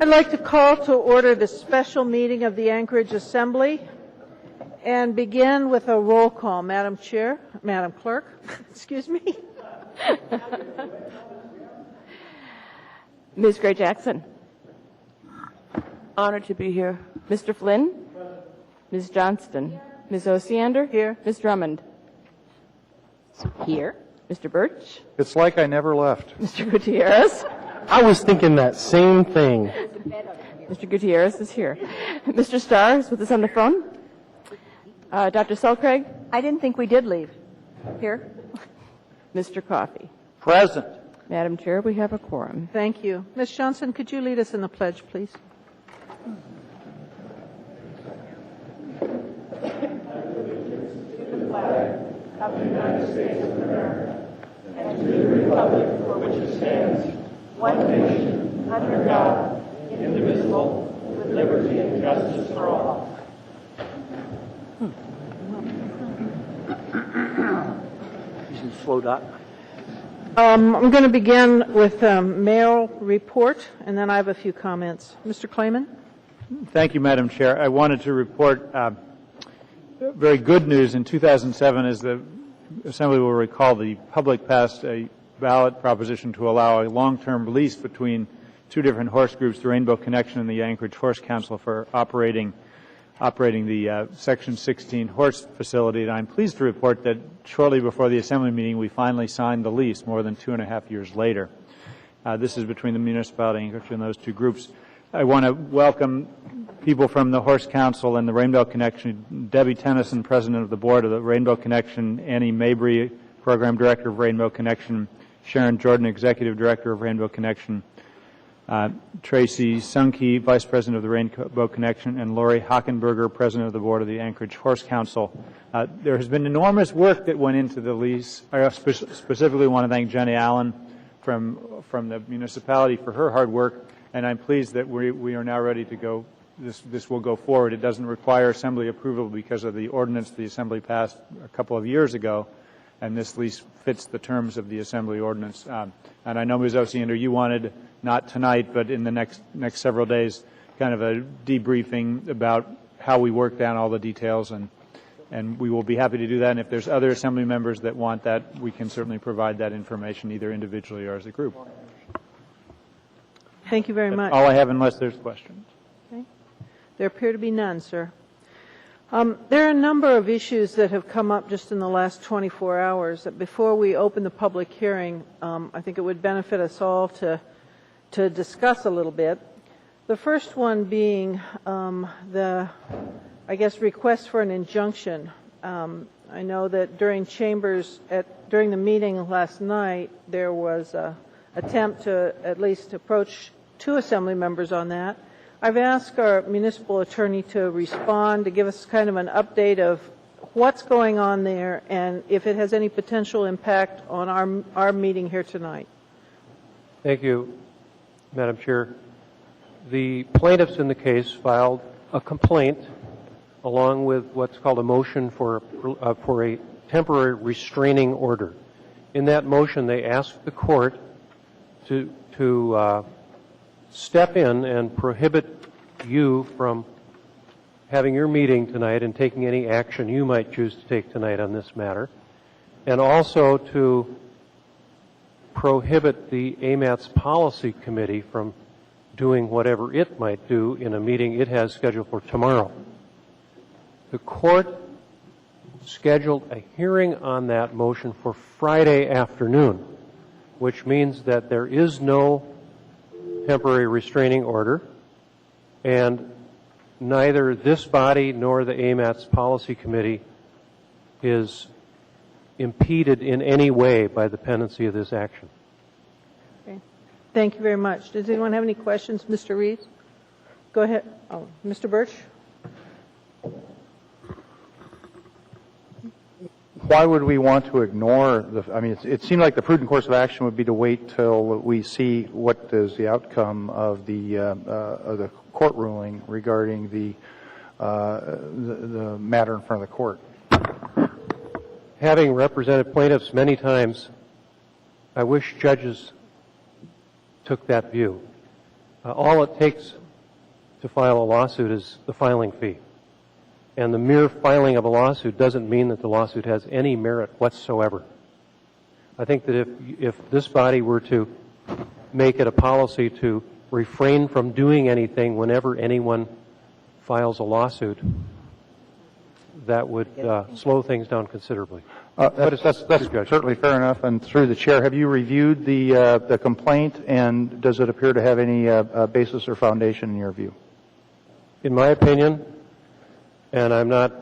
I'd like to call to order the special meeting of the Anchorage Assembly and begin with a roll call. Madam Clerk, excuse me. Ms. Gray Jackson. Honored to be here. Mr. Flynn. Ms. Johnston. Ms. Osiander. Here. Ms. Drummond. Here. Mr. Birch. It's like I never left. Mr. Gutierrez. I was thinking that same thing. Mr. Gutierrez is here. Mr. Starr is with us on the phone. Dr. Selcraig. I didn't think we did leave. Here. Mr. Coffey. Present. Madam Chair, we have a quorum. Thank you. Ms. Johnson, could you lead us in the pledge, please? Of the United States of America, and to the republic for which it stands, one nation, under God, indivisible, with liberty and justice for all. You should slow down. I'm going to begin with mayoral report, and then I have a few comments. Mr. Clayman? Thank you, Madam Chair. I wanted to report very good news. In 2007, as the Assembly will recall, the public passed a ballot proposition to allow a long-term lease between two different horse groups, the Rainbow Connection and the Anchorage Horse Council, for operating the Section 16 horse facility. And I'm pleased to report that shortly before the Assembly meeting, we finally signed the lease more than 2.5 years later. This is between the municipality and Anchorage and those two groups. I want to welcome people from the Horse Council and the Rainbow Connection. Debbie Tennyson, President of the Board of the Rainbow Connection, Annie Mabry, Program Director of Rainbow Connection, Sharon Jordan, Executive Director of Rainbow Connection, Tracy Sunke, Vice President of the Rainbow Connection, and Lori Hockenberger, President of the Board of the Anchorage Horse Council. There has been enormous work that went into the lease. I specifically want to thank Jenny Allen from the municipality for her hard work, and I'm pleased that we are now ready to go. This will go forward. It doesn't require Assembly approval because of the ordinance the Assembly passed a couple of years ago, and this lease fits the terms of the Assembly ordinance. And I know, Ms. Osiander, you wanted, not tonight, but in the next several days, kind of a debriefing about how we worked out all the details, and we will be happy to do that. And if there's other Assembly members that want that, we can certainly provide that information either individually or as a group. Thank you very much. All I have, unless there's questions. Okay. There appear to be none, sir. There are a number of issues that have come up just in the last 24 hours that before we open the public hearing, I think it would benefit us all to discuss a little bit. The first one being request for an injunction. I know that during during the meeting last night, there was an attempt to at least approach two Assembly members on that. I've asked our municipal attorney to respond, to give us kind of an update of what's going on there and if it has any potential impact on our meeting here tonight. Thank you, Madam Chair. The plaintiffs in the case filed a complaint along with what's called a motion for a temporary restraining order. In that motion, they asked the court to step in and prohibit you from having your meeting tonight and taking any action you might choose to take tonight on this matter, and also to prohibit the AMAT's policy committee from doing whatever it might do in a meeting it has scheduled for tomorrow. The court scheduled a hearing on that motion for Friday afternoon, which means that there is no temporary restraining order, and neither this body nor the AMAT's policy committee is impeded in any way by the pendency of this action. Okay. Thank you very much. Does anyone have any questions? Mr. Reeves? Go ahead. Oh, Mr. Birch? Why would we want to ignore it seemed like the prudent course of action would be to wait till we see what is the outcome of the court ruling regarding the matter in front of the court. Having represented plaintiffs many times, I wish judges took that view. All it takes to file a lawsuit is the filing fee. And the mere filing of a lawsuit doesn't mean that the lawsuit has any merit whatsoever. I think that if this body were to make it a policy to refrain from doing anything whenever anyone files a lawsuit, that would slow things down considerably. That's certainly fair enough. And through the chair, have you reviewed the complaint, and does it appear to have any basis or foundation in your view? In my opinion, and I'm not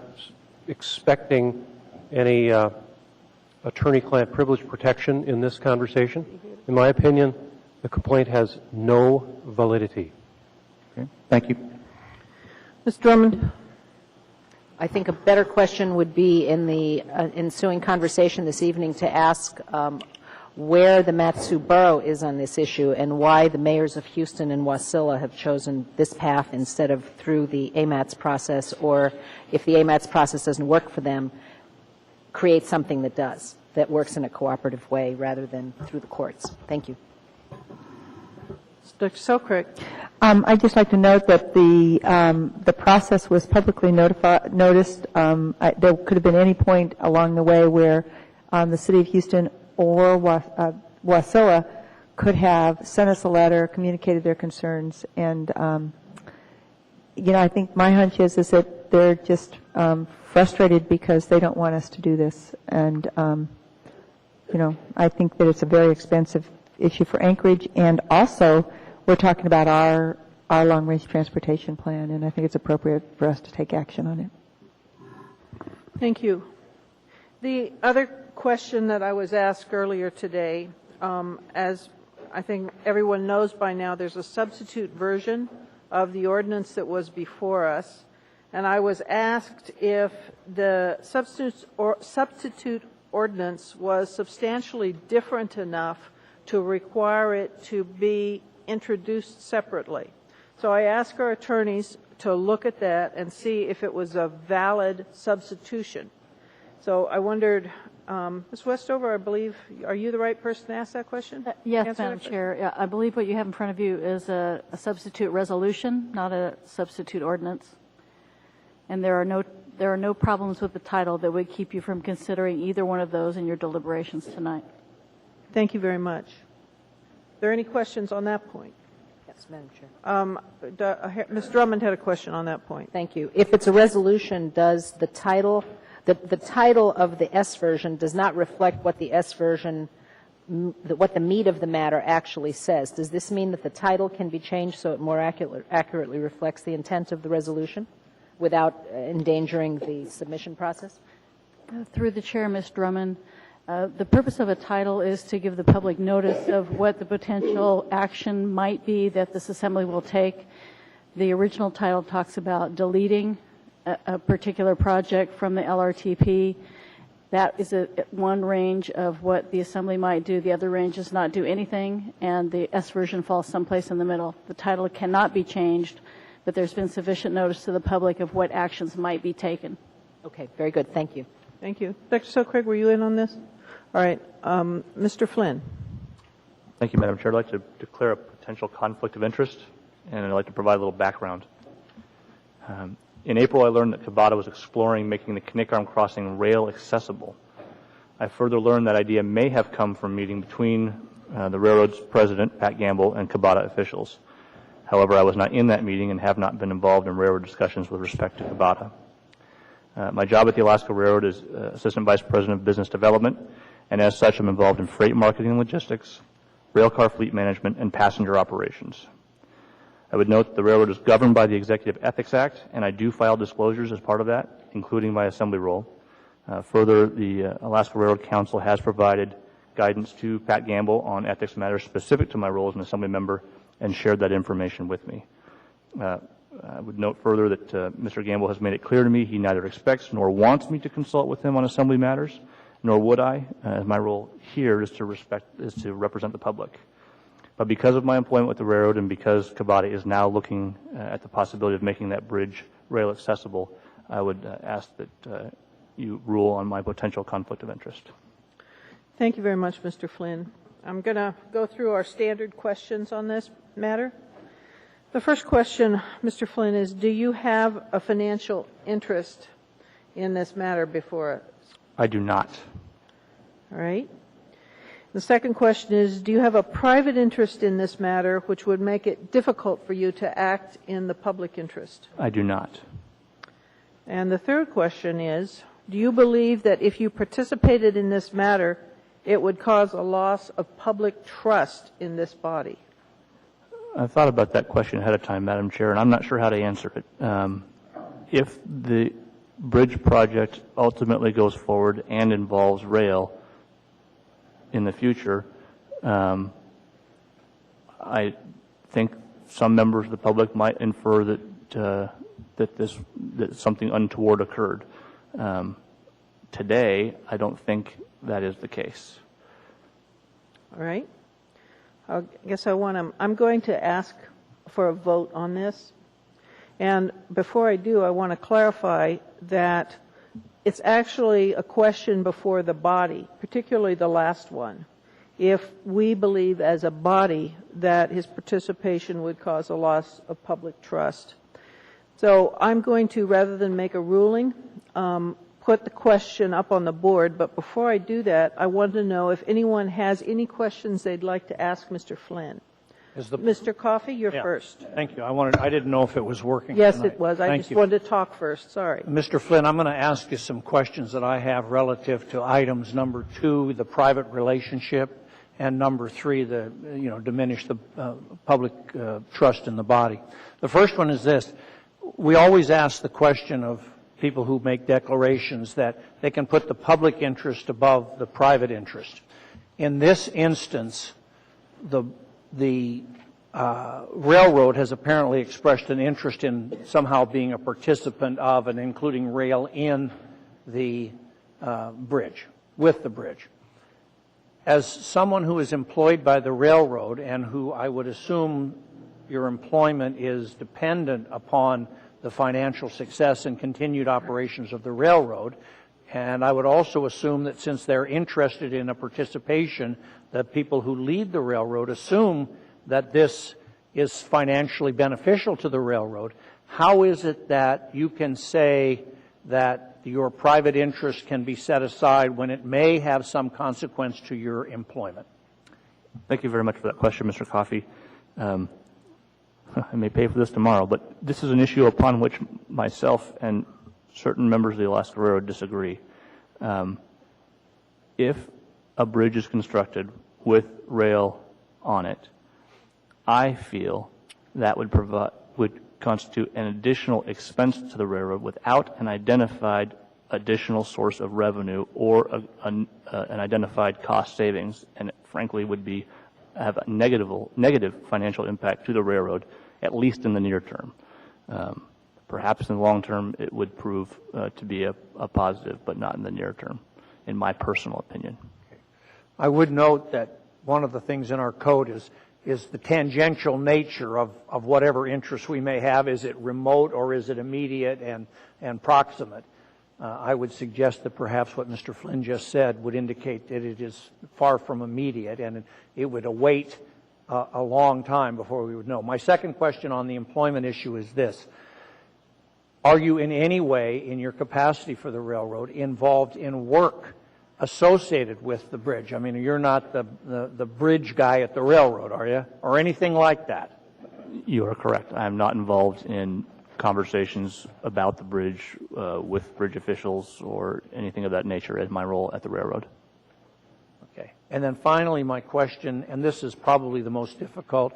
expecting any attorney-client privilege protection in this conversation, in my opinion, the complaint has no validity. Okay. Thank you. Ms. Drummond? I think a better question would be in the ensuing conversation this evening to ask where the Mat-Su Borough is on this issue and why the mayors of Houston and Wasilla have chosen this path instead of through the AMATS process, or if the AMATS process doesn't work for them, create something that does, that works in a cooperative way rather than through the courts. Thank you. Dr. Selkirk? I'd just like to note that the process was publicly noticed. There could have been any point along the way where the City of Houston or Wasilla could have sent us a letter, communicated their concerns, and I think my hunch is that they're just frustrated because they don't want us to do this, and I think that it's a very expensive issue for Anchorage, and also we're talking about our long-range transportation plan, and I think it's appropriate for us to take action on it. Thank you. The other question that I was asked earlier today, as I think everyone knows by now, there's a substitute version of the ordinance that was before us, and I was asked if the substitute ordinance was substantially different enough to require it to be introduced separately. So I asked our attorneys to look at that and see if it was a valid substitution. So I wondered, Ms. Westover, I believe, are you the right person to ask that question? Yes, Madam Chair. Yeah, I believe what you have in front of you is a substitute resolution, not a substitute ordinance. And there are no problems with the title that would keep you from considering either one of those in your deliberations tonight. Thank you very much. Are there any questions on that point? Yes, Madam Chair. Ms. Drummond had a question on that point. Thank you. If it's a resolution, does the title of the S version does not reflect what the S version, what the meat of the matter actually says? Does this mean that the title can be changed so it more accurately reflects the intent of the resolution without endangering the submission process? Through the chair, Ms. Drummond, the purpose of a title is to give the public notice of what the potential action might be that this assembly will take. The original title talks about deleting a particular project from the LRTP. That is one range of what the assembly might do. The other range is not do anything, and the S version falls someplace in the middle. The title cannot be changed, but there's been sufficient notice to the public of what actions might be taken. Okay, very good. Thank you. Thank you. Dr. Selkirk, were you in on this? All right. Mr. Flynn. Thank you, Madam Chair. I'd like to declare a potential conflict of interest, and I'd like to provide a little background. In April, I learned that Cabata was exploring making the Knik Arm crossing rail accessible. I further learned that idea may have come from a meeting between the railroad's president, Pat Gamble, and Cabata officials. However, I was not in that meeting and have not been involved in railroad discussions with respect to Cabata. My job at the Alaska Railroad is Assistant Vice President of Business Development, and as such, I'm involved in freight marketing and logistics, railcar fleet management, and passenger operations. I would note that the railroad is governed by the Executive Ethics Act, and I do file disclosures as part of that, including my assembly role. Further, the Alaska Railroad Council has provided guidance to Pat Gamble on ethics matters specific to my role as an assembly member and shared that information with me. I would note further that Mr. Gamble has made it clear to me he neither expects nor wants me to consult with him on assembly matters, nor would I, as my role here is to represent the public. But because of my employment with the railroad and because Cabata is now looking at the possibility of making that bridge rail accessible, I would ask that you rule on my potential conflict of interest. Thank you very much, Mr. Flynn. I'm going to go through our standard questions on this matter. The first question, Mr. Flynn, is do you have a financial interest in this matter before us? I do not. All right. The second question is, do you have a private interest in this matter which would make it difficult for you to act in the public interest? I do not. And the third question is, do you believe that if you participated in this matter, it would cause a loss of public trust in this body? I thought about that question ahead of time, Madam Chair, and I'm not sure how to answer it. If the bridge project ultimately goes forward and involves rail in the future, I think some members of the public might infer that something untoward occurred. Today, I don't think that is the case. All right. I guess I'm going to ask for a vote on this. And before I do, I want to clarify that it's actually a question before the body, particularly the last one, if we believe as a body that his participation would cause a loss of public trust. So I'm going to, rather than make a ruling, put the question up on the board, but before I do that, I want to know if anyone has any questions they'd like to ask Mr. Flynn. Mr. Coffey, you're first. Thank you. I didn't know if it was working. Yes, tonight. it was. I just wanted to talk first. Sorry. Mr. Flynn, I'm going to ask you some questions that I have relative to items number 2, the private relationship, and number 3, diminish the public trust in the body. The first one is this. We always ask the question of people who make declarations that they can put the public interest above the private interest. In this instance, the railroad has apparently expressed an interest in somehow being a participant of and including rail in the bridge, with the bridge. As someone who is employed by the railroad and who I would assume your employment is dependent upon the financial success and continued operations of the railroad, and I would also assume that since they're interested in a participation, the people who lead the railroad assume that this is financially beneficial to the railroad. How is it that you can say that your private interest can be set aside when it may have some consequence to your employment? Thank you very much for that question, Mr. Coffey. I may pay for this tomorrow, but this is an issue upon which myself and certain members of the Alaska Railroad disagree. If a bridge is constructed with rail on it, I feel that would constitute an additional expense to the railroad without an identified additional source of revenue or an identified cost savings, and it frankly would have a negative financial impact to the railroad, at least in the near term. Perhaps in the long term it would prove to be a positive, but not in the near term, in my personal opinion. I would note that one of the things in our code is the tangential nature of whatever interest we may have. Is it remote or is it immediate and proximate? I would suggest that perhaps what Mr. Flynn just said would indicate that it is far from immediate and it would await a long time before we would know. My second question on the employment issue is this. Are you in any way, in your capacity for the railroad, involved in work associated with the bridge? I mean, you're not the bridge guy at the railroad, are you? Or anything like that? You are correct. I am not involved in conversations about the bridge with bridge officials or anything of that nature as my role at the railroad. Okay. And then finally, my question, and this is probably the most difficult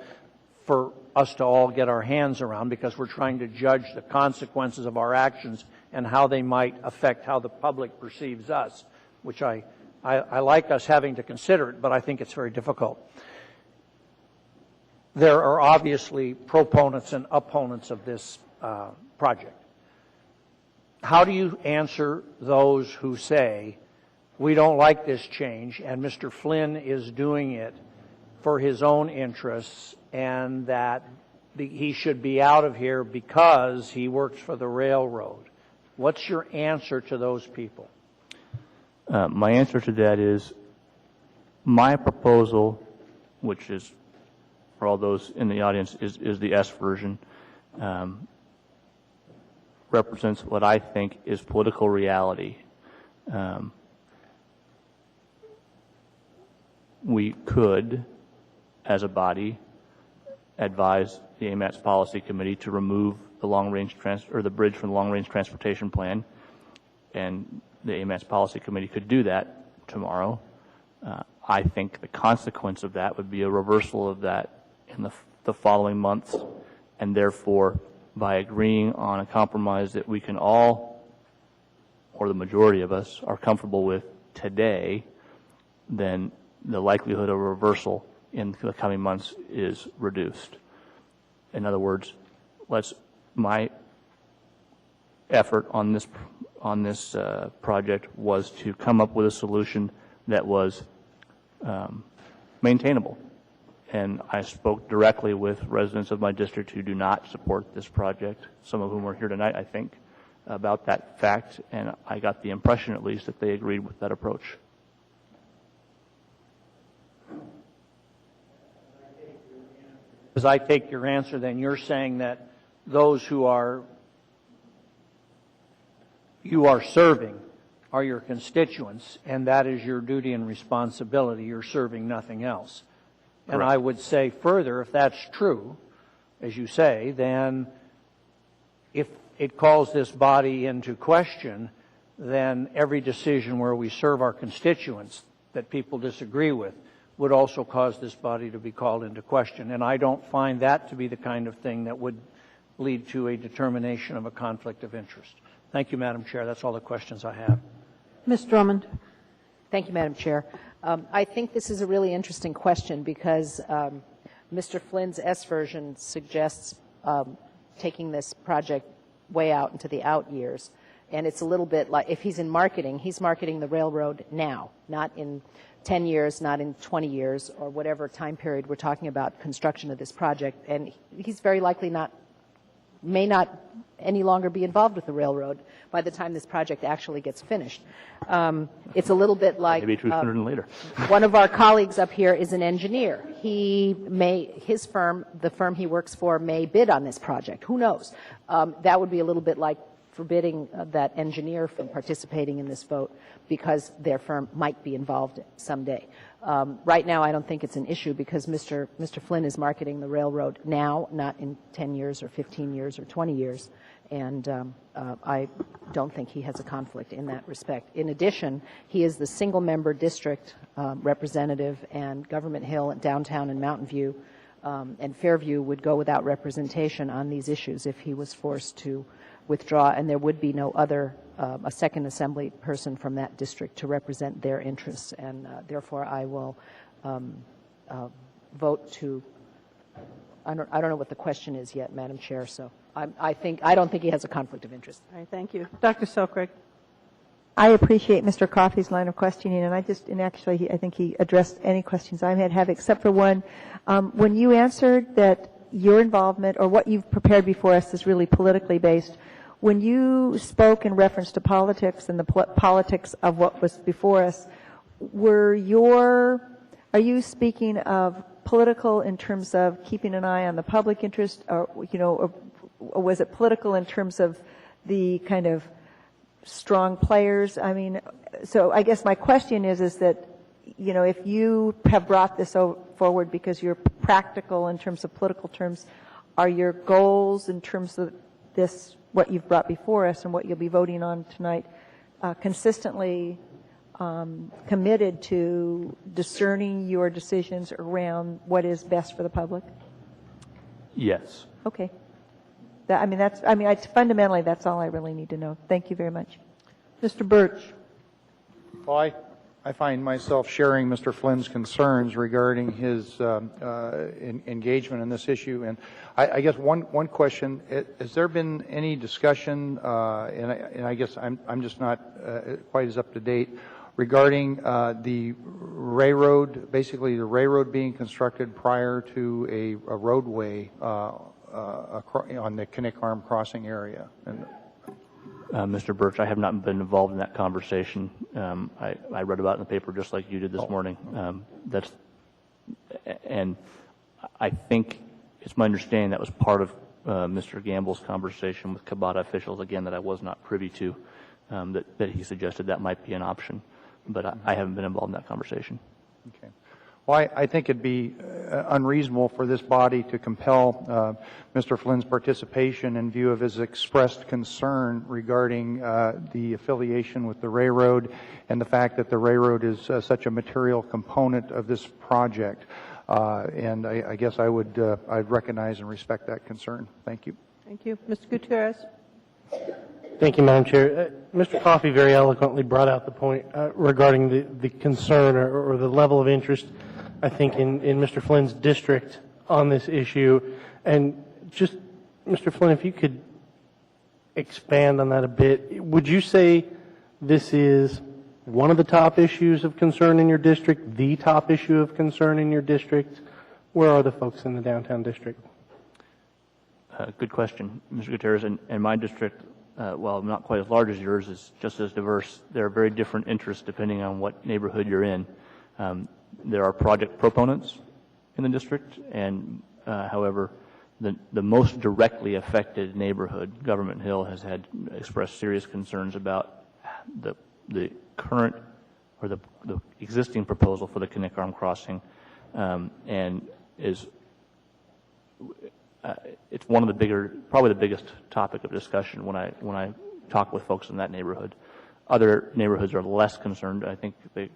for us to all get our hands around because we're trying to judge the consequences of our actions and how they might affect how the public perceives us, which I like us having to consider it, but I think it's very difficult. There are obviously proponents and opponents of this project. How do you answer those who say, we don't like this change and Mr. Flynn is doing it for his own interests and that he should be out of here because he works for the railroad? What's your answer to those people? My answer to that is my proposal, which is for all those in the audience, is the S version. Represents what I think is political reality. We could, as a body, advise the AMATS Policy Committee to remove the the bridge from the long-range transportation plan, and the AMATS Policy Committee could do that tomorrow. I think the consequence of that would be a reversal of that in the following months, and therefore, by agreeing on a compromise that we can all, or the majority of us, are comfortable with today, then the likelihood of reversal in the coming months is reduced. In other words, my effort on this project was to come up with a solution that was maintainable. And I spoke directly with residents of my district who do not support this project, some of whom are here tonight, I think, about that fact, and I got the impression, at least, that they agreed with that approach. As I take your answer, then you're saying that those who you are serving are your constituents, and that is your duty and responsibility. You're serving nothing else. And Correct. I would say further, if that's true, as you say, then if it calls this body into question, then every decision where we serve our constituents that people disagree with would also cause this body to be called into question. And I don't find that to be the kind of thing that would lead to a determination of a conflict of interest. Thank you, Madam Chair. That's all the questions I have. Ms. Drummond. Thank you, Madam Chair. I think this is a really interesting question because Mr. Flynn's S version suggests taking this project way out into the out years. And it's a little bit like, if he's in marketing, he's marketing the railroad now, not in 10 years, not in 20 years, or whatever time period we're talking about construction of this project. And he's very likely may not any longer be involved with the railroad by the time this project actually gets finished. It's a little bit like Maybe 200 and later. one of our colleagues up here is an engineer. His firm, the firm he works for, may bid on this project. Who knows? That would be a little bit like forbidding that engineer from participating in this vote because their firm might be involved someday. Right now, I don't think it's an issue because Mr. Flynn is marketing the railroad now, not in 10 years or 15 years or 20 years. And I don't think he has a conflict in that respect. In addition, he is the single-member district representative, and Government Hill and Downtown and Mountain View and Fairview would go without representation on these issues if he was forced to withdraw, and there would be no other, a second assembly person from that district to represent their interests. And therefore, I will vote to, I don't know what the question is yet, Madam Chair, so I don't think he has a conflict of interest. All right, thank you. Dr. Selkirk. I appreciate Mr. Coffey's line of questioning, and actually, I think he addressed any questions I might have, except for one. When you answered that your involvement or what you've prepared before us is really politically based, when you spoke in reference to politics and the politics of what was before us, are you speaking of political in terms of keeping an eye on the public interest, or was it political in terms of the kind of strong players? I mean, so I guess my question is that, if you have brought this forward because you're practical in terms of political terms, are your goals in terms of this, what you've brought before us and what you'll be voting on tonight, consistently committed to discerning your decisions around what is best for the public? Yes. Okay. Fundamentally, that's all I really need to know. Thank you very much. Mr. Birch. Well, I find myself sharing Mr. Flynn's concerns regarding his engagement in this issue. And I guess one question, has there been any discussion, and I guess I'm just not quite as up to date, regarding the railroad, basically the railroad being constructed prior to a roadway on the Kinnick Arm crossing area? And Mr. Birch, I have not been involved in that conversation. I read about it in the paper just like you did this morning. And I think it's my understanding that was part of Mr. Gamble's conversation with Kabata officials, again, that I was not privy to, that he suggested that might be an option. But I haven't been involved in that conversation. Okay. Well, I think it'd be unreasonable for this body to compel Mr. Flynn's participation in view of his expressed concern regarding the affiliation with the railroad and the fact that the railroad is such a material component of this project. And I guess I'd recognize and respect that concern. Thank you. Thank you. Mr. Gutierrez? Thank you, Madam Chair. Mr. Coffey very eloquently brought out the point regarding the concern or the level of interest, I think, in Mr. Flynn's district on this issue. And just, Mr. Flynn, if you could expand on that a bit, would you say this is one of the top issues of concern in your district, the top issue of concern in your district? Where are the folks in the downtown district? Good question, Mr. Gutierrez. In my district, while not quite as large as yours, is just as diverse. There are very different interests depending on what neighborhood you're in. There are project proponents in the district, and however, the most directly affected neighborhood, Government Hill, has expressed serious concerns about the current or the existing proposal for the Knik Arm crossing, and is it's one of the bigger, probably the biggest topic of discussion when I talk with folks in that neighborhood. Other neighborhoods are less concerned. I think the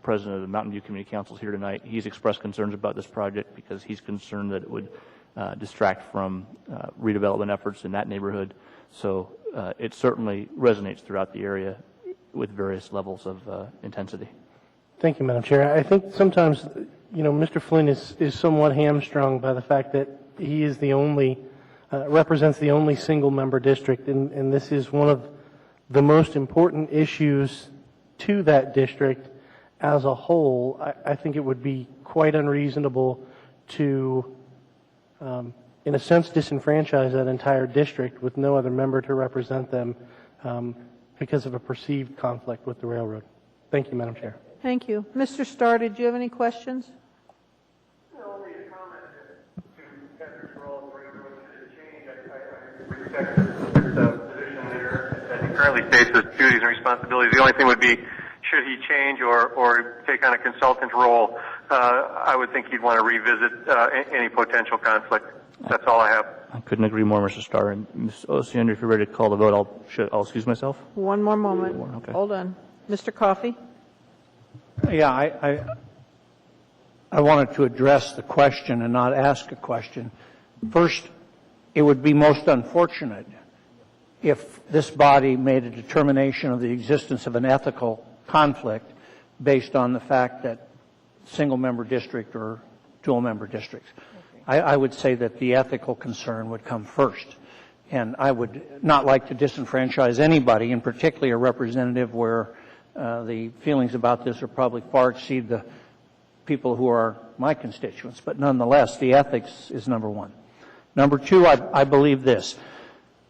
president of the Mountain View Community Council is here tonight. He's expressed concerns about this project because he's concerned that it would distract from redevelopment efforts in that neighborhood. So it certainly resonates throughout the area with various levels of intensity. Thank you, Madam Chair. I think sometimes, Mr. Flynn is somewhat hamstrung by the fact that he is the only, represents the only single-member district, and this is one of the most important issues to that district as a whole. I think it would be quite unreasonable to, in a sense, disenfranchise that entire district with no other member to represent them because of a perceived conflict with the railroad. Thank you, Madam Chair. Thank you. Mr. Starr, did you have any questions? Only a comment to Patrick's role for railroad to change. I respect the position there that he currently states his duties and responsibilities. The only thing would be, should he change or take on a consultant role, I would think he'd want to revisit any potential conflict. That's all I have. I couldn't agree more, Mr. Starr. And Ms. Osiander, if you're ready to call the vote, I'll excuse myself. One more moment. Okay. Hold on. Mr. Coffey? Yeah, I wanted to address the question and not ask a question. First, it would be most unfortunate if this body made a determination of the existence of an ethical conflict based on the fact that single-member district or dual-member districts. I would say that the ethical concern would come first. And I would not like to disenfranchise anybody, and particularly a representative where the feelings about this are probably far exceed the people who are my constituents. But nonetheless, the ethics is number one. Number two, I believe this.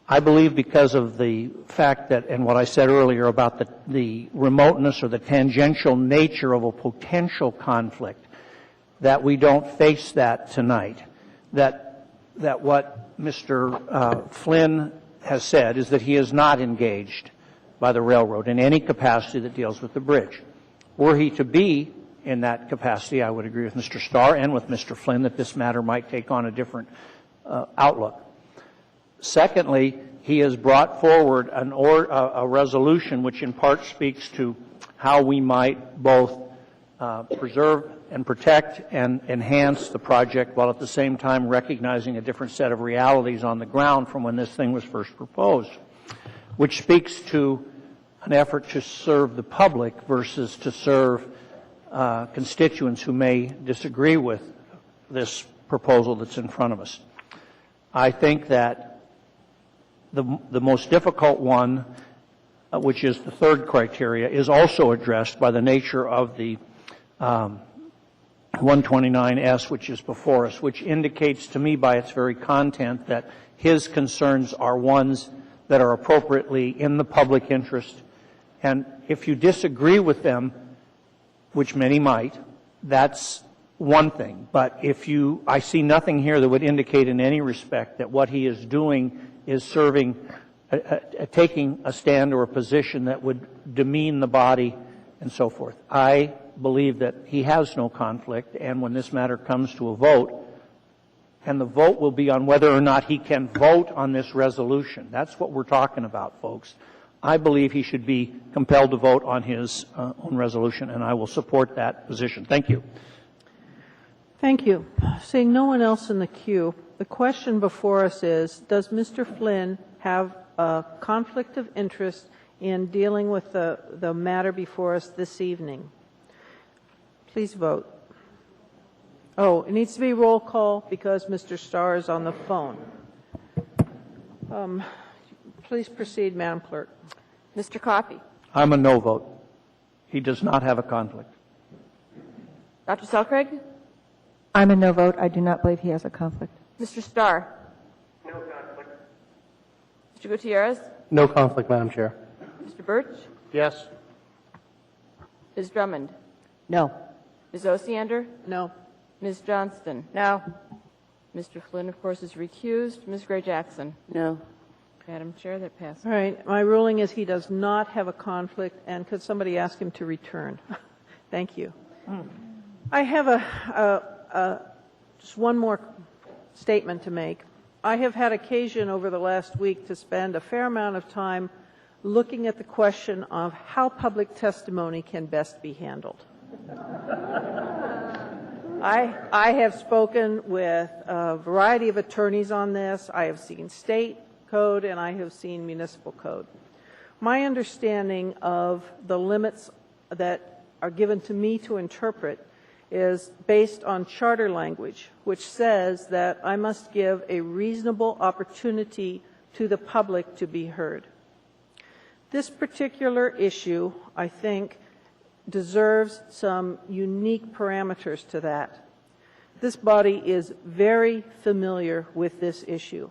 I believe because of the fact that, and what I said earlier about the remoteness or the tangential nature of a potential conflict, that we don't face that tonight. That what Mr. Flynn has said is that he is not engaged by the railroad in any capacity that deals with the bridge. Were he to be in that capacity, I would agree with Mr. Starr and with Mr. Flynn that this matter might take on a different outlook. Secondly, he has brought forward a resolution which in part speaks to how we might both preserve and protect and enhance the project while at the same time recognizing a different set of realities on the ground from when this thing was first proposed, which speaks to an effort to serve the public versus to serve constituents who may disagree with this proposal that's in front of us. I think that the most difficult one, which is the third criteria, is also addressed by the nature of the 129S, which is before us, which indicates to me by its very content that his concerns are ones that are appropriately in the public interest. And if you disagree with them, which many might, that's one thing. But I see nothing here that would indicate in any respect that what he is doing is taking a stand or a position that would demean the body and so forth. I believe that he has no conflict, and when this matter comes to a vote, and the vote will be on whether or not he can vote on this resolution. That's what we're talking about, folks. I believe he should be compelled to vote on his own resolution, and I will support that position. Thank you. Thank you. Seeing no one else in the queue, the question before us is, does Mr. Flynn have a conflict of interest in dealing with the matter before us this evening? Please vote. Oh, it needs to be roll call because Mr. Starr is on the phone. Please proceed, Madam Clerk. Mr. Coffey. I'm a no vote. He does not have a conflict. Dr. Selcraig. I'm a no vote. I do not believe he has a conflict. Mr. Starr. No conflict. Mr. Gutierrez. No conflict, Madam Chair. Mr. Birch. Yes. Ms. Drummond. No. Ms. Osiander. No. Ms. Johnston. No. Mr. Flynn, of course, is recused. Ms. Gray Jackson. No. Madam Chair, that passes. All right. My ruling is he does not have a conflict, and could somebody ask him to return? Thank you. I have just one more statement to make. I have had occasion over the last week to spend a fair amount of time looking at the question of how public testimony can best be handled. I have spoken with a variety of attorneys on this. I have seen state code and I have seen municipal code. My understanding of the limits that are given to me to interpret is based on charter language, which says that I must give a reasonable opportunity to the public to be heard. This particular issue, I think, deserves some unique parameters to that. This body is very familiar with this issue.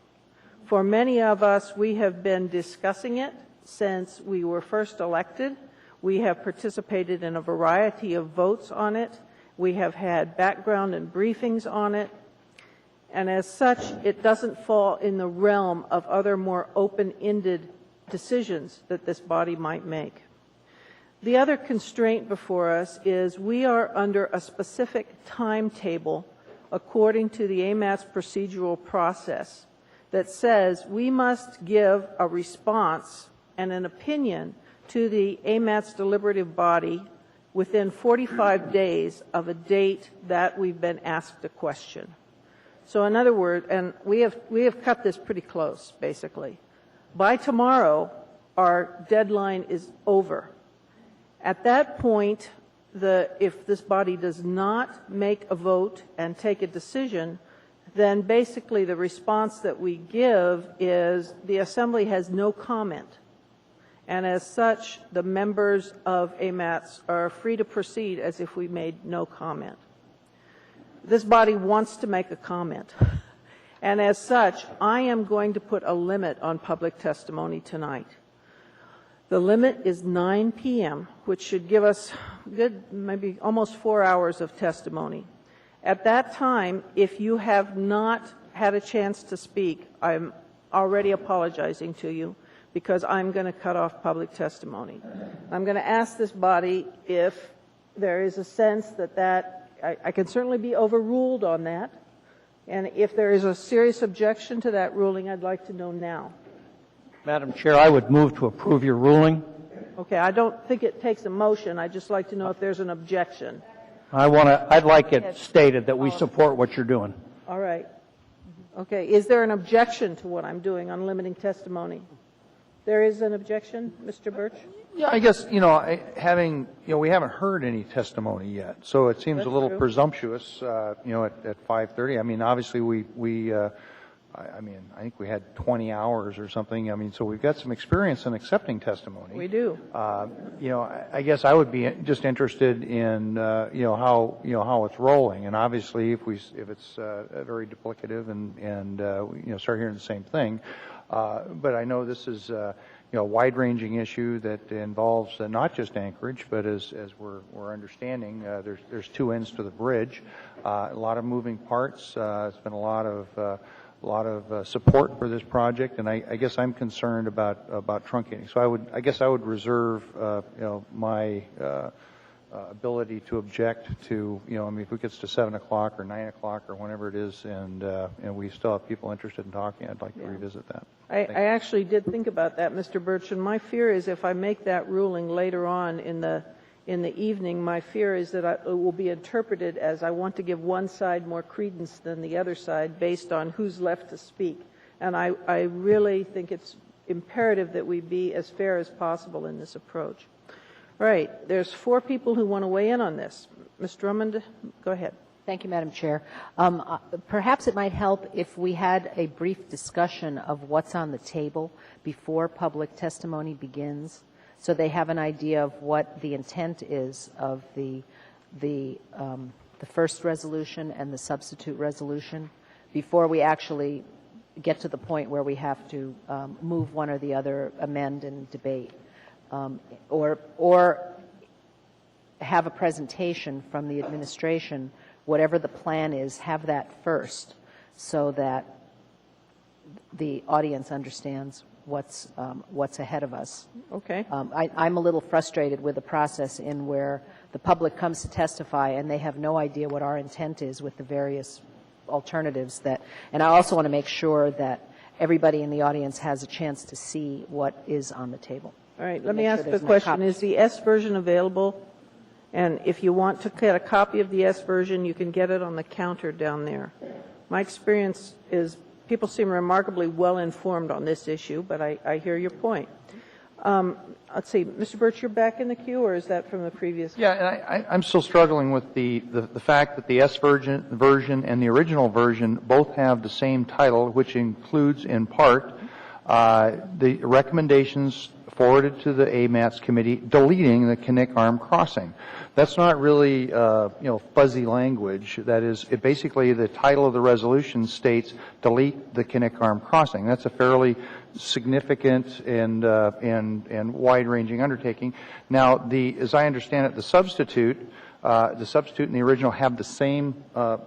For many of us, we have been discussing it since we were first elected. We have participated in a variety of votes on it. We have had background and briefings on it. And as such, it doesn't fall in the realm of other more open-ended decisions that this body might make. The other constraint before us is we are under a specific timetable according to the AMAT's procedural process that says we must give a response and an opinion to the AMAT's deliberative body within 45 days of a date that we've been asked a question. So in other words, and we have cut this pretty close, basically. By tomorrow, our deadline is over. At that point, if this body does not make a vote and take a decision, then basically the response that we give is the Assembly has no comment. And as such, the members of AMATS are free to proceed as if we made no comment. This body wants to make a comment. And as such, I am going to put a limit on public testimony tonight. The limit is 9 p.m., which should give us good, maybe almost 4 hours of testimony. At that time, if you have not had a chance to speak, I'm already apologizing to you because I'm going to cut off public testimony. I'm going to ask this body if there is a sense that I can certainly be overruled on that. And if there is a serious objection to that ruling, I'd like to know now. Madam Chair, I would move to approve your ruling. Okay, I don't think it takes a motion. I'd just like to know if there's an objection. I'd like it stated that we support what you're doing. All right. Okay, is there an objection to what I'm doing on limiting testimony? There is an objection, Mr. Birch? Yeah, I guess, we haven't heard any testimony yet, so it seems a little presumptuous, at 5:30. I mean, obviously I think we had 20 hours or something. I mean, so we've got some experience in accepting testimony. We do. I guess I would be just interested in, how it's rolling. And obviously, if it's very duplicative and start hearing the same thing. But I know this is, a wide-ranging issue that involves not just Anchorage, but as we're understanding, there's two ends to the bridge. A lot of moving parts. It's been a lot of support for this project, and I guess I'm concerned about truncating. So I guess I would reserve my ability to object to, I mean, if it gets to 7 o'clock or 9 o'clock or whenever it is, and we still have people interested in talking, I'd like to revisit that. I actually did think about that, Mr. Birch, and my fear is if I make that ruling later on in the evening, my fear is that it will be interpreted as I want to give one side more credence than the other side based on who's left to speak. And I really think it's imperative that we be as fair as possible in this approach. All right, there's 4 people who want to weigh in on this. Ms. Drummond, go ahead. Thank you, Madam Chair. Perhaps it might help if we had a brief discussion of what's on the table before public testimony begins, so they have an idea of what the intent is of the first resolution and the substitute resolution before we actually get to the point where we have to move one or the other, amend and debate, or have a presentation from the administration. Whatever the plan is, have that first so that the audience understands what's ahead of us. Okay. I'm a little frustrated with the process in where the public comes to testify and they have no idea what our intent is with the various alternatives and I also want to make sure that everybody in the audience has a chance to see what is on the table. All right, let me ask the question. Is the S version available? And if you want to get a copy of the S version, you can get it on the counter down there. My experience is people seem remarkably well informed on this issue, but I hear your point. Let's see, Mr. Birch, you're back in the queue, or is that from the previous? Yeah, and I'm still struggling with the fact that the S version and the original version both have the same title, which includes in part the recommendations forwarded to the AMATS committee deleting the Kinnick Arm crossing. That's not really fuzzy language. That is, basically the title of the resolution states delete the Kinnick Arm crossing. That's a fairly significant and wide-ranging undertaking. Now, as I understand it, the substitute and the original have the same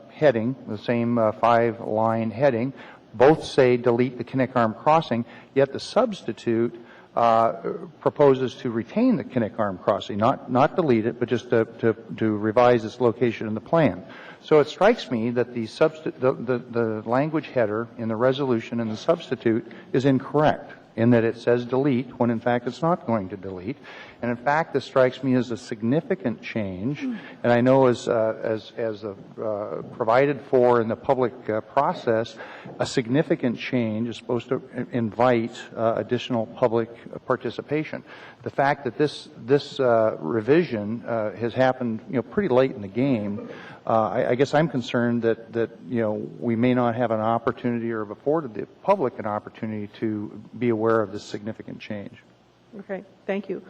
heading, the same 5-line heading. Both say delete the Kinnick Arm crossing, yet the substitute proposes to retain the Kinnick Arm crossing, not delete it, but just to revise its location in the plan. So it strikes me that the language header in the resolution and the substitute is incorrect in that it says delete when in fact it's not going to delete. And in fact, this strikes me as a significant change. And I know as provided for in the public process, a significant change is supposed to invite additional public participation. The fact that this revision has happened, pretty late in the game, I guess I'm concerned that we may not have an opportunity or have afforded the public an opportunity to be aware of this significant change. Okay, thank you.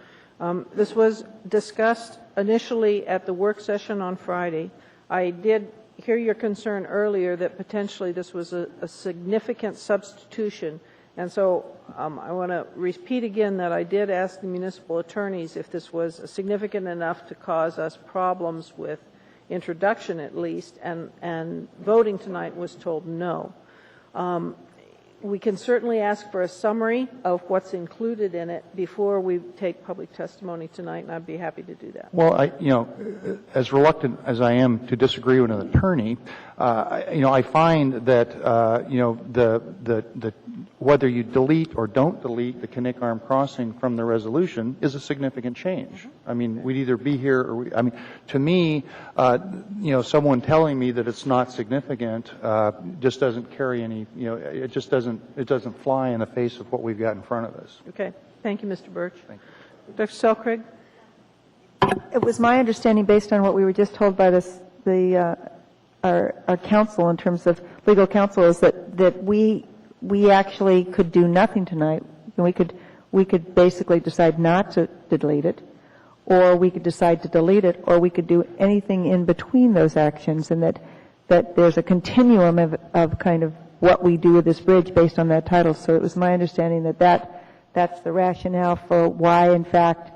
This was discussed initially at the work session on Friday. I did hear your concern earlier that potentially this was a significant substitution. And so I want to repeat again that I did ask the municipal attorneys if this was significant enough to cause us problems with introduction at least, and voting tonight was told no. We can certainly ask for a summary of what's included in it before we take public testimony tonight, and I'd be happy to do that. Well, as reluctant as I am to disagree with an attorney, I find that the whether you delete or don't delete the Kinnick Arm crossing from the resolution is a significant change. I mean, we'd either be here or to me, someone telling me that it's not significant just doesn't carry any, it doesn't fly in the face of what we've got in front of us. Okay. Thank you, Mr. Birch. Thank you. Dr. Selkrig? It was my understanding, based on what we were just told by our counsel in terms of legal counsel, is that we actually could do nothing tonight. We could basically decide not to delete it, or we could decide to delete it, or we could do anything in between those actions, and that there's a continuum of kind of what we do with this bridge based on that title. So it was my understanding that's the rationale for why, in fact,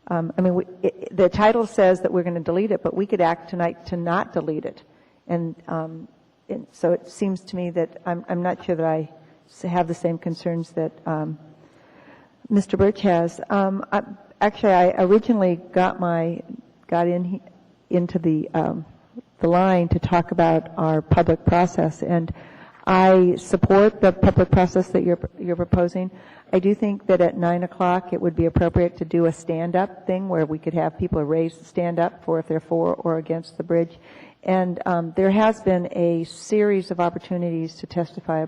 the title says that we're going to delete it, but we could act tonight to not delete it And so it seems to me that I'm not sure that I have the same concerns that Mr. Birch has. Actually, I originally got into the line to talk about our public process, and I support the public process that you're proposing. I do think that at 9 o'clock it would be appropriate to do a stand-up thing where we could have people stand up for if they're for or against the bridge. And there has been a series of opportunities to testify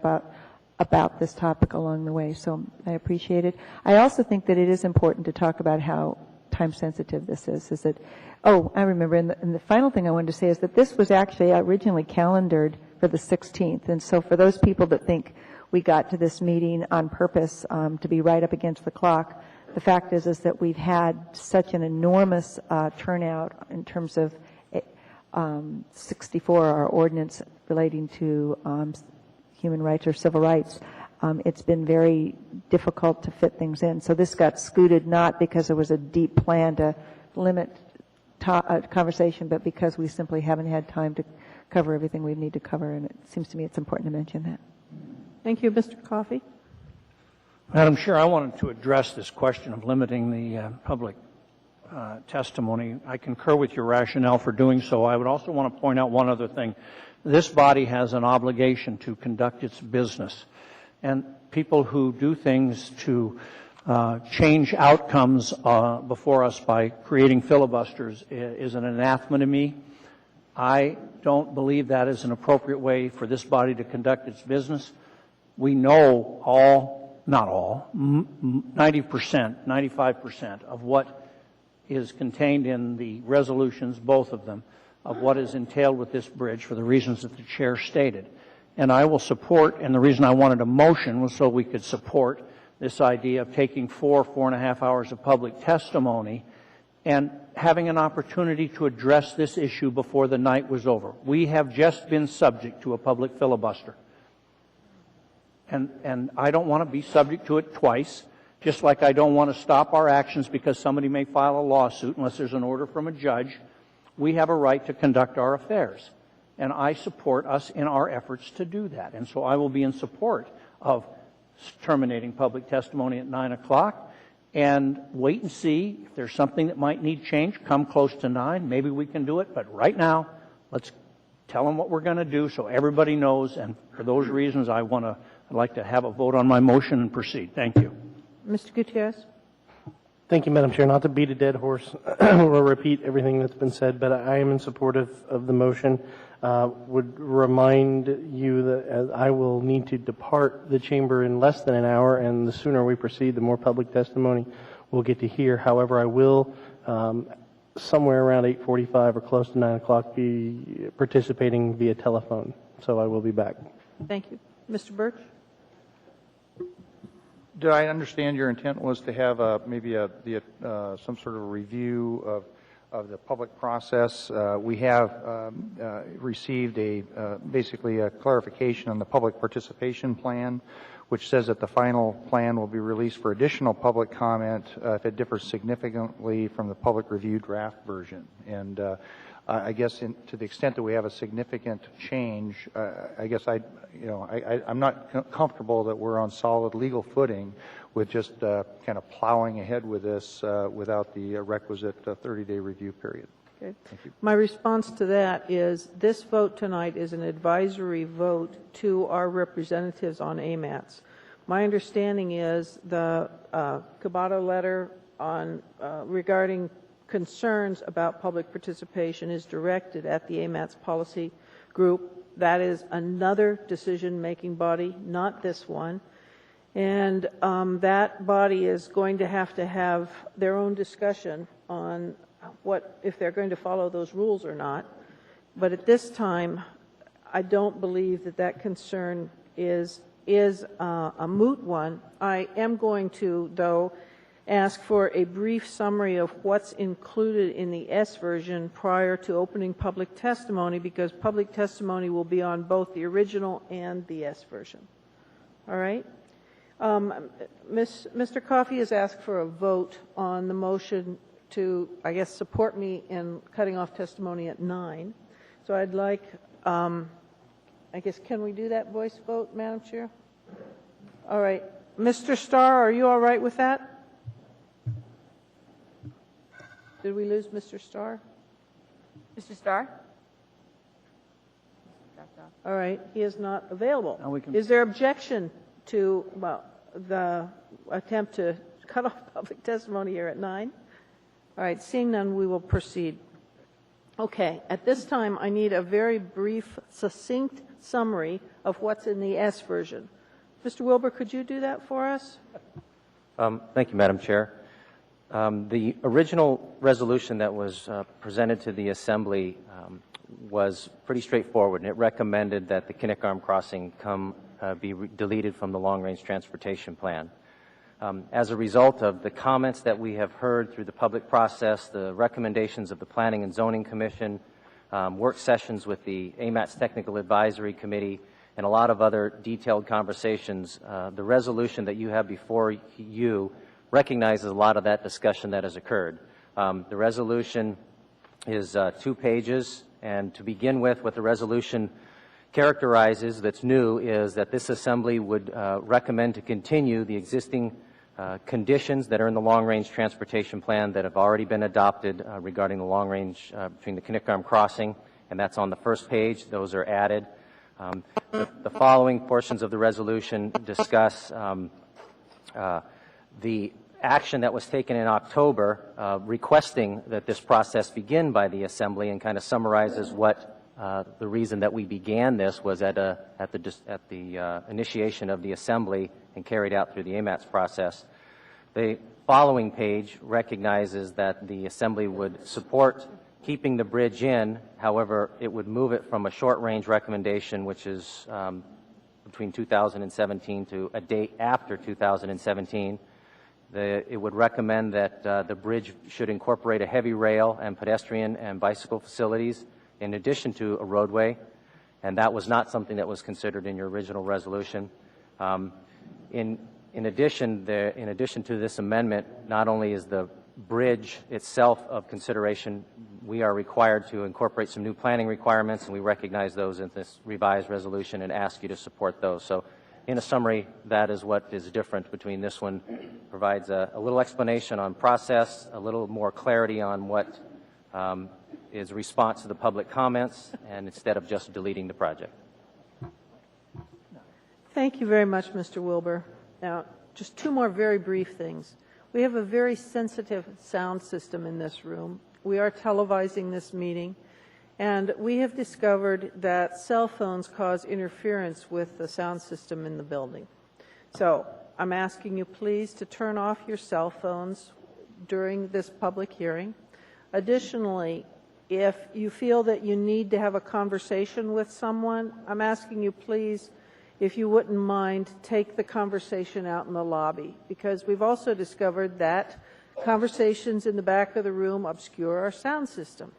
about this topic along the way, so I appreciate it. I also think that it is important to talk about how time-sensitive this is. I remember, and the final thing I wanted to say is that this was actually originally calendared for the 16th, and so for those people that think we got to this meeting on purpose to be right up against the clock, the fact is that we've had such an enormous turnout in terms of 64, our ordinance relating to human rights or civil rights. It's been very difficult to fit things in. So this got scooted not because there was a deep plan to limit conversation, but because we simply haven't had time to cover everything we need to cover, and it seems to me it's important to mention that. Thank you. Mr. Coffey? Madam Chair, I wanted to address this question of limiting the public testimony. I concur with your rationale for doing so. I would also want to point out one other thing. This body has an obligation to conduct its business, and people who do things to change outcomes before us by creating filibusters is an anathema to me. I don't believe that is an appropriate way for this body to conduct its business. We know not all, 90%, 95% of what is contained in the resolutions, both of them, of what is entailed with this bridge for the reasons that the chair stated. And I will support, and the reason I wanted a motion was so we could support this idea of taking 4.5 hours of public testimony and having an opportunity to address this issue before the night was over. We have just been subject to a public filibuster. And I don't want to be subject to it twice, just like I don't want to stop our actions because somebody may file a lawsuit unless there's an order from a judge. We have a right to conduct our affairs, and I support us in our efforts to do that. And so I will be in support of terminating public testimony at 9 o'clock and wait and see if there's something that might need change. Come close to 9, maybe we can do it, but right now, let's tell them what we're going to do so everybody knows, and for those reasons, I'd like to have a vote on my motion and proceed. Thank you. Mr. Gutierrez? Thank you, Madam Chair. Not to beat a dead horse or repeat everything that's been said, but I am in support of the motion. Would remind you that I will need to depart the chamber in less than an hour, and the sooner we proceed, the more public testimony we'll get to hear. However, I will, somewhere around 8:45 or close to 9 o'clock, be participating via telephone. So I will be back. Thank you. Mr. Birch? Did I understand your intent was to have maybe some sort of a review of the public process? We have received basically a clarification on the public participation plan, which says that the final plan will be released for additional public comment if it differs significantly from the public review draft version. And I guess to the extent that we have a significant change, I guess I'm not comfortable that we're on solid legal footing with just kind of plowing ahead with this without the requisite 30-day review period. Okay. Thank you. My response to that is this vote tonight is an advisory vote to our representatives on AMATs. My understanding is the Cabato letter on regarding concerns about public participation is directed at the AMATS policy group. That is another decision-making body, not this one. And that body is going to have their own discussion on if they're going to follow those rules or not. But at this time, I don't believe that concern is a moot one. I am going to, though, ask for a brief summary of what's included in the S version prior to opening public testimony, because public testimony will be on both the original and the S version. All right? Mr. Coffey has asked for a vote on the motion to, I guess, support me in cutting off testimony at 9. So I'd like I guess, can we do that voice vote, Madam Chair? All right. Mr. Starr, are you all right with that? Did we lose Mr. Starr? Mr. Starr? All right, he is not available. Now we can- Is there objection to, well, the attempt to cut off public testimony here at 9? All right, seeing none, we will proceed. Okay, at this time, I need a very brief, succinct summary of what's in the S version. Mr. Wilbur, could you do that for us? Thank you, Madam Chair. The original resolution that was presented to the Assembly was pretty straightforward, and it recommended that the Kinnick Arm Crossing be deleted from the Long-Range Transportation Plan. As a result of the comments that we have heard through the public process, the recommendations of the Planning and Zoning Commission, work sessions with the AMATS Technical Advisory Committee, and a lot of other detailed conversations, the resolution that you have before you recognizes a lot of that discussion that has occurred. The resolution is 2 pages, and to begin with, what the resolution characterizes that's new is that this Assembly would recommend to continue the existing conditions that are in the Long-Range Transportation Plan that have already been adopted regarding the long range between the Kinnick Arm Crossing, and that's on the first page. Those are added. The following portions of the resolution discuss the action that was taken in October requesting that this process begin by the Assembly, and kind of summarizes what the reason that we began this was at the initiation of the Assembly and carried out through the AMATS process. The following page recognizes that the Assembly would support keeping the bridge in. However, it would move it from a short-range recommendation, which is between 2017 to a date after 2017. It would recommend that the bridge should incorporate a heavy rail and pedestrian and bicycle facilities in addition to a roadway, and that was not something that was considered in your original resolution. In addition to this amendment, not only is the bridge itself of consideration, we are required to incorporate some new planning requirements, and we recognize those in this revised resolution and ask you to support those. So, in a summary, that is what is different between this one. Provides a little explanation on process, a little more clarity on what is response to the public comments, and instead of just deleting the project. Thank you very much, Mr. Wilbur. Now, just 2 more very brief things. We have a very sensitive sound system in this room. We are televising this meeting, and we have discovered that cell phones cause interference with the sound system in the building. So I'm asking you please to turn off your cell phones during this public hearing. Additionally, if you feel that you need to have a conversation with someone, I'm asking you please, if you wouldn't mind, take the conversation out in the lobby, because we've also discovered that conversations in the back of the room obscure our sound system.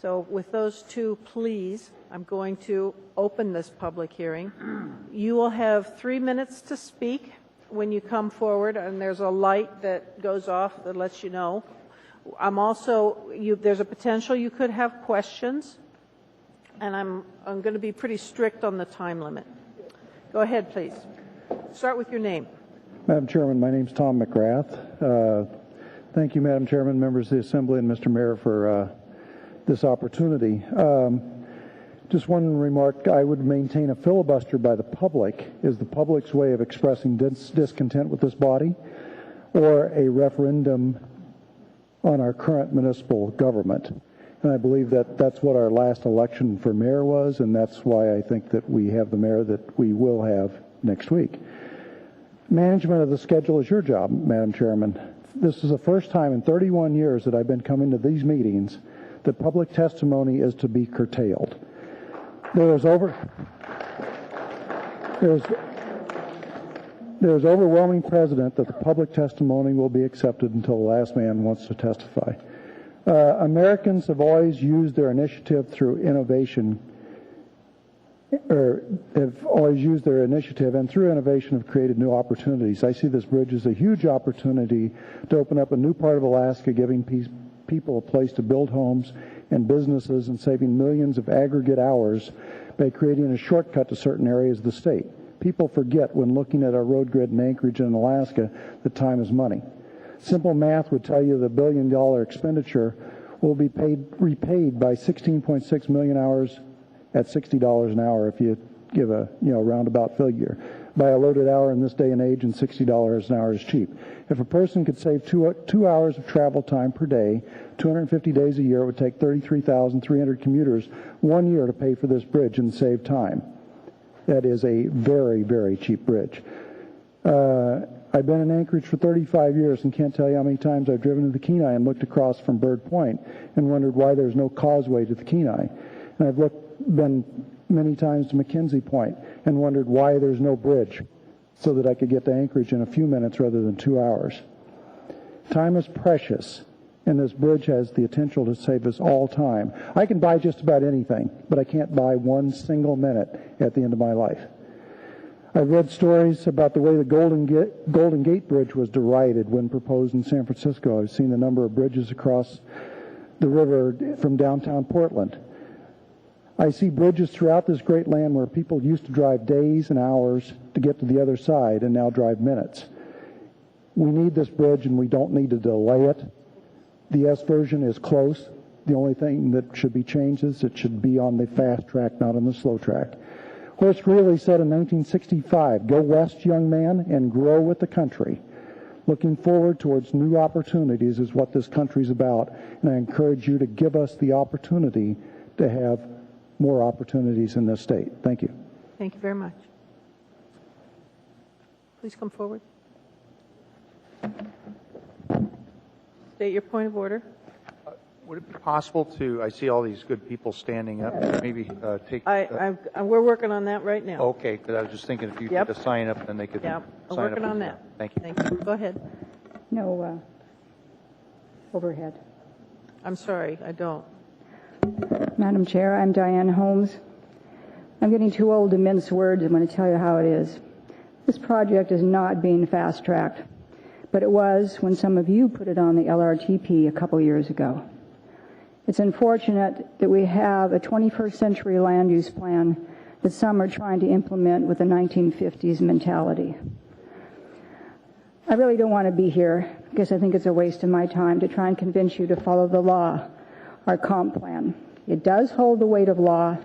So with those 2, please, I'm going to open this public hearing. You will have 3 minutes to speak when you come forward, and there's a light that goes off that lets you know. There's a potential you could have questions, and I'm going to be pretty strict on the time limit. Go ahead, please. Start with your name. Madam Chairman, my name is Tom McGrath. Thank you, Madam Chairman, members of the Assembly, and Mr. Mayor for this opportunity. Just one remark, I would maintain a filibuster by the public is the public's way of expressing discontent with this body, or a referendum on our current municipal government. And I believe that that's what our last election for mayor was, and that's why I think that we have the mayor that we will have next week. Management of the schedule is your job, Madam Chairman. This is the first time in 31 years that I've been coming to these meetings that public testimony is to be curtailed. There's overwhelming precedent that the public testimony will be accepted until the last man wants to testify. Americans have always used their initiative through innovation, and through innovation have created new opportunities. I see this bridge as a huge opportunity to open up a new part of Alaska, giving people a place to build homes and businesses and saving millions of aggregate hours by creating a shortcut to certain areas of the state. People forget when looking at our road grid in Anchorage and Alaska that time is money. Simple math would tell you the $1 billion expenditure will be repaid by 16.6 million hours at $60 an hour if you give a roundabout figure. By a loaded hour in this day and age, and $60 an hour is cheap. If a person could save 2 hours of travel time per day, 250 days a year, it would take 33,300 commuters 1 year to pay for this bridge and save time. That is a very, very cheap bridge. I've been in Anchorage for 35 years and can't tell you how many times I've driven to the Kenai and looked across from Bird Point and wondered why there's no causeway to the Kenai. And I've been many times to McKenzie Point and wondered why there's no bridge so that I could get to Anchorage in a few minutes rather than 2 hours. Time is precious, and this bridge has the potential to save us all time. I can buy just about anything, but I can't buy 1 single minute at the end of my life. I've read stories about the way the Golden Gate Bridge was derided when proposed in San Francisco. I've seen the number of bridges across the river from downtown Portland. I see bridges throughout this great land where people used to drive days and hours to get to the other side and now drive minutes. We need this bridge and we don't need to delay it. The S version is close. The only thing that should be changed is it should be on the fast track, not on the slow track. Horace Greeley said in 1965, "Go west, young man, and grow with the country." Looking forward towards new opportunities is what this country's about, and I encourage you to give us the opportunity to have more opportunities in this state. Thank you. Thank you very much. Please come forward. State your point of order. Would it be possible to, I see all these good people standing up, maybe take... We're working on that right now. Okay, because I was just thinking if you could just sign up, then they could sign up. I'm working on that. Thank you. Thank you. Go ahead. No overhead. I'm sorry, I don't. Madam Chair, I'm Diane Holmes. I'm getting too old to mince words. I'm going to tell you how it is. This project is not being fast-tracked, but it was when some of you put it on the LRTP a couple years ago. It's unfortunate that we have a 21st century land use plan that some are trying to implement with a 1950s mentality. I really don't want to be here because I think it's a waste of my time to try and convince you to follow the law, our comp plan. It does hold the weight of law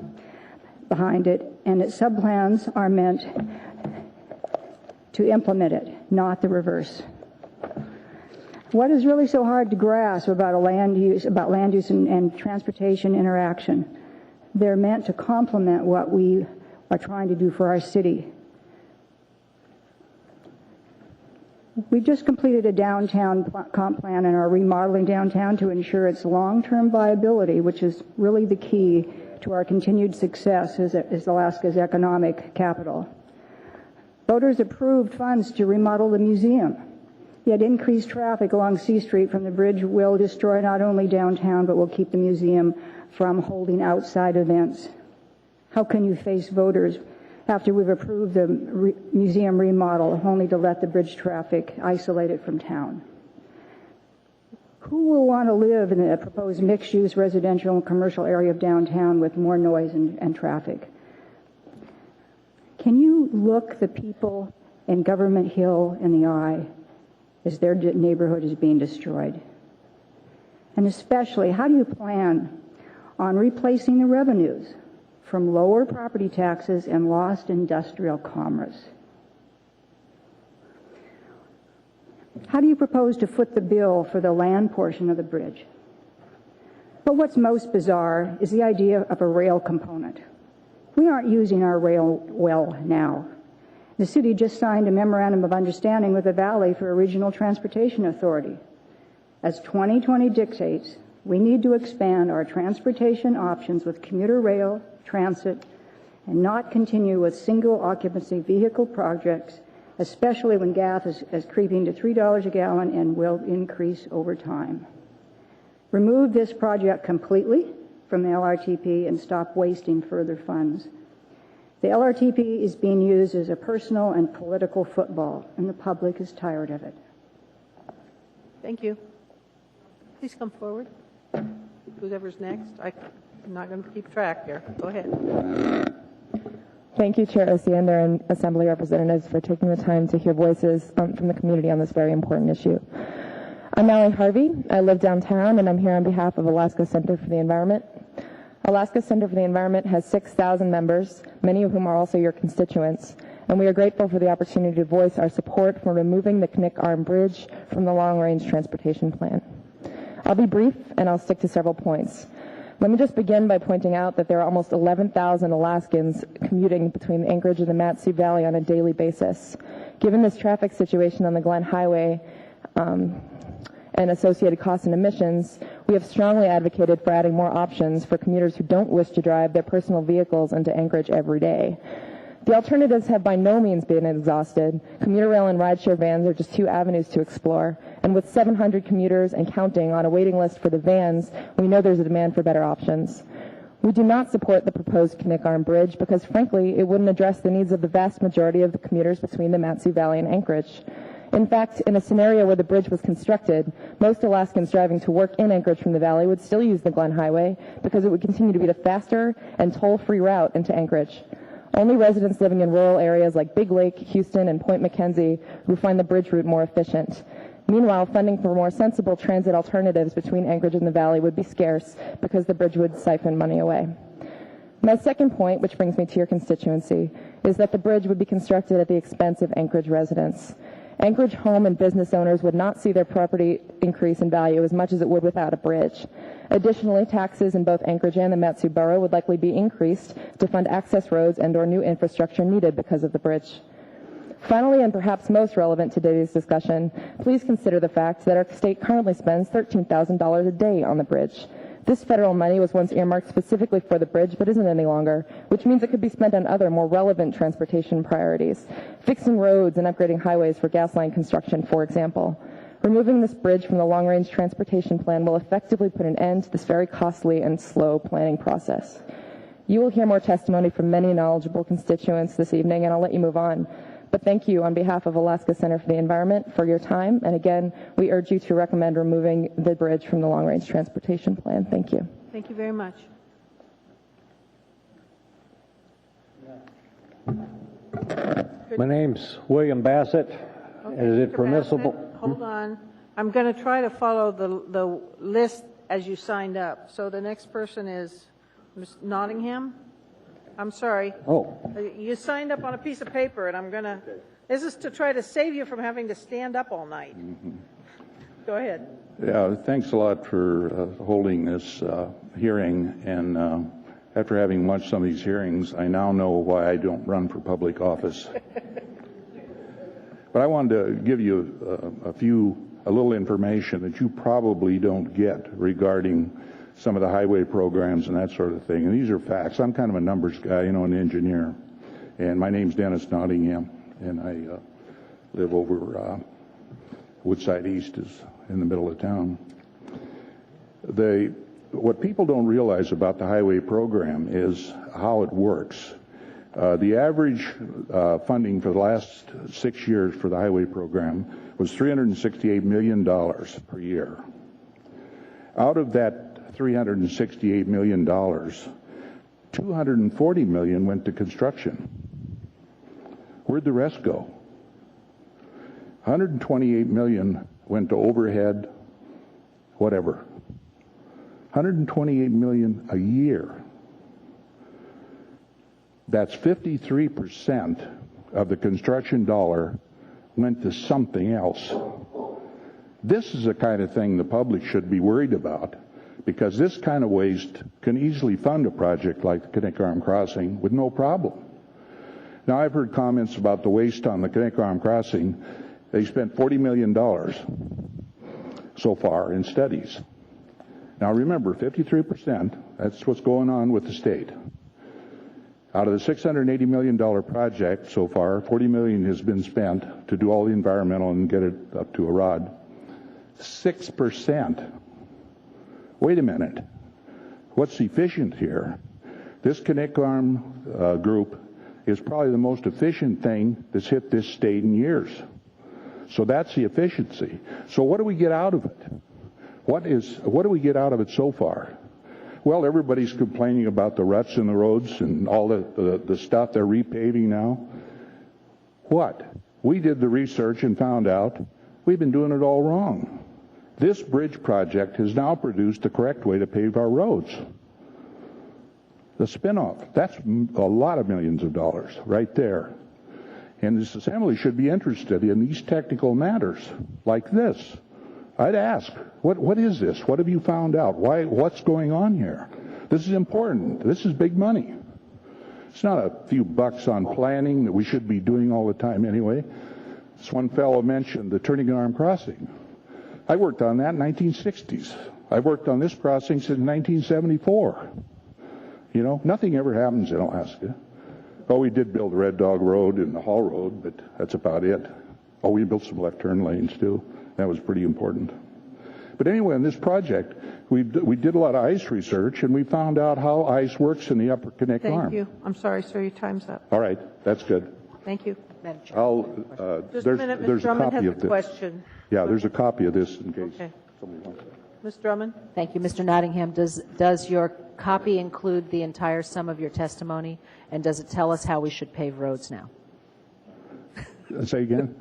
behind it, and its subplans are meant to implement it, not the reverse. What is really so hard to grasp about land use and transportation interaction? They're meant to complement what we are trying to do for our city. We just completed a downtown comp plan and are remodeling downtown to ensure its long-term viability, which is really the key to our continued success as Alaska's economic capital. Voters approved funds to remodel the museum. Yet increased traffic along C Street from the bridge will destroy not only downtown, but will keep the museum from holding outside events. How can you face voters after we've approved the museum remodel, only to let the bridge traffic isolate it from town? Who will want to live in the proposed mixed-use residential and commercial area of downtown with more noise and traffic? Can you look the people in Government Hill in the eye as their neighborhood is being destroyed? And especially, how do you plan on replacing the revenues from lower property taxes and lost industrial commerce? How do you propose to foot the bill for the land portion of the bridge? But what's most bizarre is the idea of a rail component. We aren't using our rail well now. The city just signed a memorandum of understanding with the Valley for a regional transportation authority. As 2020 dictates, we need to expand our transportation options with commuter rail, transit, and not continue with single occupancy vehicle projects, especially when gas is creeping to $3 a gallon and will increase over time. Remove this project completely from the LRTP and stop wasting further funds. The LRTP is being used as a personal and political football, and the public is tired of it. Thank you. please come forward. Whoever's next. I'm not going to keep track here. Go ahead. Thank you, Chair Osiander and Assembly representatives, for taking the time to hear voices from the community on this very important issue. I'm Allie Harvey. I live downtown, and I'm here on behalf of Alaska Center for the Environment. Alaska Center for the Environment has 6,000 members, many of whom are also your constituents, and we are grateful for the opportunity to voice our support for removing the Knik Arm Bridge from the Long Range Transportation Plan. I'll be brief, and I'll stick to several points. Let me just begin by pointing out that there are almost 11,000 Alaskans commuting between Anchorage and the Mat-Su Valley on a daily basis. Given this traffic situation on the Glen Highway and associated costs and emissions, we have strongly advocated for adding more options for commuters who don't wish to drive their personal vehicles into Anchorage every day. The alternatives have by no means been exhausted. Commuter rail and rideshare vans are just two avenues to explore. And with 700 commuters and counting on a waiting list for the vans, we know there's a demand for better options. We do not support the proposed Knik Arm Bridge because, frankly, it wouldn't address the needs of the vast majority of the commuters between the Mat-Su Valley and Anchorage. In fact, in a scenario where the bridge was constructed, most Alaskans driving to work in Anchorage from the valley would still use the Glen Highway because it would continue to be the faster and toll-free route into Anchorage. Only residents living in rural areas like Big Lake, Houston, and Point McKenzie would find the bridge route more efficient. Meanwhile, funding for more sensible transit alternatives between Anchorage and the valley would be scarce because the bridge would siphon money away. My second point, which brings me to your constituency, is that the bridge would be constructed at the expense of Anchorage residents. Anchorage home and business owners would not see their property increase in value as much as it would without a bridge. Additionally, taxes in both Anchorage and the Mat-Su Borough would likely be increased to fund access roads and/or new infrastructure needed because of the bridge. Finally, and perhaps most relevant to today's discussion, please consider the fact that our state currently spends $13,000 a day on the bridge. This federal money was once earmarked specifically for the bridge, but isn't any longer, which means it could be spent on other, more relevant transportation priorities, fixing roads and upgrading highways for gas line construction, for example. Removing this bridge from the long-range transportation plan will effectively put an end to this very costly and slow planning process. You will hear more testimony from many knowledgeable constituents this evening, and I'll let you move on. But thank you on behalf of Alaska Center for the Environment for your time. And again, we urge you to recommend removing the bridge from the long-range transportation plan. Thank you. Thank you very much. My name's William Bassett. Okay, Is it Mr. permissible? Bassett, hold on. I'm going to try to follow the list as you signed up. So the next person is Ms. Nottingham. I'm sorry. Oh. You signed up on a piece of paper, and I'm going to, this is to try to save you from having to stand up all night. Mm-hmm. Go ahead. Yeah, thanks a lot for holding this hearing. And after having watched some of these hearings, I now know why I don't run for public office. But I wanted to give you a little information that you probably don't get regarding some of the highway programs and that sort of thing. And these are facts. I'm kind of a numbers guy, an engineer. And my name's Dennis Nottingham, and I live over Woodside East, is in the middle of town. What people don't realize about the highway program is how it works. The average funding for the last 6 years for the highway program was $368 million per year. Out of that $368 million, $240 million went to construction. Where'd the rest go? $128 million went to overhead, whatever. $128 million a year. That's 53% of the construction dollar went to something else. This is the kind of thing the public should be worried about, because this kind of waste can easily fund a project like the Knik Arm Crossing with no problem. Now, I've heard comments about the waste on the Knik Arm Crossing. They spent $40 million so far in studies. Now, remember, 53%, that's what's going on with the state. Out of the $680 million project so far, $40 million has been spent to do all the environmental and get it up to a ROD. 6%. Wait a minute. What's efficient here? This Knik Arm group is probably the most efficient thing that's hit this state in years. So that's the efficiency. So what do we get out of it? What do we get out of it so far? Well, everybody's complaining about the ruts in the roads and all the stuff they're repaving now. What? We did the research and found out we've been doing it all wrong. This bridge project has now produced the correct way to pave our roads. The spinoff, that's a lot of millions of dollars right there. And this assembly should be interested in these technical matters like this. I'd ask, what is this? What have you found out? What's going on here? This is important. This is big money. It's not a few bucks on planning that we should be doing all the time anyway. This one fellow mentioned the Turning Arm Crossing. I worked on that in the 1960s. I've worked on this crossing since 1974. You know, nothing ever happens in Alaska. Oh, we did build Red Dog Road and the Hall Road, but that's about it. Oh, we built some left turn lanes too. That was pretty important. But anyway, in this project, we did a lot of ice research, and we found out how ice works in the Upper Knik Arm. Thank you. I'm sorry, sir, your time's up. All right, that's good. Thank you. There's a minute, Ms. a Drummond copy has of a this. question. Yeah, there's a copy of this in case Okay. somebody wants it. Ms. Drummond? Thank you, Mr. Nottingham. Does your copy include the entire sum of your testimony, and does it tell us how we should pave roads now? Say again?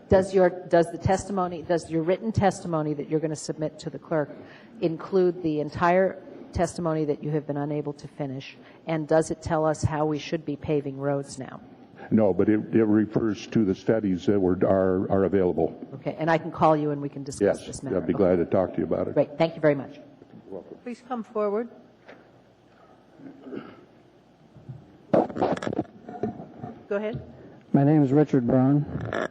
Does your written testimony that you're going to submit to the clerk include the entire testimony that you have been unable to finish, and does it tell us how we should be paving roads now? No, but it refers to the studies that are available. Okay, and I can call you and we can discuss Yes, this matter. I'd be glad to talk to you about it. Great, thank you very much. Please come forward. Go ahead. My name is Richard Braun.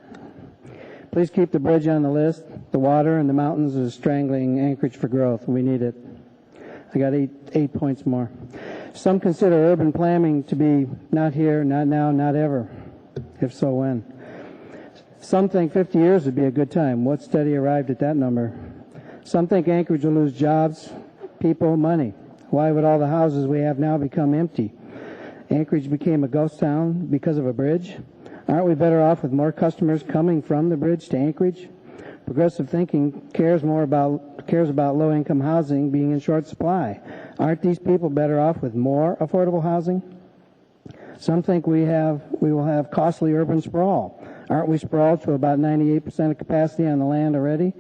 Please keep the bridge on the list. The water and the mountains is strangling Anchorage for growth. We need it. I got eight points more. Some consider urban planning to be not here, not now, not ever. If so, when? Some think 50 years would be a good time. What study arrived at that number? Some think Anchorage will lose jobs, people, money. Why would all the houses we have now become empty? Anchorage became a ghost town because of a bridge. Aren't we better off with more customers coming from the bridge to Anchorage? Progressive thinking cares about low-income housing being in short supply. Aren't these people better off with more affordable housing? Some think we will have costly urban sprawl. Aren't we sprawled to about 98% of capacity on the land already?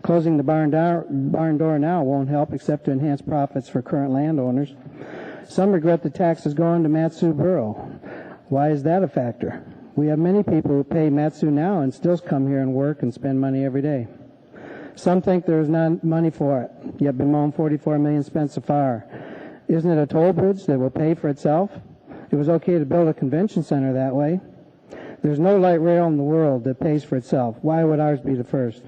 Closing the barn door now won't help except to enhance profits for current landowners. Some regret the taxes going to Mat-Su Borough. Why is that a factor? We have many people who pay Mat-Su now and still come here and work and spend money every day. Some think there is not money for it, yet bemoan $44 million spent so far. Isn't it a toll bridge that will pay for itself? It was okay to build a convention center that way. There's no light rail in the world that pays for itself. Why would ours be the first?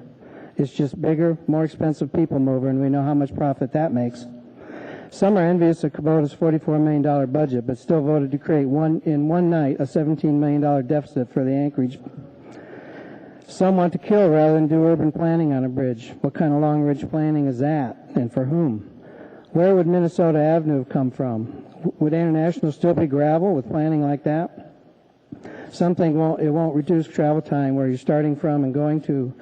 It's just bigger, more expensive people mover, and we know how much profit that makes. Some are envious of Kubota's $44 million budget, but still voted to create in one night a $17 million deficit for the Anchorage. Some want to kill rather than do urban planning on a bridge. What kind of long-range planning is that, and for whom? Where would Minnesota Avenue have come from? Would International still be gravel with planning like that? Some think it won't reduce travel time where you're starting from and going to.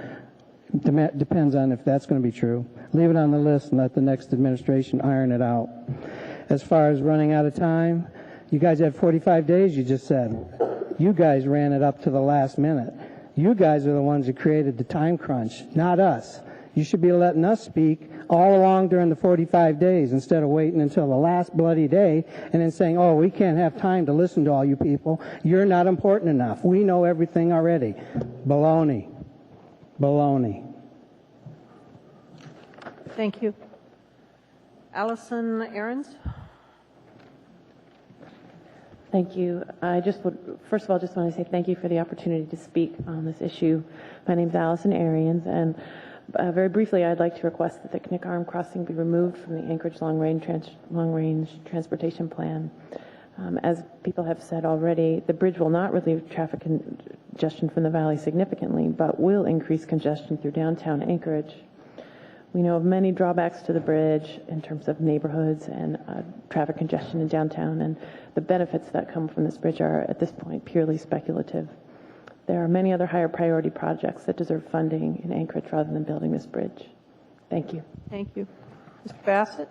Depends on if that's going to be true. Leave it on the list and let the next administration iron it out. As far as running out of time, you guys had 45 days, you just said. You guys ran it up to the last minute. You guys are the ones who created the time crunch, not us. You should be letting us speak all along during the 45 days instead of waiting until the last bloody day and then saying, oh, we can't have time to listen to all you people. You're not important enough. We know everything already. Baloney. Baloney. Thank you. Allison Ahrens? Thank you. I first of all, just want to say thank you for the opportunity to speak on this issue. My name is Allison Arians, and very briefly, I'd like to request that the Knik Arm crossing be removed from the Anchorage long-range transportation plan. As people have said already, the bridge will not relieve traffic congestion from the valley significantly, but will increase congestion through downtown Anchorage. We know of many drawbacks to the bridge in terms of neighborhoods and traffic congestion in downtown, and the benefits that come from this bridge are, at this point, purely speculative. There are many other higher priority projects that deserve funding in Anchorage rather than building this bridge. Thank you. Thank you. Mr. Bassett?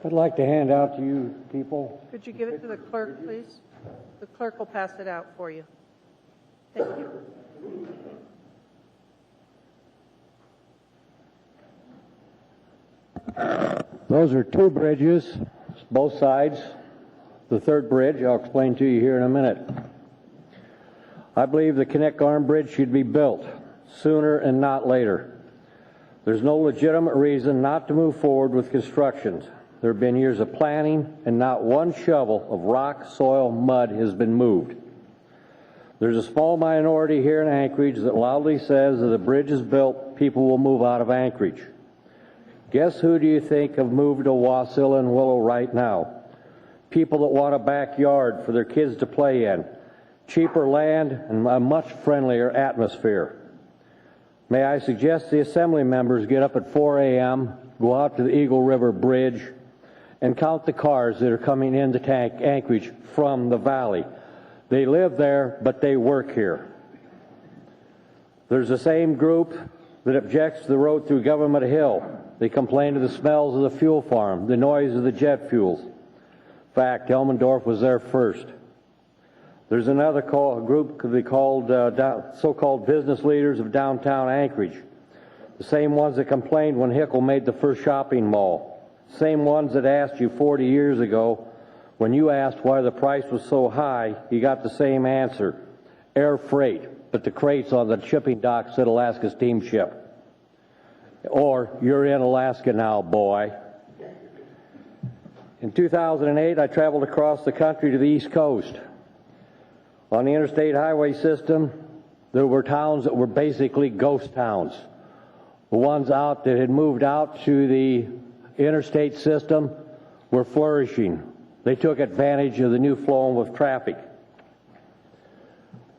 I'd like to hand out to you people. Could you give it to the clerk, please? The clerk will pass it out for you. Thank you. Those are two bridges, both sides. The third bridge I'll explain to you here in a minute. I believe the Knik Arm Bridge should be built sooner and not later. There's no legitimate reason not to move forward with construction. There have been years of planning, and not one shovel of rock, soil, mud has been moved. There's a small minority here in Anchorage that loudly says that the bridge is built, people will move out of Anchorage. Guess who do you think have moved to Wasilla and Willow right now? People that want a backyard for their kids to play in, cheaper land, and a much friendlier atmosphere. May I suggest the assembly members get up at 4 a.m., go out to the Eagle River Bridge, and count the cars that are coming into Anchorage from the valley. They live there, but they work here. There's the same group that objects to the road through Government Hill. They complain of the smells of the fuel farm, the noise of the jet fuels. In fact, Elmendorf was there first. There's another group could be called so-called business leaders of downtown Anchorage. The same ones that complained when Hickle made the first shopping mall. Same ones that asked you 40 years ago, when you asked why the price was so high, you got the same answer. Air freight, but the crates on the shipping dock said Alaska Steamship. Or, you're in Alaska now, boy. In 2008, I traveled across the country to the East Coast. On the interstate highway system, there were towns that were basically ghost towns. The ones out that had moved out to the interstate system were flourishing. They took advantage of the new flow of traffic.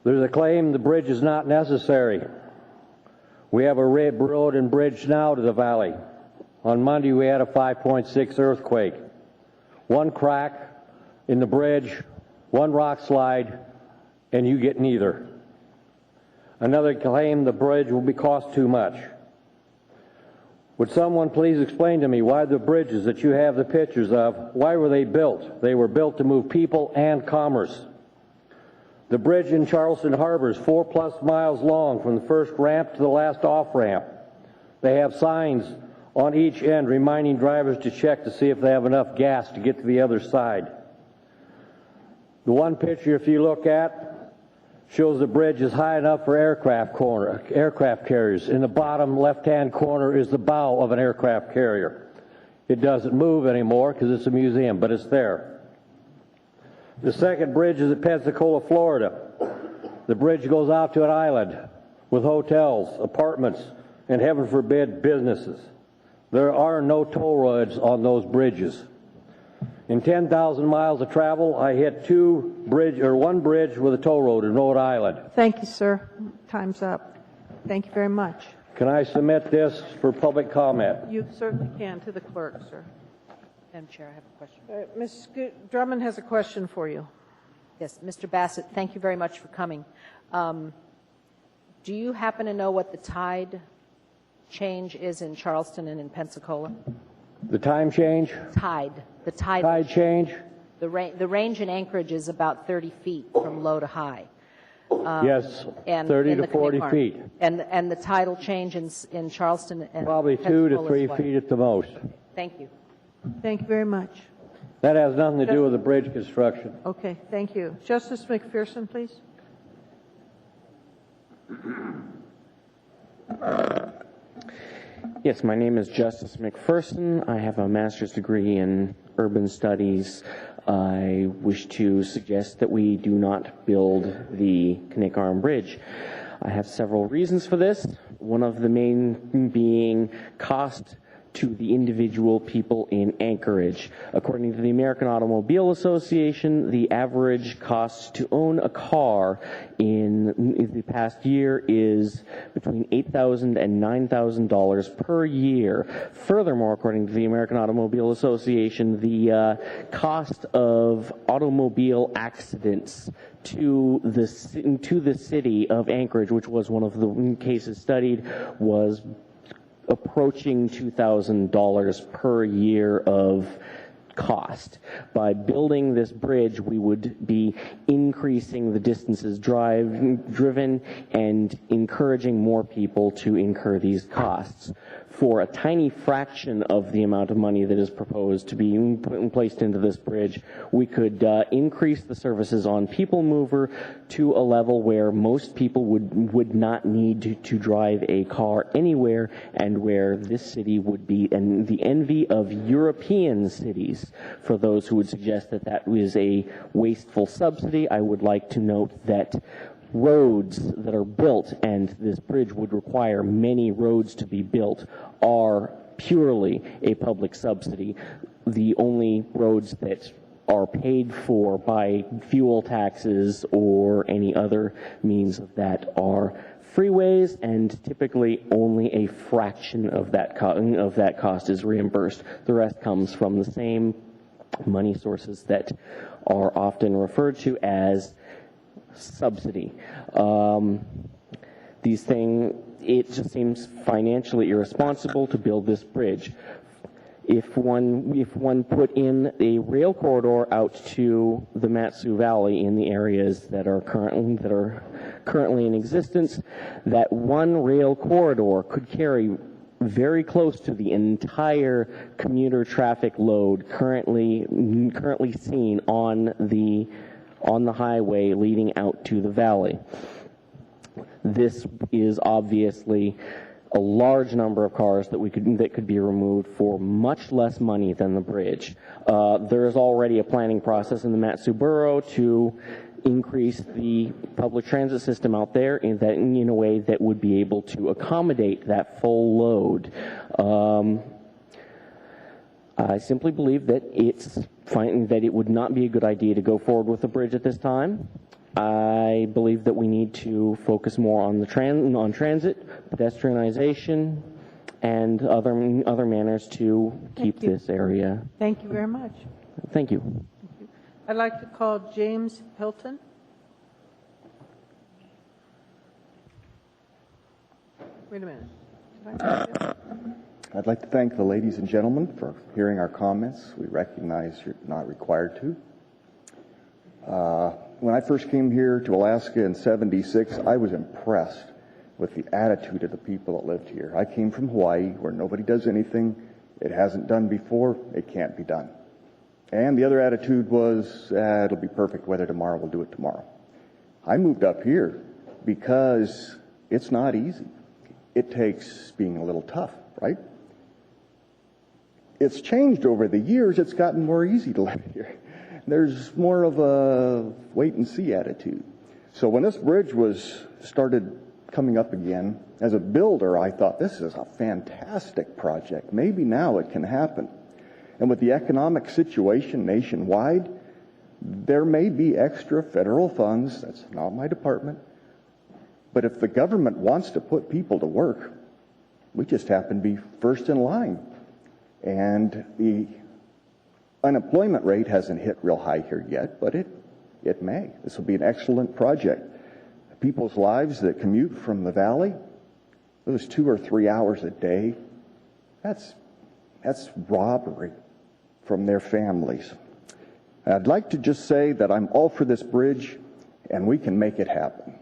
There's a claim the bridge is not necessary. We have a road and bridge now to the valley. On Monday we had a 5.6 earthquake. One crack in the bridge, one rock slide, and you get neither. Another claim the bridge will cost too much. Would someone please explain to me why the bridges that you have the pictures of, why were they built? They were built to move people and commerce. The bridge in Charleston Harbor is 4+ miles long from the first ramp to the last off-ramp. They have signs on each end reminding drivers to check to see if they have enough gas to get to the other side. The one picture, if you look at, shows the bridge is high enough for aircraft carriers. In the bottom left-hand corner is the bow of an aircraft carrier. It doesn't move anymore because it's a museum, but it's there. The second bridge is at Pensacola, Florida. The bridge goes out to an island with hotels, apartments, and heaven forbid, businesses. There are no toll roads on those bridges. In 10,000 miles of travel, I hit one bridge with a toll road in Rhode Island. Thank you, sir. Time's up. Thank you very much. Can I submit this for public comment? You certainly can to the clerk, sir. Madam Chair, I have a question. Ms. Drummond has a question for you. Yes, Mr. Bassett, thank you very much for coming. Do you happen to know what the tide change is in Charleston and in Pensacola? The time change? The tide change? The range in Anchorage is about 30 feet from low to high. Yes, and 30 to 40 feet. And the tidal change in Charleston and probably 2 to 3 feet at the most. Thank you. Thank you very much. That has nothing to do with the bridge construction. Okay, thank you. Justice McPherson, please. Yes, my name is Justice McPherson. I have a master's degree in urban studies. I wish to suggest that we do not build the Knik Arm Bridge. I have several reasons for this. One of the main being cost to the individual people in Anchorage. According to the American Automobile Association, the average cost to own a car in the past year is between $8,000 and $9,000 per year. Furthermore, according to the American Automobile Association, the cost of automobile accidents to the city of Anchorage, which was one of the cases studied, was approaching $2,000 per year of cost. By building this bridge, we would be increasing the distances driven and encouraging more people to incur these costs. For a tiny fraction of the amount of money that is proposed to be placed into this bridge, we could increase the services on People Mover to a level where most people would not need to drive a car anywhere, and where this city would be the envy of European cities. For those who would suggest that that is a wasteful subsidy, I would like to note that roads that are built, and this bridge would require many roads to be built, are purely a public subsidy. The only roads that are paid for by fuel taxes or any other means of that are freeways, and typically only a fraction of that cost is reimbursed. The rest comes from the same money sources that are often referred to as subsidy. It just seems financially irresponsible to build this bridge. If one put in a rail corridor out to the Mat-Su Valley in the areas that are currently in existence, that one rail corridor could carry very close to the entire commuter traffic load currently seen on the highway leading out to the valley. This is obviously a large number of cars that could be removed for much less money than the bridge. There is already a planning process in the Mat-Su Borough to increase the public transit system out there in a way that would be able to accommodate that full load. I simply believe that it would not be a good idea to go forward with the bridge at this time. I believe that we need to focus more on transit, pedestrianization, and other manners to keep this area. Thank you very much. Thank you. I'd like to call James Hilton. Wait a minute. I'd like to thank the ladies and gentlemen for hearing our comments. We recognize you're not required to. When I first came here to Alaska in '76, I was impressed with the attitude of the people that lived here. I came from Hawaii, where nobody does anything it hasn't done before, it can't be done. And the other attitude was, it'll be perfect weather tomorrow, we'll do it tomorrow. I moved up here because it's not easy. It takes being a little tough, right? It's changed over the years. It's gotten more easy to live here. There's more of a wait-and-see attitude. So when this bridge started coming up again, as a builder, I thought, this is a fantastic project. Maybe now it can happen. And with the economic situation nationwide, there may be extra federal funds. That's not my department. But if the government wants to put people to work, we just happen to be first in line. And the unemployment rate hasn't hit real high here yet, but it may. This will be an excellent project. People's lives that commute from the valley, those 2 or 3 hours a day, that's robbery from their families. I'd like to just say that I'm all for this bridge, and we can make it happen.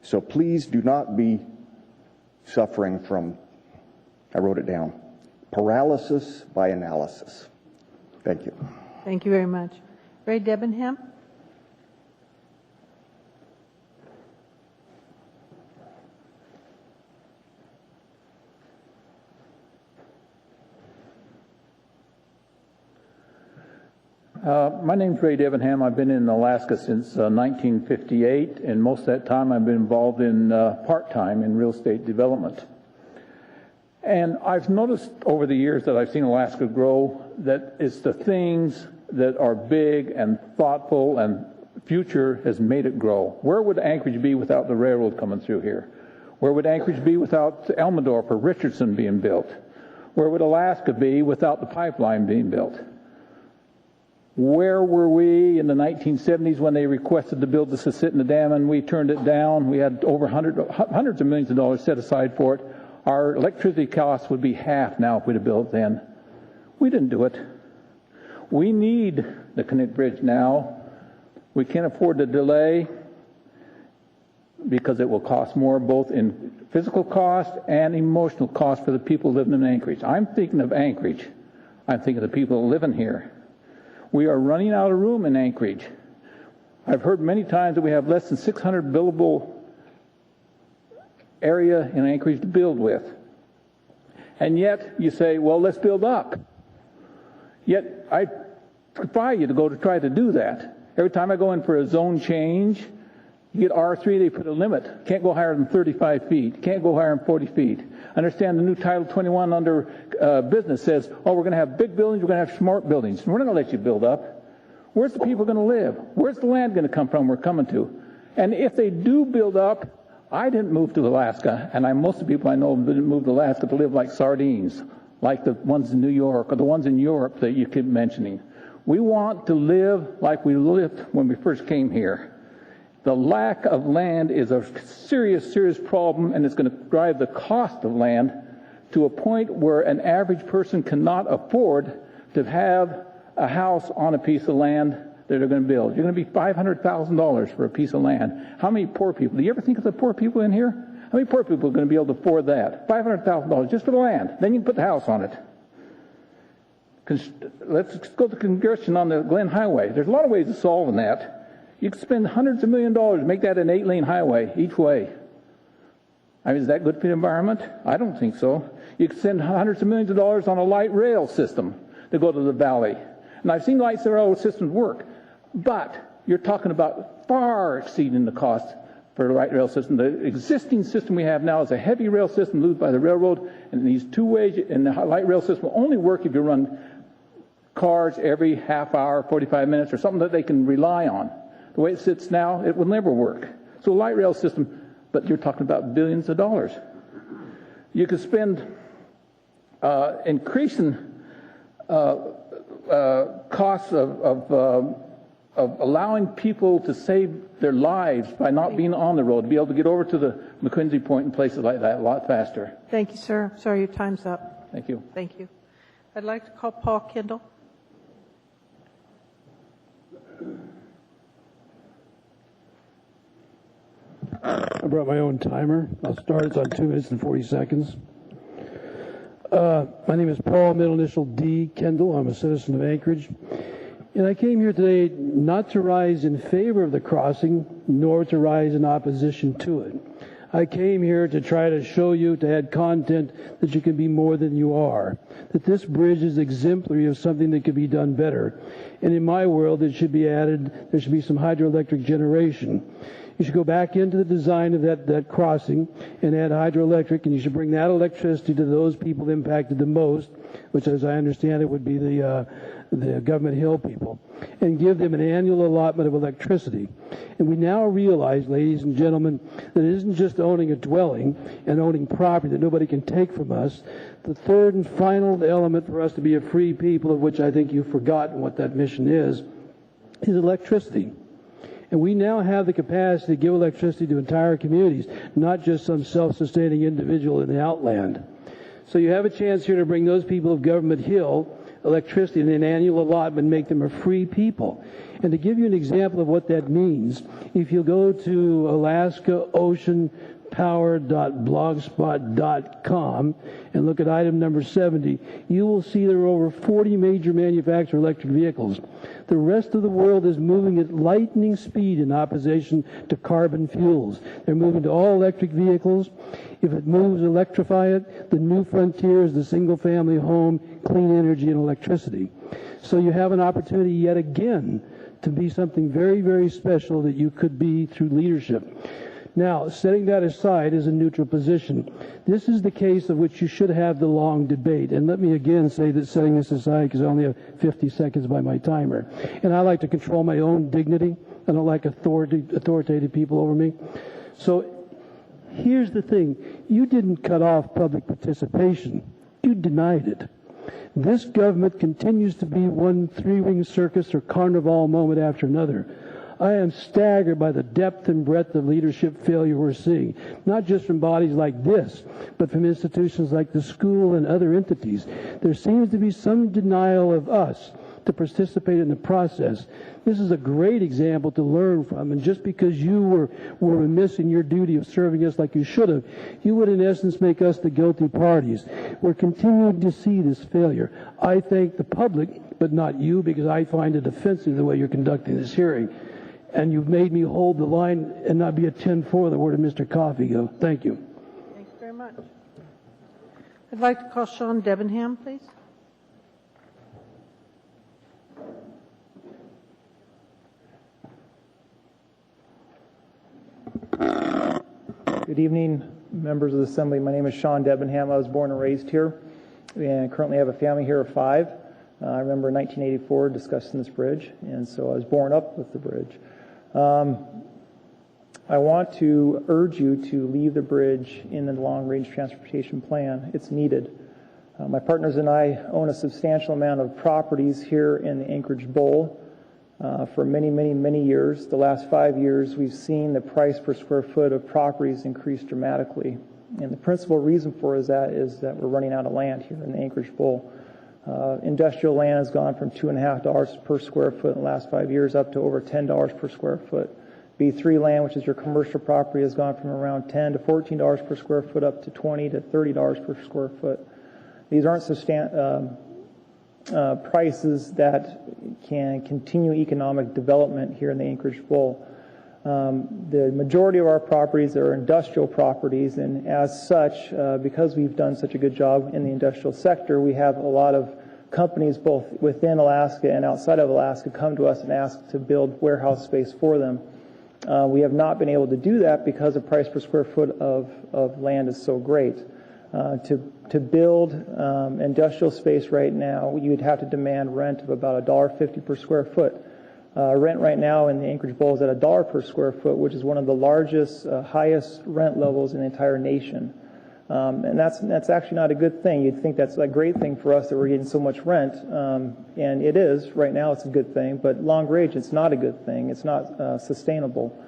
So please do not be suffering from, I wrote it down, paralysis by analysis. Thank you. Thank you very much. Ray Debenham? My name's Ray Debenham. I've been in Alaska since 1958, and most of that time I've been involved in part-time in real estate development. And I've noticed over the years that I've seen Alaska grow that it's the things that are big and thoughtful and future has made it grow. Where would Anchorage be without the railroad coming through here? Where would Anchorage be without Elmendorf or Richardson being built? Where would Alaska be without the pipeline being built? Where were we in the 1970s when they requested to build the Susitna Dam and we turned it down? We had over hundreds of millions of dollars set aside for it. Our electricity costs would be half now if we'd have built it then. We didn't do it. We need the Knik Bridge now. We can't afford to delay because it will cost more both in physical cost and emotional cost for the people living in Anchorage. I'm thinking of Anchorage. I'm thinking of the people living here. We are running out of room in Anchorage. I've heard many times that we have less than 600 buildable area in Anchorage to build with. And yet you say, well, let's build up. Yet I defy you to go to try to do that. Every time I go in for a zone change, you get R3, they put a limit. Can't go higher than 35 feet. Can't go higher than 40 feet. Understand the new Title 21 under business says, oh, we're going to have big buildings, we're going to have smart buildings. We're not going to let you build up. Where's the people going to live? Where's the land going to come from we're coming to? And if they do build up, I didn't move to Alaska, and most of the people I know didn't move to Alaska to live like sardines, like the ones in New York or the ones in Europe that you keep mentioning. We want to live like we lived when we first came here. The lack of land is a serious, serious problem, and it's going to drive the cost of land to a point where an average person cannot afford to have a house on a piece of land that they're going to build. You're going to be $500,000 for a piece of land. How many poor people? Do you ever think of the poor people in here? How many poor people are going to be able to afford that? $500,000 just for the land. Then you can put the house on it. Let's go to congestion on the Glen Highway. There's a lot of ways of solving that. You can spend hundreds of millions of dollars to make that an 8-lane highway each way. I mean, is that good for the environment? I don't think so. You can spend hundreds of millions of dollars on a light rail system to go to the valley. And I've seen light rail systems work, but you're talking about far exceeding the cost for the light rail system. The existing system we have now is a heavy rail system used by the railroad, and these two ways, and the light rail system will only work if you run cars every half hour, 45 minutes, or something that they can rely on. The way it sits now, it will never work. So a light rail system, but you're talking about billions of dollars. You could spend increasing costs of allowing people to save their lives by not being on the road, to be able to get over to the McKenzie Point and places like that a lot faster. Thank you, sir. Sorry, your time's up. Thank you. Thank you. I'd like to call Paul Kendall. I brought my own timer. I'll start. It's on 2 minutes and 40 seconds. My name is Paul, middle initial D. Kendall. I'm a citizen of Anchorage. And I came here today not to rise in favor of the crossing, nor to rise in opposition to it. I came here to try to show you, to add content, that you can be more than you are. That this bridge is exemplary of something that could be done better. And in my world, it should be added, there should be some hydroelectric generation. You should go back into the design of that crossing and add hydroelectric, and you should bring that electricity to those people impacted the most, which, as I understand it, would be the Government Hill people, and give them an annual allotment of electricity. And we now realize, ladies and gentlemen, that it isn't just owning a dwelling and owning property that nobody can take from us. The third and final element for us to be a free people, of which I think you've forgotten what that mission is electricity. And we now have the capacity to give electricity to entire communities, not just some self-sustaining individual in the outland. So you have a chance here to bring those people of Government Hill electricity in an annual allotment, make them a free people. And to give you an example of what that means, if you go to alaskaoceanpower.blogspot.com and look at item number 70, you will see there are over 40 major manufactured electric vehicles. The rest of the world is moving at lightning speed in opposition to carbon fuels. They're moving to all electric vehicles. If it moves, electrify it. The new frontier is the single-family home, clean energy, and electricity. So you have an opportunity yet again to be something very, very special that you could be through leadership. Now, setting that aside as a neutral position, this is the case of which you should have the long debate. And let me again say that setting this aside, because I only have 50 seconds by my timer, and I like to control my own dignity. I don't like authoritative people over me. So here's the thing. You didn't cut off public participation. You denied it. This government continues to be one three-ring circus or carnival moment after another. I am staggered by the depth and breadth of leadership failure we're seeing, not just from bodies like this, but from institutions like the school and other entities. There seems to be some denial of us to participate in the process. This is a great example to learn from, and just because you were remiss in your duty of serving us like you should have, you would in essence make us the guilty parties. We're continuing to see this failure. I thank the public, but not you, because I find it offensive the way you're conducting this hearing. And you've made me hold the line and not be a 10-4, the word of Mr. Coffey go. Thank you. Thank you very much. I'd like to call Sean Debenham, please. Good evening, members of the Assembly. My name is Sean Debenham. I was born and raised here and currently have a family here of 5. I remember in 1984 discussing this bridge, and so I was born up with the bridge. I want to urge you to leave the bridge in the long-range transportation plan. It's needed. My partners and I own a substantial amount of properties here in the Anchorage Bowl for many, many, many years. The last 5 years, we've seen the price per square foot of properties increase dramatically. And the principal reason for is that we're running out of land here in the Anchorage Bowl. Industrial land has gone from $2.50 per square foot in the last 5 years up to over $10 per square foot. B3 land, which is your commercial property, has gone from around $10 to $14 per square foot up to $20 to $30 per square foot. These aren't prices that can continue economic development here in the Anchorage Bowl. The majority of our properties are industrial properties, and as such, because we've done such a good job in the industrial sector, we have a lot of companies both within Alaska and outside of Alaska come to us and ask to build warehouse space for them. We have not been able to do that because the price per square foot of land is so great. To build industrial space right now, you'd have to demand rent of about $1.50 per square foot. Rent right now in the Anchorage Bowl is at $1 per square foot, which is one of the largest, highest rent levels in the entire nation. And that's actually not a good thing. You'd think that's a great thing for us that we're getting so much rent, and it is. Right now it's a good thing, but long range it's not a good thing. It's not sustainable.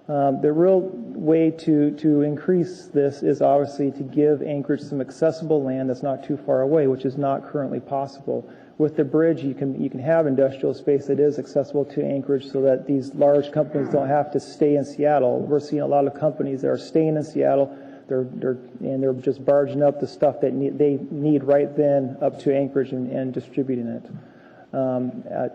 The real way to increase this is obviously to give Anchorage some accessible land that's not too far away, which is not currently possible. With the bridge, you can have industrial space that is accessible to Anchorage so that these large companies don't have to stay in Seattle. We're seeing a lot of companies that are staying in Seattle. They're just barging up the stuff that they need right then up to Anchorage and distributing it.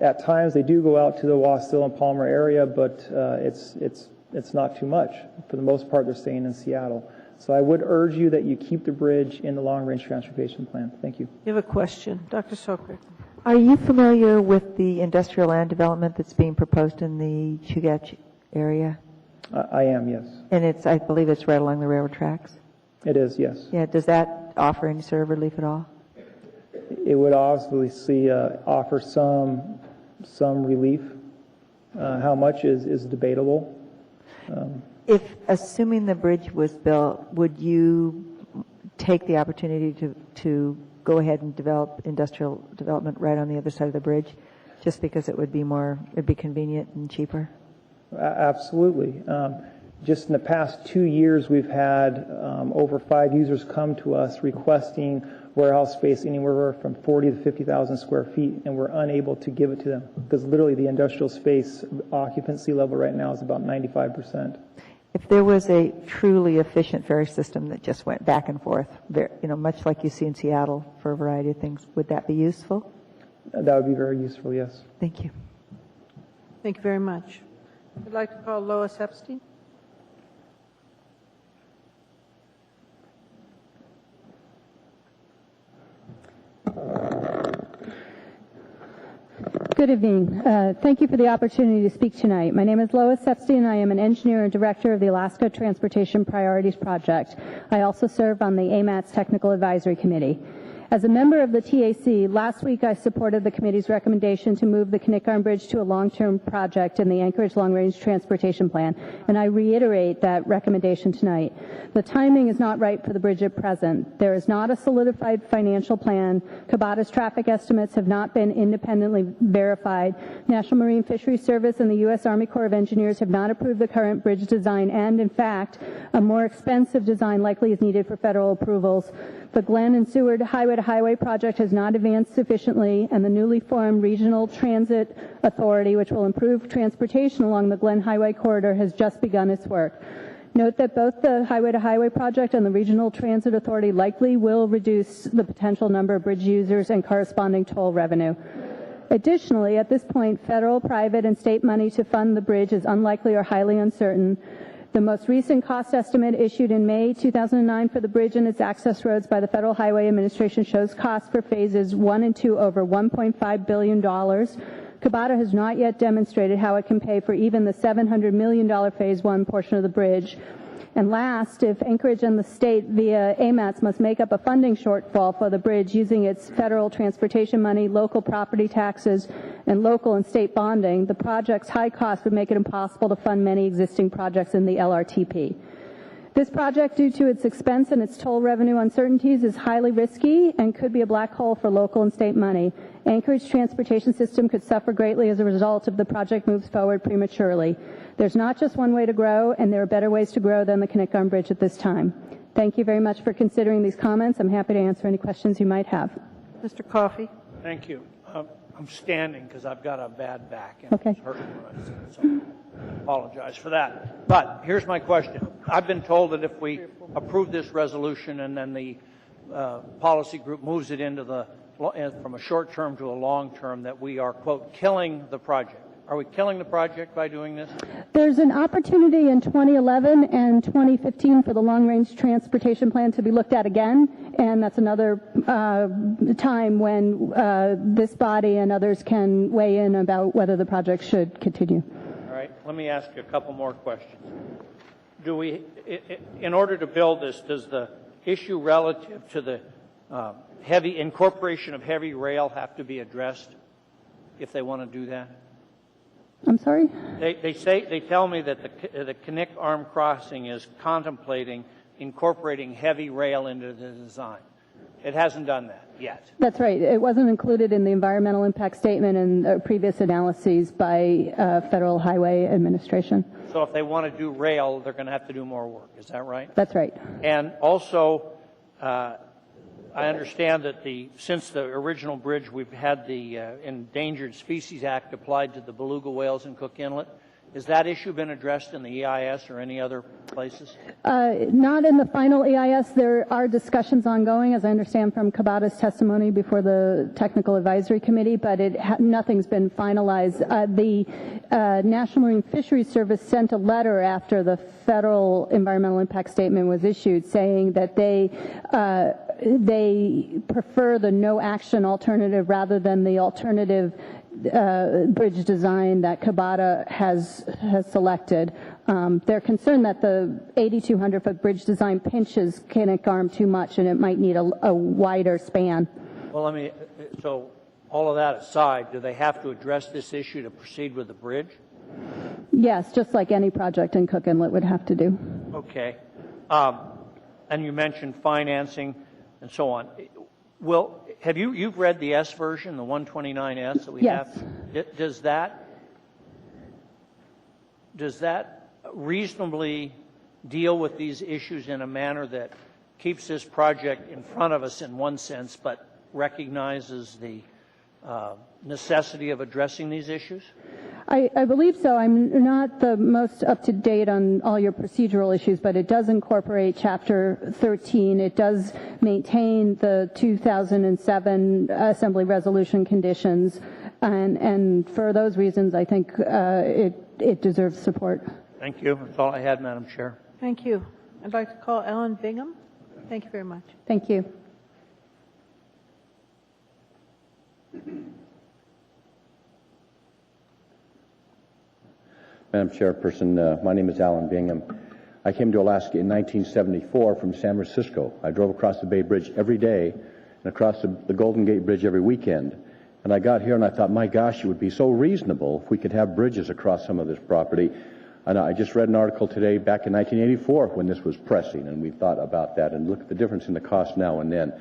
At times they do go out to the Wasilla and Palmer area, but it's not too much. For the most part, they're staying in Seattle. So I would urge you that you keep the bridge in the long-range transportation plan. Thank you. You have a question. Dr. Sokrat. Are you familiar with the industrial land development that's being proposed in the Chugach area? I am, yes. And I believe it's right along the railroad tracks? It is, yes. Yeah, does that offer any sort of relief at all? It would obviously offer some relief. How much is debatable. If, assuming the bridge was built, would you take the opportunity to go ahead and develop industrial development right on the other side of the bridge, just because it'd be convenient and cheaper? Absolutely. Just in the past 2 years, we've had over 5 users come to us requesting warehouse space anywhere from 40 to 50,000 square feet, and we're unable to give it to them because literally the industrial space occupancy level right now is about 95%. If there was a truly efficient ferry system that just went back and forth, much like you see in Seattle for a variety of things, would that be useful? That would be very useful, yes. Thank you. Thank you very much. I'd like to call Lois Epstein. Good evening. Thank you for the opportunity to speak tonight. My name is Lois Epstein, and I am an engineer and director of the Alaska Transportation Priorities Project. I also serve on the AMATS Technical Advisory Committee. As a member of the TAC, last week I supported the committee's recommendation to move the Knik-Arm Bridge to a long-term project in the Anchorage Long Range Transportation Plan, and I reiterate that recommendation tonight. The timing is not right for the bridge at present. There is not a solidified financial plan. Kabata's traffic estimates have not been independently verified. National Marine Fisheries Service and the U.S. Army Corps of Engineers have not approved the current bridge design, and in fact, a more expensive design likely is needed for federal approvals. The Glen and Seward Highway-to-Highway project has not advanced sufficiently, and the newly formed Regional Transit Authority, which will improve transportation along the Glen Highway corridor, has just begun its work. Note that both the Highway-to-Highway project and the Regional Transit Authority likely will reduce the potential number of bridge users and corresponding toll revenue. Additionally, at this point, federal, private, and state money to fund the bridge is unlikely or highly uncertain. The most recent cost estimate issued in May 2009 for the bridge and its access roads by the Federal Highway Administration shows costs for phases 1 and 2 over $1.5 billion. Kabata has not yet demonstrated how it can pay for even the $700 million phase 1 portion of the bridge. And last, if Anchorage and the state via AMATS must make up a funding shortfall for the bridge using its federal transportation money, local property taxes, and local and state bonding, the project's high cost would make it impossible to fund many existing projects in the LRTP. This project, due to its expense and its toll revenue uncertainties, is highly risky and could be a black hole for local and state money. Anchorage transportation system could suffer greatly as a result if the project moves forward prematurely. There's not just one way to grow, and there are better ways to grow than the Knik-Arm Bridge at this time. Thank you very much for considering these comments. I'm happy to answer any questions you might have. Mr. Coffey. Thank you. I'm standing because I've got a bad back. And okay. It's hurting when I sit, so apologize for that. But here's my question. I've been told that if we approve this resolution and then the policy group moves it into the from a short term to a long term, that we are, quote, killing the project. Are we killing the project by doing this? There's an opportunity in 2011 and 2015 for the long-range transportation plan to be looked at again, and that's another time when this body and others can weigh in about whether the project should continue. All right. Let me ask you a couple more questions. Do we, in order to build this, does the issue relative to the heavy incorporation of heavy rail have to be addressed if they want to do that? I'm sorry? They tell me that the Knik-Arm Crossing is contemplating incorporating heavy rail into the design. It hasn't done that yet. That's right. It wasn't included in the environmental impact statement and previous analyses by Federal Highway Administration. So if they want to do rail, they're going to have to do more work. Is that right? That's right. And also, I understand that since the original bridge, we've had the Endangered Species Act applied to the beluga whales in Cook Inlet. Has that issue been addressed in the EIS or any other places? Not in the final EIS. There are discussions ongoing, as I understand from Kabata's testimony before the Technical Advisory Committee, but nothing's been finalized. The National Marine Fisheries Service sent a letter after the federal environmental impact statement was issued saying that they prefer the no action alternative rather than the alternative bridge design that Kabata has selected. They're concerned that the 8,200-foot bridge design pinches Knik-Arm too much and it might need a wider span. Well, so all of that aside, do they have to address this issue to proceed with the bridge? Yes, just like any project in Cook Inlet would have to do. Okay. And you mentioned financing and so on. You've read the S version, the 129S that we have? Does that reasonably deal with these issues in a manner that keeps this project in front of us in one sense, but recognizes the necessity of addressing these issues? I believe so. I'm not the most up-to-date on all your procedural issues, but it does incorporate Chapter 13. It does maintain the 2007 Assembly Resolution conditions, and for those reasons, I think it deserves support. Thank you. That's all I had, Madam Chair. Thank you. I'd like to call Ellen Bingham. Thank you very much. Thank you. Madam Chairperson, my name is Alan Bingham. I came to Alaska in 1974 from San Francisco. I drove across the Bay Bridge every day and across the Golden Gate Bridge every weekend. And I got here and I thought, my gosh, it would be so reasonable if we could have bridges across some of this property. And I just read an article today back in 1984 when this was pressing, and we thought about that and look at the difference in the cost now and then.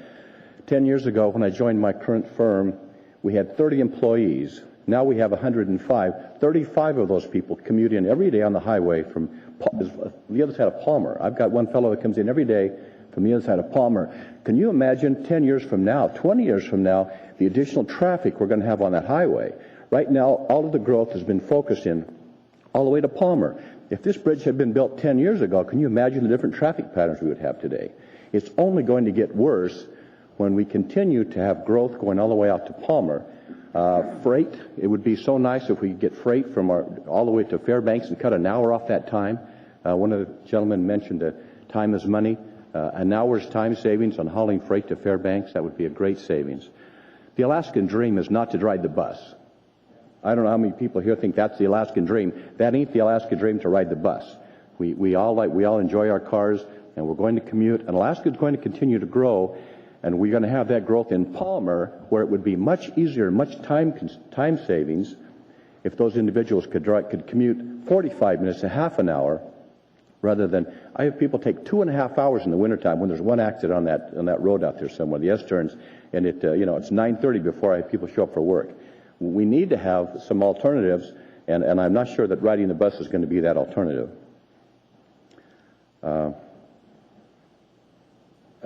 10 years ago, when I joined my current firm, we had 30 employees. Now we have 105. 35 of those people commute in every day on the highway from the other side of Palmer. I've got one fellow that comes in every day from the other side of Palmer. Can you imagine 10 years from now, 20 years from now, the additional traffic we're going to have on that highway? Right now, all of the growth has been focused in all the way to Palmer. If this bridge had been built 10 years ago, can you imagine the different traffic patterns we would have today? It's only going to get worse when we continue to have growth going all the way out to Palmer. Freight, it would be so nice if we could get freight from all the way to Fairbanks and cut an hour off that time. One of the gentlemen mentioned that time is money. An hour's time savings on hauling freight to Fairbanks, that would be a great savings. The Alaskan dream is not to ride the bus. I don't know how many people here think that's the Alaskan dream. That ain't the Alaskan dream, to ride the bus. We all enjoy our cars, and we're going to commute, and Alaska is going to continue to grow. And we're going to have that growth in Palmer, where it would be much easier, much time savings, if those individuals could commute 45 minutes to half an hour, rather than, I have people take 2.5 hours in the wintertime when there's one accident on that road out there somewhere, the S-turns, and it's 9:30 before I have people show up for work. We need to have some alternatives, and I'm not sure that riding the bus is going to be that alternative.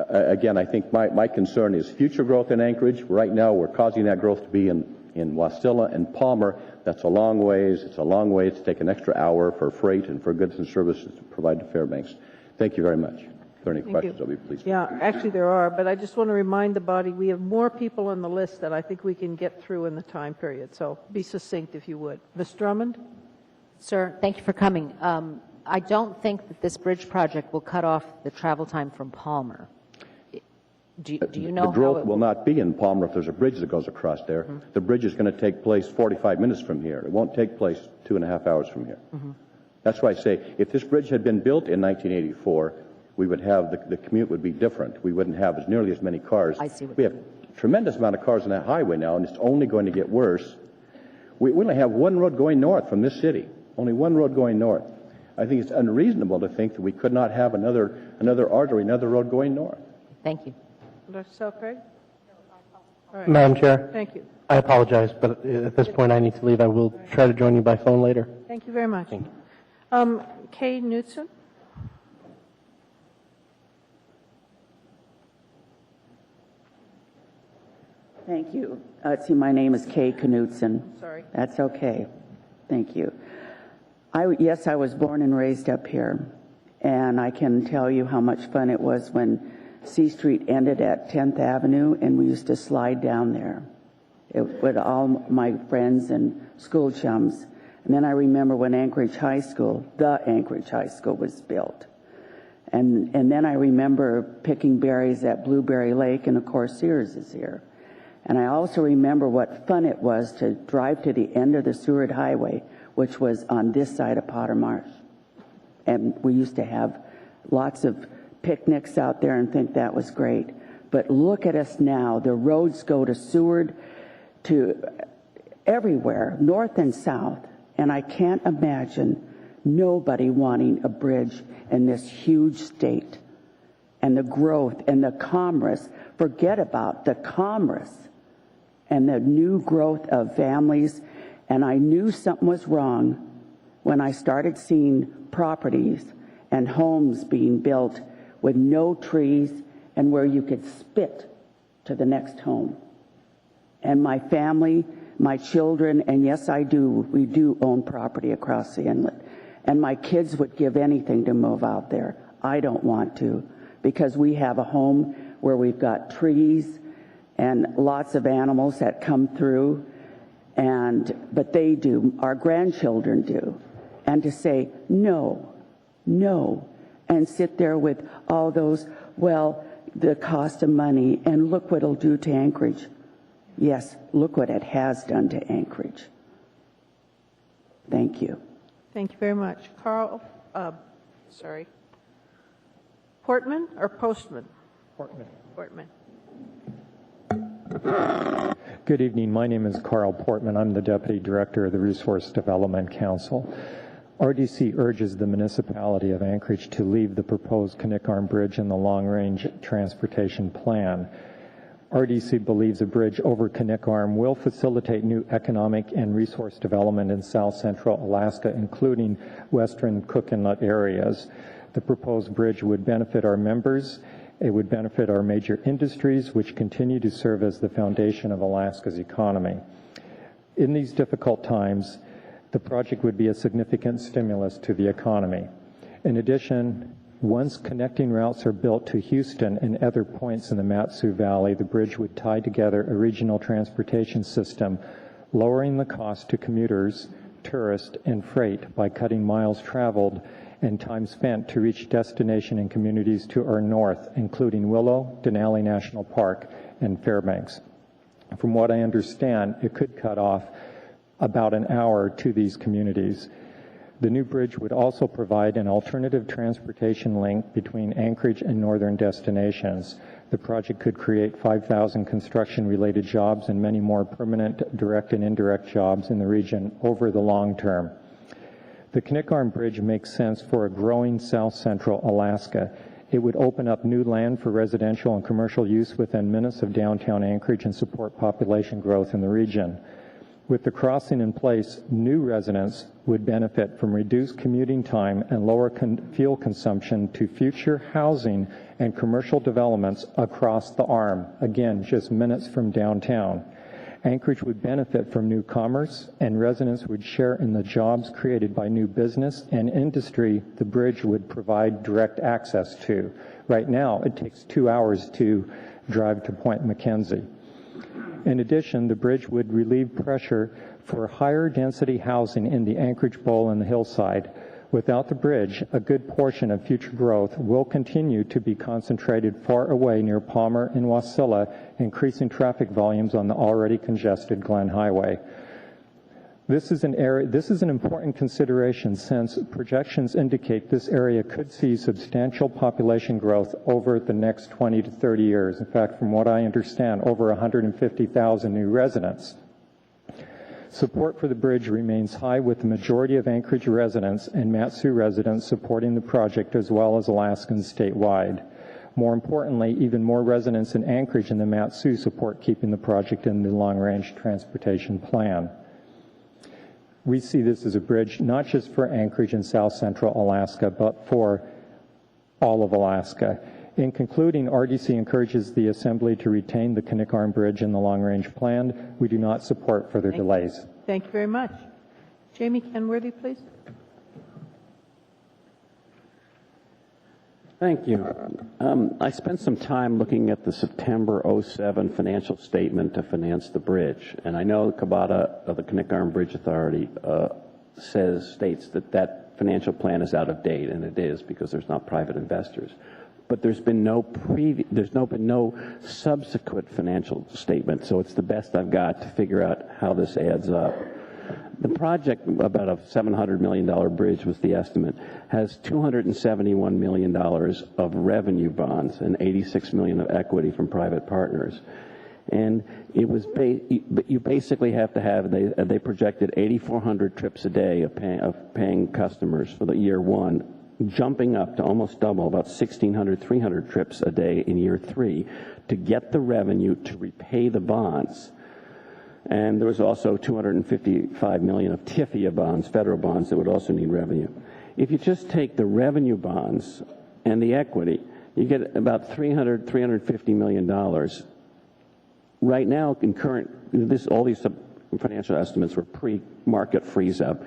Again, I think my concern is future growth in Anchorage. Right now, we're causing that growth to be in Wasilla and Palmer. That's a long ways. It's a long way to take an extra hour for freight and for goods and services to provide to Fairbanks. Thank you very much. If there are any questions, I'll be pleased. Yeah, actually there are, but I just want to remind the body we have more people on the list that I think we can get through in the time period. So be succinct if you would. Ms. Drummond? Sir, thank you for coming. I don't think that this bridge project will cut off the travel time from Palmer. Do you know the growth will not be in Palmer if there's a bridge that goes across there. Mm-hmm. The bridge is going to take place 45 minutes from here. It won't take place 2.5 hours from here. Mm-hmm. That's why I say if this bridge had been built in 1984, we would have the commute would be different. We wouldn't have nearly as many cars. I see. We have a tremendous amount of cars on that highway now, and it's only going to get worse. We only have one road going north from this city. Only one road going north. I think it's unreasonable to think that we could not have another artery, another road going north. Thank you. Dr. Selkirk? All right. Madam Chair. Thank you. I apologize, but at this point I need to leave. I will try to join you by phone later. Thank you very much. Thank you. Kay Knutson? Thank you. My name is Kay Knutson. Sorry. That's okay. Thank you. Yes, I was born and raised up here, and I can tell you how much fun it was when C Street ended at 10th Avenue, and we used to slide down there with all my friends and school chums. And then I remember when the Anchorage High School was built. And then I remember picking berries at Blueberry Lake, and of course Sears is here. And I also remember what fun it was to drive to the end of the Seward Highway, which was on this side of Potter Marsh. And we used to have lots of picnics out there and think that was great. But look at us now. The roads go to Seward, to everywhere, north and south. And I can't imagine nobody wanting a bridge in this huge state. And the growth and the commerce, forget about the commerce and the new growth of families. And I knew something was wrong when I started seeing properties and homes being built with no trees and where you could spit to the next home. And my family, my children, and yes, we do own property across the inlet. And my kids would give anything to move out there. I don't want to, because we have a home where we've got trees and lots of animals that come through. But they do, our grandchildren do. And to say, no, and sit there with all those, the cost of money, and look what it'll do to Anchorage. Yes, look what it has done to Anchorage. Thank you. Thank you very much. Portman or Postman? Portman. Portman. Good evening. My name is Carl Portman. I'm the Deputy Director of the Resource Development Council. RDC urges the municipality of Anchorage to leave the proposed Knik Arm Bridge in the long-range transportation plan. RDC believes a bridge over Knik Arm will facilitate new economic and resource development in South Central Alaska, including western Cook Inlet areas. The proposed bridge would benefit our members. It would benefit our major industries, which continue to serve as the foundation of Alaska's economy. In these difficult times, the project would be a significant stimulus to the economy. In addition, once connecting routes are built to Houston and other points in the Mat-Su Valley, the bridge would tie together a regional transportation system, lowering the cost to commuters, tourists, and freight by cutting miles traveled and time spent to reach destination and communities to our north, including Willow, Denali National Park, and Fairbanks. From what I understand, it could cut off about an hour to these communities. The new bridge would also provide an alternative transportation link between Anchorage and northern destinations. The project could create 5,000 construction-related jobs and many more permanent direct and indirect jobs in the region over the long term. The Knik Arm Bridge makes sense for a growing South Central Alaska. It would open up new land for residential and commercial use within minutes of downtown Anchorage and support population growth in the region. With the crossing in place, new residents would benefit from reduced commuting time and lower fuel consumption to future housing and commercial developments across the Arm, again, just minutes from downtown. Anchorage would benefit from new commerce, and residents would share in the jobs created by new business and industry the bridge would provide direct access to. Right now, it takes 2 hours to drive to Point McKenzie. In addition, the bridge would relieve pressure for higher density housing in the Anchorage Bowl and the hillside. Without the bridge, a good portion of future growth will continue to be concentrated far away near Palmer and Wasilla, increasing traffic volumes on the already congested Glen Highway. This is an important consideration since projections indicate this area could see substantial population growth over the next 20 to 30 years. In fact, from what I understand, over 150,000 new residents. Support for the bridge remains high, with the majority of Anchorage residents and Mat-Su residents supporting the project, as well as Alaskans statewide. More importantly, even more residents in Anchorage and the Mat-Su support keeping the project in the long-range transportation plan. We see this as a bridge not just for Anchorage and South Central Alaska, but for all of Alaska. In concluding, RDC encourages the Assembly to retain the Knik Arm Bridge in the long-range plan. We do not support further delays. Thank you very much. Jamie Kenworthy, please. Thank you. I spent some time looking at the September 07 financial statement to finance the bridge, and I know Kabata of the Knik Arm Bridge Authority states that financial plan is out of date, and it is because there's not private investors. But there's been no subsequent financial statement, so it's the best I've got to figure out how this adds up. The project, about a $700 million bridge was the estimate, has $271 million of revenue bonds and $86 million of equity from private partners. And it was you basically have to have, they projected 8,400 trips a day of paying customers for the year one, jumping up to almost double, about 1,300 trips a day in year three, to get the revenue to repay the bonds. And there was also $255 million of TIFIA bonds, federal bonds, that would also need revenue. If you just take the revenue bonds and the equity, you get about $350 million. Right now, in all these financial estimates were pre-market freeze-up.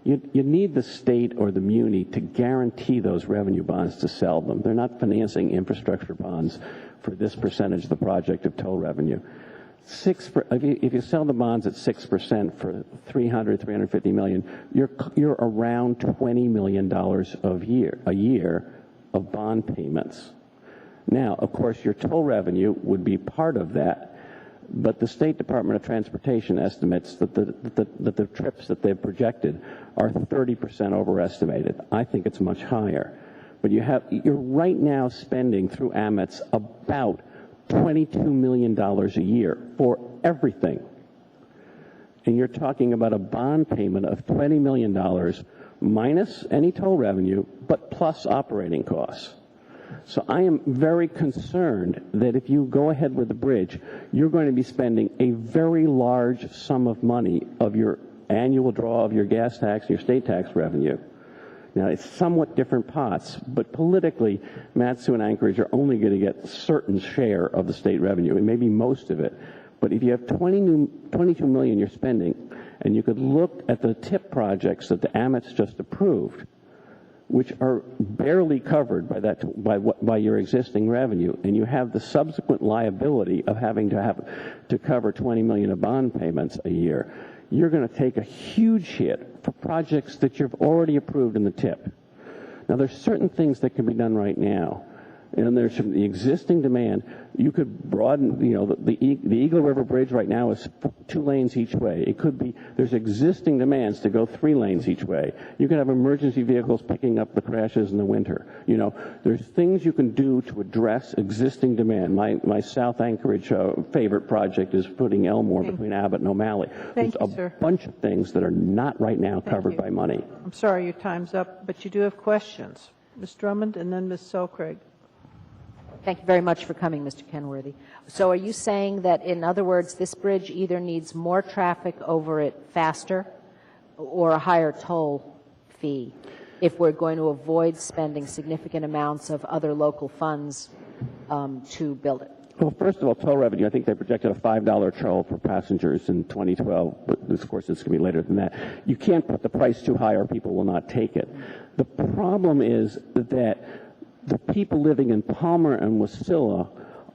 You need the state or the muni to guarantee those revenue bonds to sell them. They're not financing infrastructure bonds for this percentage of the project of total revenue. If you sell the bonds at 6% for $350 million, you're around $20 million a year of bond payments. Now, of course, your toll revenue would be part of that, but the State Department of Transportation estimates that the trips that they've projected are 30% overestimated. I think it's much higher. But you're right now spending through Amex about $22 million a year for everything. And you're talking about a bond payment of $20 million minus any toll revenue, but plus operating costs. So I am very concerned that if you go ahead with the bridge, you're going to be spending a very large sum of money of your annual draw of your gas tax, your state tax revenue. Now, it's somewhat different pots, but politically, Mat-Su and Anchorage are only going to get a certain share of the state revenue, and maybe most of it. But if you have $22 million you're spending, and you could look at the TIP projects that the Amex just approved, which are barely covered by your existing revenue, and you have the subsequent liability of having to cover $20 million of bond payments a year, you're going to take a huge hit for projects that you've already approved in the TIP. Now, there's certain things that can be done right now. And there's the existing demand. You could broaden, the Eagle River Bridge right now is 2 lanes each way. It could be, there's existing demands to go 3 lanes each way. You could have emergency vehicles picking up the crashes in the winter. There's things you can do to address existing demand. My South Anchorage favorite project is putting Elmore between Abbott and O'Malley. Thank There's you, a sir. bunch of things that are not right now covered by money. I'm sorry, your time's up, but you do have questions. Ms. Drummond and then Ms. Selkrig. Thank you very much for coming, Mr. Kenworthy. So are you saying that, in other words, this bridge either needs more traffic over it faster or a higher toll fee if we're going to avoid spending significant amounts of other local funds to build it? Well, first of all, toll revenue. I think they projected a $5 toll for passengers in 2012, but of course it's going to be later than that. You can't put the price too high or people will not take it. The problem is that the people living in Palmer and Wasilla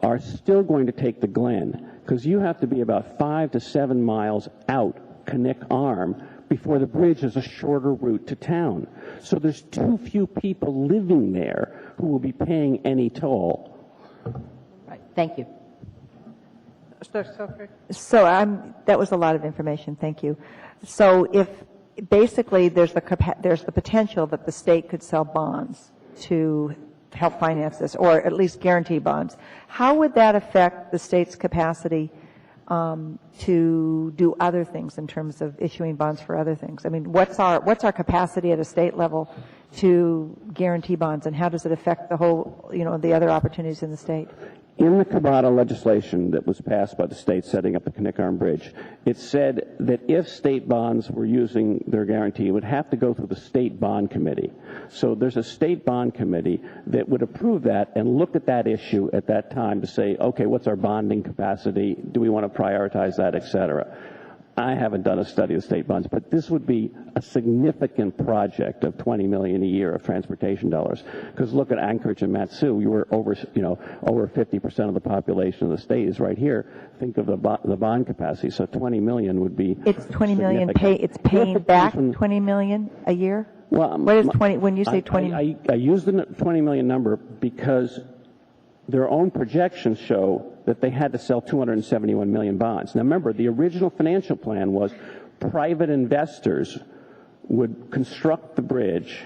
are still going to take the Glen, because you have to be about 5 to 7 miles out Knik Arm before the bridge is a shorter route to town. So there's too few people living there who will be paying any toll. Right. Thank you. So that was a lot of information. Thank you. So if basically there's the potential that the state could sell bonds to help finance this, or at least guarantee bonds, how would that affect the state's capacity to do other things in terms of issuing bonds for other things? I mean, what's our capacity at a state level to guarantee bonds, and how does it affect the whole, the other opportunities in the state? In the Cabada legislation that was passed by the state setting up the Knik Arm Bridge, it said that if state bonds were using their guarantee, it would have to go through the state bond committee. So there's a state bond committee that would approve that and look at that issue at that time to say, okay, what's our bonding capacity? Do we want to prioritize that, et cetera? I haven't done a study of state bonds, but this would be a significant project of $20 million a year of transportation dollars. Because look at Anchorage and Mat-Su, you were over 50% of the population of the state is right here. Think of the bond capacity. So $20 million would be. It's $20 million. It's paying back $20 million a year. Well, what is 20? When you say 20, I use the $20 million number because their own projections show that they had to sell 271 million bonds. Now remember, the original financial plan was private investors would construct the bridge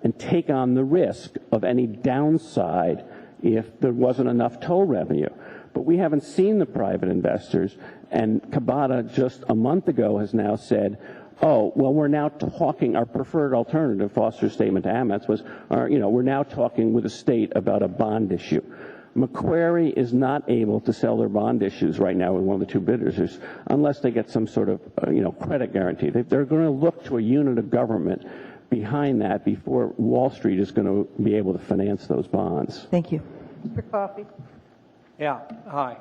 and take on the risk of any downside if there wasn't enough toll revenue. But we haven't seen the private investors, and Cabada just a month ago has now said, oh, well, we're now talking, our preferred alternative, Foster's statement to Amex was, we're now talking with the state about a bond issue. Macquarie is not able to sell their bond issues right now with one of the two bidders unless they get some sort of credit guarantee. They're going to look to a unit of government behind that before Wall Street is going to be able to finance those bonds. Thank you. Mr. Coffey. Yeah, hi.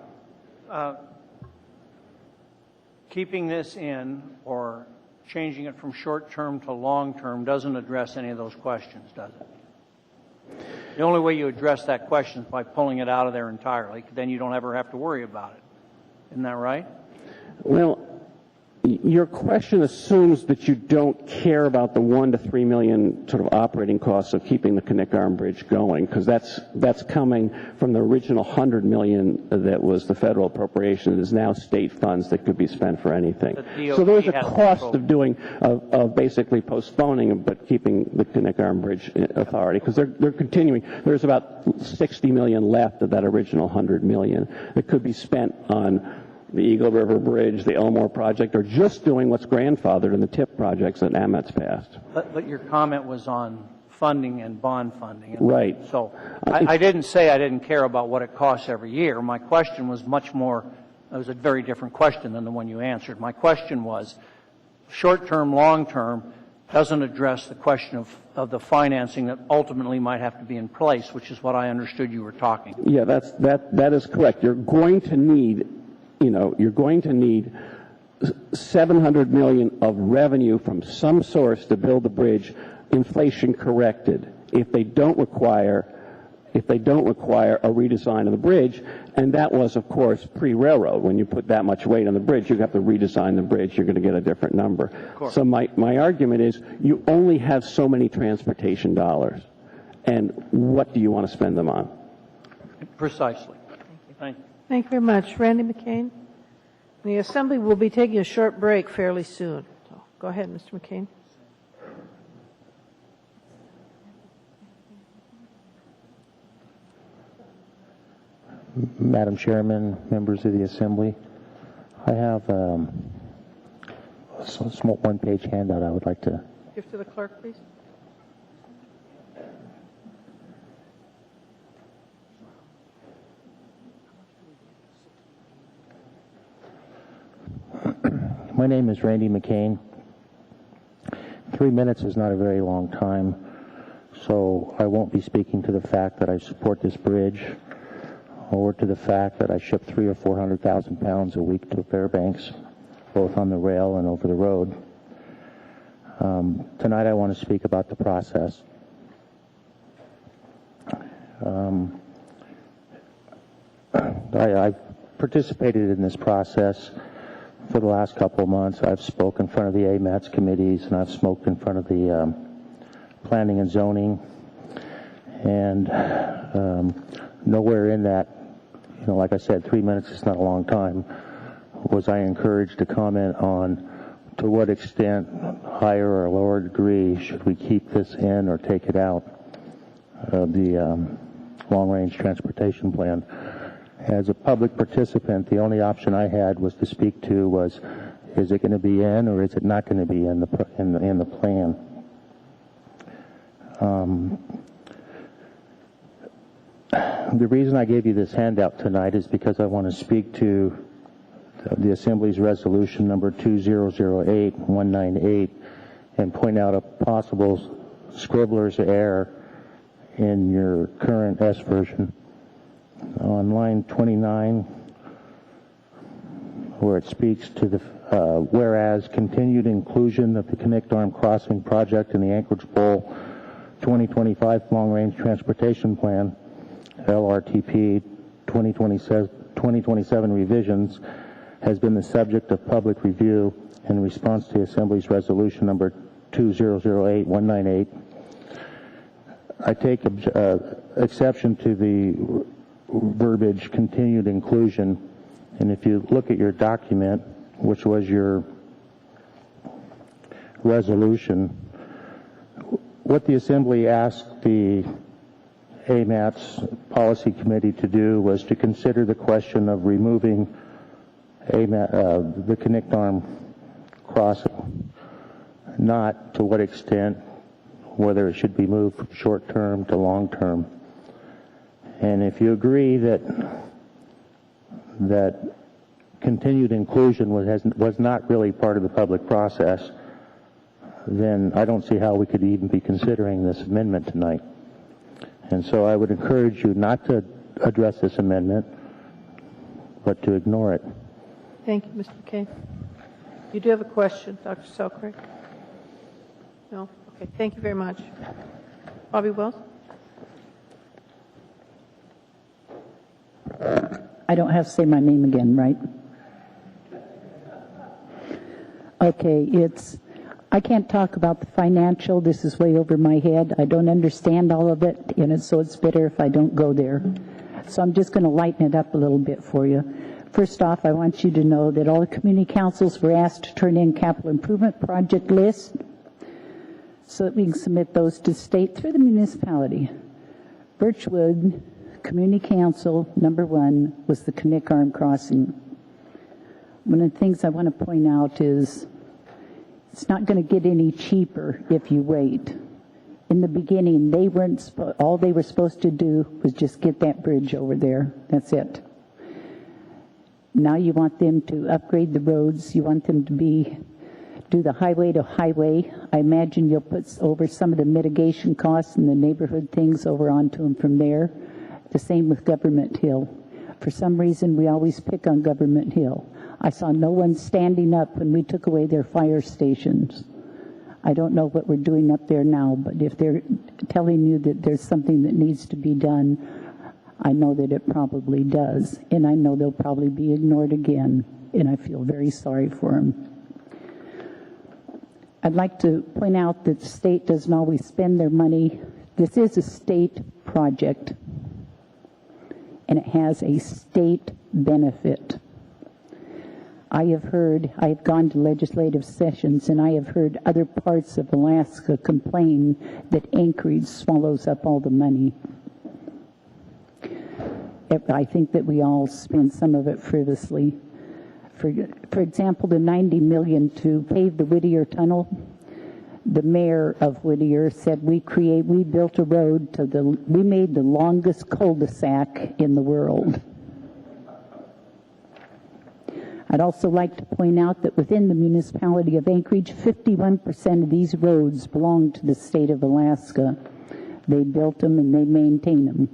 Keeping this in or changing it from short-term to long-term doesn't address any of those questions, does it? The only way you address that question is by pulling it out of there entirely. Then you don't ever have to worry about it. Isn't that right? Well, Your question assumes that you don't care about the $1 to $3 million sort of operating costs of keeping the Knik Arm Bridge going, because that's coming from the original $100 million that was the federal appropriation. It is now state funds that could be spent for anything. So there's a cost of basically postponing but keeping the Knik Arm Bridge authority, because they're continuing. There's about $60 million left of that original $100 million that could be spent on the Eagle River Bridge, the Elmore project, or just doing what's grandfathered in the TIP projects that AMET's passed. But your comment was on funding and bond funding. Right. So I didn't say I didn't care about what it costs every year. My question was much more, it was a very different question than the one you answered. My question was, short-term, long-term, doesn't address the question of the financing that ultimately might have to be in place, which is what I understood you were talking about. Yeah, that is correct. You're going to need $700 million of revenue from some source to build the bridge, inflation corrected, if they don't require a redesign of the bridge. And that was, of course, pre-railroad. When you put that much weight on the bridge, you have to redesign the bridge. You're going to get a different number. So my argument is you only have so many transportation dollars. And what do you want to spend them on? Precisely. Thank you. Thank you very much. Randy McCain. The Assembly will be taking a short break fairly soon. So go ahead, Mr. McCain. Madam Chairman, members of the Assembly, I have a small one-page handout I would like to Give to the clerk, please. My name is Randy McCain. 3 minutes is not a very long time, so I won't be speaking to the fact that I support this bridge or to the fact that I ship 300,000 or 400,000 pounds a week to Fairbanks, both on the rail and over the road. Tonight I want to speak about the process. I've participated in this process for the last couple of months. I've spoken in front of the AMATS committees, and I've spoken in front of the planning and zoning. And nowhere in that, like I said, 3 minutes is not a long time, was I encouraged to comment on to what extent, higher or lower degree, should we keep this in or take it out of the long-range transportation plan. As a public participant, the only option I had was to speak to was, is it going to be in or is it not going to be in the plan? The reason I gave you this handout tonight is because I want to speak to the Assembly's resolution number 2008-198 and point out a possible scribbler's error in your current S version. On line 29, where it speaks to the whereas continued inclusion of the Knik Arm Crossing project in the Anchorage Bowl 2025 Long-Range Transportation Plan, LRTP 2027 revisions, has been the subject of public review in response to the Assembly's resolution number 2008-198. I take exception to the verbiage continued inclusion, and if you look at your document, which was your resolution, what the Assembly asked the AMATS Policy Committee to do was to consider the question of removing the Knik Arm crossing, not to what extent, whether it should be moved from short-term to long-term. And if you agree that continued inclusion was not really part of the public process, then I don't see how we could even be considering this amendment tonight. And so I would encourage you not to address this amendment, but to ignore it. Thank you, Mr. McCain. You do have a question, Dr. Selkirk? No? Okay, thank you very much. Bobby Wells? I don't have to say my name again, right? Okay, I can't talk about the financial. This is way over my head. I don't understand all of it, and so it's better if I don't go there. So I'm just going to lighten it up a little bit for you. First off, I want you to know that all the community councils were asked to turn in capital improvement project lists so that we can submit those to the state through the municipality. Birchwood Community Council, number 1, was the Knik Arm Crossing. One of the things I want to point out is it's not going to get any cheaper if you wait. In the beginning, all they were supposed to do was just get that bridge over there. That's it. Now you want them to upgrade the roads. You want them to do the highway to highway. I imagine you'll put over some of the mitigation costs and the neighborhood things over onto them from there. The same with Government Hill. For some reason, we always pick on Government Hill. I saw no one standing up when we took away their fire stations. I don't know what we're doing up there now, but if they're telling you that there's something that needs to be done, I know that it probably does. And I know they'll probably be ignored again, and I feel very sorry for them. I'd like to point out that the state doesn't always spend their money. This is a state project, and it has a state benefit. I have gone to legislative sessions, and I have heard other parts of Alaska complain that Anchorage swallows up all the money. I think that we all spend some of it frivolously. For example, the $90 million to pave the Whittier Tunnel, the mayor of Whittier said we built a road we made the longest cul-de-sac in the world. I'd also like to point out that within the municipality of Anchorage, 51% of these roads belong to the state of Alaska. They built them and they maintain them.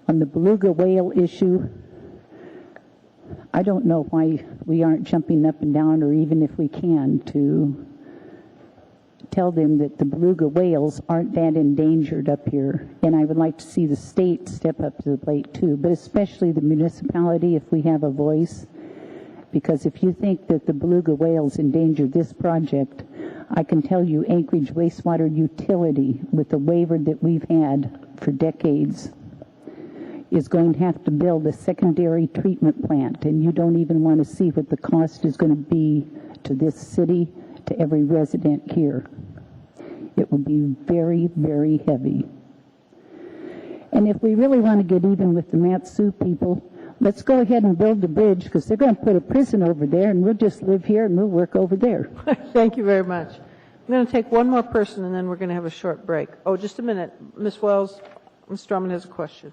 On the beluga whale issue, I don't know why we aren't jumping up and down, or even if we can, to tell them that the beluga whales aren't that endangered up here. And I would like to see the state step up to the plate too, but especially the municipality if we have a voice. Because if you think that the beluga whales endanger this project, I can tell you Anchorage Wastewater Utility, with the waiver that we've had for decades, is going to have to build a secondary treatment plant, and you don't even want to see what the cost is going to be to this city, to every resident here. It will be very, very heavy. And if we really want to get even with the Mat-Su people, let's go ahead and build the bridge, because they're going to put a prison over there, and we'll just live here and we'll work over there. Thank you very much. I'm going to take one more person, and then we're going to have a short break. Oh, just a minute. Ms. Wells, Ms. Drummond has a question.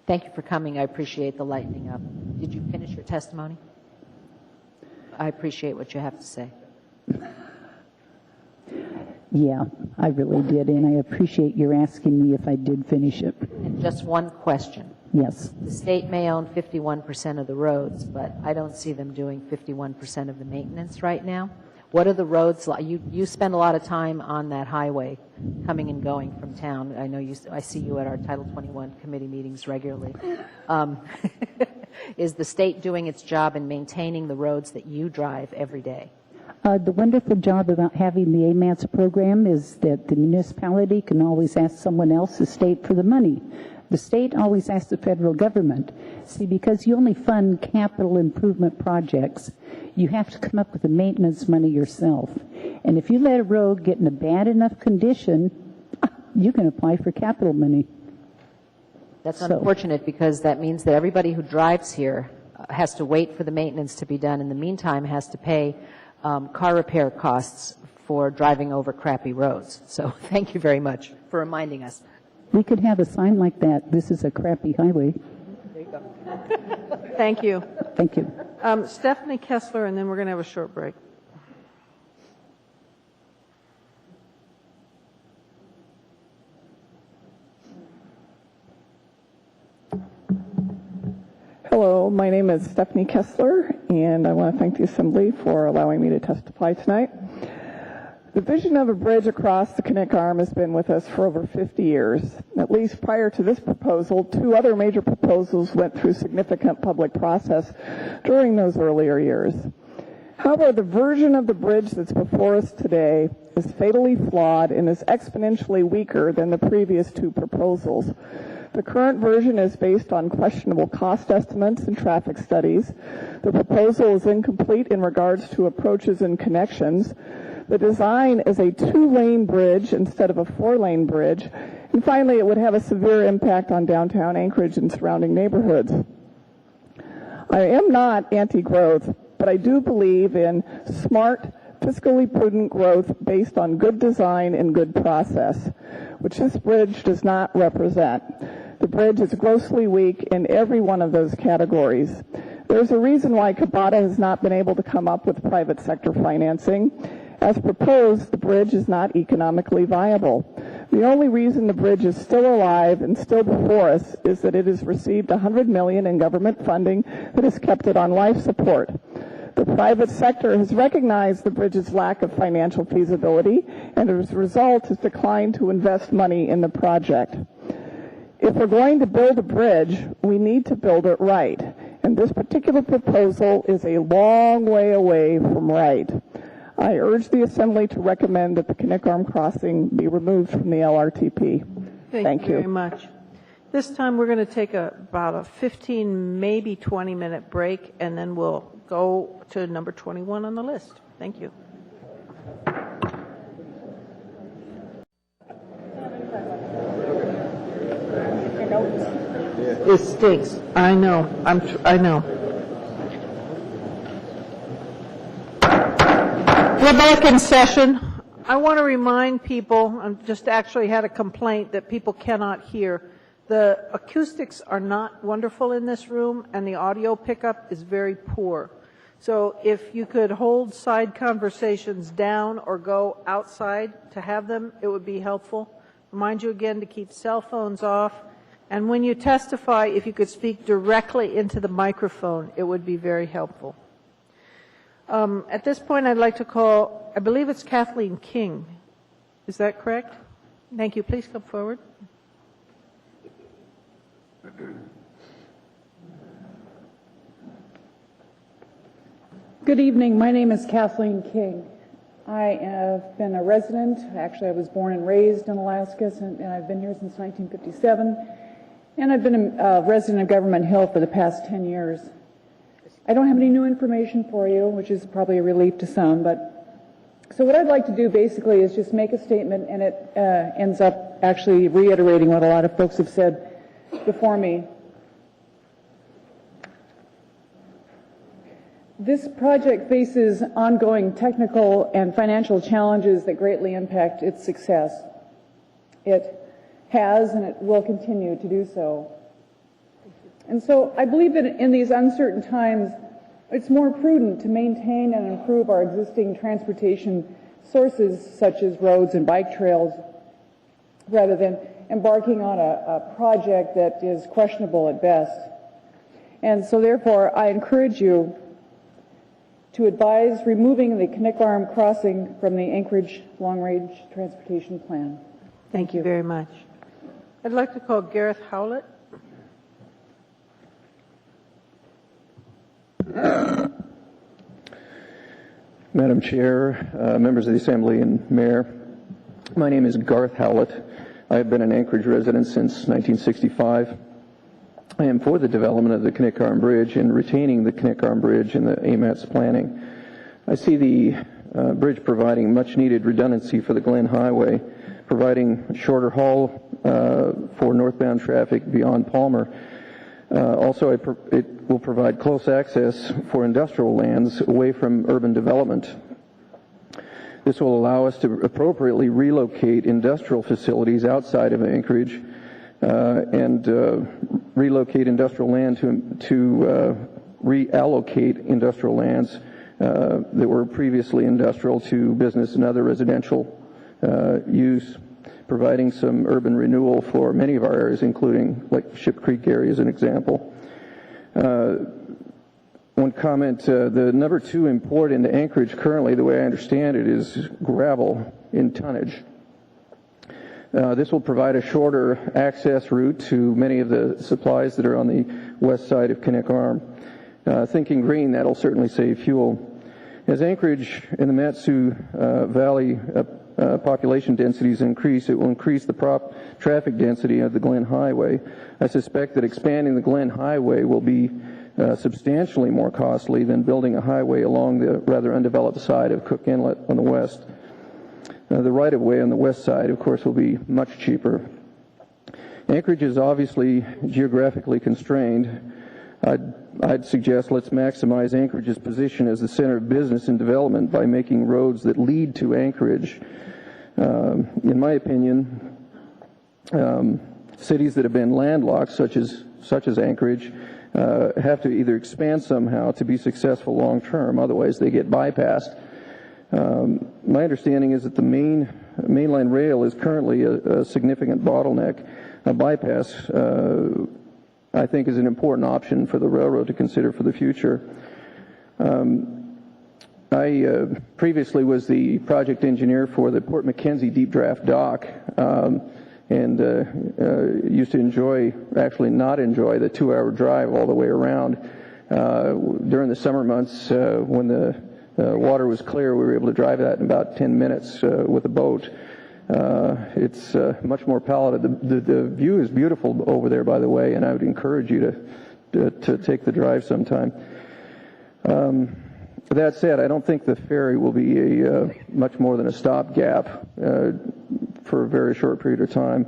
Thank you for coming. I appreciate the lightening up. Did you finish your testimony? I appreciate what you have to say. Yeah, I really did, and I appreciate your asking me if I did finish it. And just one question. Yes. The state may own 51% of the roads, but I don't see them doing 51% of the maintenance right now. What are the roads like? You spend a lot of time on that highway coming and going from town. I know I see you at our Title 21 committee meetings regularly. Is the state doing its job in maintaining the roads that you drive every day? The wonderful job about having the AMATS program is that the municipality can always ask someone else, the state, for the money. The state always asks the federal government. See, because you only fund capital improvement projects, you have to come up with the maintenance money yourself. And if you let a road get in a bad enough condition, you can apply for capital money. That's unfortunate, because that means that everybody who drives here has to wait for the maintenance to be done. In the meantime, has to pay car repair costs for driving over crappy roads. So thank you very much for reminding us. We could have a sign like that. This is a crappy highway. There you go. Thank you. Thank you. Stephanie Kessler, and then we're going to have a short break. Hello, my name is Stephanie Kessler, and I want to thank the Assembly for allowing me to testify tonight. The vision of a bridge across the Knik Arm has been with us for over 50 years. At least prior to this proposal, 2 other major proposals went through significant public process during those earlier years. However, the version of the bridge that's before us today is fatally flawed and is exponentially weaker than the previous 2 proposals. The current version is based on questionable cost estimates and traffic studies. The proposal is incomplete in regards to approaches and connections. The design is a 2-lane bridge instead of a 4-lane bridge. And finally, it would have a severe impact on downtown Anchorage and surrounding neighborhoods. I am not anti-growth, but I do believe in smart, fiscally prudent growth based on good design and good process, which this bridge does not represent. The bridge is grossly weak in every one of those categories. There's a reason why Cabata has not been able to come up with private sector financing. As proposed, the bridge is not economically viable. The only reason the bridge is still alive and still before us is that it has received $100 million in government funding that has kept it on life support. The private sector has recognized the bridge's lack of financial feasibility, and as a result has declined to invest money in the project. If we're going to build a bridge, we need to build it right, and this particular proposal is a long way away from right. I urge the Assembly to recommend that the Knik Arm crossing be removed from the LRTP. Thank you very much. This time we're going to take about a 15, maybe 20-minute break, and then we'll go to number 21 on the list. Thank you. It stinks. I know. I know. We're back in session. I want to remind people, I just actually had a complaint that people cannot hear. The acoustics are not wonderful in this room, and the audio pickup is very poor. So if you could hold side conversations down or go outside to have them, it would be helpful. Remind you again to keep cell phones off. And when you testify, if you could speak directly into the microphone, it would be very helpful. At this point, I'd like to call, I believe it's Kathleen King. Is that correct? Thank you. Please come forward. Good evening. My name is Kathleen King. I have been a resident. Actually, I was born and raised in Alaska, and I've been here since 1957. And I've been a resident of Government Hill for the past 10 years. I don't have any new information for you, which is probably a relief to some, but so what I'd like to do basically is just make a statement, and it ends up actually reiterating what a lot of folks have said before me. This project faces ongoing technical and financial challenges that greatly impact its success. It has and it will continue to do so. And so I believe that in these uncertain times, it's more prudent to maintain and improve our existing transportation sources such as roads and bike trails rather than embarking on a project that is questionable at best. And so therefore, I encourage you to advise removing the Knik Arm crossing from the Anchorage Long Range Transportation Plan. Thank you very much. I'd like to call Gareth Howlett. Madam Chair, members of the Assembly and Mayor, my name is Garth Howlett. I have been an Anchorage resident since 1965. I am for the development of the Knik Arm Bridge and retaining the Knik Arm Bridge in the AMAT's planning. I see the bridge providing much needed redundancy for the Glen Highway, providing shorter haul for northbound traffic beyond Palmer. Also, it will provide close access for industrial lands away from urban development. This will allow us to appropriately relocate industrial facilities outside of Anchorage and relocate industrial land to reallocate industrial lands that were previously industrial to business and other residential use, providing some urban renewal for many of our areas, including like Ship Creek area as an example. One comment, the number 2 import into Anchorage currently, the way I understand it, is gravel in tonnage. This will provide a shorter access route to many of the supplies that are on the west side of Knik Arm. Thinking green, that'll certainly save fuel. As Anchorage and the Mat-Su Valley population densities increase, it will increase the traffic density of the Glen Highway. I suspect that expanding the Glen Highway will be substantially more costly than building a highway along the rather undeveloped side of Cook Inlet on the west. The right-of-way on the west side, of course, will be much cheaper. Anchorage is obviously geographically constrained. I'd suggest let's maximize Anchorage's position as the center of business and development by making roads that lead to Anchorage. In my opinion, cities that have been landlocked, such as Anchorage, have to either expand somehow to be successful long term. Otherwise, they get bypassed. My understanding is that the mainline rail is currently a significant bottleneck. A bypass, I think, is an important option for the railroad to consider for the future. I previously was the project engineer for the Port Mackenzie Deep Draft Dock, and used to not enjoy the 2-hour drive all the way around. During the summer months, when the water was clear, we were able to drive that in about 10 minutes with a boat. It's much more palatable. The view is beautiful over there, by the way, and I would encourage you to take the drive sometime. That said, I don't think the ferry will be much more than a stopgap for a very short period of time.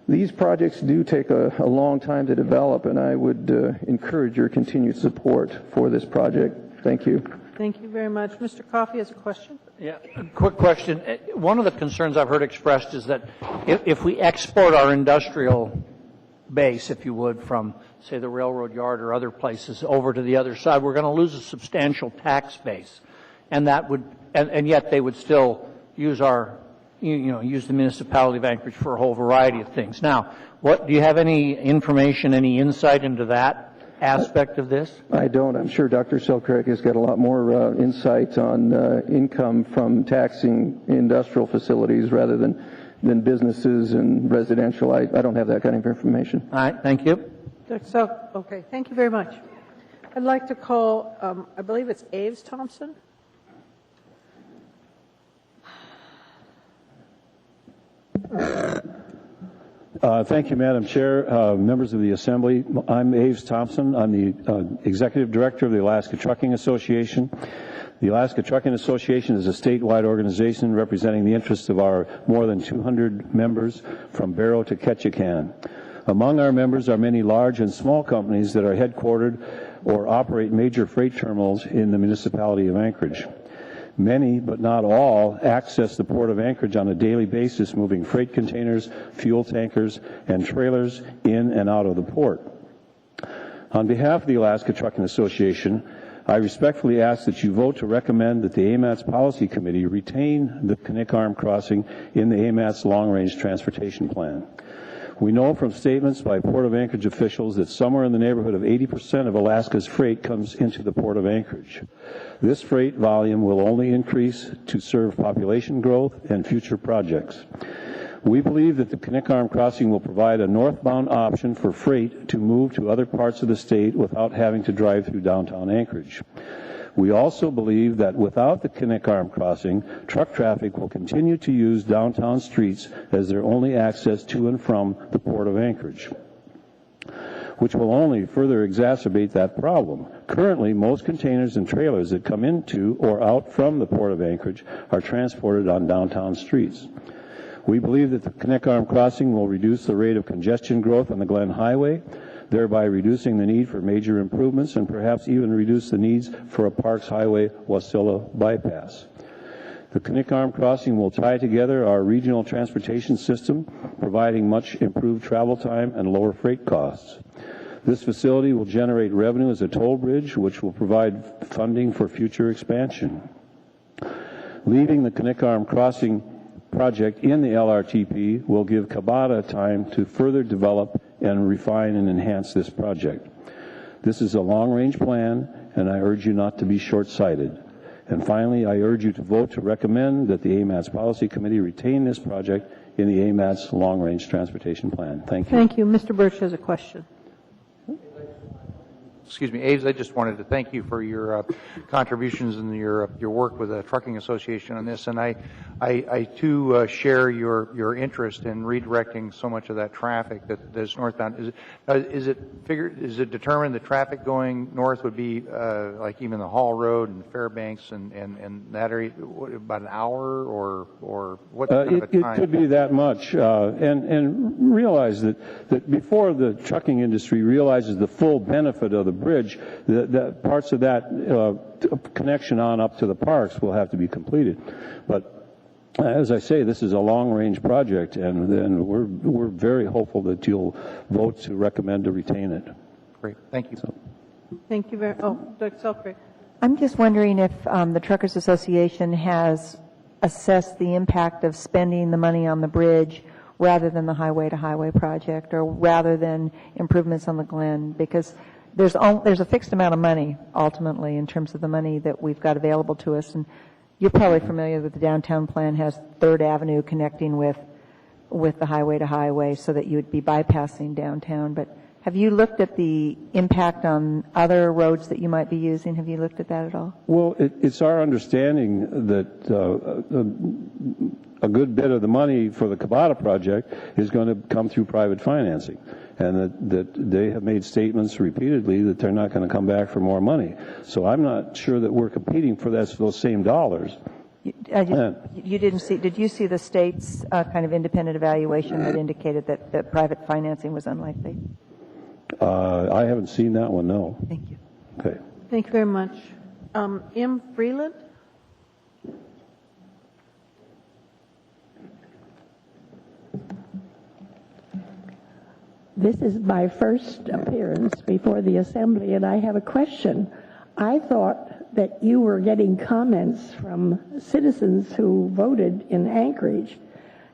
These projects do take a long time to develop, and I would encourage your continued support for this project. Thank you. Thank you very much. Mr. Coffey has a question. Yeah, quick question. One of the concerns I've heard expressed is that if we export our industrial base, if you would, from, say, the railroad yard or other places over to the other side, we're going to lose a substantial tax base, and that would, and yet they would still use use the municipality of Anchorage for a whole variety of things. Now, do you have any information, any insight into that aspect of this? I don't. I'm sure Dr. Selkirk has got a lot more insight on income from taxing industrial facilities rather than businesses and residential. I don't have that kind of information. All right. Thank you. Okay. Thank you very much. I'd like to call, I believe it's Aves Thompson. Thank you, Madam Chair, members of the Assembly. I'm Aves Thompson. I'm the Executive Director of the Alaska Trucking Association. The Alaska Trucking Association is a statewide organization representing the interests of our more than 200 members from Barrow to Ketchikan. Among our members are many large and small companies that are headquartered or operate major freight terminals in the municipality of Anchorage. Many, but not all, access the Port of Anchorage on a daily basis, moving freight containers, fuel tankers, and trailers in and out of the port. On behalf of the Alaska Trucking Association, I respectfully ask that you vote to recommend that the AMATS Policy Committee retain the Knik Arm crossing in the AMATS Long Range Transportation Plan. We know from statements by Port of Anchorage officials that somewhere in the neighborhood of 80% of Alaska's freight comes into the Port of Anchorage. This freight volume will only increase to serve population growth and future projects. We believe that the Knik Arm crossing will provide a northbound option for freight to move to other parts of the state without having to drive through downtown Anchorage. We also believe that without the Knik Arm crossing, truck traffic will continue to use downtown streets as their only access to and from the Port of Anchorage, which will only further exacerbate that problem. Currently, most containers and trailers that come into or out from the Port of Anchorage are transported on downtown streets. We believe that the Knik Arm crossing will reduce the rate of congestion growth on the Glen Highway, thereby reducing the need for major improvements and perhaps even reduce the needs for a Parks Highway Wasilla bypass. The Knik Arm crossing will tie together our regional transportation system, providing much improved travel time and lower freight costs. This facility will generate revenue as a toll bridge, which will provide funding for future expansion. Leaving the Knik Arm crossing project in the LRTP will give Kabata time to further develop and refine and enhance this project. This is a long-range plan, and I urge you not to be short-sighted. And finally, I urge you to vote to recommend that the AMATS Policy Committee retain this project in the AMATS Long Range Transportation Plan. Thank you. Thank you. Mr. Birch has a question. Excuse me, Aves, I just wanted to thank you for your contributions and your work with the Trucking Association on this, and I too share your interest in redirecting so much of that traffic that is northbound. Is it determined the traffic going north would be like even the Hall Road and Fairbanks and that area, about an hour or what kind of a time? It could be that much, and realize that before the trucking industry realizes the full benefit of the bridge, the parts of that connection on up to the parks will have to be completed. But as I say, this is a long-range project, and we're very hopeful that you'll vote to recommend to retain it. Great, thank you. Thank you very. Oh, Dr. Selfridge. I'm just wondering if the Truckers Association has assessed the impact of spending the money on the bridge rather than the highway-to-highway project, or rather than improvements on the Glen, because there's a fixed amount of money ultimately in terms of the money that we've got available to us, and you're probably familiar with the downtown plan has 3rd Avenue connecting with the highway-to-highway so that you would be bypassing downtown. But have you looked at the impact on other roads that you might be using? Have you looked at that at all? Well, it's our understanding that a good bit of the money for the Cabada project is going to come through private financing, and that they have made statements repeatedly that they're not going to come back for more money. So I'm not sure that we're competing for those same dollars. You didn't see? Did you see the state's kind of independent evaluation that indicated that private financing was unlikely? I haven't seen that one, no. Thank you. Okay. Thank you very much. M. Freeland? This is my first appearance before the Assembly, and I have a question. I thought that you were getting comments from citizens who voted in Anchorage,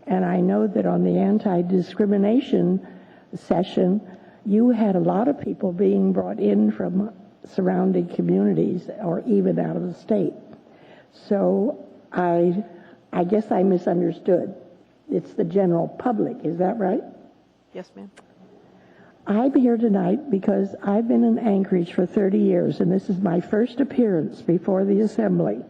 and I know that on the anti-discrimination session, you had a lot of people being brought in from surrounding communities or even out of the state. So I guess I misunderstood. It's the general public, is that right? Yes, ma'am. I'm here tonight because I've been in Anchorage for 30 years, and this is my first appearance before the Assembly.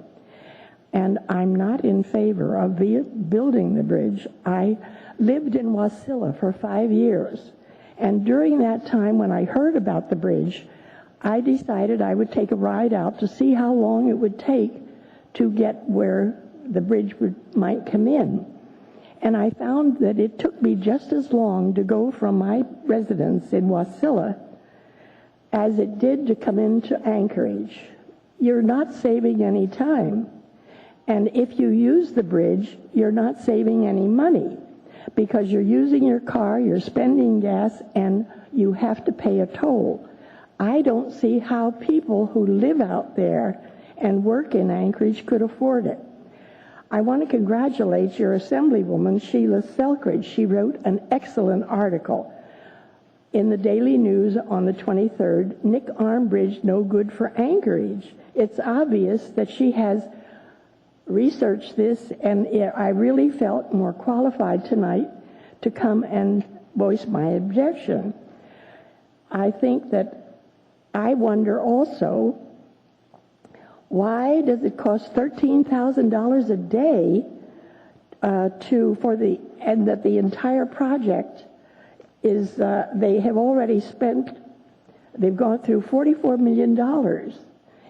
And I'm not in favor of building the bridge. I lived in Wasilla for 5 years. And during that time, when I heard about the bridge, I decided I would take a ride out to see how long it would take to get where the bridge might come in. And I found that it took me just as long to go from my residence in Wasilla as it did to come into Anchorage. You're not saving any time. And if you use the bridge, you're not saving any money because you're using your car, you're spending gas, and you have to pay a toll. I don't see how people who live out there and work in Anchorage could afford it. I want to congratulate your Assemblywoman, Sheila Selkridge. She wrote an excellent article in the Daily News on the 23rd, Nick Armbridge No Good for Anchorage. It's obvious that she has researched this, and I really felt more qualified tonight to come and voice my objection. I think that I wonder also, why does it cost $13,000 a day and that the entire project is, they have already spent, they've gone through $44 million.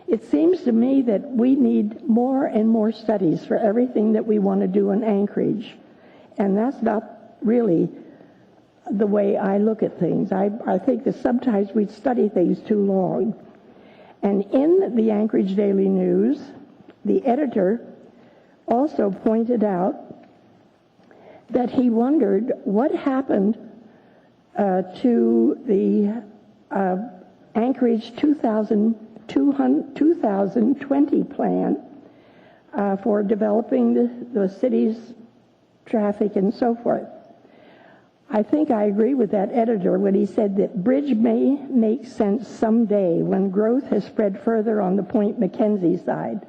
It seems to me that we need more and more studies for everything that we want to do in Anchorage. And that's not really the way I look at things. I think that sometimes we study things too long. And in the Anchorage Daily News, the editor also pointed out that he wondered what happened to the Anchorage 2020 plan for developing the city's traffic and so forth. I think I agree with that editor when he said that bridge may make sense someday when growth has spread further on the Point Mackenzie side,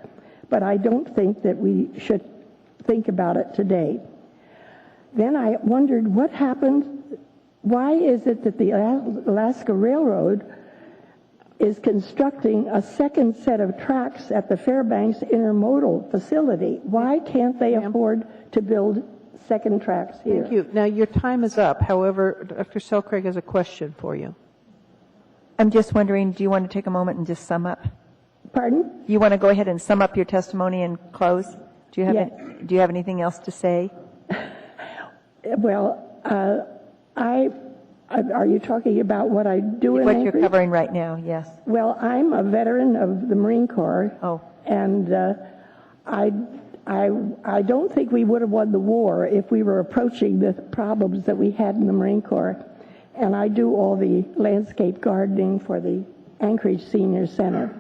but I don't think that we should think about it today. Then I wondered what happened. Why is it that the Alaska Railroad is constructing a second set of tracks at the Fairbanks Intermodal Facility? Why can't they afford to build second tracks here? Thank you. Now, your time is up. However, Dr. Selkirk has a question for you. I'm just wondering, do you want to take a moment and just sum up? Pardon? You want to go ahead and sum up your testimony and close? Do you have Yes. Do you have anything else to say? Well, are you talking about what I do in What Anchorage? you're covering right now, yes. Well, I'm a veteran of the Marine Corps. Oh. And I don't think we would have won the war if we were approaching the problems that we had in the Marine Corps. And I do all the landscape gardening for the Anchorage Senior Center.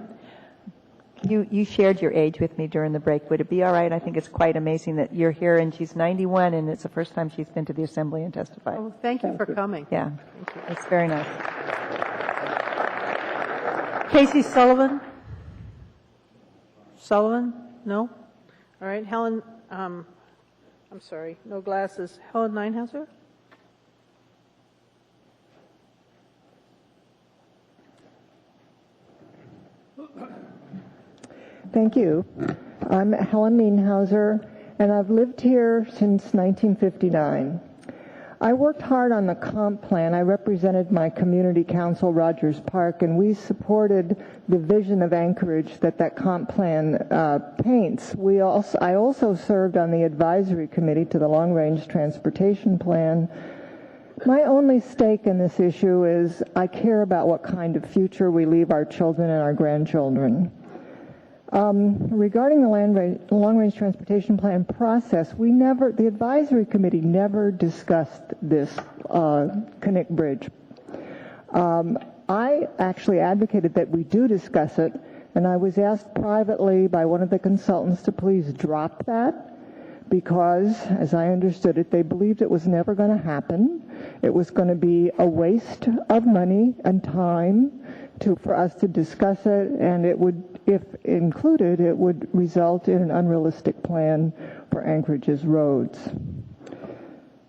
You shared your age with me during the break. Would it be all right? I think it's quite amazing that you're here, and she's 91, and it's the first time she's been to the Assembly and testified. Oh, thank you for coming. Yeah, it's very nice. Casey Sullivan? Sullivan? No? All right. Helen, I'm sorry, no glasses. Helen Neinhauser? Thank you. I'm Helen Nienhauser, and I've lived here since 1959. I worked hard on the comp plan. I represented my community council, Rogers Park, and we supported the vision of Anchorage that comp plan paints. I also served on the advisory committee to the Long Range Transportation Plan. My only stake in this issue is I care about what kind of future we leave our children and our grandchildren. Regarding the Long Range Transportation Plan process, the advisory committee never discussed this Knik Bridge. I actually advocated that we do discuss it, and I was asked privately by one of the consultants to please drop that because, as I understood it, they believed it was never going to happen. It was going to be a waste of money and time for us to discuss it, and it would, if included, it would result in an unrealistic plan for Anchorage's roads.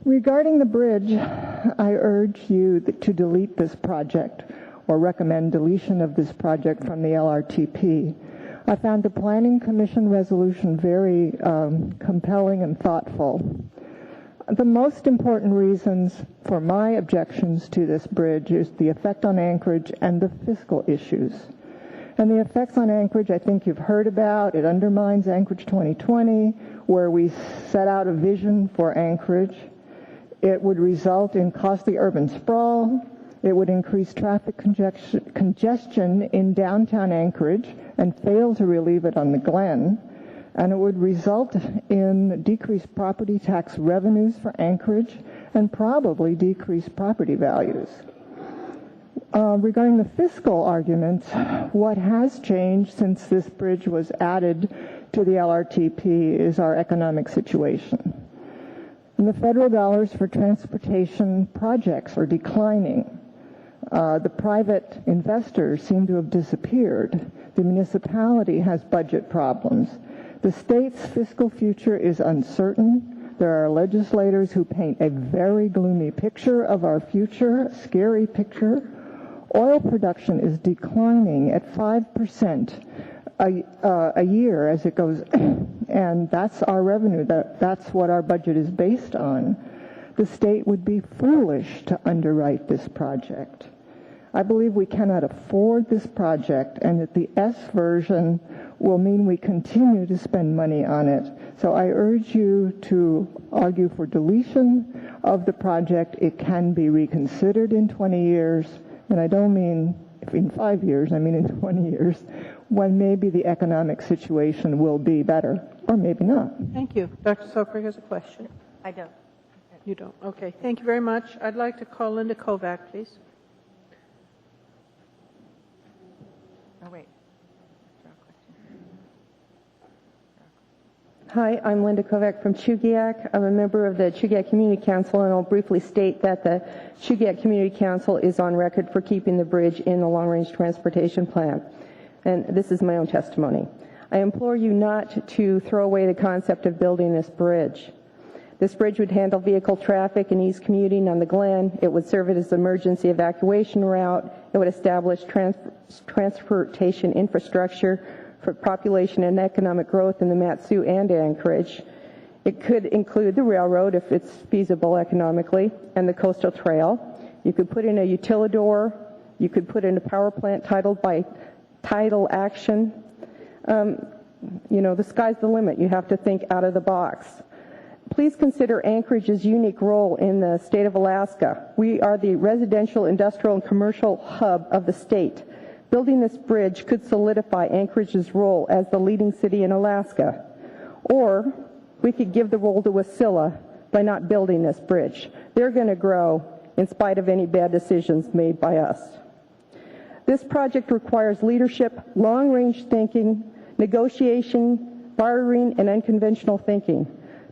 Regarding the bridge, I urge you to delete this project or recommend deletion of this project from the LRTP. I found the Planning Commission resolution very compelling and thoughtful. The most important reasons for my objections to this bridge is the effect on Anchorage and the fiscal issues. And the effects on Anchorage, I think you've heard about. It undermines Anchorage 2020, where we set out a vision for Anchorage. It would result in costly urban sprawl. It would increase traffic congestion in downtown Anchorage and fail to relieve it on the Glen. And it would result in decreased property tax revenues for Anchorage and probably decreased property values. Regarding the fiscal arguments, what has changed since this bridge was added to the LRTP is our economic situation. And the federal dollars for transportation projects are declining. The private investors seem to have disappeared. The municipality has budget problems. The state's fiscal future is uncertain. There are legislators who paint a very gloomy picture of our future, a scary picture. Oil production is declining at 5% a year as it goes, and that's our revenue. That's what our budget is based on. The state would be foolish to underwrite this project. I believe we cannot afford this project, and that the S version will mean we continue to spend money on it. So I urge you to argue for deletion of the project. It can be reconsidered in 20 years, and I don't mean in 5 years, I mean in 20 years, when maybe the economic situation will be better, or maybe not. Thank you. Dr. Selkirk has a question. I don't. You don't. Okay. Thank you very much. I'd like to call Linda Kovac, please. Oh, wait. Hi, I'm Linda Kovac from Chugiak. I'm a member of the Chugiak Community Council, and I'll briefly state that the Chugiak Community Council is on record for keeping the bridge in the long-range transportation plan. And this is my own testimony. I implore you not to throw away the concept of building this bridge. This bridge would handle vehicle traffic and ease commuting on the Glen. It would serve as an emergency evacuation route. It would establish transportation infrastructure for population and economic growth in the Mat-Su and Anchorage. It could include the railroad if it's feasible economically, and the coastal trail. You could put in a utilidor. You could put in a power plant titled by tidal action. The sky's the limit. You have to think out of the box. Please consider Anchorage's unique role in the state of Alaska. We are the residential, industrial, and commercial hub of the state. Building this bridge could solidify Anchorage's role as the leading city in Alaska. Or we could give the role to Wasilla by not building this bridge. They're going to grow in spite of any bad decisions made by us. This project requires leadership, long-range thinking, negotiation, bartering, and unconventional thinking.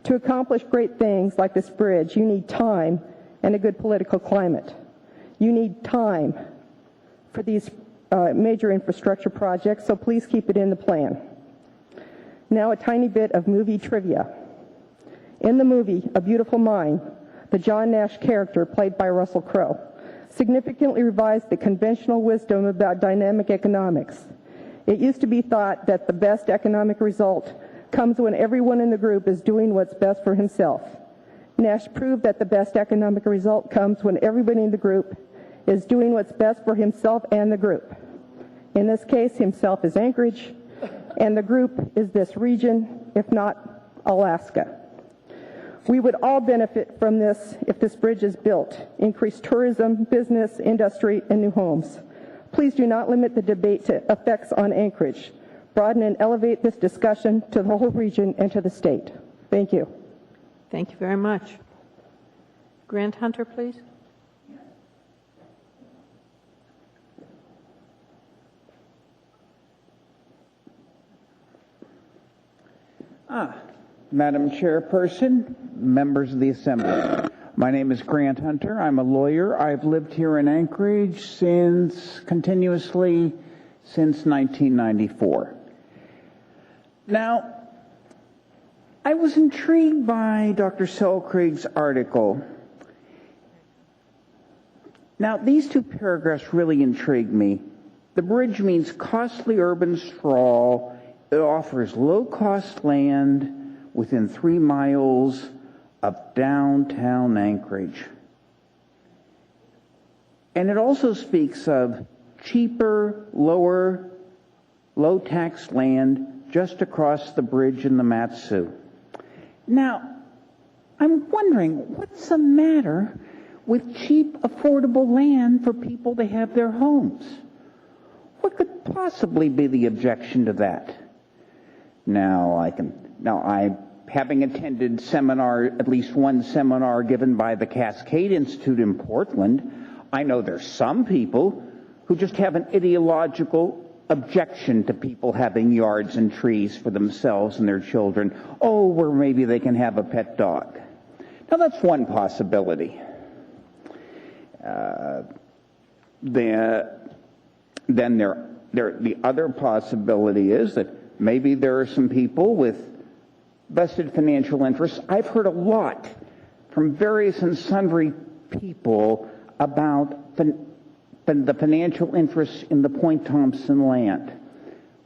To accomplish great things like this bridge, you need time and a good political climate. You need time for these major infrastructure projects, so please keep it in the plan. Now a tiny bit of movie trivia. In the movie, A Beautiful Mind, the John Nash character, played by Russell Crowe, significantly revised the conventional wisdom about dynamic economics. It used to be thought that the best economic result comes when everyone in the group is doing what's best for himself. Nash proved that the best economic result comes when everybody in the group is doing what's best for himself and the group. In this case, himself is Anchorage, and the group is this region, if not Alaska. We would all benefit from this if this bridge is built. Increase tourism, business, industry, and new homes. Please do not limit the debate to effects on Anchorage. Broaden and elevate this discussion to the whole region and to the state. Thank you. Thank you very much. Grant Hunter, please. Madam Chairperson, members of the Assembly. My name is Grant Hunter. I'm a lawyer. I've lived here in Anchorage continuously since 1994. Now, I was intrigued by Dr. Selkrieg's article. Now, these two paragraphs really intrigued me. The bridge means costly urban sprawl. It offers low-cost land within 3 miles of downtown Anchorage. And it also speaks of cheaper, low-tax land just across the bridge in the Mat-Su. Now, I'm wondering, what's the matter with cheap, affordable land for people to have their homes? What could possibly be the objection to that? Now, having attended at least one seminar given by the Cascade Institute in Portland, I know there's some people who just have an ideological objection to people having yards and trees for themselves and their children. Oh, where maybe they can have a pet dog. Now, that's one possibility. The other possibility is that maybe there are some people with vested financial interests. I've heard a lot from various and sundry people about the financial interests in the Point Thompson land.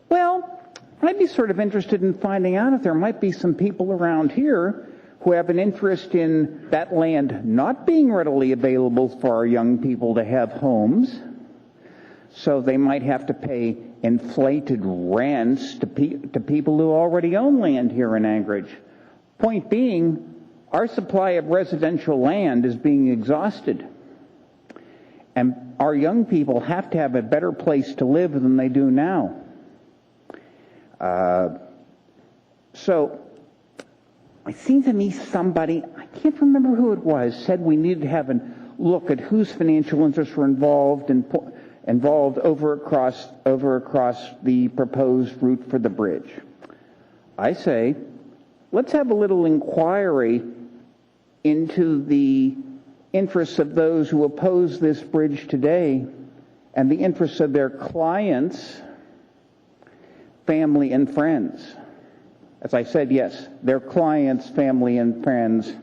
Well, I'd be sort of interested in finding out if there might be some people around here who have an interest in that land not being readily available for our young people to have homes. So they might have to pay inflated rents to people who already own land here in Anchorage. Point being, our supply of residential land is being exhausted. And our young people have to have a better place to live than they do now. So it seems to me somebody, I can't remember who it was, said we needed to have a look at whose financial interests were involved over across the proposed route for the bridge. I say, let's have a little inquiry into the interests of those who oppose this bridge today and the interests of their clients, family, and friends. As I said, yes, their clients, family, and friends. It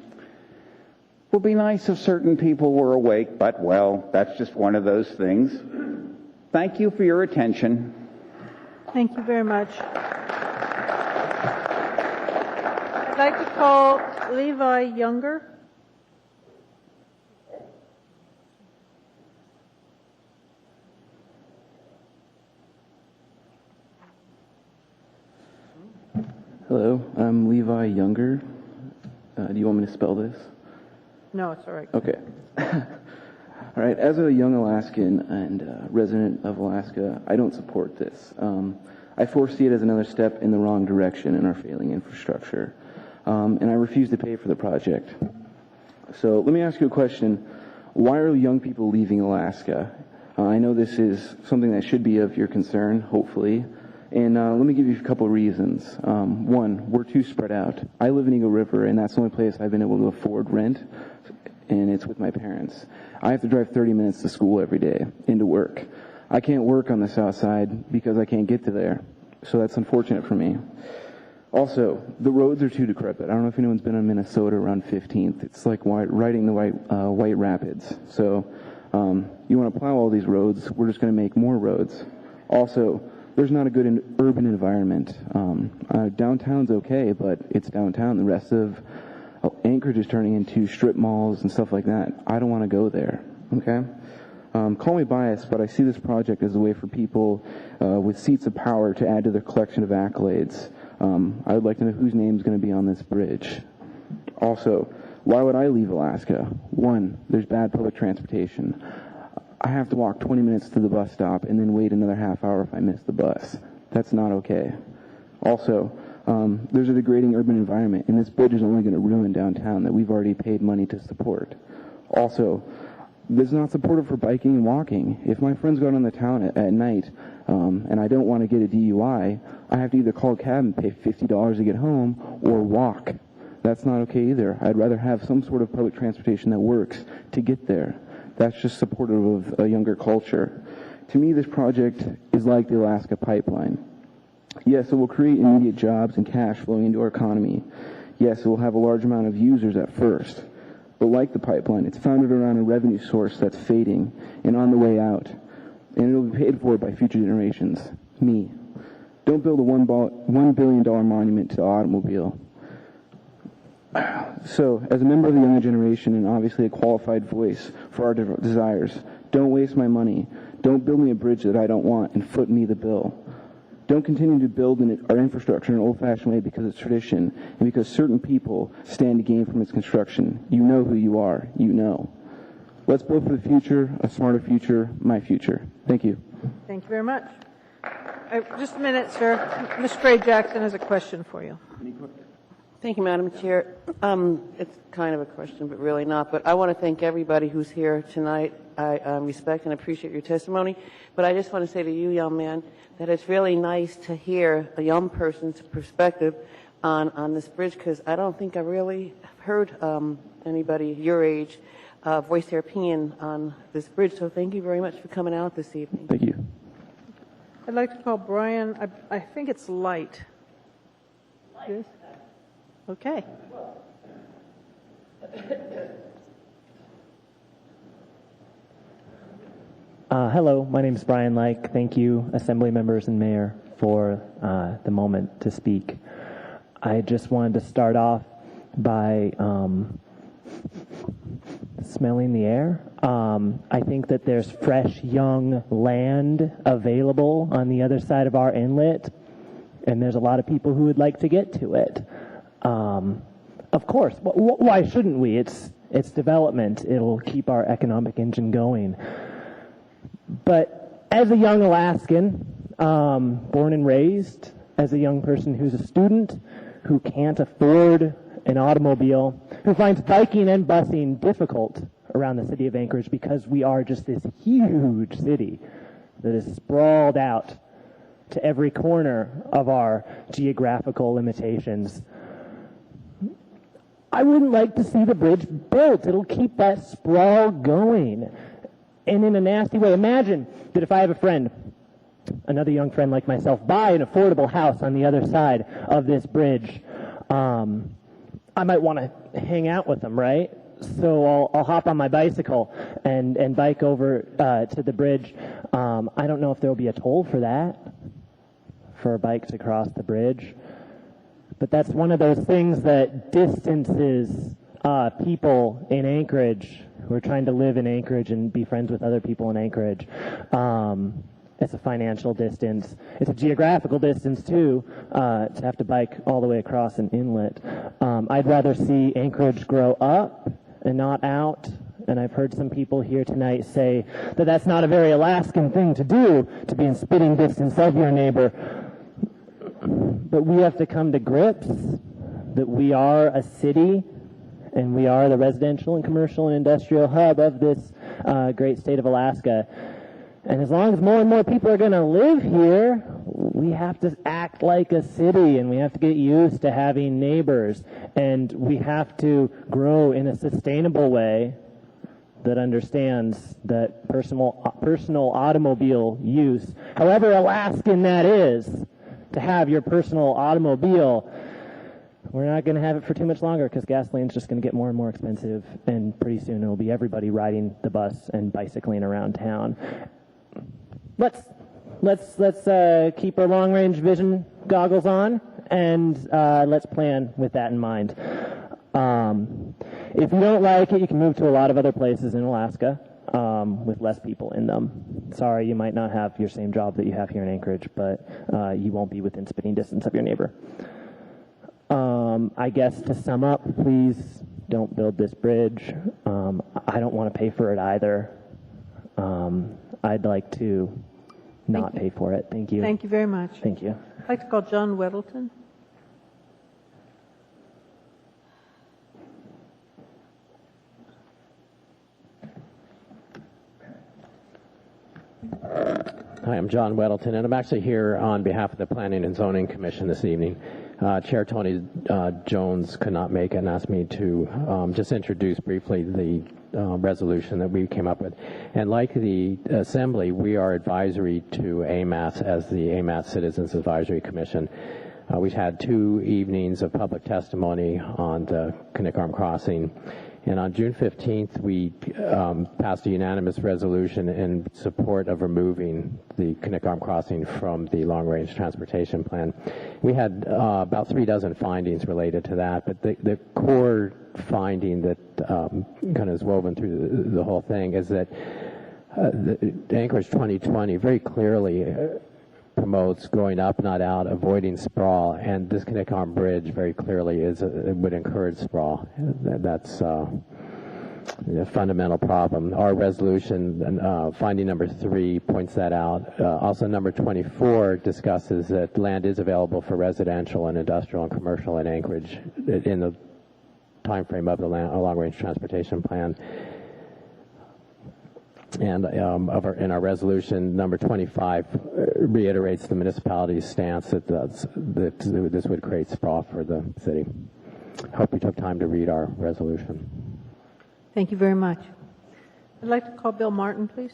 would be nice if certain people were awake, but, well, that's just one of those things. Thank you for your attention. Thank you very much. I'd like to call Levi Younger. Hello, I'm Levi Younger. Do you want me to spell this? No, it's all right. Okay. All right, as a young Alaskan and resident of Alaska, I don't support this. I foresee it as another step in the wrong direction in our failing infrastructure, and I refuse to pay for the project. So let me ask you a question. Why are young people leaving Alaska? I know this is something that should be of your concern, hopefully. And let me give you a couple of reasons. One, we're too spread out. I live in Eagle River, and that's the only place I've been able to afford rent, and it's with my parents. I have to drive 30 minutes to school every day, into work. I can't work on the south side because I can't get to there, so that's unfortunate for me. Also, the roads are too decrepit. I don't know if anyone's been in Minnesota around 15th. It's like riding the White Rapids. So you want to plow all these roads, we're just going to make more roads. Also, there's not a good urban environment. Downtown's okay, but it's downtown. The rest of Anchorage is turning into strip malls and stuff like that. I don't want to go there, okay? Call me biased, but I see this project as a way for people with seats of power to add to their collection of accolades. I would like to know whose name's going to be on this bridge. Also, why would I leave Alaska? One, there's bad public transportation. I have to walk 20 minutes to the bus stop and then wait another half hour if I miss the bus. That's not okay. Also, there's a degrading urban environment, and this bridge is only going to ruin downtown that we've already paid money to support. Also, this is not supportive for biking and walking. If my friends go out on the town at night and I don't want to get a DUI, I have to either call a cab and pay $50 to get home or walk. That's not okay either. I'd rather have some sort of public transportation that works to get there. That's just supportive of a younger culture. To me, this project is like the Alaska Pipeline. Yes, it will create immediate jobs and cash flowing into our economy. Yes, it will have a large amount of users at first. But like the pipeline, it's founded around a revenue source that's fading and on the way out. And it will be paid for by future generations. Me. Don't build a $1 billion monument to the automobile. So, as a member of the younger generation and obviously a qualified voice for our desires, don't waste my money. Don't build me a bridge that I don't want and foot me the bill. Don't continue to build our infrastructure in an old-fashioned way because it's tradition and because certain people stand to gain from its construction. You know who you are. You know. Let's build for the future, a smarter future, my future. Thank you. Thank you very much. Just a minute, sir. Ms. Gray-Jackson has a question for you. Thank you, Madam Chair. It's kind of a question, but really not. But I want to thank everybody who's here tonight. I respect and appreciate your testimony. But I just want to say to you, young man, that it's really nice to hear a young person's perspective on this bridge, because I don't think I really heard anybody your age voice their opinion on this bridge. So thank you very much for coming out this evening. Thank you. I'd like to call Brian, I think it's Light. Yes? Okay. Hello, my name is Brian Like. Thank you, Assembly members and Mayor, for the moment to speak. I just wanted to start off by smelling the air. I think that there's fresh, young land available on the other side of our inlet, and there's a lot of people who would like to get to it. Of course, why shouldn't we? It's development. It'll keep our economic engine going. But as a young Alaskan, born and raised, as a young person who's a student, who can't afford an automobile, who finds biking and busing difficult around the city of Anchorage because we are just this huge city that is sprawled out to every corner of our geographical limitations. I wouldn't like to see the bridge built. It'll keep that sprawl going. And in a nasty way, imagine that if I have a friend, another young friend like myself, buy an affordable house on the other side of this bridge, I might want to hang out with them, right? So I'll hop on my bicycle and bike over to the bridge. I don't know if there will be a toll for that, for a bike to cross the bridge. But that's one of those things that distances people in Anchorage who are trying to live in Anchorage and be friends with other people in Anchorage. It's a financial distance. It's a geographical distance, too, to have to bike all the way across an inlet. I'd rather see Anchorage grow up and not out. And I've heard some people here tonight say that that's not a very Alaskan thing to do, to be in spitting distance of your neighbor. But we have to come to grips that we are a city, and we are the residential and commercial and industrial hub of this great state of Alaska. And as long as more and more people are going to live here, we have to act like a city, and we have to get used to having neighbors, and we have to grow in a sustainable way that understands that personal automobile use, however Alaskan that is, to have your personal automobile, we're not going to have it for too much longer because gasoline's just going to get more and more expensive, and pretty soon it'll be everybody riding the bus and bicycling around town. Let's keep our long-range vision goggles on, and let's plan with that in mind. If you don't like it, you can move to a lot of other places in Alaska with less people in them. Sorry, you might not have your same job that you have here in Anchorage, but you won't be within spitting distance of your neighbor. I guess to sum up, please don't build this bridge. I don't want to pay for it either. I'd like to not pay for it. Thank you. Thank you very much. Thank you. I'd like to call John Weddleton. Hi, I'm John Weddleton, and I'm actually here on behalf of the Planning and Zoning Commission this evening. Chair Tony Jones could not make it and asked me to just introduce briefly the resolution that we came up with. And like the Assembly, we are advisory to AMATS as the AMATS Citizens Advisory Commission. We've had 2 evenings of public testimony on the Knik Arm Crossing. And on June 15th, we passed a unanimous resolution in support of removing the Knik Arm Crossing from the Long-Range Transportation Plan. We had about 3 dozen findings related to that, but the core finding that kind of is woven through the whole thing is that the Anchorage 2020 very clearly promotes going up, not out, avoiding sprawl, and this Knik Arm Bridge very clearly would encourage sprawl. That's a fundamental problem. Our resolution, finding number 3, points that out. Also, number 24 discusses that land is available for residential and industrial and commercial in Anchorage in the time frame of the long-range transportation plan. And in our resolution, number 25 reiterates the municipality's stance that this would create sprawl for the city. Hope you took time to read our resolution. Thank you very much. I'd like to call Bill Martin, please.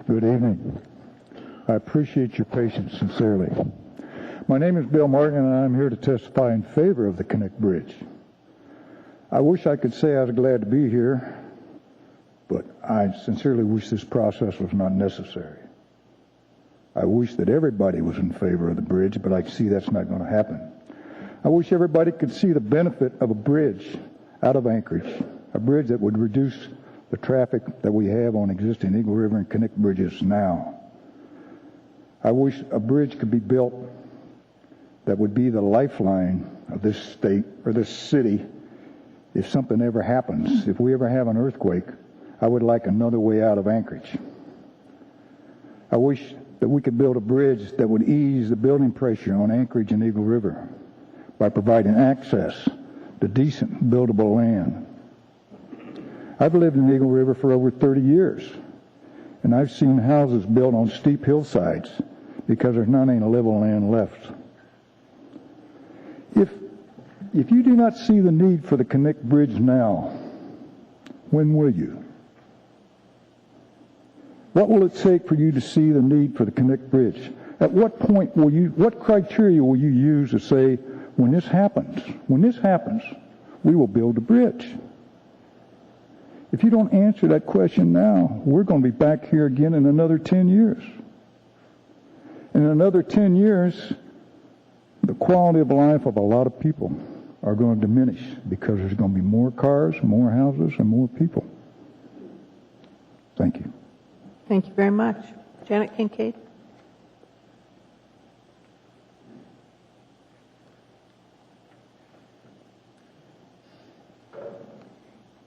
Good evening. I appreciate your patience sincerely. My name is Bill Martin, and I'm here to testify in favor of the Knik Bridge. I wish I could say I was glad to be here, but I sincerely wish this process was not necessary. I wish that everybody was in favor of the bridge, but I see that's not going to happen. I wish everybody could see the benefit of a bridge out of Anchorage, a bridge that would reduce the traffic that we have on existing Eagle River and Knik bridges now. I wish a bridge could be built that would be the lifeline of this state or this city if something ever happens. If we ever have an earthquake, I would like another way out of Anchorage. I wish that we could build a bridge that would ease the building pressure on Anchorage and Eagle River by providing access to decent buildable land. I've lived in Eagle River for over 30 years, and I've seen houses built on steep hillsides because there's none ain't a level land left. If you do not see the need for the Connect Bridge now, when will you? What will it take for you to see the need for the Connect Bridge? At what point what criteria will you use to say, when this happens, we will build a bridge? If you don't answer that question now, we're going to be back here again in another 10 years. In another 10 years, the quality of life of a lot of people are going to diminish because there's going to be more cars, more houses, and more people. Thank you. Thank you very much. Janet Kincaid.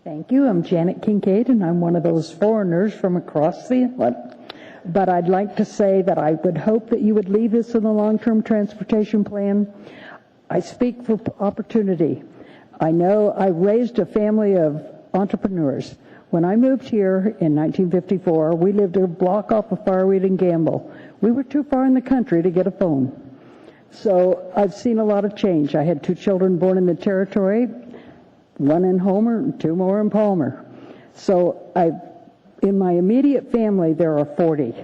Thank you. I'm Janet Kincaid, and I'm one of those foreigners from across the inlet. But I'd like to say that I would hope that you would leave this in the long-term transportation plan. I speak for opportunity. I know I raised a family of entrepreneurs. When I moved here in 1954, we lived a block off of Fireweed and Gamble. We were too far in the country to get a phone. So I've seen a lot of change. I had 2 children born in the territory, 1 in Homer and 2 more in Palmer. So in my immediate family, there are 40.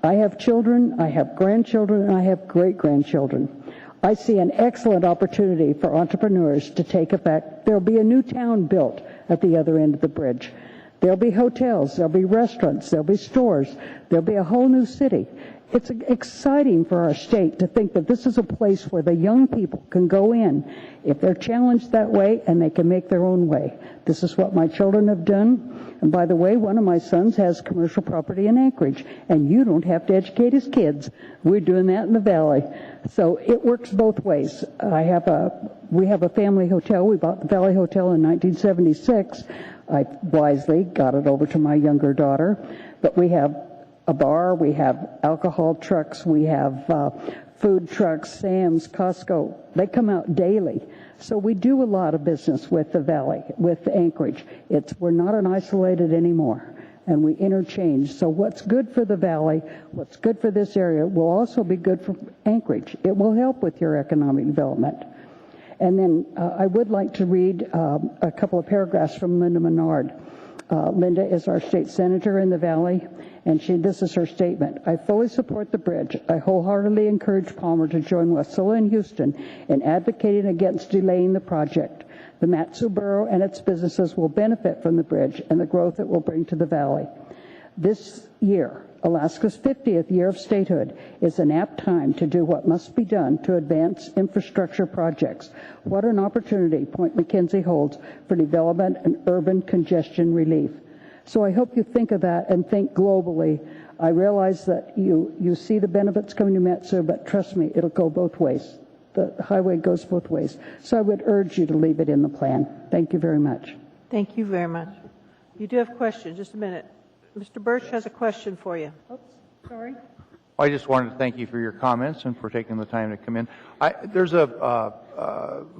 I have children, I have grandchildren, and I have great-grandchildren. I see an excellent opportunity for entrepreneurs to take effect. There'll be a new town built at the other end of the bridge. There'll be hotels, there'll be restaurants, there'll be stores, there'll be a whole new city. It's exciting for our state to think that this is a place where the young people can go in if they're challenged that way and they can make their own way. This is what my children have done. And by the way, one of my sons has commercial property in Anchorage, and you don't have to educate his kids. We're doing that in the Valley. So it works both ways. We have a family hotel. We bought the Valley Hotel in 1976. I wisely got it over to my younger daughter. But we have a bar, we have alcohol trucks, we have food trucks, Sam's, Costco. They come out daily. So we do a lot of business with the Valley, with Anchorage. We're not an isolated anymore, and we interchange. So what's good for the Valley, what's good for this area, will also be good for Anchorage. It will help with your economic development. And then I would like to read a couple of paragraphs from Linda Menard. Linda is our state senator in the Valley, and this is her statement. I fully support the bridge. I wholeheartedly encourage Palmer to join Wasilla and Houston in advocating against delaying the project. The Mat-Su Borough and its businesses will benefit from the bridge and the growth it will bring to the Valley. This year, Alaska's 50th year of statehood, is an apt time to do what must be done to advance infrastructure projects. What an opportunity Point McKenzie holds for development and urban congestion relief. So I hope you think of that and think globally. I realize that you see the benefits coming to Mat-Su, but trust me, it'll go both ways. The highway goes both ways. So I would urge you to leave it in the plan. Thank you very much. Thank you very much. You do have questions. Just a minute. Mr. Birch has a question for you. Oops, sorry. I just wanted to thank you for your comments and for taking the time to come in. There's a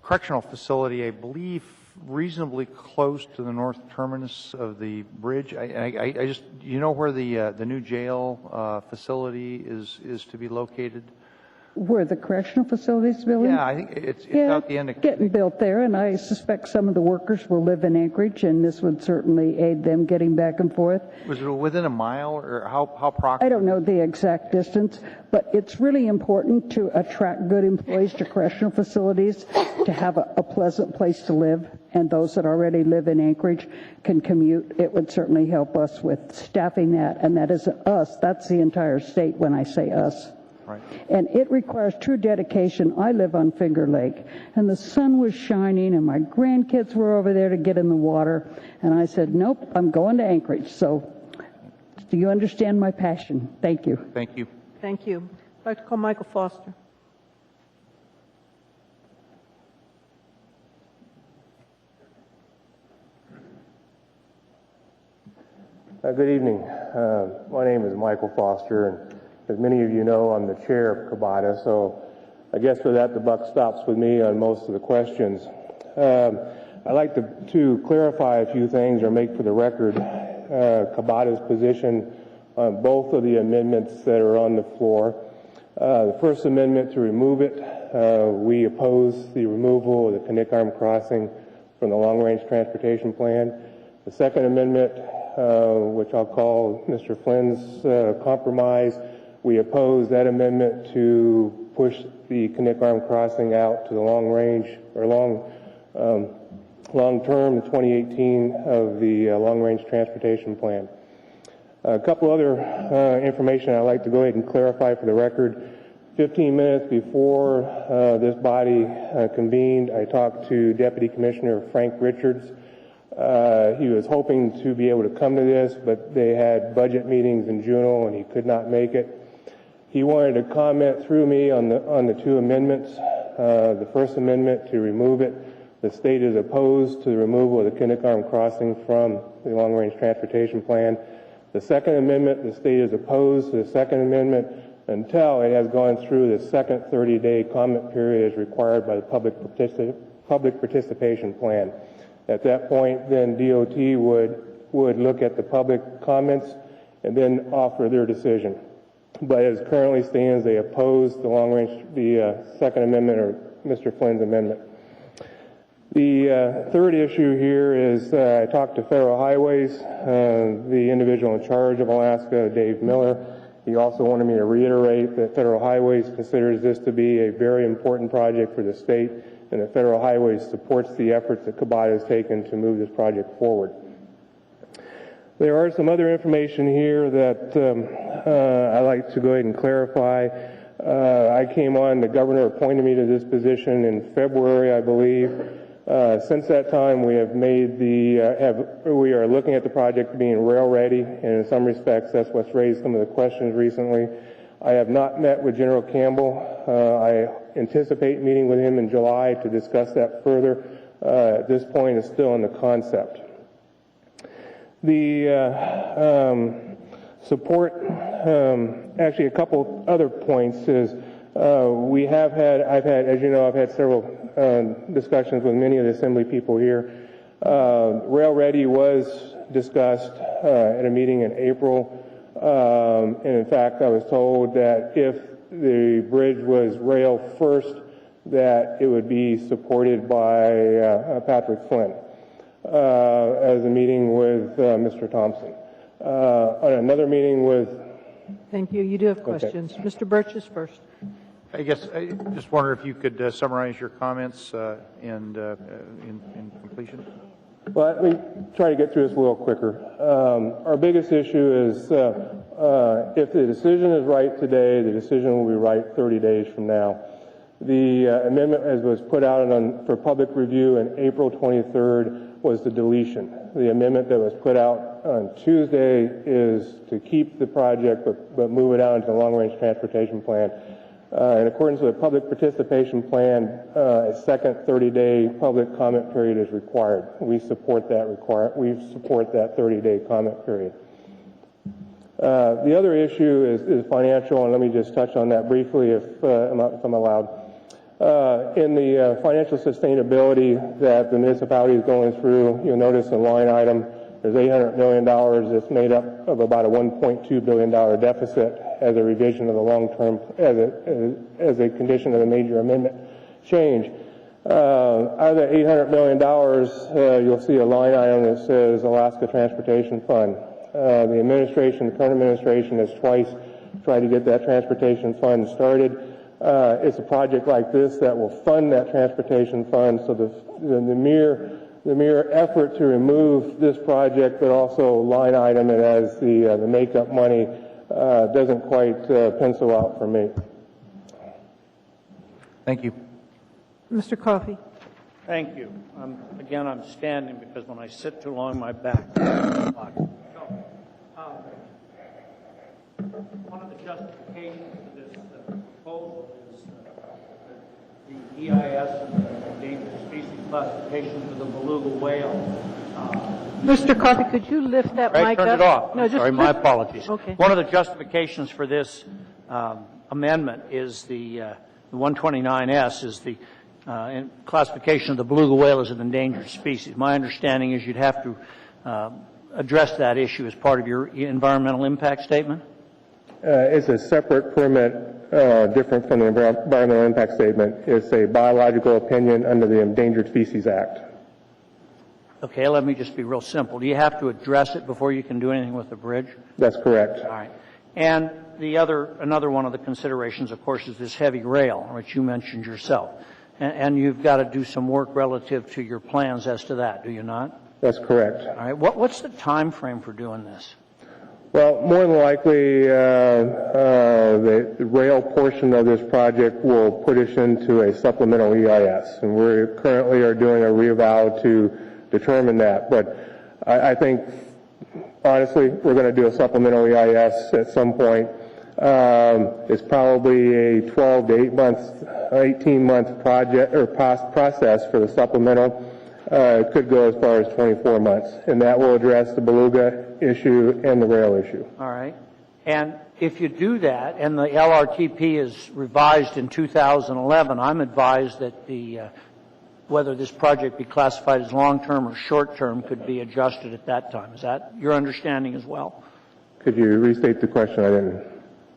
correctional facility, I believe, reasonably close to the north terminus of the bridge. I just, you know where the new jail facility is to be located? Where the correctional facilities building? Yeah, I think it's out the end of getting built there, and I suspect some of the workers will live in Anchorage, and this would certainly aid them getting back and forth. Was it within a mile, or how proximate? I don't know the exact distance, but it's really important to attract good employees to correctional facilities, to have a pleasant place to live, and those that already live in Anchorage can commute. It would certainly help us with staffing that, and that is us. That's the entire state when I say us. Right. And it requires true dedication. I live on Finger Lake, and the sun was shining, and my grandkids were over there to get in the water, and I said, nope, I'm going to Anchorage. So do you understand my passion? Thank you. Thank you. Thank you. I'd like to call Michael Foster. Good evening. My name is Michael Foster, and as many of you know, I'm the chair of CABATA, so I guess for that the buck stops with me on most of the questions. I'd like to clarify a few things or make for the record CABATA's position on both of the amendments that are on the floor. The First Amendment to remove it, we oppose the removal of the Knik Arm Crossing from the Long Range Transportation Plan. The Second Amendment, which I'll call Mr. Flynn's compromise, we oppose that amendment to push the Knik Arm Crossing out to the long range or long term, the 2018 of the Long Range Transportation Plan. A couple other information I'd like to go ahead and clarify for the record. 15 minutes before this body convened, I talked to Deputy Commissioner Frank Richards. He was hoping to be able to come to this, but they had budget meetings in Juneau and he could not make it. He wanted to comment through me on the two amendments. The First Amendment to remove it. The state is opposed to the removal of the Knik Arm Crossing from the Long Range Transportation Plan. The Second Amendment, the state is opposed to the Second Amendment until it has gone through the second 30-day comment period as required by the Public Participation Plan. At that point, then DOT would look at the public comments and then offer their decision. But as it currently stands, they oppose the Second Amendment or Mr. Flynn's amendment. The third issue here is I talked to Federal Highways, the individual in charge of Alaska, Dave Miller. He also wanted me to reiterate that Federal Highways considers this to be a very important project for the state and that Federal Highways supports the efforts that Cabot has taken to move this project forward. There are some other information here that I'd like to go ahead and clarify. I came on, the governor appointed me to this position in February, I believe. Since that time, we have made we are looking at the project being rail ready, and in some respects, that's what's raised some of the questions recently. I have not met with General Campbell. I anticipate meeting with him in July to discuss that further. At this point, it's still in the concept. The support, actually a couple other points is I've had several discussions with many of the Assembly people here. Rail Ready was discussed at a meeting in April. And in fact, I was told that if the bridge was rail first, that it would be supported by Patrick Flynn as a meeting with Mr. Thompson. On another meeting with... Thank you. You do have questions. Okay. Mr. Birch is first. I guess I just wonder if you could summarize your comments in completion. Well, let me try to get through this a little quicker. Our biggest issue is if the decision is right today, the decision will be right 30 days from now. The amendment, as was put out for public review on April 23rd, was the deletion. The amendment that was put out on Tuesday is to keep the project but move it out into the long-range transportation plan. In accordance with the public participation plan, a second 30-day public comment period is required. We support that 30-day comment period. The other issue is financial, and let me just touch on that briefly if I'm allowed. In the financial sustainability that the municipality is going through, you'll notice a line item. There's $800 million that's made up of about a $1.2 billion deficit as a revision of the long-term, as a condition of the major amendment change. Out of the $800 million, you'll see a line item that says Alaska Transportation Fund. The current administration has twice tried to get that transportation fund started. It's a project like this that will fund that transportation fund, so the mere effort to remove this project, but also line item it as the makeup money, doesn't quite pencil out for me. Thank you. Mr. Coffey. Thank you. Again, I'm standing because when I sit too long, my back. One of the justifications for this proposal is the EIS and the endangered species classification for the beluga whale. Mr. Coffey, could you lift that mic up? Turn it off. No, Sorry, my apologies. Okay. One of the justifications for this amendment is the 129S is the classification of the beluga whale as an endangered species. My understanding is you'd have to address that issue as part of your environmental impact statement? It's a separate permit, different from the environmental impact statement. It's a biological opinion under the Endangered Species Act. Okay, let me just be real simple. Do you have to address it before you can do anything with the bridge? That's correct. All right. And another one of the considerations, of course, is this heavy rail, which you mentioned yourself. And you've got to do some work relative to your plans as to that, do you not? That's correct. All right. What's the time frame for doing this? Well, more than likely, the rail portion of this project will put us into a supplemental EIS, and we currently are doing a reeval to determine that. But I think, honestly, we're going to do a supplemental EIS at some point. It's probably a 12 to 18-month project or process for the supplemental. It could go as far as 24 months, and that will address the beluga issue and the rail issue. All right. And if you do that, and the LRTP is revised in 2011, I'm advised that whether this project be classified as long-term or short-term could be adjusted at that time. Is that your understanding as well? Could you restate the question? I didn't.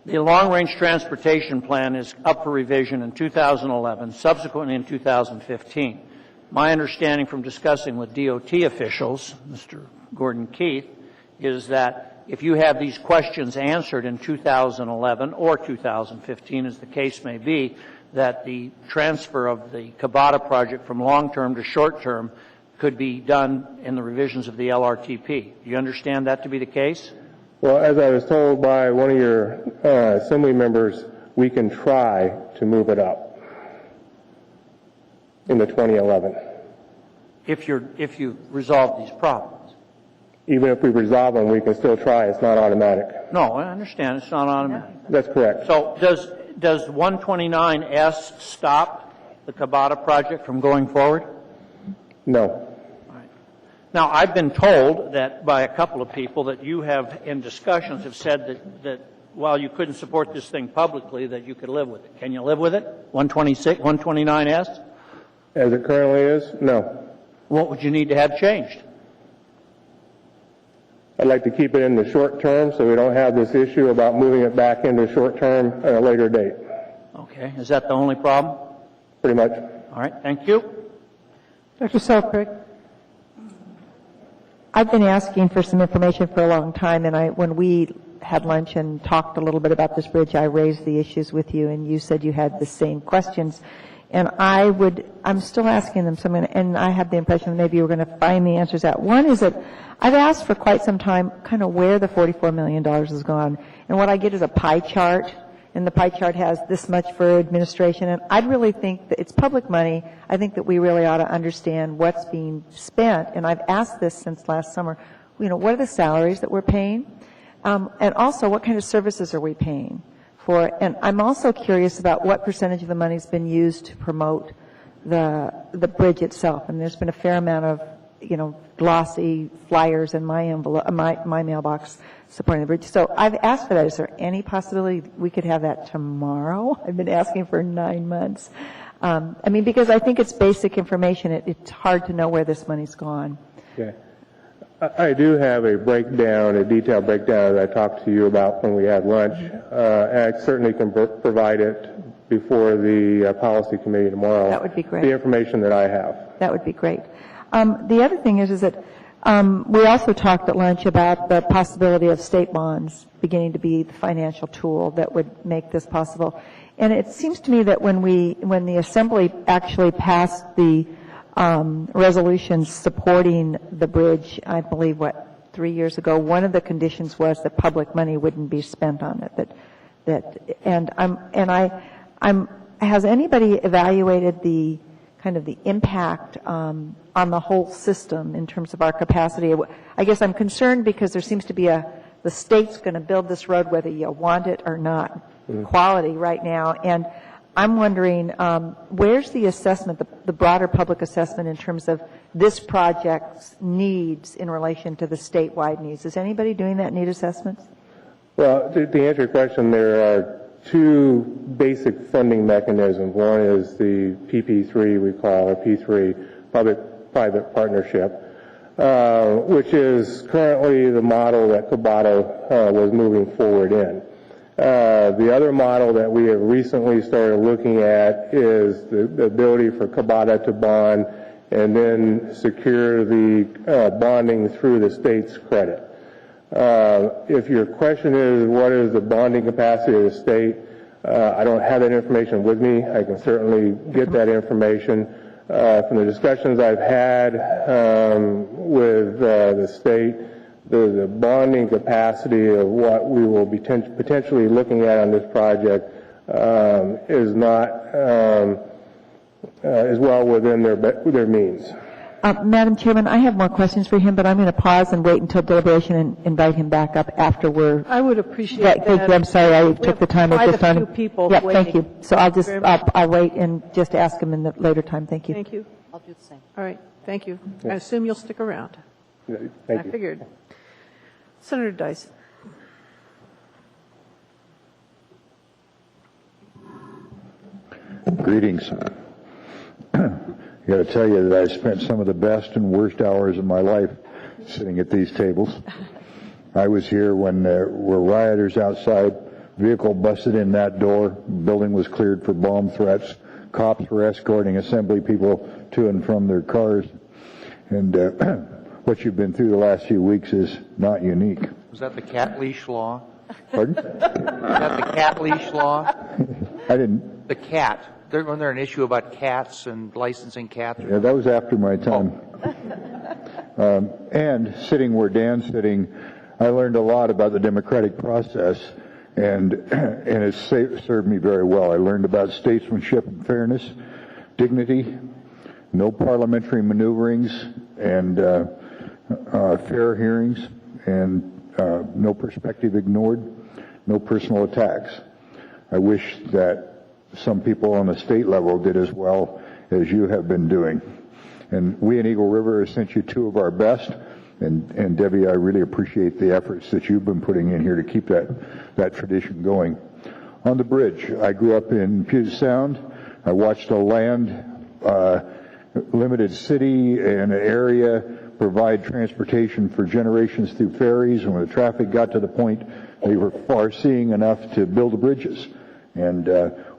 The long-range transportation plan is up for revision in 2011, subsequently in 2015. My understanding from discussing with DOT officials, Mr. Gordon Keith, is that if you have these questions answered in 2011 or 2015, as the case may be, that the transfer of the Cabada project from long-term to short-term could be done in the revisions of the LRTP. Do you understand that to be the case? Well, as I was told by one of your assembly members, we can try to move it up in the 2011. If you resolve these problems. Even if we resolve them, we can still try. It's not automatic. No, I understand. It's not automatic. That's correct. So does 129S stop the Cabada project from going forward? No. Now, I've been told that by a couple of people that you have, in discussions, have said that while you couldn't support this thing publicly, that you could live with it. Can you live with it? 129S? As it currently is, no. What would you need to have changed? I'd like to keep it in the short term so we don't have this issue about moving it back into short term at a later date. Okay. Is that the only problem? Pretty much. All right. Thank you. Dr. Selkirk. I've been asking for some information for a long time, and when we had lunch and talked a little bit about this bridge, I raised the issues with you, and you said you had the same questions. And I'm still asking them something, and I have the impression that maybe you were going to find the answers out. One is that I've asked for quite some time kind of where the $44 million has gone, and what I get is a pie chart, and the pie chart has this much for administration, and I'd really think that it's public money. I think that we really ought to understand what's being spent, and I've asked this since last summer. What are the salaries that we're paying? And also, what kind of services are we paying for? And I'm also curious about what percentage of the money's been used to promote the bridge itself. And there's been a fair amount of, glossy flyers in my envelope, my mailbox supporting the bridge. So I've asked for that. Is there any possibility we could have that tomorrow? I've been asking for 9 months. Because I think it's basic information. It's hard to know where this money's gone. Okay. I do have a detailed breakdown that I talked to you about when we had lunch. And I certainly can provide it before the policy committee tomorrow. That would be great. The information that I have. That would be great. The other thing is that we also talked at lunch about the possibility of state bonds beginning to be the financial tool that would make this possible. And it seems to me that when the Assembly actually passed the resolutions supporting the bridge, I believe, 3 years ago, one of the conditions was that public money wouldn't be spent on it. Has anybody evaluated the kind of the impact on the whole system in terms of our capacity? I guess I'm concerned because there seems to be the state's going to build this road whether you want it or not, quality right now. And I'm wondering, where's the assessment, the broader public assessment in terms of this project's needs in relation to the statewide needs? Is anybody doing that need assessment? Well, to answer your question, there are two basic funding mechanisms. One is the PP3, we call, or P3, public-private partnership, which is currently the model that Cabada was moving forward in. The other model that we have recently started looking at is the ability for Cabada to bond and then secure the bonding through the state's credit. If your question is what is the bonding capacity of the state, I don't have that information with me. I can certainly get that information. From the discussions I've had with the state, the bonding capacity of what we will be potentially looking at on this project is not is well within their means. Madam Chairman, I have more questions for him, but I'm going to pause and wait until deliberation and invite him back up after we're. I would appreciate that. Thank you. I'm sorry I took the time of just on. People yeah, waiting. thank you. So I'll wait and just ask him in the later time. Thank you. Thank you. I'll do the same. All right. Thank you. I assume you'll stick around. Thank you. I figured. Senator Dyson. Greetings. I got to tell you that I spent some of the best and worst hours of my life sitting at these tables. I was here when there were rioters outside, vehicle busted in that door, building was cleared for bomb threats, cops were escorting assembly people to and from their cars, and what you've been through the last few weeks is not unique. Was that the cat leash law? Pardon? Was that the cat leash law? I didn't. The cat. Wasn't there an issue about cats and licensing cats? Yeah, that was after my time. And sitting where Dan's sitting, I learned a lot about the democratic process, and it served me very well. I learned about statesmanship and fairness, dignity, no parliamentary maneuverings, and fair hearings, and no perspective ignored, no personal attacks. I wish that some people on the state level did as well as you have been doing. And we in Eagle River have sent you two of our best. And Debbie, I really appreciate the efforts that you've been putting in here to keep that tradition going. On the bridge, I grew up in Puget Sound. I watched a limited city and area provide transportation for generations through ferries. And when the traffic got to the point, they were far-seeing enough to build the bridges. And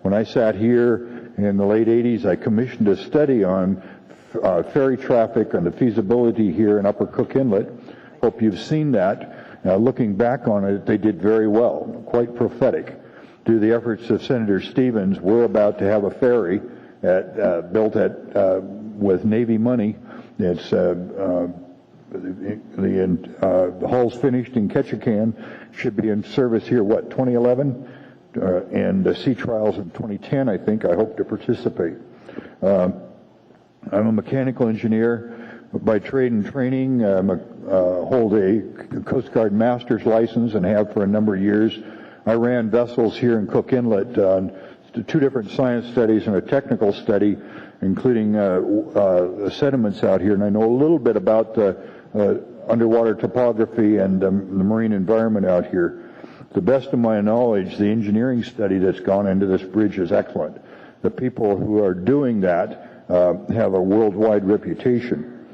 when I sat here in the late 80s, I commissioned a study on ferry traffic and the feasibility here in Upper Cook Inlet. Hope you've seen that. Looking back on it, they did very well, quite prophetic. Due to the efforts of Senator Stevens, we're about to have a ferry built with Navy money. It's the hull's finished in Ketchikan, should be in service here, 2011? And sea trials in 2010, I think. I hope to participate. I'm a mechanical engineer by trade and training. Hold a Coast Guard master's license and have for a number of years. I ran vessels here in Cook Inlet on two different science studies and a technical study, including the sediments out here. And I know a little bit about the underwater topography and the marine environment out here. To the best of my knowledge, the engineering study that's gone into this bridge is excellent. The people who are doing that have a worldwide reputation.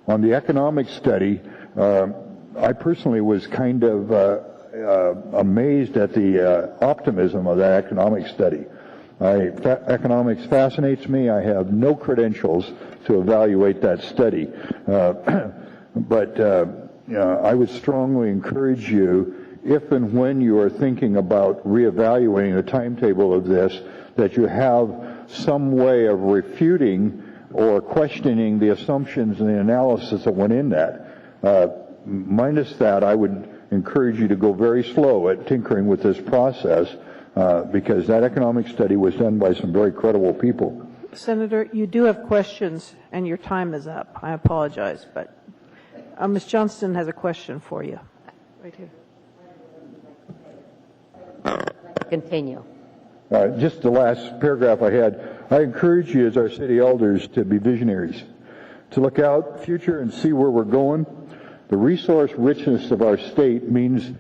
On the economic study, I personally was kind of amazed at the optimism of that economic study. Economics fascinates me. I have no credentials to evaluate that study. But I would strongly encourage you, if and when you are thinking about reevaluating the timetable of this, that you have some way of refuting or questioning the assumptions and the analysis that went in that. Minus that, I would encourage you to go very slow at tinkering with this process because that economic study was done by some very credible people. Senator, you do have questions, and your time is up. I apologize, but Ms. Johnston has a question for you. Right here. Continue. Just the last paragraph I had. I encourage you as our city elders to be visionaries, to look out future and see where we're going. The resource richness of our state means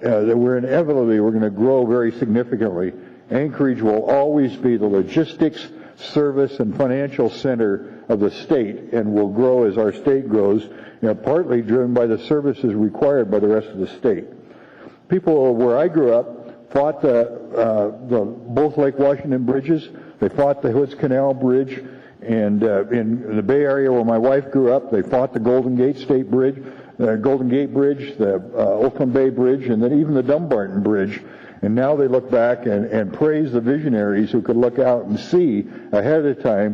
that we're going to grow very significantly. Anchorage will always be the logistics, service, and financial center of the state and will grow as our state grows, partly driven by the services required by the rest of the state. People where I grew up fought both Lake Washington bridges. They fought the Hoods Canal Bridge, and in the Bay Area where my wife grew up, they fought the Golden Gate State Bridge, the Golden Gate Bridge, the Oakland Bay Bridge, and then even the Dumbarton Bridge. And now they look back and praise the visionaries who could look out and see ahead of time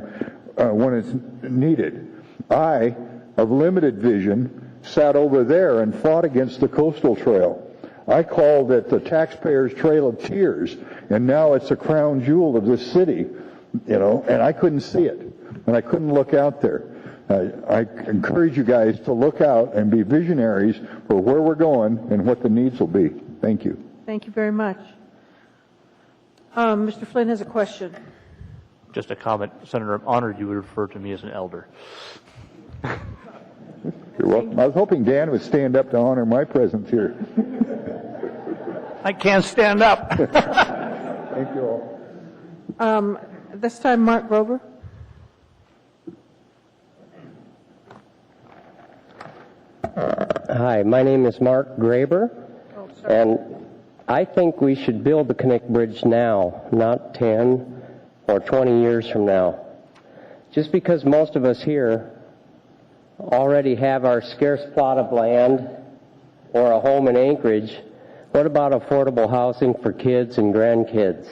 when it's needed. I, of limited vision, sat over there and fought against the Coastal Trail. I called it the Taxpayers' Trail of Tears, and now it's a crown jewel of this city, and I couldn't see it, and I couldn't look out there. I encourage you guys to look out and be visionaries for where we're going and what the needs will be. Thank you. Thank you very much. Mr. Flynn has a question. Just a comment. Senator, I'm honored you would refer to me as an elder. You're welcome. I was hoping Dan would stand up to honor my presence here. I can't stand up. Thank you all. At this time, Mark Grover. Hi, my name is Mark Graber, and I think we should build the Connect Bridge now, not 10 or 20 years from now. Just because most of us here already have our scarce plot of land or a home in Anchorage, what about affordable housing for kids and grandkids?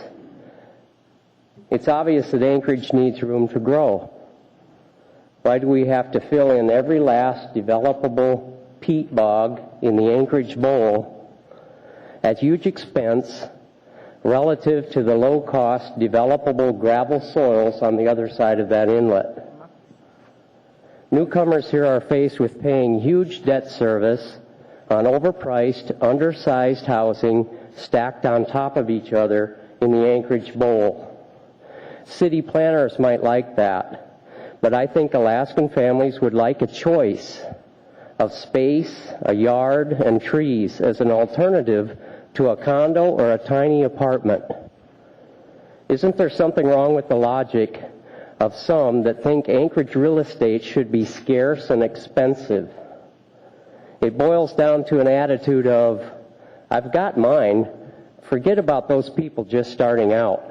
It's obvious that Anchorage needs room to grow. Why do we have to fill in every last developable peat bog in the Anchorage Bowl at huge expense relative to the low-cost developable gravel soils on the other side of that inlet? Newcomers here are faced with paying huge debt service on overpriced, undersized housing stacked on top of each other in the Anchorage Bowl. City planners might like that, but I think Alaskan families would like a choice of space, a yard, and trees as an alternative to a condo or a tiny apartment. Isn't there something wrong with the logic of some that think Anchorage real estate should be scarce and expensive? It boils down to an attitude of, I've got mine, forget about those people just starting out.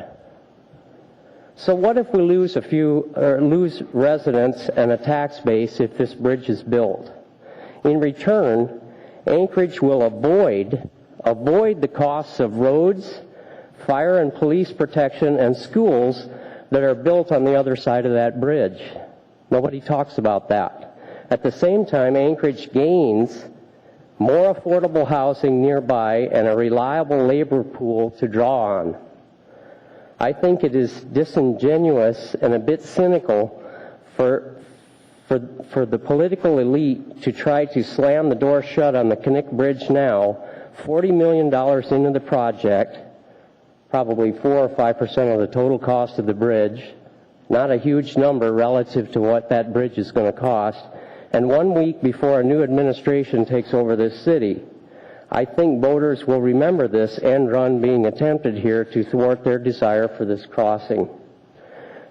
So what if we lose lose residents and a tax base if this bridge is built? In return, Anchorage will avoid the costs of roads, fire and police protection, and schools that are built on the other side of that bridge. Nobody talks about that. At the same time, Anchorage gains more affordable housing nearby and a reliable labor pool to draw on. I think it is disingenuous and a bit cynical for the political elite to try to slam the door shut on the Connect Bridge now, $40 million into the project, probably 4 or 5% of the total cost of the bridge, not a huge number relative to what that bridge is going to cost, and 1 week before a new administration takes over this city. I think voters will remember this end run being attempted here to thwart their desire for this crossing.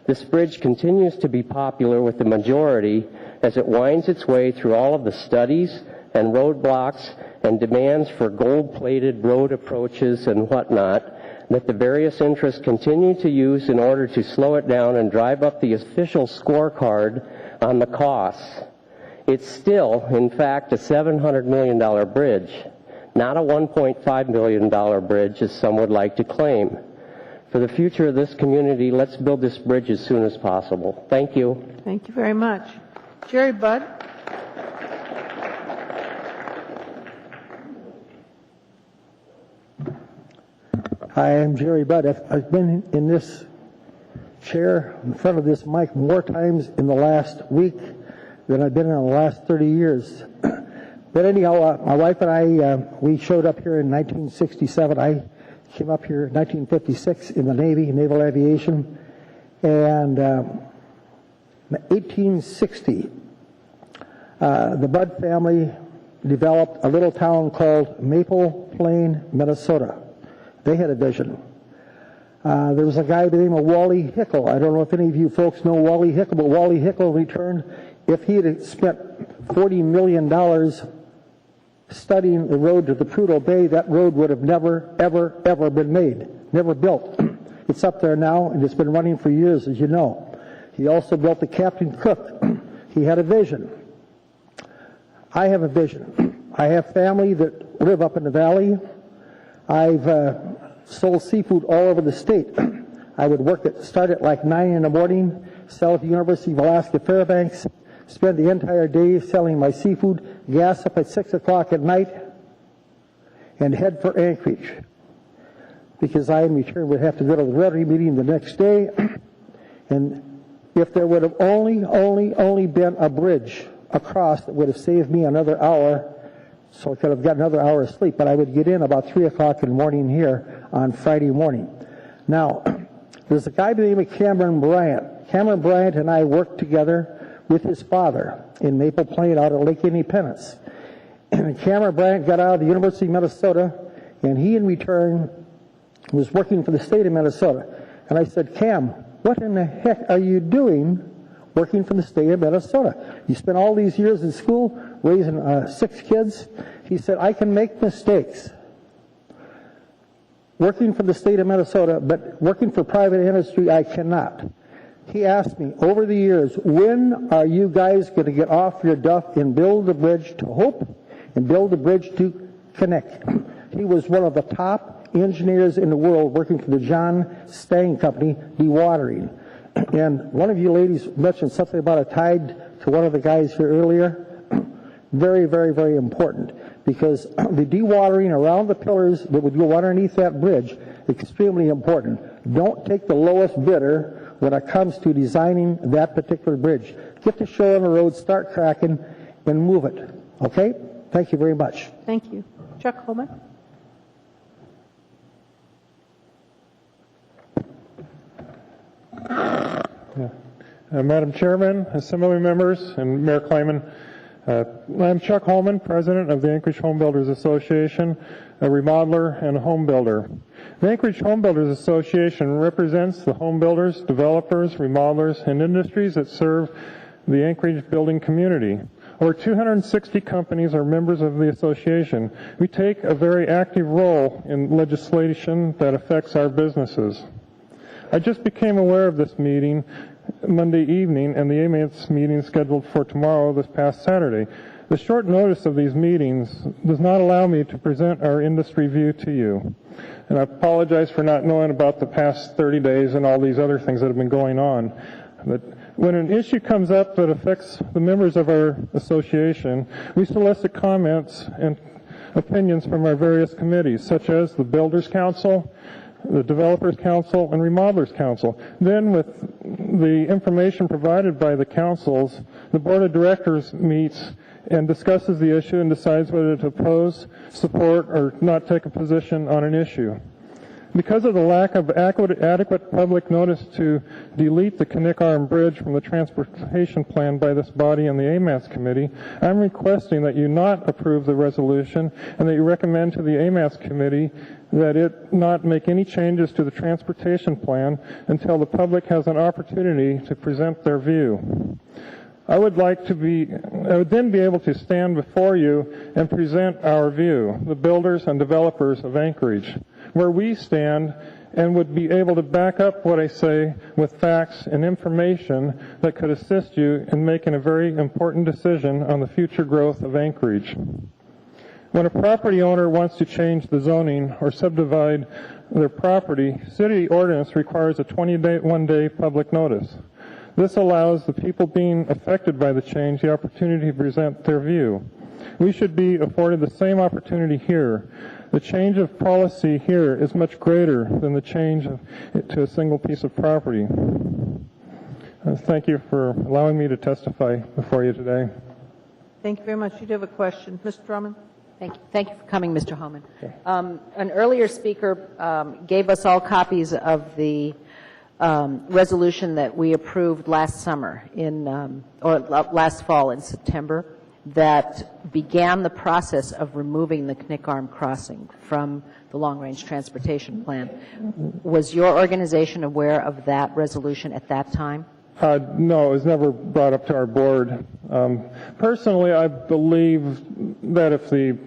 This bridge continues to be popular with the majority as it winds its way through all of the studies and roadblocks and demands for gold-plated road approaches and whatnot that the various interests continue to use in order to slow it down and drive up the official scorecard on the costs. It's still, in fact, a $700 million bridge, not a $1.5 billion bridge as some would like to claim. For the future of this community, let's build this bridge as soon as possible. Thank you. Thank you very much. Jerry Budd. Hi, I'm Jerry Budd. I've been in this chair in front of this mic more times in the last week than I've been in the last 30 years. But anyhow, my wife and I, we showed up here in 1967. I came up here in 1956 in the Navy, naval aviation. And in 1860, the Budd family developed a little town called Maple Plain, Minnesota. They had a vision. There was a guy by the name of Wally Hickel. I don't know if any of you folks know Wally Hickel, but Wally Hickel returned, if he had spent $40 million studying the road to the Prudhoe Bay, that road would have never, ever, ever been made, never built. It's up there now, and it's been running for years, as you know. He also built the Captain Cook. He had a vision. I have a vision. I have family that live up in the valley. I've sold seafood all over the state. I would start at like 9 in the morning, sell at the University of Alaska Fairbanks, spend the entire day selling my seafood, gas up at 6 o'clock at night, and head for Anchorage. Because I, in return, would have to go to the Rotary meeting the next day. And if there would have only been a bridge across that would have saved me another hour, so I could have got another hour of sleep, but I would get in about 3 o'clock in the morning here on Friday morning. Now, there's a guy by the name of Cameron Bryant. Cameron Bryant and I worked together with his father in Maple Plain out at Lake Independence. And Cameron Bryant got out of the University of Minnesota, and he, in return, was working for the state of Minnesota. And I said, Cam, what in the heck are you doing working for the state of Minnesota? You spent all these years in school raising 6 kids. He said, I can make mistakes working for the state of Minnesota, but working for private industry, I cannot. He asked me over the years, when are you guys going to get off your duff and build the bridge to Hope and build the bridge to Connect? He was one of the top engineers in the world working for the John Stang Company, dewatering. And one of you ladies mentioned something about a tide to one of the guys here earlier. Very, very, very important, because the dewatering around the pillars that would go underneath that bridge is extremely important. Don't take the lowest bidder when it comes to designing that particular bridge. Get the show on the road, start cracking, and move it. Okay? Thank you very much. Thank you. Chuck Holman? Madam Chairman, Assembly members, and Mayor Kleiman, I'm Chuck Holman, President of the Anchorage Home Builders Association, a remodeler and a home builder. The Anchorage Home Builders Association represents the home builders, developers, remodelers, and industries that serve the Anchorage building community. Over 260 companies are members of the association. We take a very active role in legislation that affects our businesses. I just became aware of this meeting Monday evening and the AMANS meeting scheduled for tomorrow, this past Saturday. The short notice of these meetings does not allow me to present our industry view to you. And I apologize for not knowing about the past 30 days and all these other things that have been going on. But when an issue comes up that affects the members of our association, we solicit comments and opinions from our various committees, such as the Builders Council, the Developers Council, and Remodelers Council. Then, with the information provided by the councils, the Board of Directors meets and discusses the issue and decides whether to oppose, support, or not take a position on an issue. Because of the lack of adequate public notice to delete the Knik Arm Bridge from the transportation plan by this body and the AMAS committee, I'm requesting that you not approve the resolution and that you recommend to the AMAS committee that it not make any changes to the transportation plan until the public has an opportunity to present their view. I would then be able to stand before you and present our view, the builders and developers of Anchorage, where we stand, and would be able to back up what I say with facts and information that could assist you in making a very important decision on the future growth of Anchorage. When a property owner wants to change the zoning or subdivide their property, city ordinance requires a 21-day public notice. This allows the people being affected by the change the opportunity to present their view. We should be afforded the same opportunity here. The change of policy here is much greater than the change to a single piece of property. Thank you for allowing me to testify before you today. Thank you very much. You do have a question. Mr. Drummond? Thank you for coming, Mr. Holman. An earlier speaker gave us all copies of the resolution that we approved last summer or last fall in September that began the process of removing the Knik Arm crossing from the long-range transportation plan. Was your organization aware of that resolution at that time? No, it was never brought up to our board. Personally, I believe that if the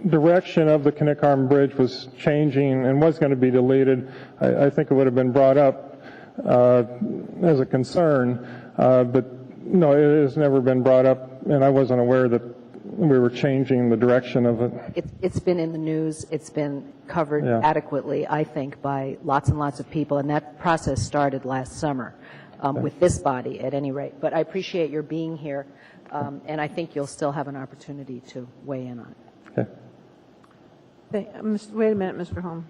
direction of the Knickarm Bridge was changing and was going to be deleted, I think it would have been brought up as a concern, but no, it has never been brought up, and I wasn't aware that we were changing the direction of it. It's been in the news. It's been covered adequately, I think, by lots and lots of people, and that process started last summer with this body, at any rate. But I appreciate your being here, and I think you'll still have an opportunity to weigh in on it. Okay. Wait a minute, Mr. Holm.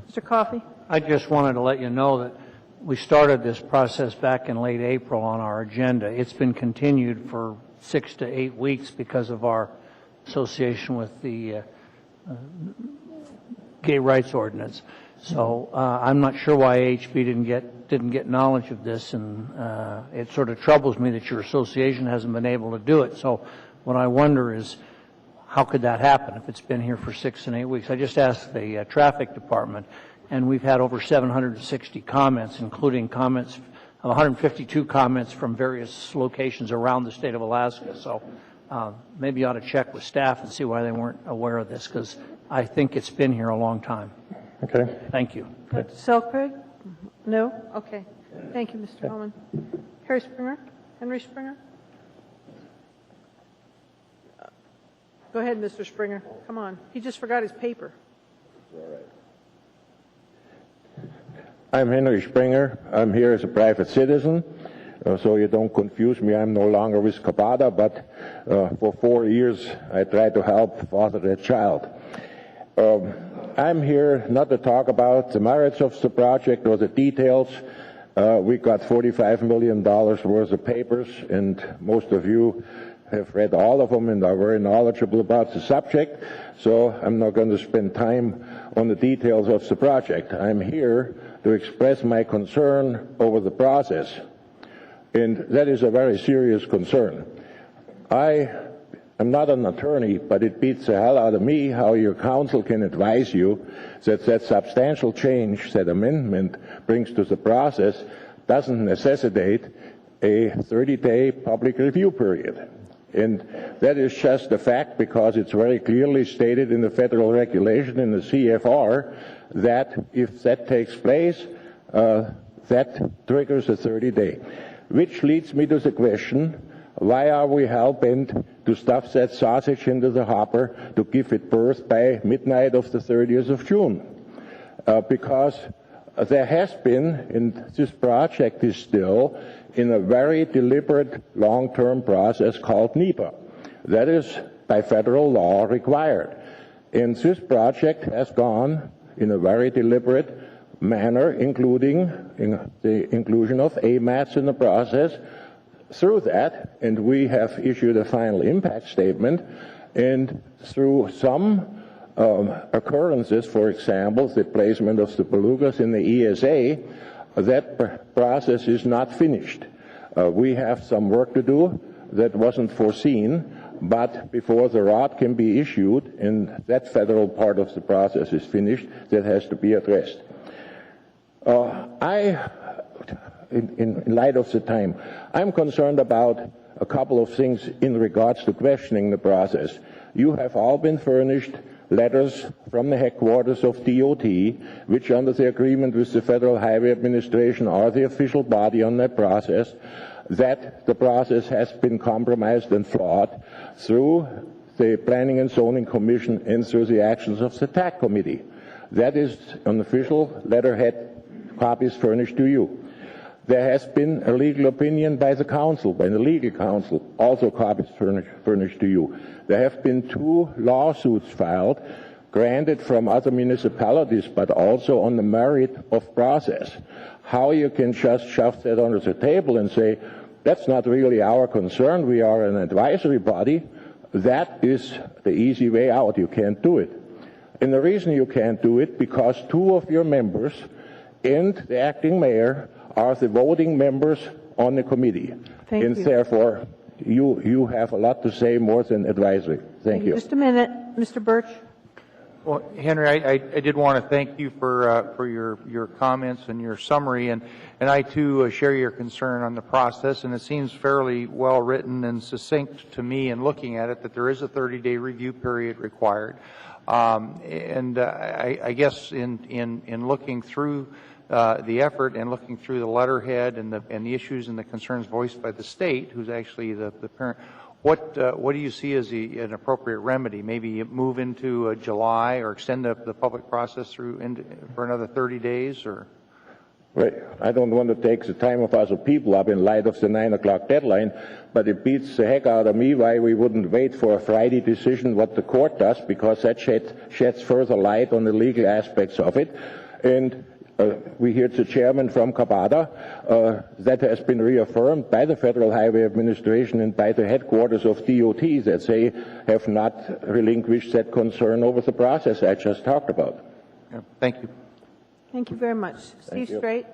Mr. Coffey? I just wanted to let you know that we started this process back in late April on our agenda. It's been continued for 6 to 8 weeks because of our association with the gay rights ordinance. So I'm not sure why AHB didn't get knowledge of this, and it sort of troubles me that your association hasn't been able to do it. So what I wonder is, how could that happen if it's been here for 6 and 8 weeks? I just asked the traffic department, and we've had over 760 comments, including comments, 152 comments from various locations around the state of Alaska. So maybe you ought to check with staff and see why they weren't aware of this, because I think it's been here a long time. Okay. Thank you. Dr. Selkirk? No? Okay. Thank you, Mr. Holman. Henry Springer? Go ahead, Mr. Springer. Come on. He just forgot his paper. I'm Henry Springer. I'm here as a private citizen, so you don't confuse me. I'm no longer with Cabada, but for 4 years I tried to help father that child. I'm here not to talk about the merits of the project or the details. We got $45 million worth of papers, and most of you have read all of them and are very knowledgeable about the subject, so I'm not going to spend time on the details of the project. I'm here to express my concern over the process, and that is a very serious concern. I am not an attorney, but it beats the hell out of me how your counsel can advise you that that substantial change that amendment brings to the process doesn't necessitate a 30-day public review period. And that is just a fact, because it's very clearly stated in the federal regulation in the CFR that if that takes place, that triggers a 30-day. Which leads me to the question, why are we hell-bent to stuff that sausage into the hopper to give it birth by midnight of the 30th of June? Because there has been, and this project is still, in a very deliberate long-term process called NEPA. That is, by federal law, required. And this project has gone in a very deliberate manner, including the inclusion of AMATs in the process. Through that, and we have issued a final impact statement, and through some occurrences, for example, the placement of the belugas in the ESA, that process is not finished. We have some work to do that wasn't foreseen, but before the ROD can be issued and that federal part of the process is finished, that has to be addressed. In light of the time, I'm concerned about a couple of things in regards to questioning the process. You have all been furnished letters from the headquarters of DOT, which under the agreement with the Federal Highway Administration are the official body on that process, that the process has been compromised and flawed through the Planning and Zoning Commission and through the actions of the TAC Committee. That is an official letterhead, copies furnished to you. There has been a legal opinion by the council, by the legal counsel, also copies furnished to you. There have been 2 lawsuits filed, granted from other municipalities, but also on the merit of process. How you can just shove that under the table and say, that's not really our concern, we are an advisory body, that is the easy way out. You can't do it. And the reason you can't do it, because 2 of your members and the acting mayor are the voting members on the committee. Thank you. Therefore, you have a lot to say more than advisory. Thank you. Just a minute, Mr. Birch. Well, Henry, I did want to thank you for your comments and your summary, and I too share your concern on the process, and it seems fairly well written and succinct to me in looking at it that there is a 30-day review period required. I guess in looking through the effort and looking through the letterhead and the issues and the concerns voiced by the state, who's actually the parent, what do you see as an appropriate remedy? Maybe move into July or extend the public process through for another 30 days, or? Right. I don't want to take the time of other people up in light of the 9 o'clock deadline, but it beats the heck out of me why we wouldn't wait for a Friday decision what the court does, because that sheds further light on the legal aspects of it. And we heard the chairman from Cabada. That has been reaffirmed by the Federal Highway Administration and by the headquarters of DOT, that they have not relinquished that concern over the process I just talked about. Yeah, thank you. Thank you very much. Steve Straight.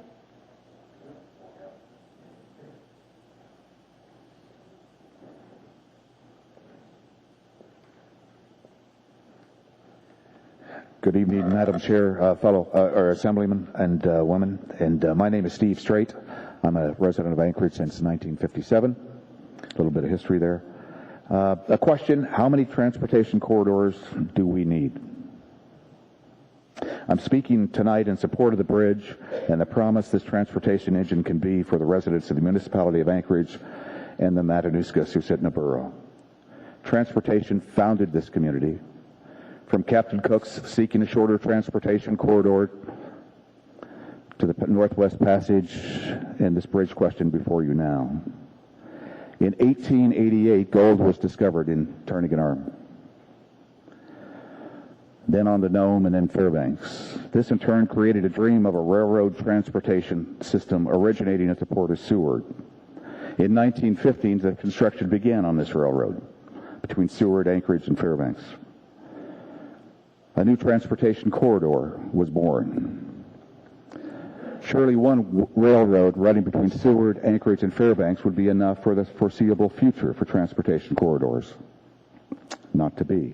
Good evening, Madam Chair, fellow Assemblymen and women. And my name is Steve Straight. I'm a resident of Anchorage since 1957. A little bit of history there. A question: how many transportation corridors do we need? I'm speaking tonight in support of the bridge and the promise this transportation engine can be for the residents of the municipality of Anchorage and the Matanuska-Susitna Borough. Transportation founded this community, from Captain Cook's seeking a shorter transportation corridor to the Northwest Passage and this bridge question before you now. In 1888, gold was discovered in Turnagain Arm, then on the Nome, and then Fairbanks. This in turn created a dream of a railroad transportation system originating at the port of Seward. In 1915, the construction began on this railroad between Seward, Anchorage, and Fairbanks. A new transportation corridor was born. Surely one railroad running between Seward, Anchorage, and Fairbanks would be enough for the foreseeable future for transportation corridors. Not to be.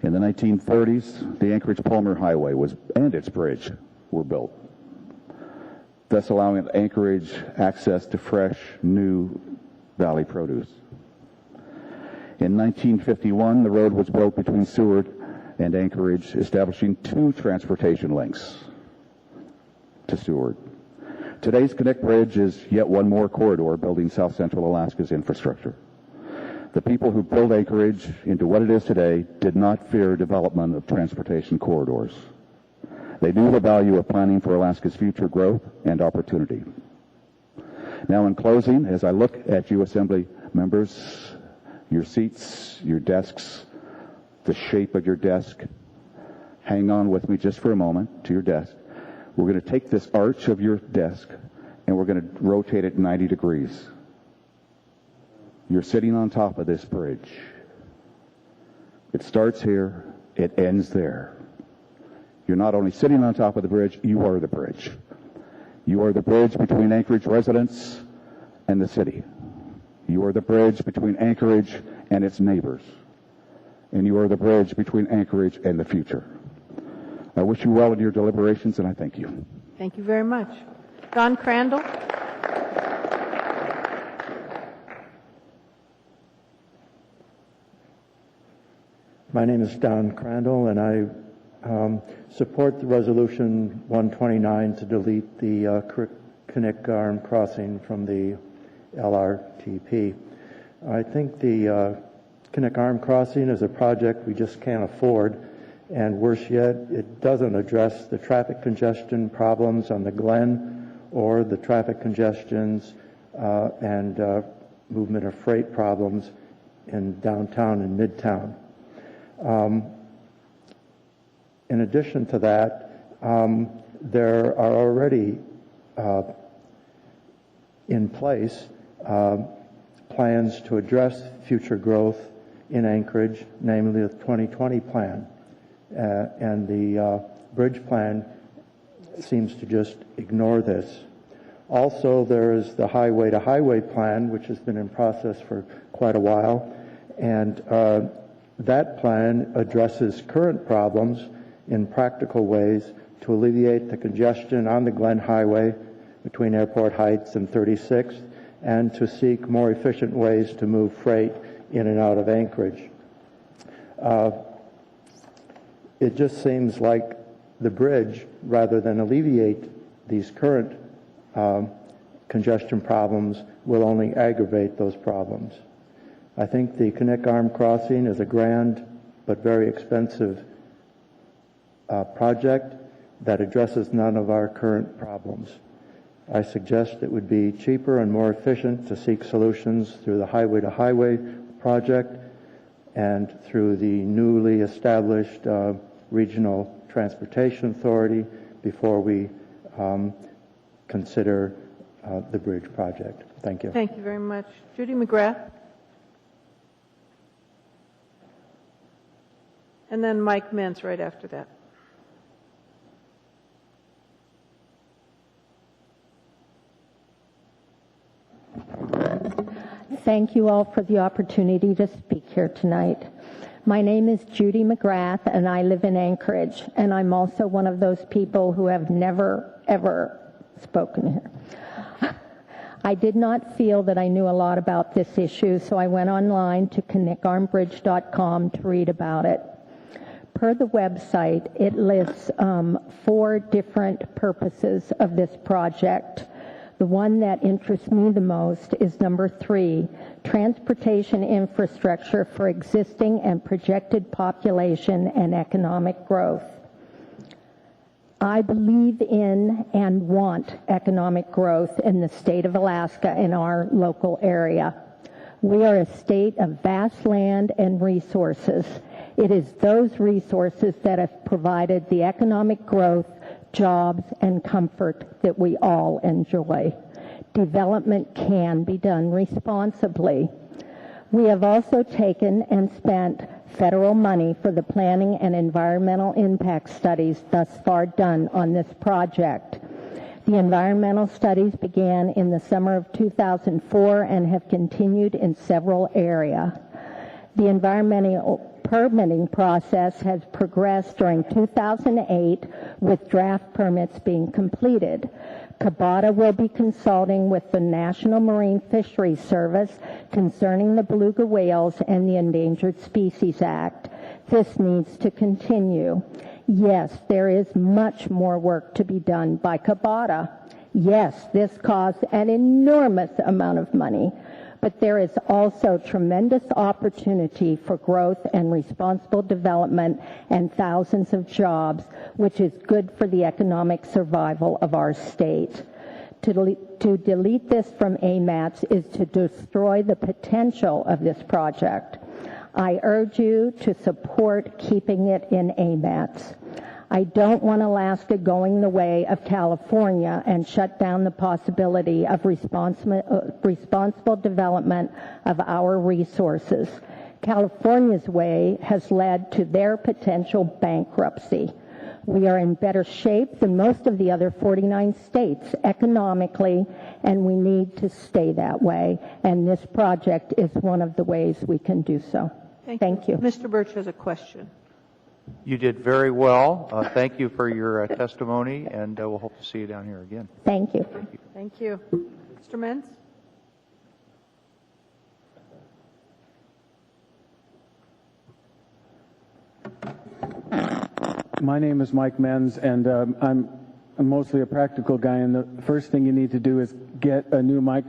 In the 1930s, the Anchorage-Palmer Highway and its bridge were built, thus allowing Anchorage access to fresh, new valley produce. In 1951, the road was built between Seward and Anchorage, establishing 2 transportation links to Seward. Today's Connect Bridge is yet one more corridor building South Central Alaska's infrastructure. The people who built Anchorage into what it is today did not fear development of transportation corridors. They knew the value of planning for Alaska's future growth and opportunity. Now, in closing, as I look at you Assembly members, your seats, your desks, the shape of your desk, hang on with me just for a moment to your desk. We're going to take this arch of your desk and we're going to rotate it 90 degrees. You're sitting on top of this bridge. It starts here, it ends there. You're not only sitting on top of the bridge, you are the bridge. You are the bridge between Anchorage residents and the city. You are the bridge between Anchorage and its neighbors. And you are the bridge between Anchorage and the future. I wish you well in your deliberations, and I thank you. Thank you very much. Don Crandall. My name is Don Crandall, and I support the Resolution 129 to delete the Knik Arm crossing from the LRTP. I think the Knik Arm crossing is a project we just can't afford, and worse yet, it doesn't address the traffic congestion problems on the Glen or the traffic congestions and movement of freight problems in downtown and midtown. In addition to that, there are already in place plans to address future growth in Anchorage, namely the 2020 plan. And the bridge plan seems to just ignore this. Also, there is the highway-to-highway plan, which has been in process for quite a while, and that plan addresses current problems in practical ways to alleviate the congestion on the Glen Highway between Airport Heights and 36th, and to seek more efficient ways to move freight in and out of Anchorage. it just seems like the bridge, rather than alleviate these current congestion problems, will only aggravate those problems. I think the Knik Arm Crossing is a grand but very expensive project that addresses none of our current problems. I suggest it would be cheaper and more efficient to seek solutions through the Highway to Highway project and through the newly established Regional Transportation Authority before we consider the bridge project. Thank you. Thank you very much. Judy McGrath. And then Mike Mintz right after that. Thank you all for the opportunity to speak here tonight. My name is Judy McGrath, and I live in Anchorage, and I'm also one of those people who have never, ever spoken here. I did not feel that I knew a lot about this issue, so I went online to knikarmbridge.com to read about it. Per the website, it lists 4 different purposes of this project. The one that interests me the most is number 3, transportation infrastructure for existing and projected population and economic growth. I believe in and want economic growth in the state of Alaska in our local area. We are a state of vast land and resources. It is those resources that have provided the economic growth, jobs, and comfort that we all enjoy. Development can be done responsibly. We have also taken and spent federal money for the planning and environmental impact studies thus far done on this project. The environmental studies began in the summer of 2004 and have continued in several areas. The environmental permitting process has progressed during 2008 with draft permits being completed. Kabata will be consulting with the National Marine Fisheries Service concerning the beluga whales and the Endangered Species Act. This needs to continue. Yes, there is much more work to be done by Kabata. Yes, this costs an enormous amount of money. But there is also tremendous opportunity for growth and responsible development and thousands of jobs, which is good for the economic survival of our state. To delete this from AMATS is to destroy the potential of this project. I urge you to support keeping it in AMATS. I don't want Alaska going the way of California and shut down the possibility of responsible development of our resources. California's way has led to their potential bankruptcy. We are in better shape than most of the other 49 states economically, and we need to stay that way. And this project is one of the ways we can do so. Thank you. Mr. Birch has a question. You did very well. Thank you for your testimony, and we'll hope to see you down here again. Thank you. Thank you. Mr. Mintz? My name is Mike Menz, and I'm mostly a practical guy, and the first thing you need to do is get a new mic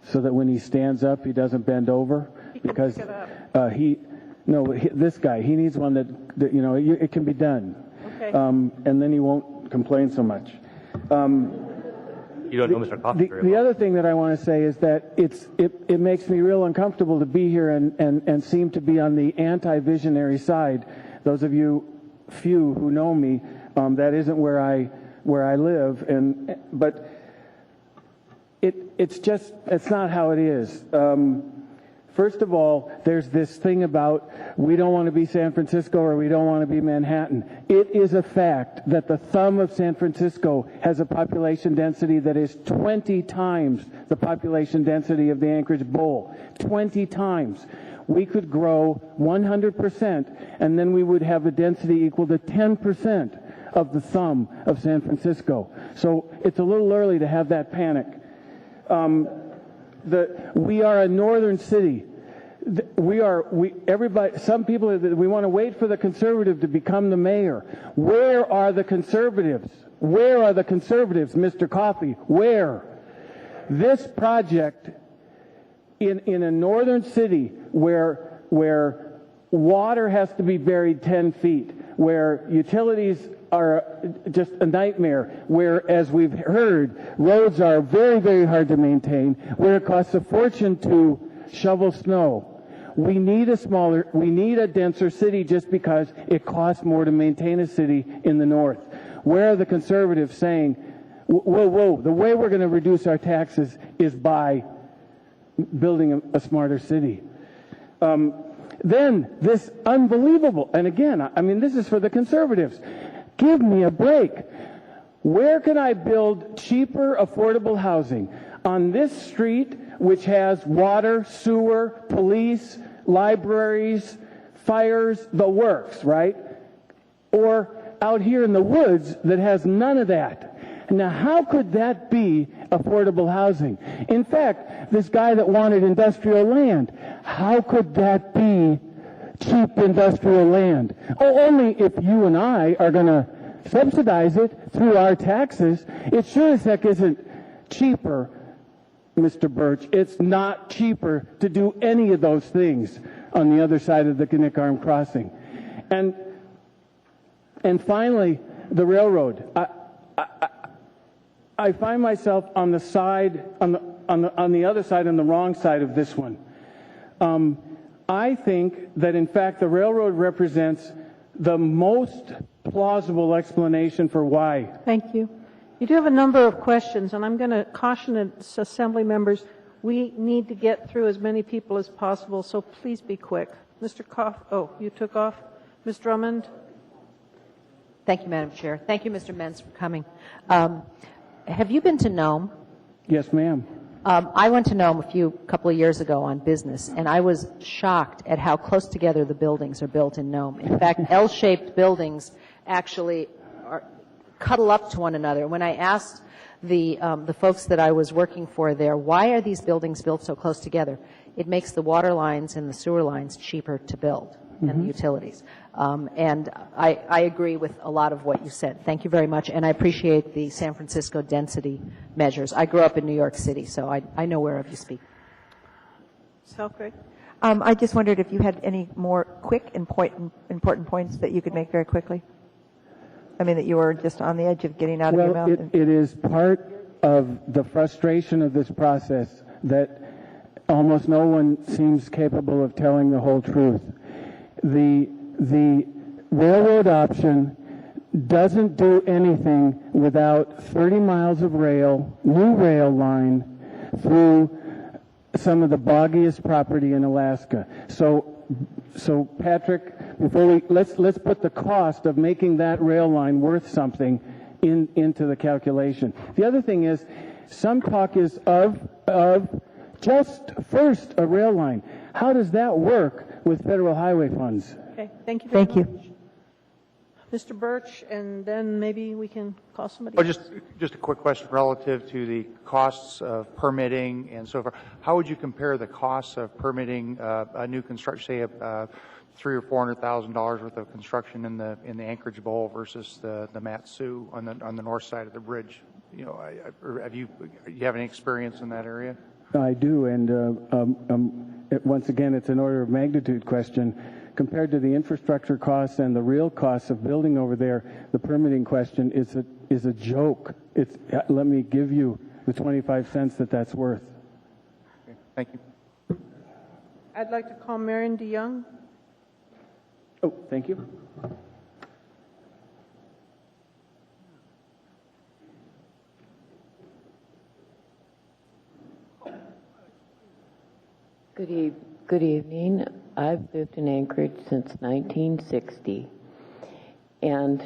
so that when he stands up, he doesn't bend over, because this guy, he needs one that it can be done. Okay. And then he won't complain so much. You don't know Mr. Coffey very well. The other thing that I want to say is that it makes me real uncomfortable to be here and seem to be on the anti-visionary side. Those of you few who know me, that isn't where I live, but it's not how it is. First of all, there's this thing about we don't want to be San Francisco or we don't want to be Manhattan. It is a fact that the thumb of San Francisco has a population density that is 20 times the population density of the Anchorage Bowl. 20 times. We could grow 100%, and then we would have a density equal to 10% of the thumb of San Francisco. So it's a little early to have that panic. We are a northern city. Everybody, some people, we want to wait for the conservative to become the mayor. Where are the conservatives? Where are the conservatives, Mr. Coffey? Where? This project in a northern city where water has to be buried 10 feet, where utilities are just a nightmare, where, as we've heard, roads are very, very hard to maintain, where it costs a fortune to shovel snow. We need a denser city just because it costs more to maintain a city in the north. Where are the conservatives saying, whoa, the way we're going to reduce our taxes is by building a smarter city? Then this unbelievable, and again, I mean, this is for the conservatives. Give me a break. Where can I build cheaper, affordable housing? On this street, which has water, sewer, police, libraries, fires, the works, right? Or out here in the woods that has none of that. Now, how could that be affordable housing? In fact, this guy that wanted industrial land, how could that be cheap industrial land? Oh, only if you and I are going to subsidize it through our taxes. It sure as heck isn't cheaper, Mr. Birch. It's not cheaper to do any of those things on the other side of the Knik Arm crossing. And finally, the railroad. I find myself on the side, on the other side, on the wrong side of this one. I think that, in fact, the railroad represents the most plausible explanation for why. Thank you. You do have a number of questions, and I'm going to caution Assembly members, we need to get through as many people as possible, so please be quick. Mr. Koff, oh, you took off. Ms. Drummond? Thank you, Madam Chair. Thank you, Mr. Mentz, for coming. Have you been to Nome? Yes, ma'am. I went to Nome a couple of years ago on business, and I was shocked at how close together the buildings are built in Nome. In fact, L-shaped buildings actually cuddle up to one another. When I asked the folks that I was working for there, why are these buildings built so close together? It makes the water lines and the sewer lines cheaper to build, and the utilities. And I agree with a lot of what you said. Thank you very much, and I appreciate the San Francisco density measures. I grew up in New York City, so I know whereof you speak. Selkirk? I just wondered if you had any more quick and important points that you could make very quickly. I mean, that you were just on the edge of getting out of your mouth. It is part of the frustration of this process that almost no one seems capable of telling the whole truth. The railroad option doesn't do anything without 30 miles of new rail line through some of the boggiest property in Alaska. So Patrick, let's put the cost of making that rail line worth something into the calculation. The other thing is, some talk is of just first a rail line. How does that work with federal highway funds? Okay, thank you very much. Mr. Birch, and then maybe we can call somebody else. Just a quick question relative to the costs of permitting and so forth. How would you compare the costs of permitting a new construction, say $300,000 or $400,000 worth of construction in the Anchorage Bowl versus the Mat-Su on the north side of the bridge? You know, you have any experience in that area? I do, and once again, it's an order of magnitude question. Compared to the infrastructure costs and the real costs of building over there, the permitting question is a joke. Let me give you the 25 cents that's worth. Okay, thank you. I'd like to call Marion DeYoung. Oh, thank you. Good evening. I've lived in Anchorage since 1960, and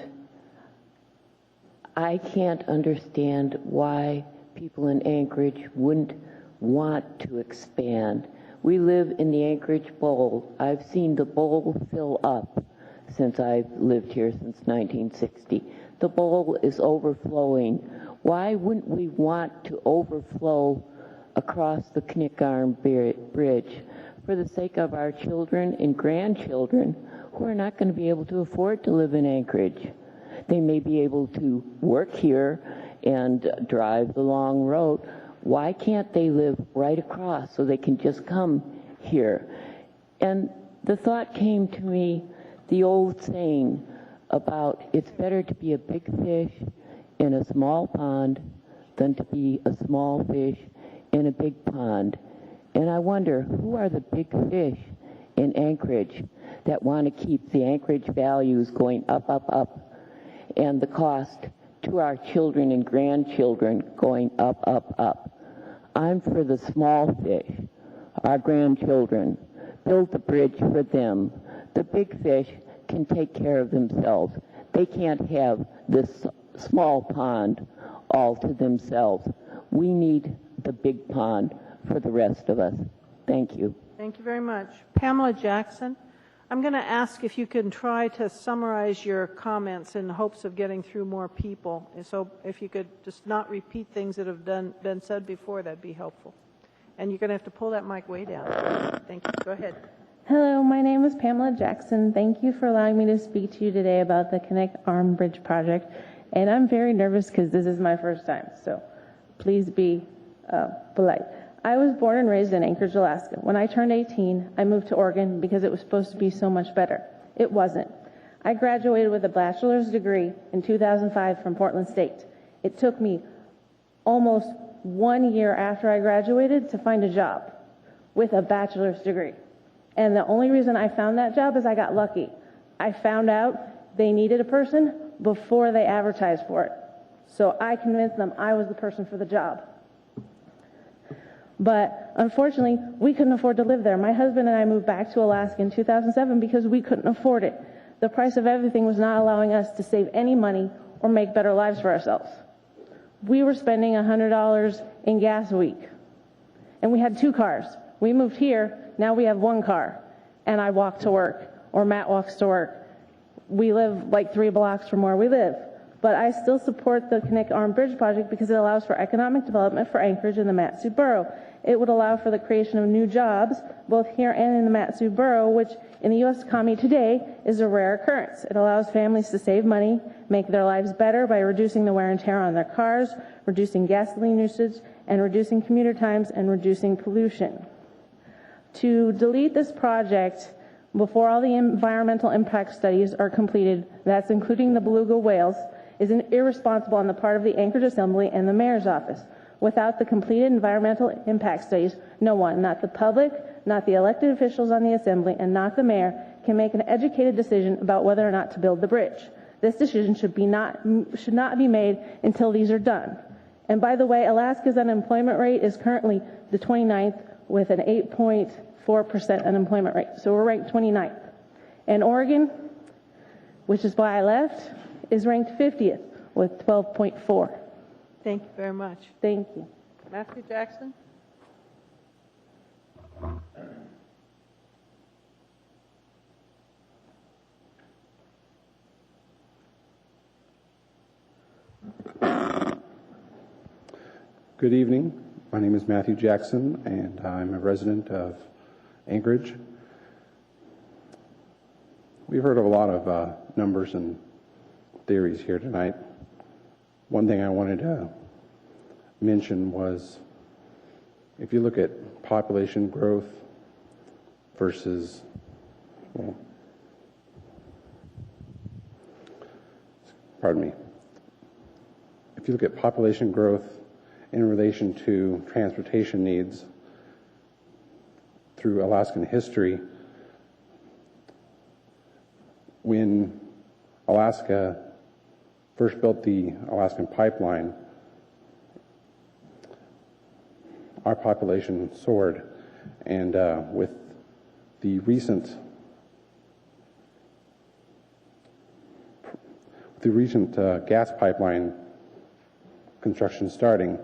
I can't understand why people in Anchorage wouldn't want to expand. We live in the Anchorage Bowl. I've seen the bowl fill up since I've lived here since 1960. The bowl is overflowing. Why wouldn't we want to overflow across the Knik Arm Bridge for the sake of our children and grandchildren who are not going to be able to afford to live in Anchorage. They may be able to work here and drive the long road. Why can't they live right across so they can just come here? And the thought came to me, the old saying about it's better to be a big fish in a small pond than to be a small fish in a big pond. And I wonder, who are the big fish in Anchorage that want to keep the Anchorage values going up, up, up, and the cost to our children and grandchildren going up, up, up? I'm for the small fish, our grandchildren. Build the bridge for them. The big fish can take care of themselves. They can't have this small pond all to themselves. We need the big pond for the rest of us. Thank you. Thank you very much. Pamela Jackson, I'm going to ask if you can try to summarize your comments in hopes of getting through more people. And so if you could just not repeat things that have been said before, that'd be helpful. And you're going to have to pull that mic way down. Thank you. Go ahead. Hello, my name is Pamela Jackson. Thank you for allowing me to speak to you today about the Connect Arm Bridge project. And I'm very nervous because this is my first time, so please be polite. I was born and raised in Anchorage, Alaska. When I turned 18, I moved to Oregon because it was supposed to be so much better. It wasn't. I graduated with a bachelor's degree in 2005 from Portland State. It took me almost 1 year after I graduated to find a job with a bachelor's degree. And the only reason I found that job is I got lucky. I found out they needed a person before they advertised for it. So I convinced them I was the person for the job. But unfortunately, we couldn't afford to live there. My husband and I moved back to Alaska in 2007 because we couldn't afford it. The price of everything was not allowing us to save any money or make better lives for ourselves. We were spending $100 in gas a week. And we had 2 cars. We moved here, now we have 1 car. And I walk to work, or Matt walks to work. We live like 3 blocks from where we live. But I still support the Connect Arm Bridge project because it allows for economic development for Anchorage and the Mat-Su Borough. It would allow for the creation of new jobs, both here and in the Mat-Su Borough, which in the U.S. economy today is a rare occurrence. It allows families to save money, make their lives better by reducing the wear and tear on their cars, reducing gasoline usage, and reducing commuter times and reducing pollution. To delete this project before all the environmental impact studies are completed, that's including the beluga whales, is irresponsible on the part of the Anchorage Assembly and the Mayor's office. Without the completed environmental impact studies, no one, not the public, not the elected officials on the Assembly, and not the Mayor, can make an educated decision about whether or not to build the bridge. This decision should not be made until these are done. And by the way, Alaska's unemployment rate is currently the 29th with an 8.4% unemployment rate. So we're ranked 29th. And Oregon, which is why I left, is ranked 50th with 12.4. Thank you very much. Thank you. Matthew Jackson? Good evening. My name is Matthew Jackson, and I'm a resident of Anchorage. We've heard of a lot of numbers and theories here tonight. One thing I wanted to mention was if you look at population growth versus, well, pardon me. If you look at population growth in relation to transportation needs through Alaskan history, when Alaska first built the Alaskan pipeline, our population soared, and with the recent gas pipeline construction starting,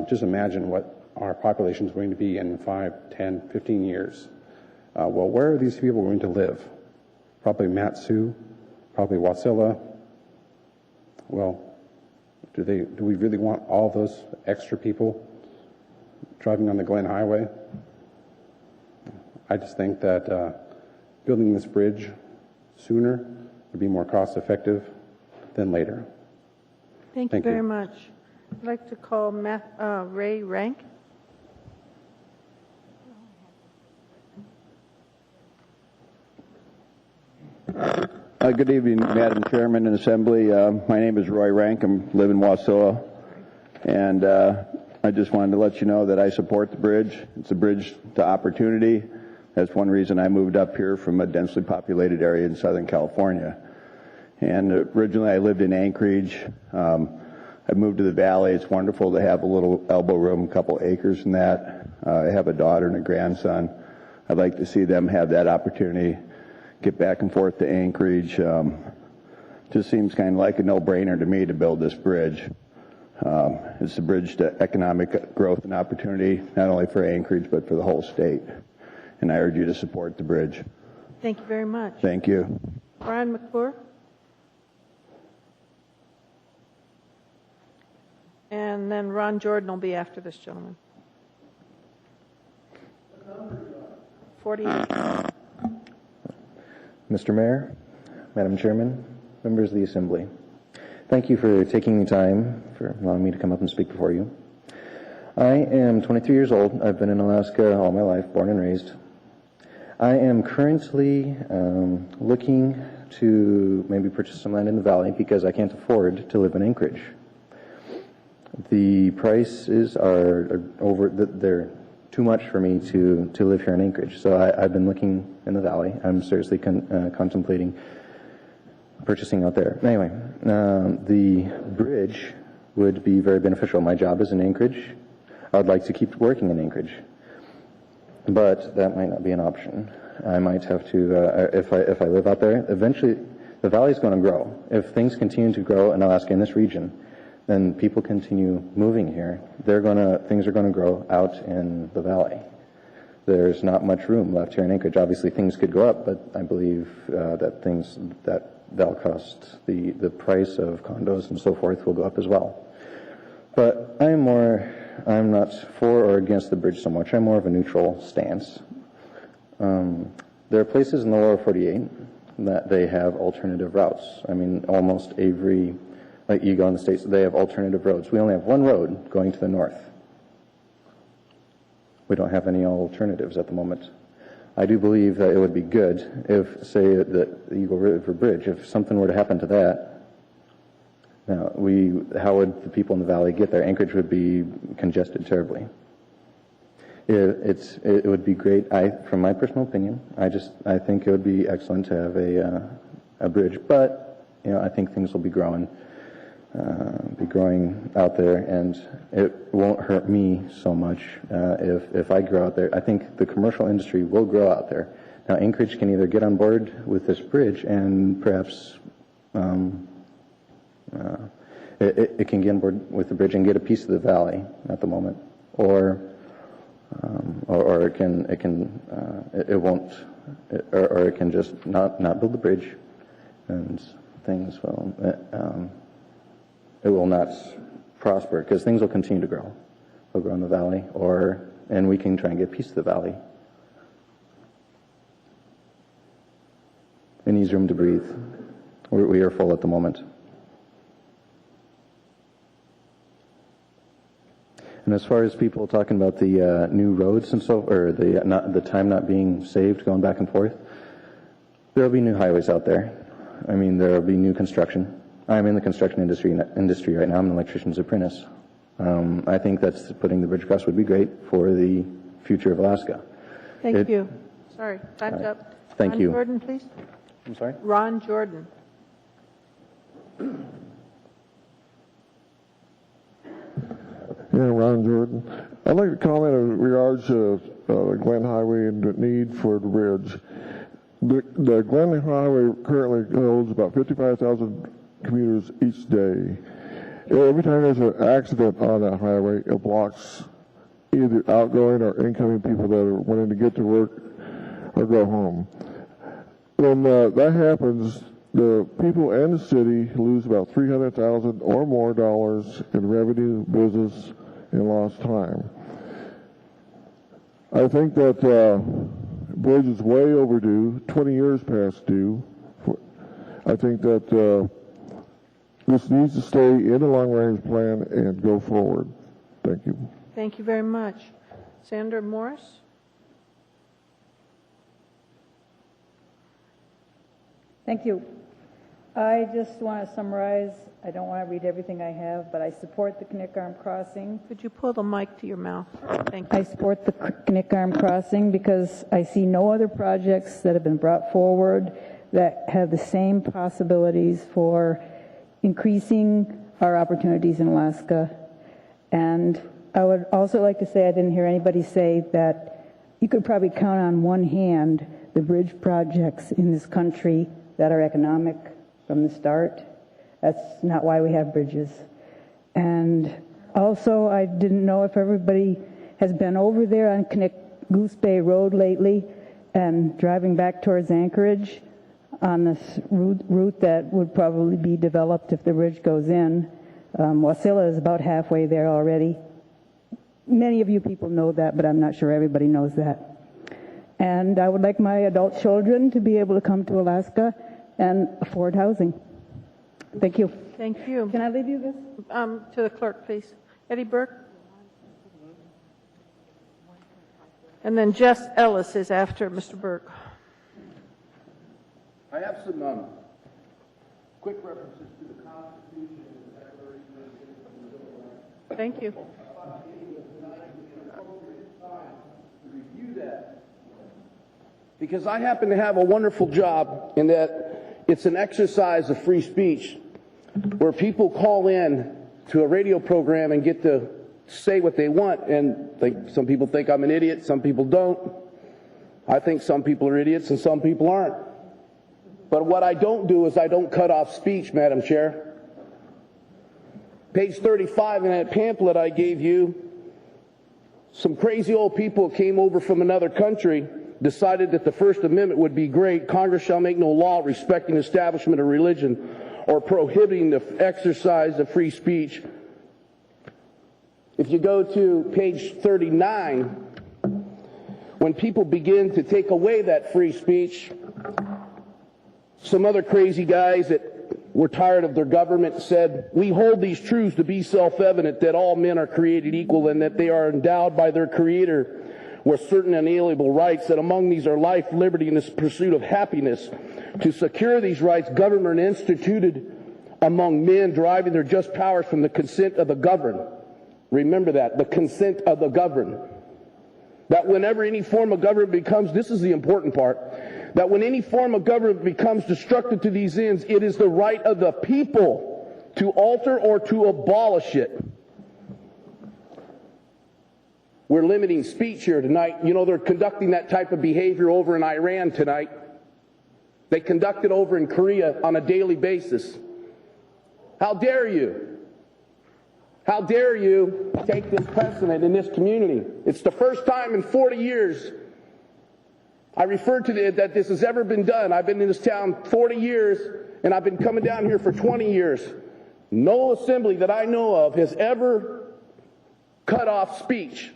just imagine what our population is going to be in 5, 10, 15 years. Well, where are these people going to live? Probably Mat-Su, probably Wasilla. Well, do we really want all those extra people driving on the Glen Highway? I just think that building this bridge sooner would be more cost effective than later. Thank you very much. I'd like to call Ray Rank. Good evening, Madam Chairman and Assembly. My name is Roy Rank. I live in Wasilla, and I just wanted to let you know that I support the bridge. It's a bridge to opportunity. That's one reason I moved up here from a densely populated area in Southern California. And originally I lived in Anchorage. I moved to the Valley. It's wonderful to have a little elbow room, a couple acres in that. I have a daughter and a grandson. I'd like to see them have that opportunity, get back and forth to Anchorage. Just seems kind of like a no-brainer to me to build this bridge. It's a bridge to economic growth and opportunity, not only for Anchorage, but for the whole state. And I urge you to support the bridge. Thank you very much. Thank you. Brian McClure. And then Ron Jordan will be after this gentleman. 48. Mr. Mayor, Madam Chairman, members of the Assembly, thank you for taking the time for allowing me to come up and speak before you. I am 23 years old. I've been in Alaska all my life, born and raised. I am currently looking to maybe purchase some land in the Valley because I can't afford to live in Anchorage. The prices are over, they're too much for me to live here in Anchorage. So I've been looking in the Valley. I'm seriously contemplating purchasing out there. Anyway, the bridge would be very beneficial. My job is in Anchorage. I would like to keep working in Anchorage, but that might not be an option. I might have to, if I live out there, eventually the Valley is going to grow. If things continue to grow in Alaska, in this region, then people continue moving here. Things are going to grow out in the Valley. There's not much room left here in Anchorage. Obviously, things could go up, but I believe that'll cost the price of condos and so forth will go up as well. But I'm not for or against the bridge so much. I'm more of a neutral stance. There are places in the lower 48 that they have alternative routes. I mean, almost every, like you go in the States, they have alternative roads. We only have one road going to the north. We don't have any alternatives at the moment. I do believe that it would be good if, say, the Eagle River Bridge, if something were to happen to that, now, how would the people in the Valley get there? Anchorage would be congested terribly. It would be great. From my personal opinion, I think it would be excellent to have a bridge. But I think things will be growing out there, and it won't hurt me so much if I grow out there. I think the commercial industry will grow out there. Now, Anchorage can either get on board with this bridge and perhaps. It can get on board with the bridge and get a piece of the Valley at the moment, or it can just not build the bridge, and things it will not prosper because things will continue to grow. They'll grow in the Valley, and we can try and get a piece of the Valley. It needs room to breathe. We are full at the moment. And as far as people talking about the new roads and or the time not being saved, going back and forth, there will be new highways out there. I mean, there will be new construction. I'm in the construction industry right now. I'm an electrician's apprentice. I think that's putting the bridge across would be great for the future of Alaska. Thank you. Sorry, time's up. Thank you. Ron Jordan, please. I'm sorry? Ron Jordan. Yeah, Ron Jordan. I'd like to comment in regards to the Glen Highway and the need for the bridge. The Glen Highway currently holds about 55,000 commuters each day. Every time there's an accident on that highway, it blocks either outgoing or incoming people that are wanting to get to work or go home. When that happens, the people and the city lose about $300,000 or more dollars in revenue, business, and lost time. I think that bridge is way overdue, 20 years past due. I think that this needs to stay in the long-range plan and go forward. Thank you. Thank you very much. Senator Morris? Thank you. I just want to summarize. I don't want to read everything I have, but I support the Knik Arm Crossing. Could you pull the mic to your mouth? Thank you. I support the Knik Arm Crossing because I see no other projects that have been brought forward that have the same possibilities for increasing our opportunities in Alaska. And I would also like to say, I didn't hear anybody say that you could probably count on one hand the bridge projects in this country that are economic from the start. That's not why we have bridges. And also, I didn't know if everybody has been over there on Goose Bay Road lately and driving back towards Anchorage on this route that would probably be developed if the bridge goes in. Wasilla is about halfway there already. Many of you people know that, but I'm not sure everybody knows that. And I would like my adult children to be able to come to Alaska and afford housing. Thank you. Thank you. Can I leave you this? To the clerk, please. Eddie Burke? And then Jess Ellis is after Mr. Burke. I have some quick references to the Constitution and the Declaration of Independence. Thank you. Because I happen to have a wonderful job in that it's an exercise of free speech where people call in to a radio program and get to say what they want, and some people think I'm an idiot, some people don't. I think some people are idiots and some people aren't. But what I don't do is I don't cut off speech, Madam Chair. Page 35 in that pamphlet I gave you, some crazy old people came over from another country, decided that the First Amendment would be great. Congress shall make no law respecting the establishment of religion or prohibiting the exercise of free speech. If you go to page 39, when people begin to take away that free speech, some other crazy guys that were tired of their government said, we hold these truths to be self-evident that all men are created equal and that they are endowed by their Creator with certain inalienable rights, that among these are life, liberty, and the pursuit of happiness. To secure these rights, government instituted among men, deriving their just powers from the consent of the governed. Remember that, the consent of the governed. That whenever any form of government becomes, this is the important part, that when any form of government becomes destructive to these ends, it is the right of the people to alter or to abolish it. We're limiting speech here tonight. You know, they're conducting that type of behavior over in Iran tonight. They conduct it over in Korea on a daily basis. How dare you? How dare you take this precedent in this community? It's the first time in 40 years I referred to that this has ever been done. I've been in this town 40 years, and I've been coming down here for 20 years. No assembly that I know of has ever cut off speech.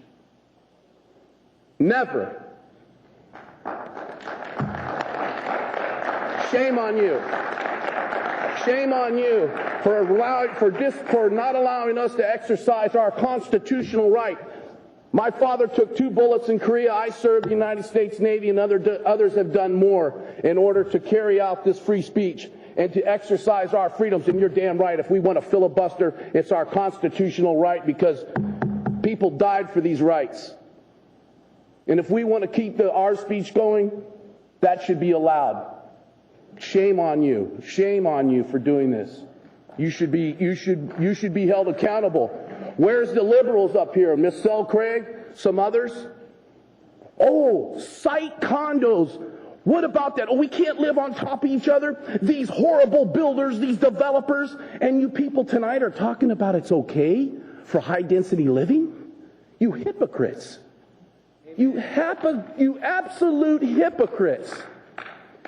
Never. Shame on you. Shame on you for not allowing us to exercise our constitutional right. My father took 2 bullets in Korea. I served the United States Navy, and others have done more in order to carry out this free speech and to exercise our freedoms. And you're damn right. If we want to filibuster, it's our constitutional right, because people died for these rights. And if we want to keep our speech going, that should be allowed. Shame on you. Shame on you for doing this. You should be held accountable. Where's the liberals up here? Miss Sel Craig? Some others? Oh, site condos. What about that? Oh, we can't live on top of each other? These horrible builders, these developers, and you people tonight are talking about it's okay for high density living? You hypocrites. You absolute hypocrites.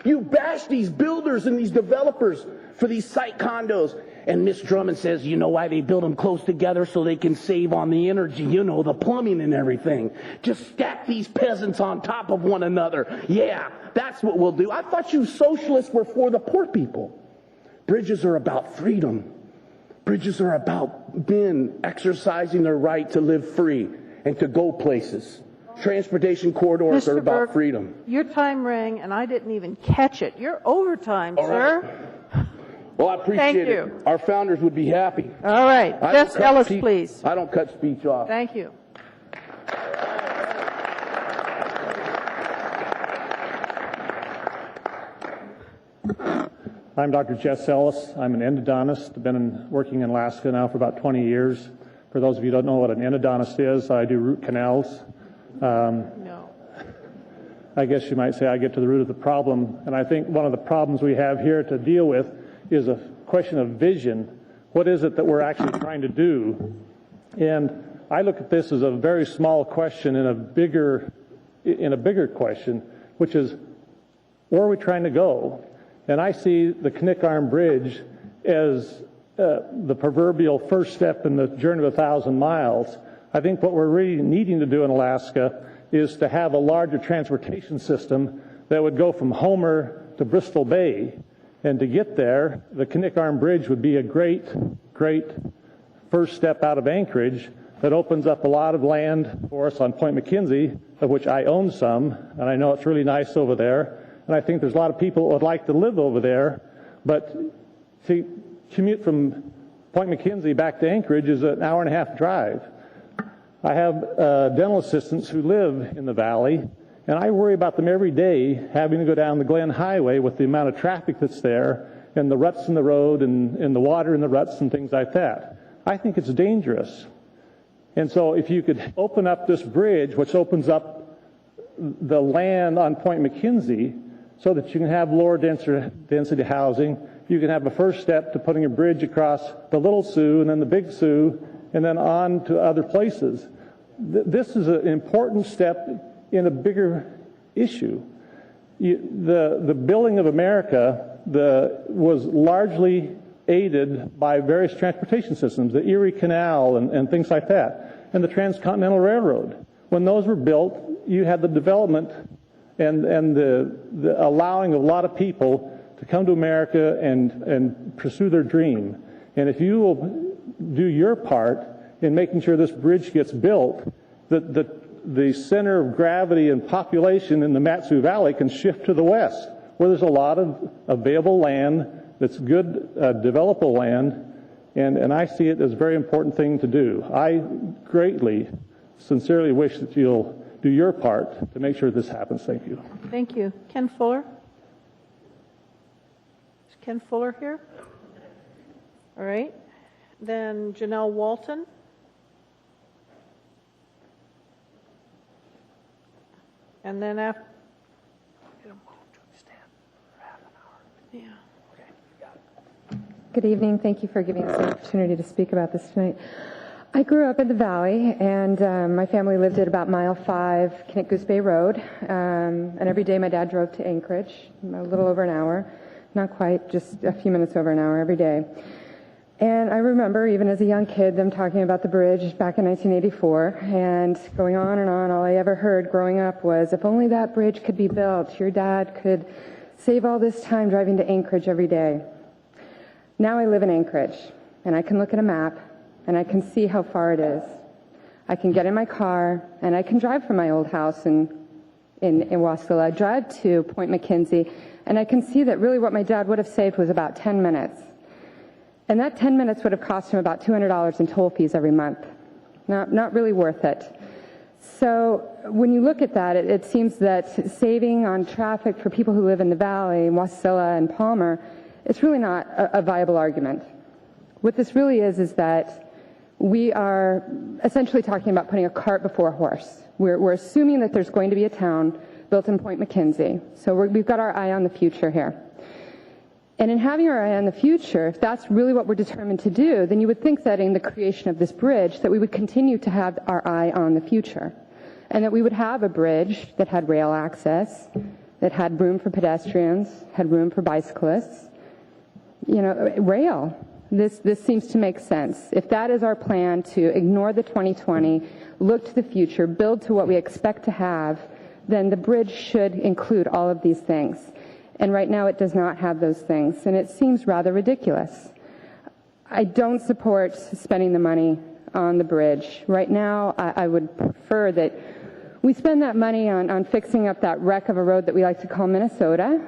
You bash these builders and these developers for these site condos. And Miss Drummond says, you know why they build them close together? So they can save on the energy, you know, the plumbing and everything. Just stack these peasants on top of one another. Yeah, that's what we'll do. I thought you socialists were for the poor people. Bridges are about freedom. Bridges are about men exercising their right to live free and to go places. Transportation corridors are about freedom. Your time rang, and I didn't even catch it. You're overtime, sir. Well, I appreciate it. Our founders would be happy. All right. Jess Ellis, please. I don't cut speech off. Thank you. I'm Dr. Jess Ellis. I'm an endodontist. I've been working in Alaska now for about 20 years. For those of you who don't know what an endodontist is, I do root canals. No. I guess you might say I get to the root of the problem. And I think one of the problems we have here to deal with is a question of vision. What is it that we're actually trying to do? And I look at this as a very small question in a bigger question, which is, where are we trying to go? And I see the Knik Arm Bridge as the proverbial first step in the journey of 1,000 miles. I think what we're really needing to do in Alaska is to have a larger transportation system that would go from Homer to Bristol Bay. And to get there, the Knik Arm Bridge would be a great first step out of Anchorage that opens up a lot of land for us on Point McKenzie, of which I own some, and I know it's really nice over there. And I think there's a lot of people who would like to live over there, but to commute from Point McKenzie back to Anchorage is an hour-and-a-half drive. I have dental assistants who live in the valley, and I worry about them every day having to go down the Glen Highway with the amount of traffic that's there and the ruts in the road and the water in the ruts and things like that. I think it's dangerous. And so if you could open up this bridge, which opens up the land on Point McKenzie, so that you can have lower density housing, you can have a first step to putting a bridge across the Little Sioux and then the Big Sioux and then on to other places. This is an important step in a bigger issue. The building of America was largely aided by various transportation systems, the Erie Canal and things like that, and the Transcontinental Railroad. When those were built, you had the development and the allowing of a lot of people to come to America and pursue their dream. And if you will do your part in making sure this bridge gets built, the center of gravity and population in the Mat-Su Valley can shift to the west, where there's a lot of available land that's good, developable land, and I see it as a very important thing to do. I greatly, sincerely wish that you'll do your part to make sure this happens. Thank you. Thank you. Ken Fuller? Is Ken Fuller here? All right. Then Janelle Walton? And then after... Yeah. Good evening. Thank you for giving us the opportunity to speak about this tonight. I grew up in the valley, and my family lived at about mile 5, Knik Goose Bay Road. And every day my dad drove to Anchorage, a little over an hour, not quite, just a few minutes over an hour every day. And I remember, even as a young kid, them talking about the bridge back in 1984, and going on and on. All I ever heard growing up was, if only that bridge could be built, your dad could save all this time driving to Anchorage every day. Now I live in Anchorage, and I can look at a map, and I can see how far it is. I can get in my car, and I can drive from my old house in Wasilla, drive to Point McKenzie, and I can see that really what my dad would have saved was about 10 minutes. And that 10 minutes would have cost him about $200 in toll fees every month. Not really worth it. So when you look at that, it seems that saving on traffic for people who live in the valley, Wasilla and Palmer, it's really not a viable argument. What this really is that we are essentially talking about putting a cart before a horse. We're assuming that there's going to be a town built in Point McKenzie. So we've got our eye on the future here. And in having our eye on the future, if that's really what we're determined to do, then you would think that in the creation of this bridge, that we would continue to have our eye on the future. And that we would have a bridge that had rail access, that had room for pedestrians, had room for bicyclists. You know, rail. This seems to make sense. If that is our plan, to ignore the 2020, look to the future, build to what we expect to have, then the bridge should include all of these things. And right now it does not have those things, and it seems rather ridiculous. I don't support spending the money on the bridge. Right now, I would prefer that we spend that money on fixing up that wreck of a road that we like to call Minnesota,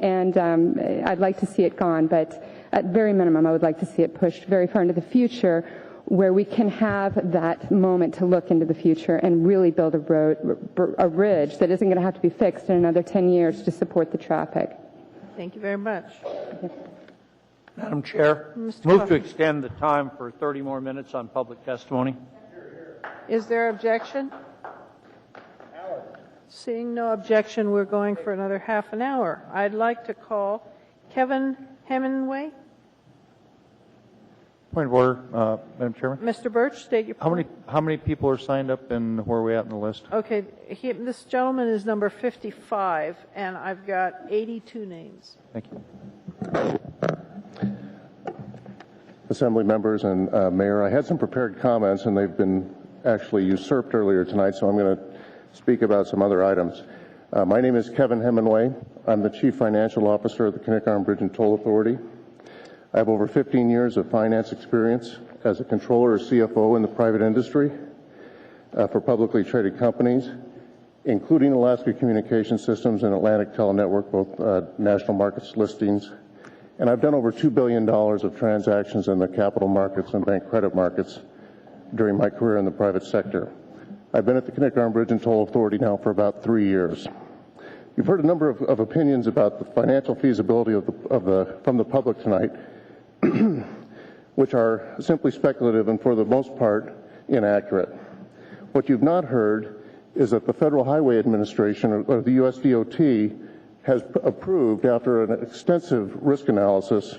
and I'd like to see it gone, but at very minimum, I would like to see it pushed very far into the future where we can have that moment to look into the future and really build a bridge that isn't going to have to be fixed in another 10 years to support the traffic. Thank you very much. Madam Chair, move to extend the time for 30 more minutes on public testimony. Is there objection? Seeing no objection, we're going for another half an hour. I'd like to call Kevin Hemingway. Point of order, Madam Chairman. Mr. Birch, state your point. How many people are signed up and where are we at in the list? Okay, this gentleman is number 55, and I've got 82 names. Thank you. Assembly members and Mayor, I had some prepared comments, and they've been actually usurped earlier tonight, so I'm going to speak about some other items. My name is Kevin Hemingway. I'm the Chief Financial Officer of the Kinnick Bridge and Toll Authority. I have over 15 years of finance experience as a controller or CFO in the private industry for publicly traded companies, including Alaska Communication Systems and Atlantic Telenetwork, both national markets listings. And I've done over $2 billion of transactions in the capital markets and bank credit markets during my career in the private sector. I've been at the Kinnick Bridge and Toll Authority now for about 3 years. You've heard a number of opinions about the financial feasibility from the public tonight, which are simply speculative and for the most part inaccurate. What you've not heard is that the Federal Highway Administration, or the US DOT, has approved, after an extensive risk analysis,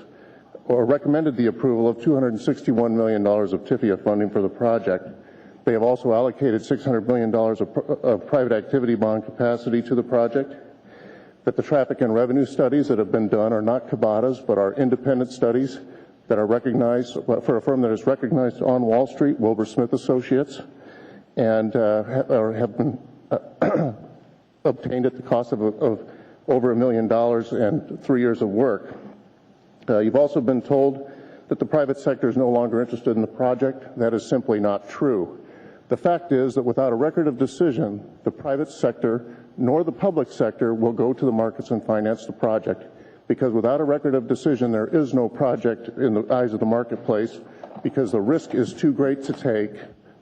or recommended the approval of $261 million of TIFIA funding for the project. They have also allocated $600 million of private activity bond capacity to the project, that the traffic and revenue studies that have been done are not Kabatas, but are independent studies that are recognized for a firm that is recognized on Wall Street, Wilbur Smith Associates, and have been obtained at the cost of over $1 million and 3 years of work. You've also been told that the private sector is no longer interested in the project. That is simply not true. The fact is that without a record of decision, the private sector nor the public sector will go to the markets and finance the project, because without a record of decision, there is no project in the eyes of the marketplace, because the risk is too great to take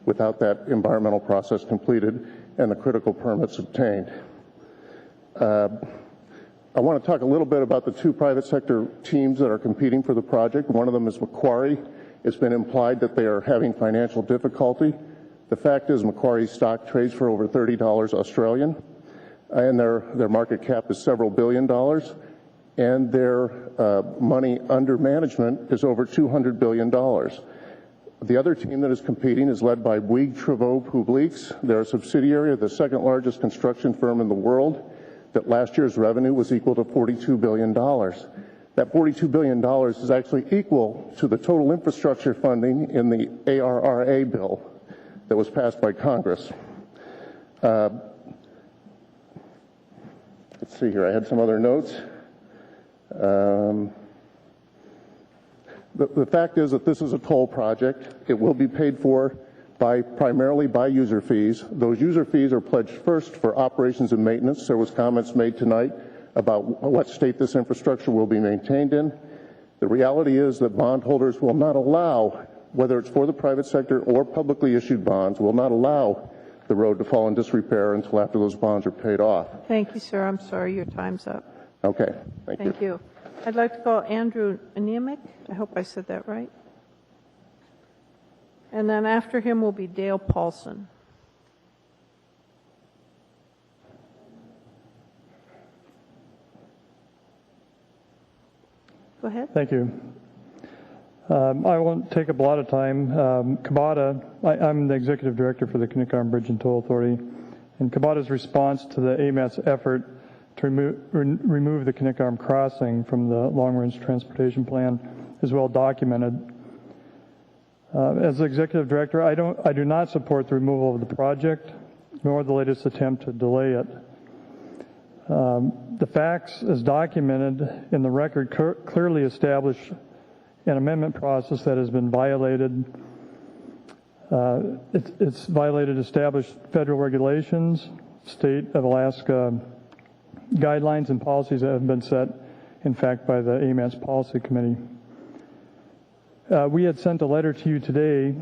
without that environmental process completed and the critical permits obtained. I want to talk a little bit about the two private sector teams that are competing for the project. One of them is Macquarie. It's been implied that they are having financial difficulty. The fact is Macquarie's stock trades for over $30 Australian, and their market cap is several $billion, and their money under management is over $200 billion. The other team that is competing is led by Bouygues Travaux Publics. They're a subsidiary of the second largest construction firm in the world, that last year's revenue was equal to $42 billion. That $42 billion is actually equal to the total infrastructure funding in the ARRA bill that was passed by Congress. Let's see here, I had some other notes. The fact is that this is a toll project. It will be paid for primarily by user fees. Those user fees are pledged first for operations and maintenance. There was comments made tonight about what state this infrastructure will be maintained in. The reality is that bondholders will not allow, whether it's for the private sector or publicly issued bonds, will not allow the road to fall in disrepair until after those bonds are paid off. Thank you, sir. I'm sorry, your time's up. Okay, thank you. I'd like to call Andrew Anemic. I hope I said that right. And then after him will be Dale Paulson. Go ahead. Thank you. I won't take up a lot of time. Kabata, I'm the executive director for the Kinnick Bridge and Toll Authority, and Kabata's response to the AMAT's effort to remove the Knik Arm crossing from the long-range transportation plan is well documented. As executive director, I do not support the removal of the project, nor the latest attempt to delay it. The facts, as documented in the record, clearly establish an amendment process that has been violated. It's violated established federal regulations, state of Alaska guidelines and policies that have been set, in fact, by the AMATS Policy Committee. We had sent a letter to you today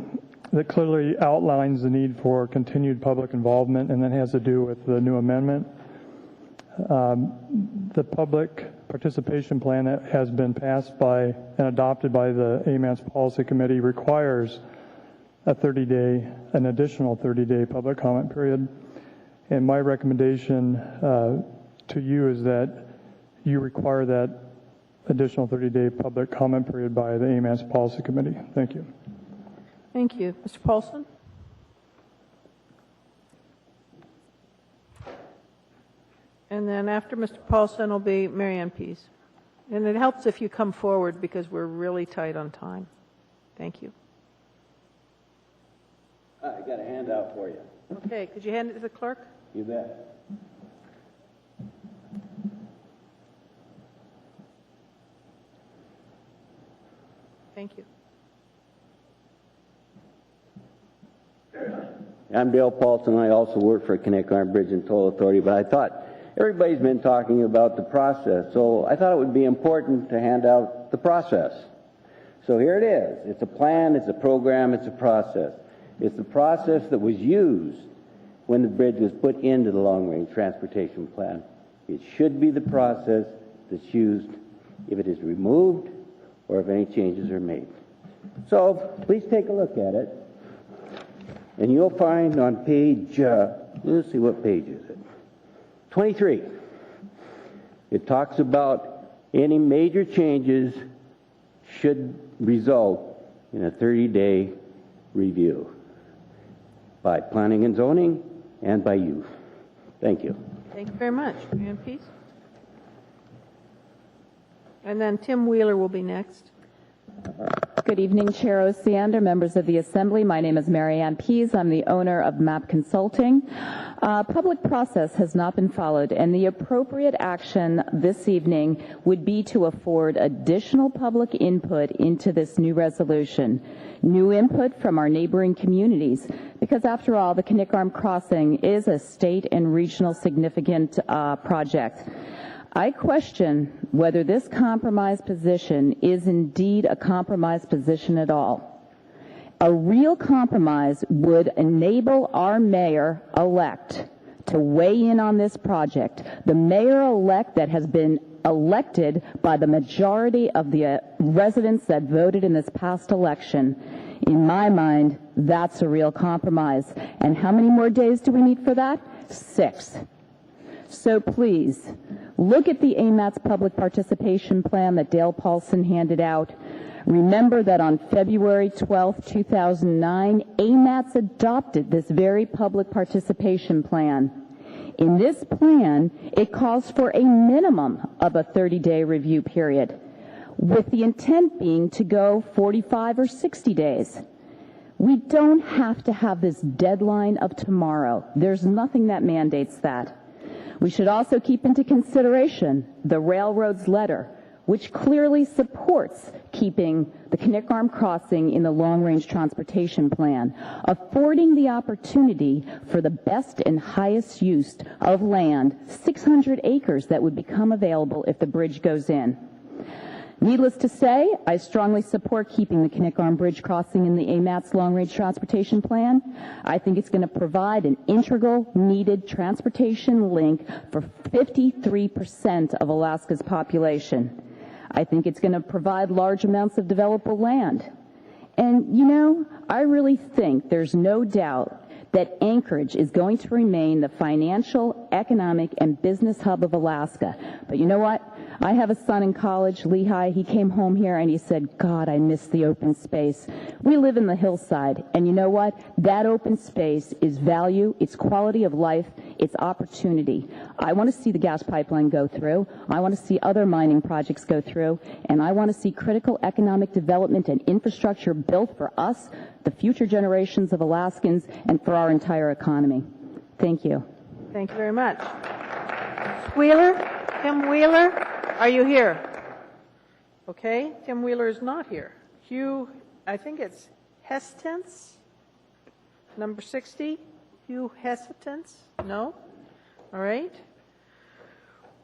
that clearly outlines the need for continued public involvement, and that has to do with the new amendment. The public participation plan that has been passed by and adopted by the AMATS Policy Committee requires an additional 30-day public comment period. And my recommendation to you is that you require that additional 30-day public comment period by the AMATS Policy Committee. Thank you. Thank you. Mr. Paulson? And then after Mr. Paulson will be Mary Ann Pease. And it helps if you come forward because we're really tight on time. Thank you. I got a handout for you. Okay, could you hand it to the clerk? You bet. Thank you. I'm Dale Paulson. I also work for Knik Arm Bridge and Toll Authority, but I thought everybody's been talking about the process, so I thought it would be important to hand out the process. So here it is. It's a plan, it's a program, it's a process. It's the process that was used when the bridge was put into the long-range transportation plan. It should be the process that's used if it is removed or if any changes are made. So please take a look at it. And you'll find on page, let's see, what page is it? 23. It talks about any major changes should result in a 30-day review by planning and zoning and by you. Thank you. Thank you very much. Mary Ann Pease. And then Tim Wheeler will be next. Good evening, Chair Osiander, members of the Assembly. My name is Mary Ann Pease. I'm the owner of MAP Consulting. Public process has not been followed, and the appropriate action this evening would be to afford additional public input into this new resolution, new input from our neighboring communities, because after all, the Knik Arm Crossing is a state and regional significant project. I question whether this compromise position is indeed a compromise position at all. A real compromise would enable our mayor-elect to weigh in on this project. The mayor-elect that has been elected by the majority of the residents that voted in this past election. In my mind, that's a real compromise. And how many more days do we need for that? 6. So please, look at the AMATS public participation plan that Dale Paulson handed out. Remember that on February 12, 2009, AMATS adopted this very public participation plan. In this plan, it calls for a minimum of a 30-day review period, with the intent being to go 45 or 60 days. We don't have to have this deadline of tomorrow. There's nothing that mandates that. We should also keep into consideration the railroad's letter, which clearly supports keeping the Knik Arm Crossing in the long-range transportation plan, affording the opportunity for the best and highest use of land, 600 acres that would become available if the bridge goes in. Needless to say, I strongly support keeping the Knik Arm Bridge crossing in the AMATS long-range transportation plan. I think it's going to provide an integral, needed transportation link for 53% of Alaska's population. I think it's going to provide large amounts of developable land. And, you know, I really think there's no doubt that Anchorage is going to remain the financial, economic, and business hub of Alaska. But you know what? I have a son in college, Lehigh. He came home here and he said, God, I miss the open space. We live in the hillside, and you know what? That open space is value, it's quality of life, it's opportunity. I want to see the gas pipeline go through. I want to see other mining projects go through. And I want to see critical economic development and infrastructure built for us, the future generations of Alaskans, and for our entire economy. Thank you. Thank you very much. Wheeler? Tim Wheeler? Are you here? Okay, Tim Wheeler is not here. Hugh, I think it's Hestens, number 60. Hugh Hestens? No? All right.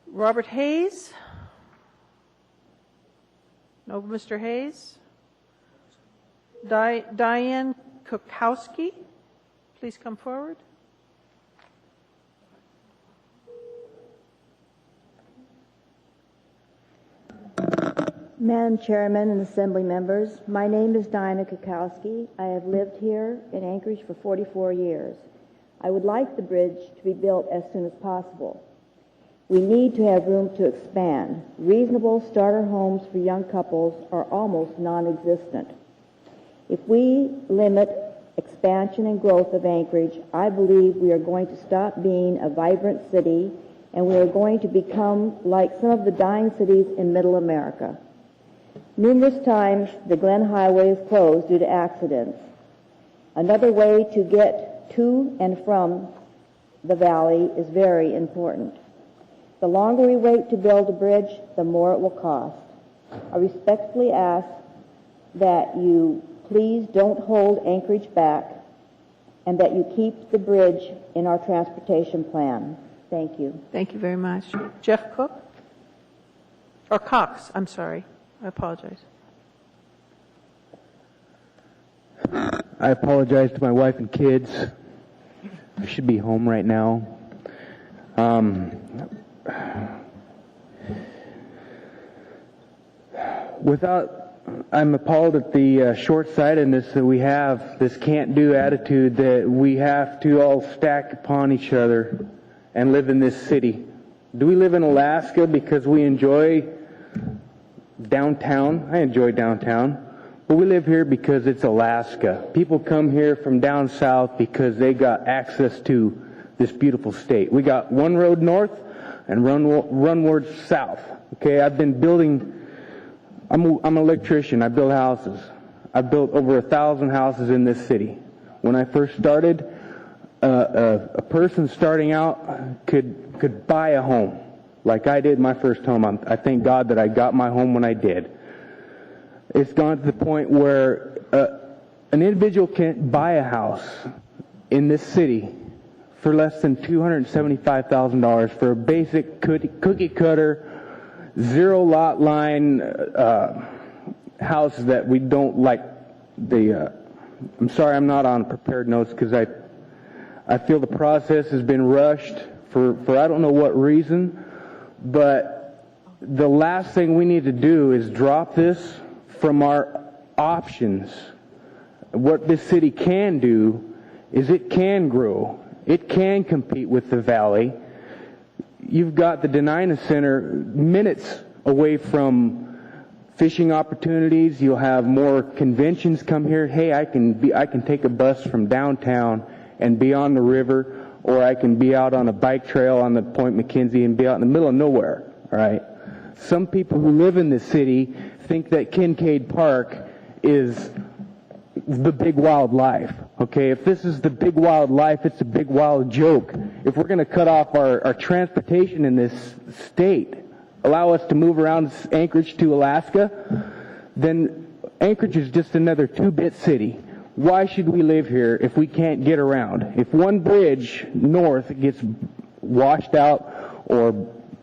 Robert Hayes? No, Mr. Hayes? Diane Kukowski? Please come forward. Madam Chairman and Assembly members, my name is Diana Kukowski. I have lived here in Anchorage for 44 years. I would like the bridge to be built as soon as possible. We need to have room to expand. Reasonable starter homes for young couples are almost non-existent. If we limit expansion and growth of Anchorage, I believe we are going to stop being a vibrant city and we are going to become like some of the dying cities in Middle America. Numerous times, the Glen Highway is closed due to accidents. Another way to get to and from the valley is very important. The longer we wait to build a bridge, the more it will cost. I respectfully ask that you please don't hold Anchorage back and that you keep the bridge in our transportation plan. Thank you. Thank you very much. Jeff Cook? Or Cox, I'm sorry. I apologize. I apologize to my wife and kids. I should be home right now. I'm appalled at the short-sightedness that we have, this can't-do attitude that we have to all stack upon each other and live in this city. Do we live in Alaska because we enjoy downtown? I enjoy downtown. But we live here because it's Alaska. People come here from down south because they got access to this beautiful state. We got one road north and runward south. Okay, I've been building, I'm an electrician. I build houses. I've built over 1,000 houses in this city. When I first started, a person starting out could buy a home like I did my first home. I thank God that I got my home when I did. It's gone to the point where an individual can't buy a house in this city for less than $275,000 for a basic cookie cutter, zero lot line house that we don't like. I'm sorry I'm not on prepared notes because I feel the process has been rushed for I don't know what reason, but the last thing we need to do is drop this from our options. What this city can do is it can grow. It can compete with the valley. You've got the Denina Center minutes away from fishing opportunities. You'll have more conventions come here. Hey, I can take a bus from downtown and be on the river, or I can be out on a bike trail on the Point McKenzie and be out in the middle of nowhere. All right. Some people who live in this city think that Kincaid Park is the big wild life. Okay, if this is the big wild life, it's a big wild joke. If we're going to cut off our transportation in this state, allow us to move around Anchorage to Alaska, then Anchorage is just another 2-bit city. Why should we live here if we can't get around? If one bridge north gets washed out or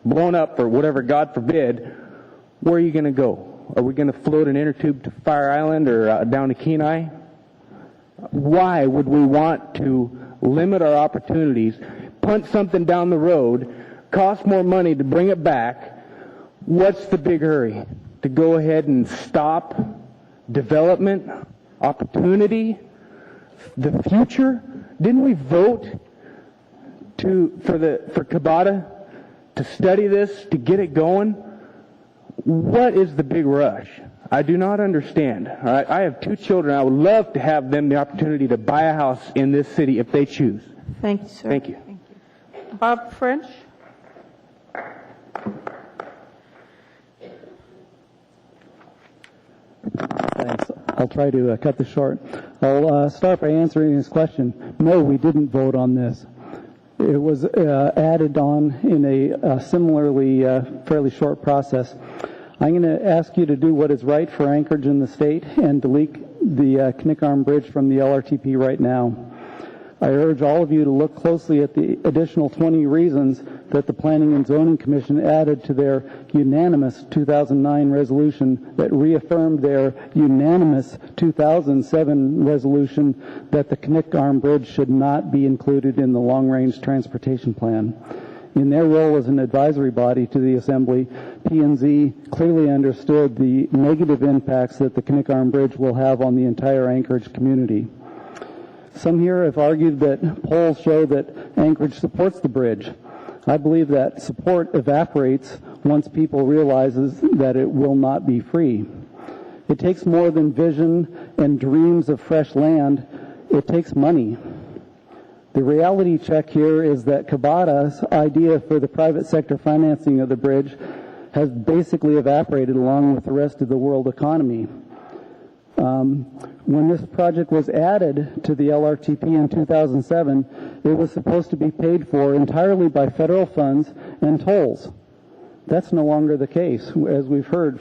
blown up or whatever, God forbid, where are you going to go? Are we going to float an inner tube to Fire Island or down to Kenai? Why would we want to limit our opportunities, punt something down the road, cost more money to bring it back? What's the big hurry? To go ahead and stop development, opportunity, the future? Didn't we vote for Kabata to study this, to get it going? What is the big rush? I do not understand. All right? I have 2 children. I would love to have them the opportunity to buy a house in this city if they choose. Thank you, sir. Thank you. Bob French? I'll try to cut this short. I'll start by answering this question. No, we didn't vote on this. It was added on in a similarly fairly short process. I'm going to ask you to do what is right for Anchorage and the state and delete the Knik Arm Bridge from the LRTP right now. I urge all of you to look closely at the additional 20 reasons that the Planning and Zoning Commission added to their unanimous 2009 resolution that reaffirmed their unanimous 2007 resolution that the Knik Arm Bridge should not be included in the long-range transportation plan. In their role as an advisory body to the Assembly, P&Z clearly understood the negative impacts that the Knik Arm Bridge will have on the entire Anchorage community. Some here have argued that polls show that Anchorage supports the bridge. I believe that support evaporates once people realize that it will not be free. It takes more than vision and dreams of fresh land. It takes money. The reality check here is that Kabata's idea for the private sector financing of the bridge has basically evaporated along with the rest of the world economy. When this project was added to the LRTP in 2007, it was supposed to be paid for entirely by federal funds and tolls. That's no longer the case, as we've heard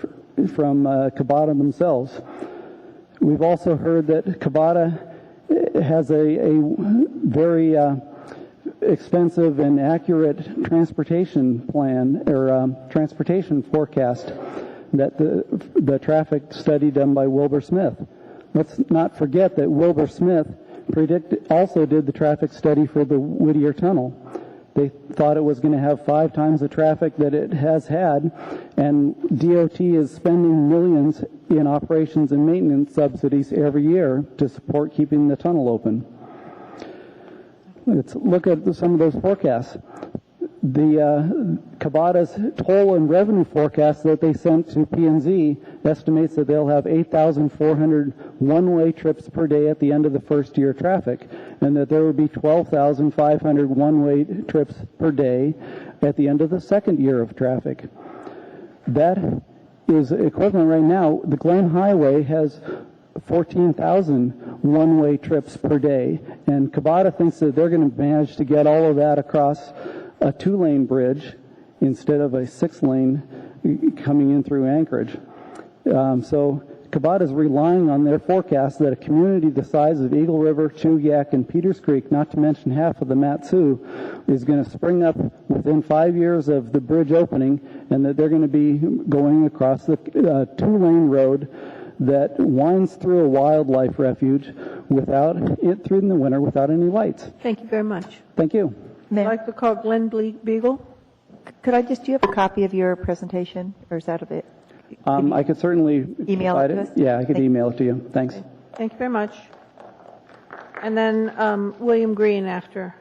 from Kabata themselves. We've also heard that Kabata has a very expensive and accurate transportation plan or transportation forecast that the traffic study done by Wilbur Smith. Let's not forget that Wilbur Smith also did the traffic study for the Whittier Tunnel. They thought it was going to have 5 times the traffic that it has had, and DOT is spending millions in operations and maintenance subsidies every year to support keeping the tunnel open. Let's look at some of those forecasts. The Kabata's toll and revenue forecast that they sent to P&Z estimates that they'll have 8,400 one-way trips per day at the end of the first year traffic, and that there will be 12,500 one-way trips per day at the end of the second year of traffic. That is equivalent right now. The Glen Highway has 14,000 one-way trips per day, and Kabata thinks that they're going to manage to get all of that across a 2-lane bridge instead of a 6-lane coming in through Anchorage. So Kabata is relying on their forecast that a community the size of Eagle River, Chugiak, and Peters Creek, not to mention half of the Mat-Su, is going to spring up within 5 years of the bridge opening, and that they're going to be going across the 2-lane road that winds through a wildlife refuge without it through the winter without any lights. Thank you very much. Thank you. I'd like to call Glenn Beagle. Could I just, do you have a copy of your presentation, or is that of it? I could certainly email it to us? Yeah, I could email it to you. Thanks. Okay. Thank you very much. And then William Green after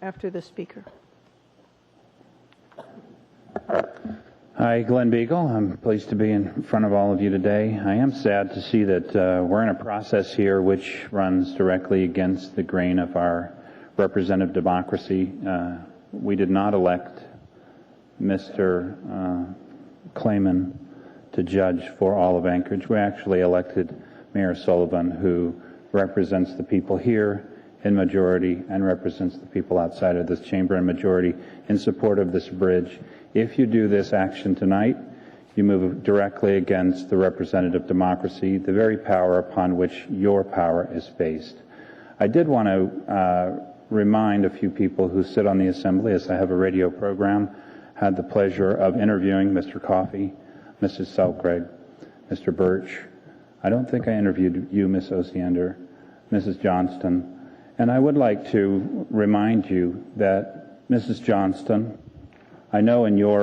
the speaker. Hi, Glenn Beagle. I'm pleased to be in front of all of you today. I am sad to see that we're in a process here which runs directly against the grain of our representative democracy. We did not elect Mr. Clayman to judge for all of Anchorage. We actually elected Mayor Sullivan, who represents the people here in majority and represents the people outside of this chamber in majority in support of this bridge. If you do this action tonight, you move directly against the representative democracy, the very power upon which your power is based. I did want to remind a few people who sit on the Assembly, as I have a radio program, had the pleasure of interviewing Mr. Coffey, Mrs. Selcraig, Mr. Birch. I don't think I interviewed you, Ms. Osiander, Mrs. Johnston. And I would like to remind you that Mrs. Johnston, I know in your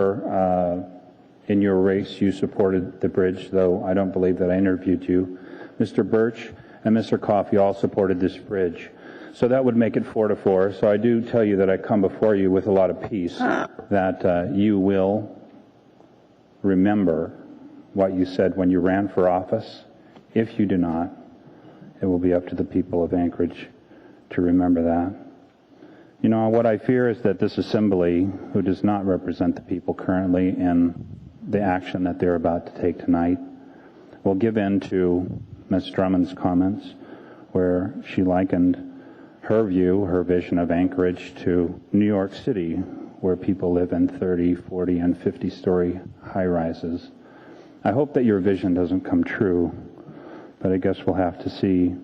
race you supported the bridge, though I don't believe that I interviewed you. Mr. Birch and Mr. Coffey all supported this bridge. So that would make it 4-4. So I do tell you that I come before you with a lot of peace, that you will remember what you said when you ran for office. If you do not, it will be up to the people of Anchorage to remember that. You know, what I fear is that this Assembly, who does not represent the people currently in the action that they're about to take tonight, will give in to Ms. Drummond's comments, where she likened her view, her vision of Anchorage to New York City, where people live in 30, 40, and 50-story high-rises. I hope that your vision doesn't come true, but I guess we'll have to see.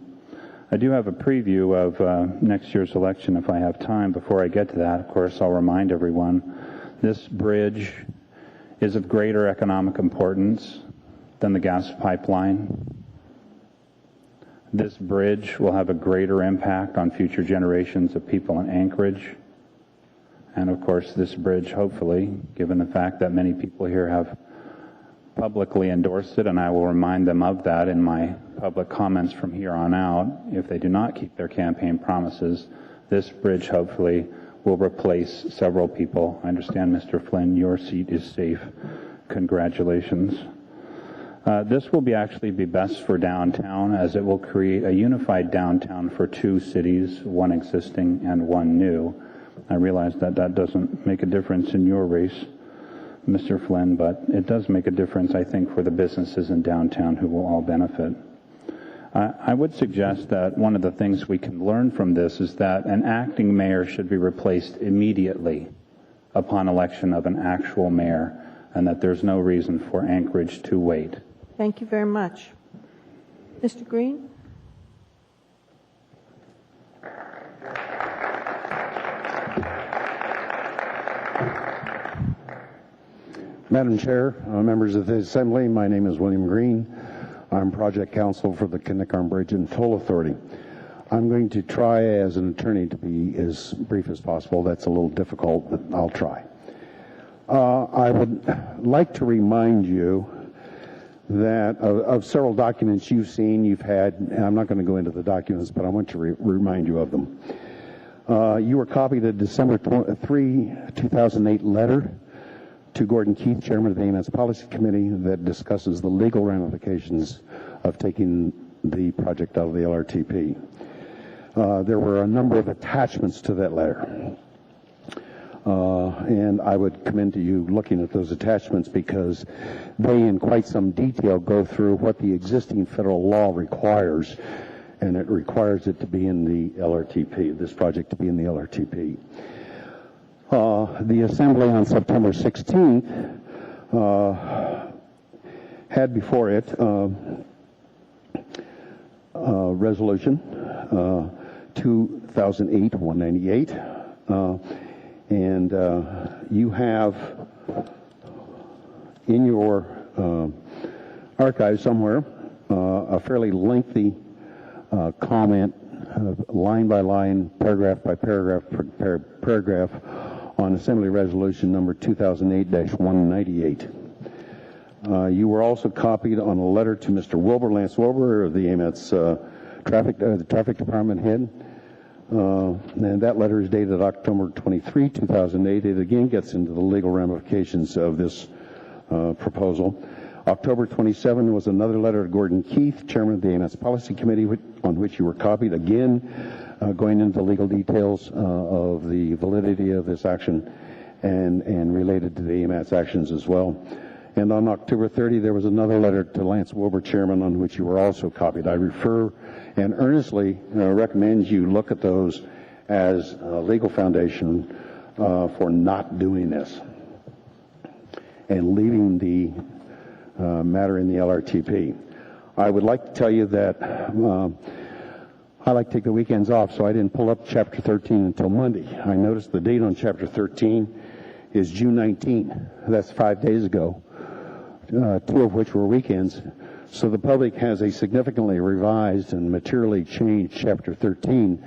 I do have a preview of next year's election if I have time. Before I get to that, of course, I'll remind everyone, this bridge is of greater economic importance than the gas pipeline. This bridge will have a greater impact on future generations of people in Anchorage. And of course, this bridge, hopefully, given the fact that many people here have publicly endorsed it, and I will remind them of that in my public comments from here on out, if they do not keep their campaign promises, this bridge hopefully will replace several people. I understand, Mr. Flynn, your seat is safe. Congratulations. This will actually be best for downtown, as it will create a unified downtown for two cities, one existing and one new. I realize that that doesn't make a difference in your race, Mr. Flynn, but it does make a difference, I think, for the businesses in downtown who will all benefit. I would suggest that one of the things we can learn from this is that an acting mayor should be replaced immediately upon election of an actual mayor, and that there's no reason for Anchorage to wait. Thank you very much. Mr. Green? Madam Chair, members of the Assembly, my name is William Green. I'm Project Counsel for the Knickarn Bridge and Toll Authority. I'm going to try as an attorney to be as brief as possible. That's a little difficult, but I'll try. I would like to remind you that of several documents you've seen, you've had, and I'm not going to go into the documents, but I want to remind you of them. You were copied a December 3, 2008 letter to Gordon Keith, Chairman of the AMATS Policy Committee, that discusses the legal ramifications of taking the project out of the LRTP. There were a number of attachments to that letter. And I would commend to you looking at those attachments because they in quite some detail go through what the existing federal law requires, and it requires it to be in the LRTP, this project to be in the LRTP. The Assembly on September 16th had before it Resolution 2008-198, and you have in your archive somewhere a fairly lengthy comment, line by line, paragraph by paragraph, paragraph on Assembly Resolution number 2008-198. You were also copied on a letter to Mr. Wilbur, Lance Wilbur, of the AMATS the Traffic Department head. And that letter is dated October 23, 2008. It again gets into the legal ramifications of this proposal. October 27 was another letter to Gordon Keith, Chairman of the AMATS Policy Committee, on which you were copied, again going into legal details of the validity of this action and related to the AMATS actions as well. And on October 30, there was another letter to Lance Wilbur, Chairman, on which you were also copied. I refer and earnestly recommend you look at those as a legal foundation for not doing this and leaving the matter in the LRTP. I would like to tell you that I like to take the weekends off, so I didn't pull up Chapter 13 until Monday. I noticed the date on Chapter 13 is June 19. That's 5 days ago, 2 of which were weekends. So the public has a significantly revised and materially changed Chapter 13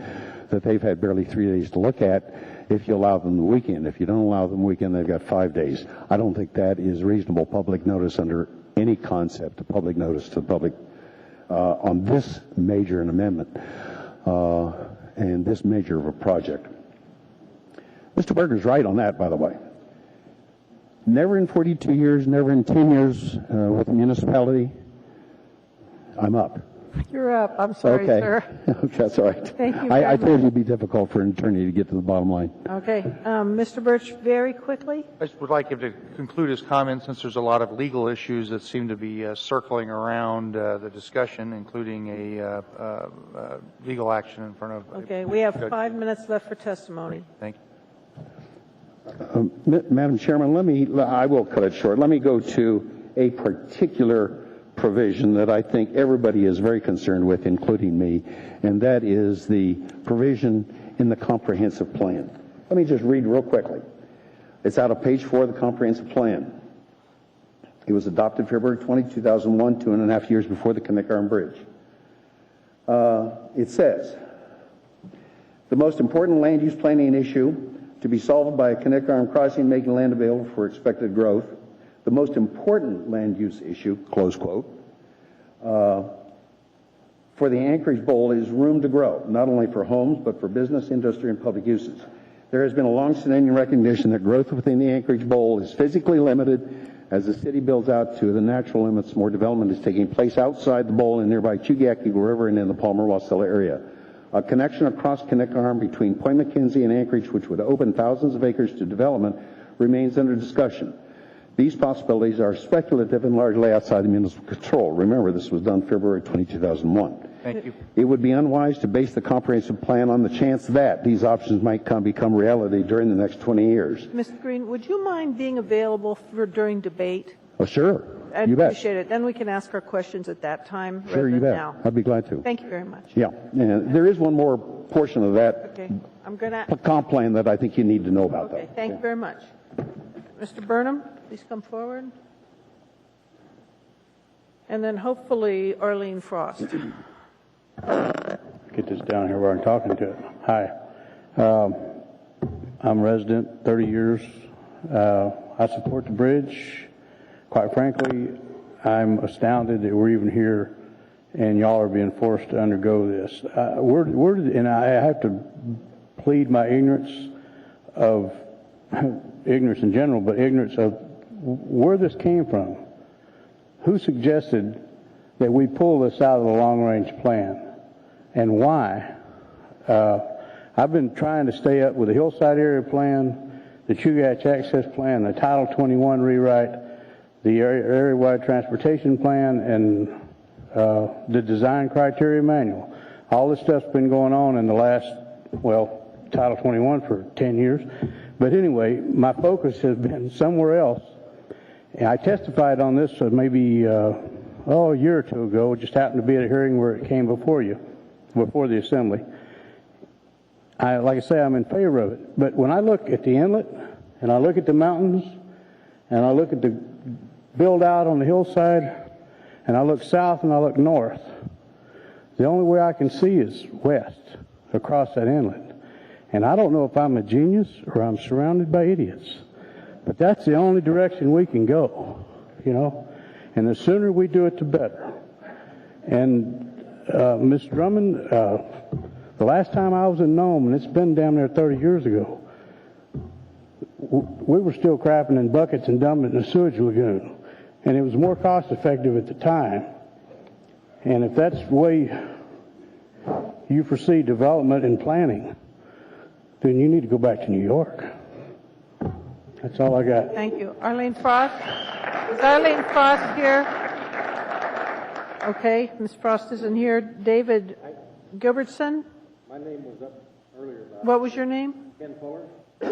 that they've had barely 3 days to look at if you allow them the weekend. If you don't allow them the weekend, they've got 5 days. I don't think that is reasonable public notice under any concept of public notice to the public on this major an amendment and this major of a project. Mr. Berger's right on that, by the way. Never in 42 years, never in 10 years with the municipality, I'm up. You're up. I'm sorry, Okay. sir. That's all right. Thank you I very told you it'd be difficult for an attorney to get to the bottom line. Okay. Mr. Birch, very quickly. I just would like him to conclude his comments since there's a lot of legal issues that seem to be circling around the discussion, including a legal action in front of. Okay. We have 5 minutes left for testimony. Thank you. Madam Chairman, I will cut it short. Let me go to a particular provision that I think everybody is very concerned with, including me, and that is the provision in the comprehensive plan. Let me just read real quickly. It's out of page 4 of the comprehensive plan. It was adopted February 20, 2001, 2.5 years before the Connect Arm Bridge. It says, the most important land use planning issue to be solved by a Connect Arm crossing making land available for expected growth, the most important land use issue, close quote, for the Anchorage Bowl is room to grow, not only for homes, but for business, industry, and public uses. There has been a long-standing recognition that growth within the Anchorage Bowl is physically limited. As the city builds out to the natural limits, more development is taking place outside the bowl in nearby Chugach Eagle River and in the Palmer-Wasilla area. A connection across Connect Arm between Point McKenzie and Anchorage, which would open thousands of acres to development, remains under discussion. These possibilities are speculative and largely outside the municipal control. Remember, this was done February 20, 2001. Thank you. It would be unwise to base the comprehensive plan on the chance that these options might become reality during the next 20 years. Mr. Green, would you mind being available during debate? Oh, sure. I'd You bet. appreciate it. Then we can ask our questions at that time Sure, rather you than bet. now. I'd be glad to. Thank you very much. Yeah. And there is one more portion of that Okay. I'm going to. comp plan that I think you need to know about, Okay. though. Thank you very much. Mr. Burnham, please come forward. And then hopefully Arlene Frost. Get this down here where I'm talking to it. Hi. I'm a resident, 30 years. I support the bridge. Quite frankly, I'm astounded that we're even here and y'all are being forced to undergo this. And I have to plead my ignorance in general, but ignorance of where this came from. Who suggested that we pull this out of the long-range plan, and why? I've been trying to stay up with the Hillside Area Plan, the Chugach Access Plan, the Title 21 rewrite, the Area-Wide Transportation Plan, and the Design Criteria Manual. All this stuff's been going on in the last, Title 21 for 10 years. But anyway, my focus has been somewhere else. And I testified on this maybe a year or two ago. It just happened to be at a hearing where it came before the Assembly. Like I say, I'm in favor of it. But when I look at the inlet, and I look at the mountains, and I look at the build out on the hillside, and I look south and I look north, the only way I can see is west across that inlet. And I don't know if I'm a genius or I'm surrounded by idiots. But that's the only direction we can go, And the sooner we do it, the better. And Ms. Drummond, the last time I was in Nome, and it's been down there 30 years ago, we were still crapping in buckets and dumping it in a sewage lagoon. And it was more cost effective at the time. And if that's the way you foresee development and planning, then you need to go back to New York. That's all I got. Thank you. Arlene Frost? Is Arlene Frost here? Okay, Ms. Frost isn't here. David Gilbertson? My name was up earlier. What was your name? Ken Fuller. I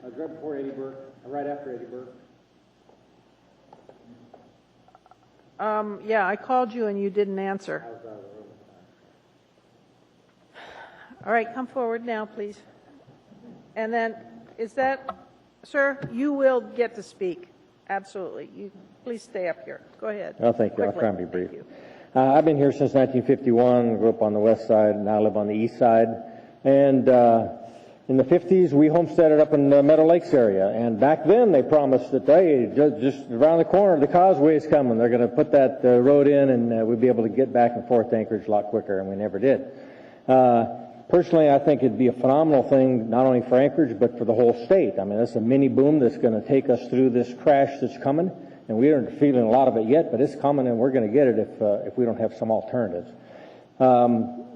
was right before Eddie Burke, right after Eddie Burke. Yeah, I called you and you didn't answer. I was out of the room. All right, come forward now, please. And then, sir, you will get to speak. Absolutely. Please stay up here. Go ahead. Oh, thank you. Quickly. I'll try and be brief. I've been here since 1951. Grew up on the west side, now live on the east side. And in the 50s, we homesteaded up in the Meadow Lakes area. And back then, they promised that, hey, just around the corner, the causeway is coming. They're going to put that road in, and we'd be able to get back and forth to Anchorage a lot quicker, and we never did. Personally, I think it'd be a phenomenal thing, not only for Anchorage, but for the whole state. I mean, that's a mini boom that's going to take us through this crash that's coming. and we aren't feeling a lot of it yet, but it's coming, and we're going to get it if we don't have some alternatives. One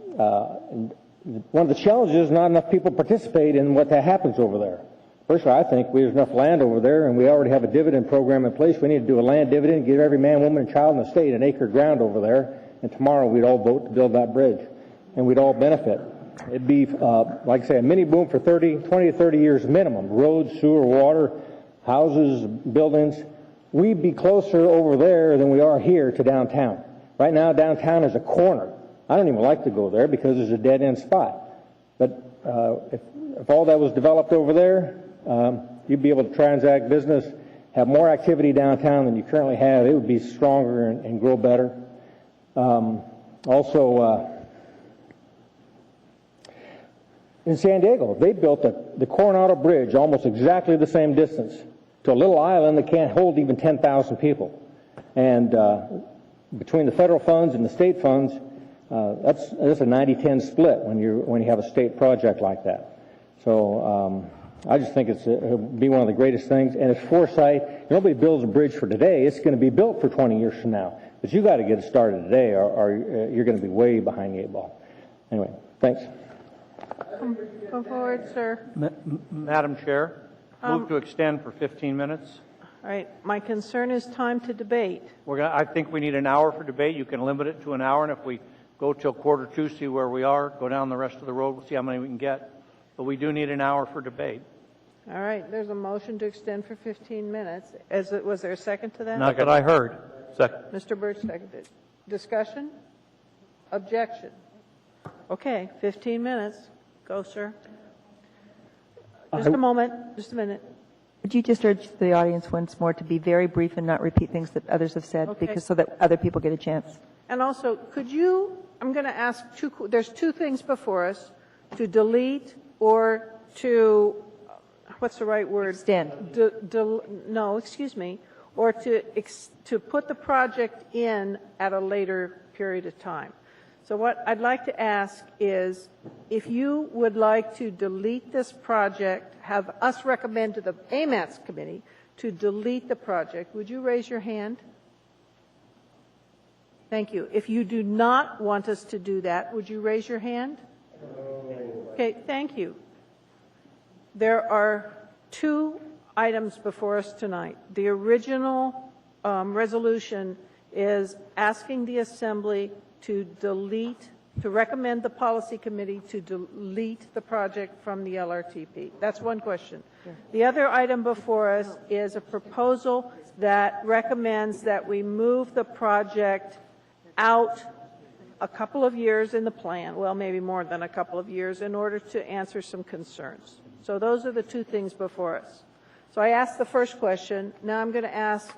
of the challenges is not enough people participate in what that happens over there. Personally, I think there's enough land over there, and we already have a dividend program in place. We need to do a land dividend, give every man, woman, and child in the state an acre of ground over there, and tomorrow we'd all vote to build that bridge, and we'd all benefit. It'd be, like I say, a mini boom for 20 to 30 years minimum. Roads, sewer, water, houses, buildings. We'd be closer over there than we are here to downtown. Right now, downtown is a corner. I don't even like to go there because there's a dead-end spot. But if all that was developed over there, you'd be able to transact business, have more activity downtown than you currently have. It would be stronger and grow better. In San Diego, they built the Coronado Bridge almost exactly the same distance to a little island that can't hold even 10,000 people. And between the federal funds and the state funds, that's a 90-10 split when you have a state project like that. So I just think it'll be one of the greatest things, and it's foresight. Nobody builds a bridge for today. It's going to be built for 20 years from now. But you got to get it started today, or you're going to be way behind the 8 ball. Anyway, thanks. Come forward, sir. Madam Chair, move to extend for 15 minutes. All right. My concern is time to debate. I think we need an hour for debate. You can limit it to an hour, and if we go till 1:45, see where we are, go down the rest of the road, we'll see how many we can get. But we do need an hour for debate. All right. There's a motion to extend for 15 minutes. Was there a second to that? Not that I heard. Second. Mr. Birch seconded. Discussion? Objection? Okay. 15 minutes. Go, sir. Just a moment. Just a minute. Would you just urge the audience once more to be very brief and not repeat things that others have said, Okay. because so that other people get a chance? And also, I'm going to ask there's two things before us, to delete or to, what's the right word? Extend. No, excuse me, or to put the project in at a later period of time. So what I'd like to ask is, if you would like to delete this project, have us recommend to the AMATS committee to delete the project, would you raise your hand? Thank you. If you do not want us to do that, would you raise your hand? Okay, thank you. There are 2 items before us tonight. The original resolution is asking the Assembly to recommend the policy committee to delete the project from the LRTP. That's one question. Sure. The other item before us is a proposal that recommends that we move the project out a couple of years in the plan, well, maybe more than a couple of years, in order to answer some concerns. So those are the 2 things before us. So I asked the first question. Now I'm going to ask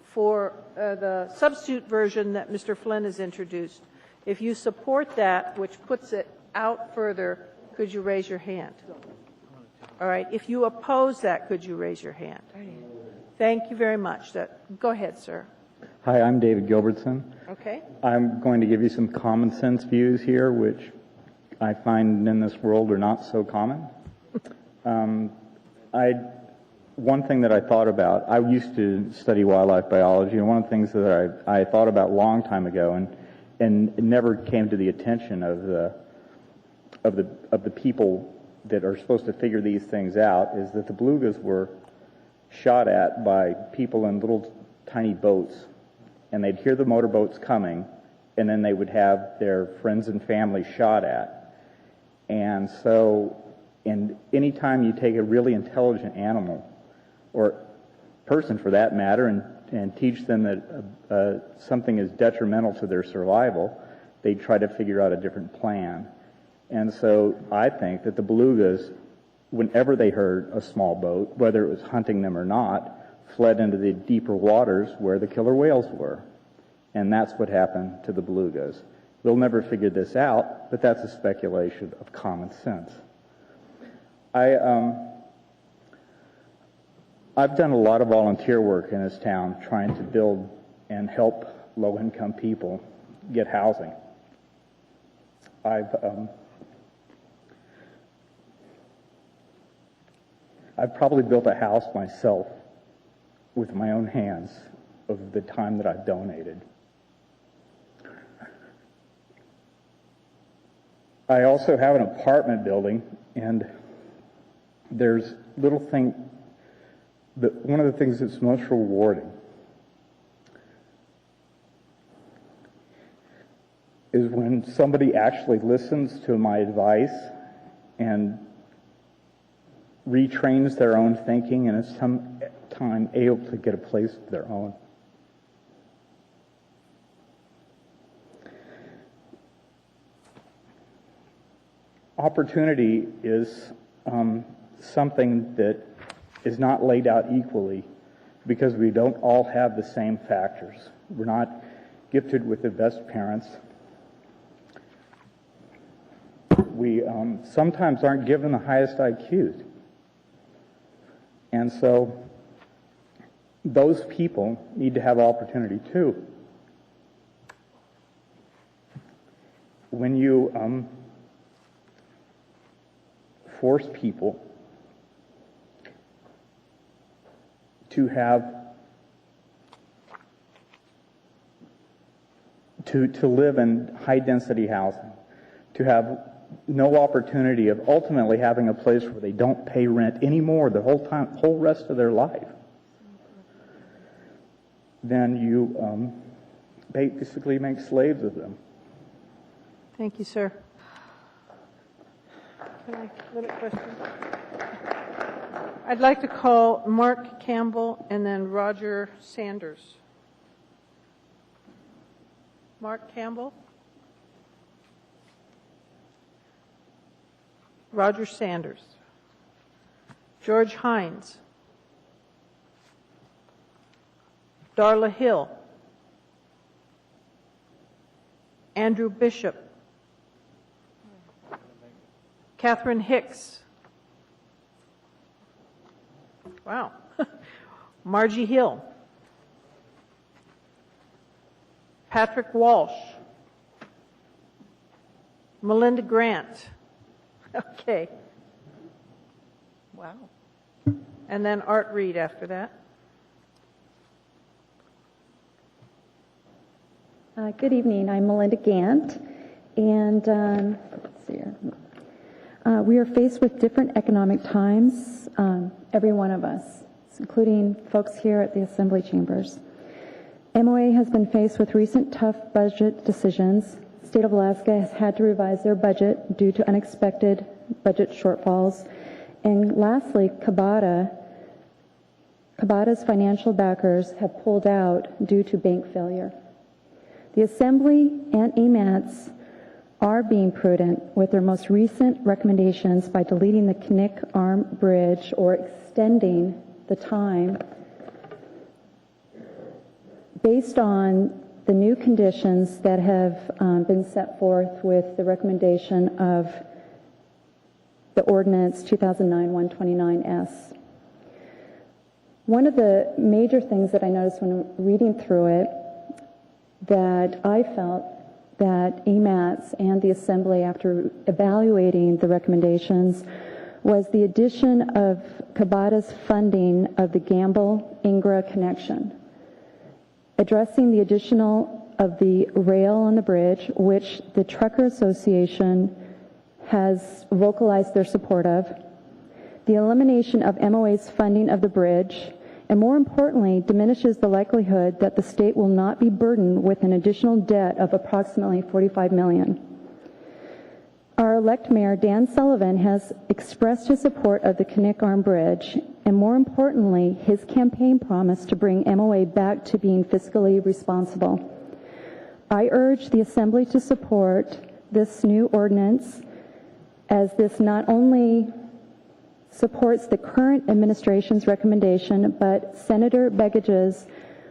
for the substitute version that Mr. Flynn has introduced. If you support that, which puts it out further, could you raise your hand? All right. If you oppose that, could you raise your hand? Thank you very much. Go ahead, sir. Hi, I'm David Gilbertson. Okay. I'm going to give you some common sense views here, which I find in this world are not so common. One thing that I thought about, I used to study wildlife biology, and one of the things that I thought about a long time ago, and it never came to the attention of the people that are supposed to figure these things out, is that the belugas were shot at by people in little tiny boats, and they'd hear the motorboats coming, and then they would have their friends and family shot at. And so, any time you take a really intelligent animal, or person for that matter, and teach them that something is detrimental to their survival, they try to figure out a different plan. And so I think that the belugas, whenever they heard a small boat, whether it was hunting them or not, fled into the deeper waters where the killer whales were. And that's what happened to the belugas. We'll never figure this out, but that's a speculation of common sense. I've done a lot of volunteer work in this town trying to build and help low-income people get housing. I've probably built a house myself with my own hands of the time that I've donated. I also have an apartment building, and there's little thing that one of the things that's most rewarding is when somebody actually listens to my advice and retrains their own thinking and is sometime able to get a place of their own. Opportunity is something that is not laid out equally because we don't all have the same factors. We're not gifted with the best parents. We sometimes aren't given the highest IQs. And so those people need to have opportunity too. When you force people to have to live in high density housing, to have no opportunity of ultimately having a place where they don't pay rent anymore the whole rest of their life, then you basically make slaves of them. Thank you, sir. Can I limit questions? I'd like to call Mark Campbell and then Roger Sanders. Mark Campbell. Roger Sanders. George Hines. Darla Hill. Andrew Bishop. Catherine Hicks. Wow. Margie Hill. Patrick Walsh. Melinda Grant. Okay. Wow. And then Art Reed after that. Good evening. I'm Melinda Gant, and let's see here. We are faced with different economic times, every one of us, including folks here at the Assembly Chambers. MOA has been faced with recent tough budget decisions. The state of Alaska has had to revise their budget due to unexpected budget shortfalls. And lastly, Kabata's financial backers have pulled out due to bank failure. The Assembly and AMATS are being prudent with their most recent recommendations by deleting the Knik Arm Bridge or extending the time based on the new conditions that have been set forth with the recommendation of the Ordinance 2009-129S. One of the major things that I noticed when reading through it that I felt that AMATS and the Assembly, after evaluating the recommendations, was the addition of Kabata's funding of the Gamble-Ingra connection, addressing the additional of the rail on the bridge, which the Trucker Association has vocalized their support of, the elimination of MOA's funding of the bridge, and more importantly, diminishes the likelihood that the state will not be burdened with an additional debt of approximately $45 million. Our elect mayor, Dan Sullivan, has expressed his support of the Knik Arm Bridge, and more importantly, his campaign promise to bring MOA back to being fiscally responsible. I urge the Assembly to support this new ordinance, as this not only supports the current administration's recommendation, but Senator Beggage's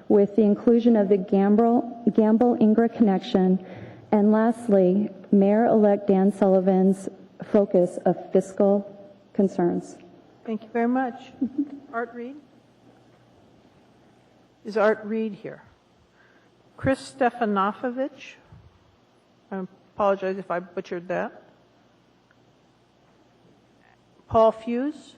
with the inclusion of the Gamble-Ingra connection, and lastly, Mayor-elect Dan Sullivan's focus of fiscal concerns. Thank you very much. Art Reed? Is Art Reed here? Chris Stefanovich? I apologize if I butchered that. Paul Fuse?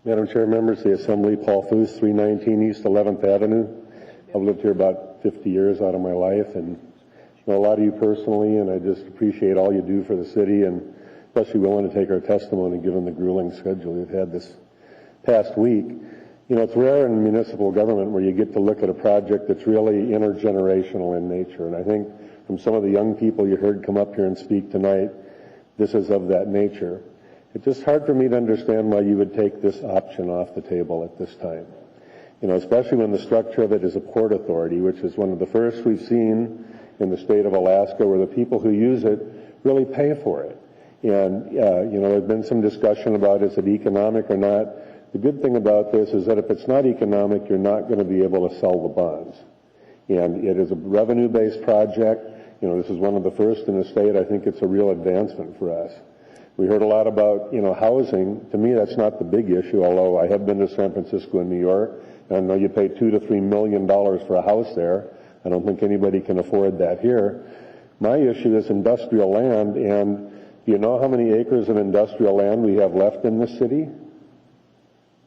Madam Chair, members of the Assembly, Paul Foose, 319 East 11th Avenue. I've lived here about 50 years out of my life and know a lot of you personally, and I just appreciate all you do for the city, and especially willing to take our testimony given the grueling schedule we've had this past week. You know, it's rare in municipal government where you get to look at a project that's really intergenerational in nature, and I think from some of the young people you heard come up here and speak tonight, this is of that nature. It's just hard for me to understand why you would take this option off the table at this time. You know, especially when the structure of it is a port authority, which is one of the first we've seen in the state of Alaska where the people who use it really pay for it. And, you know, there's been some discussion about is it economic or not. The good thing about this is that if it's not economic, you're not going to be able to sell the bonds. And it is a revenue-based project. You know, this is one of the first in the state. I think it's a real advancement for us. We heard a lot about, you know, housing. To me, that's not the big issue, although I have been to San Francisco and New York, and I know you pay $2 to $3 million for a house there. I don't think anybody can afford that here. My issue is industrial land, and do you know how many acres of industrial land we have left in this city?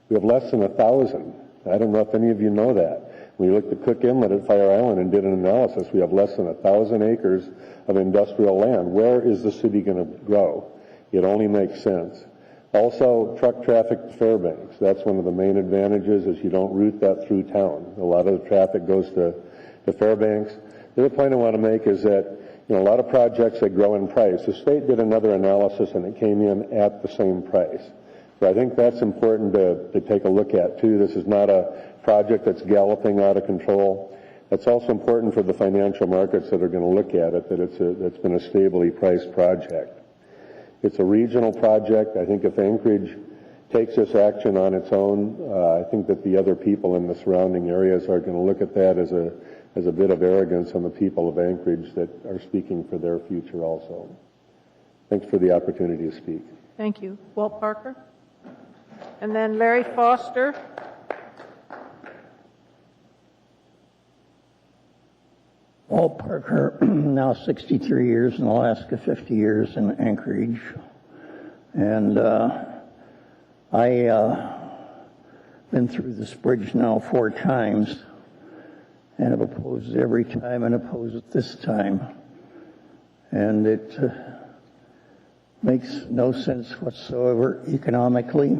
We have less than 1,000. I don't know if any of you know that. When we looked at Cook Inlet at Fire Island and did an analysis, we have less than 1,000 acres of industrial land. Where is the city going to grow? It only makes sense. Also, truck traffic to Fairbanks. That's one of the main advantages is you don't route that through town. A lot of the traffic goes to Fairbanks. The other point I want to make is that, you know, a lot of projects, they grow in price. The state did another analysis and it came in at the same price. So I think that's important to take a look at too. This is not a project that's galloping out of control. It's also important for the financial markets that are going to look at it that it's been a stably priced project. It's a regional project. I think if Anchorage takes this action on its own, I think that the other people in the surrounding areas are going to look at that as a bit of arrogance on the people of Anchorage that are speaking for their future also. Thanks for the opportunity to speak. Thank you. Walt Parker? And then Larry Foster? Walt Parker, now 63 years in Alaska, 50 years in Anchorage. And I been through this bridge now 4 times and have opposed it every time and oppose it this time. And it makes no sense whatsoever economically.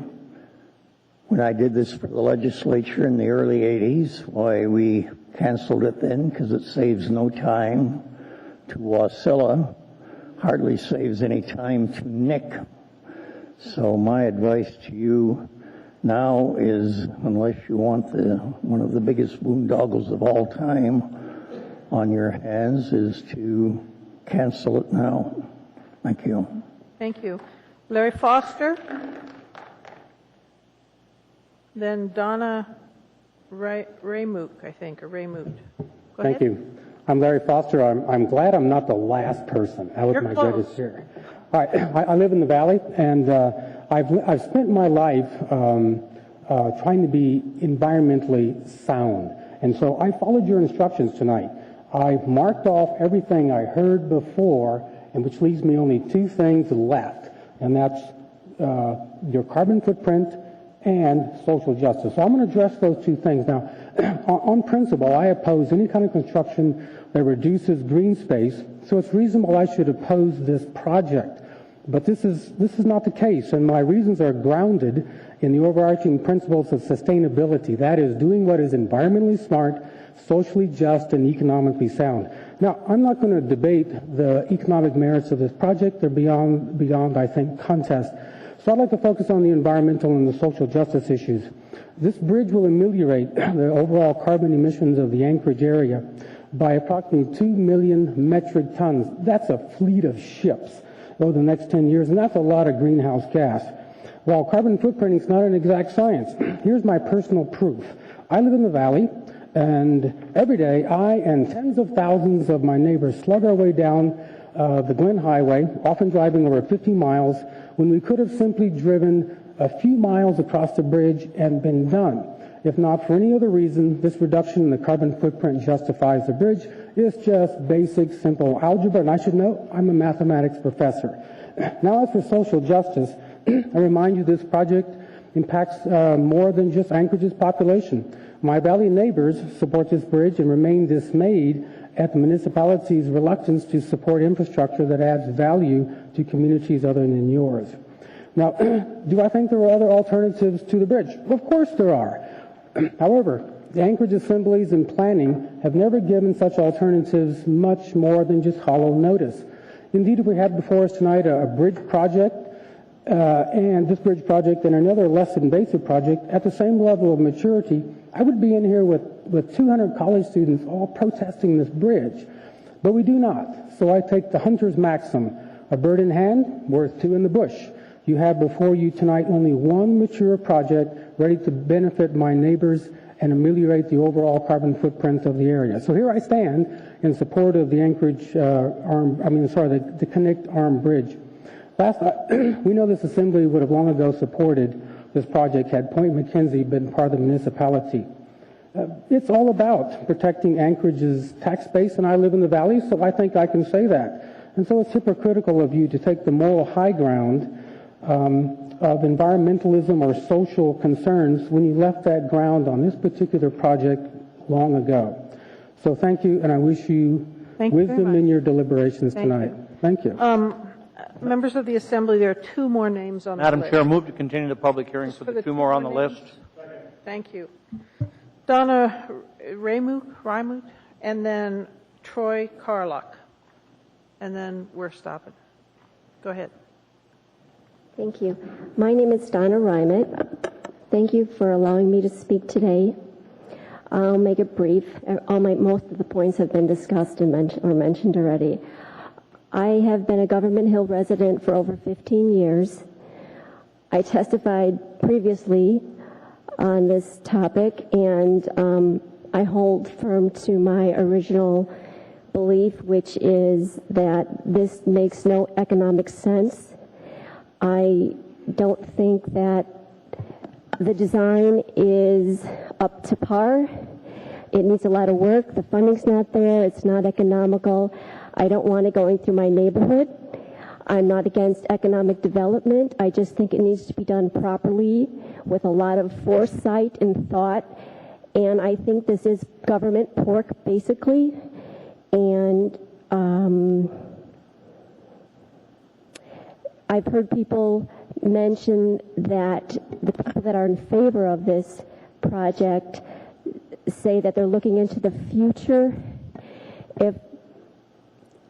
When I did this for the legislature in the early 80s, why we canceled it then, because it saves no time to Wasilla, hardly saves any time to Nick. So my advice to you now is, unless you want one of the biggest boondoggles of all time on your hands, is to cancel it now. Thank you. Thank you. Larry Foster? Then Donna Raymook, I think, or Raymoot. Go Thank ahead. you. I'm Larry Foster. I'm glad I'm not the last person out with my judges here. All right. I live in the Valley, and I've spent my life trying to be environmentally sound. And so I followed your instructions tonight. I marked off everything I heard before, and which leaves me only 2 things left, and that's your carbon footprint and social justice. So I'm going to address those 2 things. Now, on principle, I oppose any kind of construction that reduces green space, so it's reasonable I should oppose this project. But this is not the case, and my reasons are grounded in the overarching principles of sustainability. That is, doing what is environmentally smart, socially just, and economically sound. Now, I'm not going to debate the economic merits of this project. They're beyond, I think, contest. So I'd like to focus on the environmental and the social justice issues. This bridge will ameliorate the overall carbon emissions of the Anchorage area by approximately 2 million metric tons. That's a fleet of ships over the next 10 years, and that's a lot of greenhouse gas. While carbon footprinting is not an exact science, here's my personal proof. I live in the Valley, and every day I and tens of thousands of my neighbors slug our way down the Glen Highway, often driving over 50 miles, when we could have simply driven a few miles across the bridge and been done. If not for any other reason, this reduction in the carbon footprint justifies the bridge. It's just basic, simple algebra, and I should know I'm a mathematics professor. Now, as for social justice, I remind you this project impacts more than just Anchorage's population. My Valley neighbors support this bridge and remain dismayed at the municipality's reluctance to support infrastructure that adds value to communities other than yours. Now, do I think there are other alternatives to the bridge? Of course there are. However, the Anchorage assemblies and planning have never given such alternatives much more than just hollow notice. Indeed, we had before us tonight a bridge project, and this bridge project and another less invasive project at the same level of maturity. I would be in here with 200 college students all protesting this bridge, but we do not. So I take the hunter's maxim, a bird in hand, worth two in the bush. You have before you tonight only one mature project ready to benefit my neighbors and ameliorate the overall carbon footprint of the area. So here I stand in support of the Anchorage the Connect Arm Bridge. We know this assembly would have long ago supported this project had Point McKenzie been part of the municipality. It's all about protecting Anchorage's tax base, and I live in the valley, so I think I can say that. And so it's hypocritical of you to take the moral high ground of environmentalism or social concerns when you left that ground on this particular project long ago. So thank you, and I wish you wisdom in your deliberations tonight. Thank you. Members of the Assembly, there are two more names on the list. Madam Chair, move to continue the public hearing for the two more on the list. Thank you. Donna Raimut, and then Troy Carlock. And then we're stopping. Go ahead. Thank you. My name is Donna Raimut. Thank you for allowing me to speak today. I'll make it brief. Most of the points have been discussed and mentioned already. I have been a Government Hill resident for over 15 years. I testified previously on this topic, and I hold firm to my original belief, which is that this makes no economic sense. I don't think that the design is up to par. It needs a lot of work. The funding's not there. It's not economical. I don't want it going through my neighborhood. I'm not against economic development. I just think it needs to be done properly with a lot of foresight and thought. And I think this is government pork, basically. And I've heard people mention that the people that are in favor of this project say that they're looking into the future.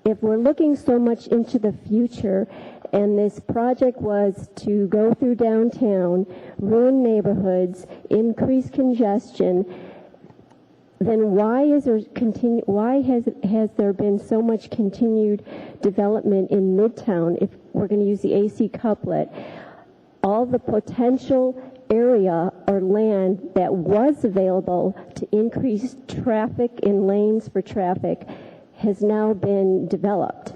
If we're looking so much into the future and this project was to go through downtown, ruin neighborhoods, increase congestion, then why has there been so much continued development in Midtown if we're going to use the AC couplet? All the potential area or land that was available to increase traffic in lanes for traffic has now been developed.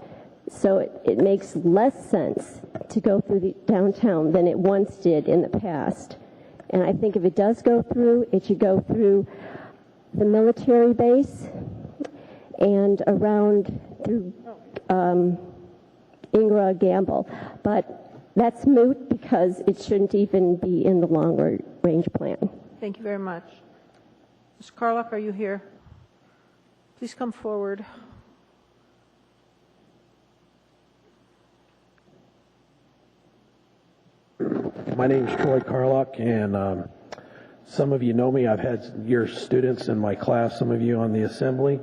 So it makes less sense to go through the downtown than it once did in the past. And I think if it does go through, it should go through the military base and around through Ingra Gamble. But that's moot because it shouldn't even be in the long-range plan. Thank you very much. Mr. Carlock, are you here? Please come forward. My name is Troy Carlock, and some of you know me. I've had your students in my class, some of you on the assembly.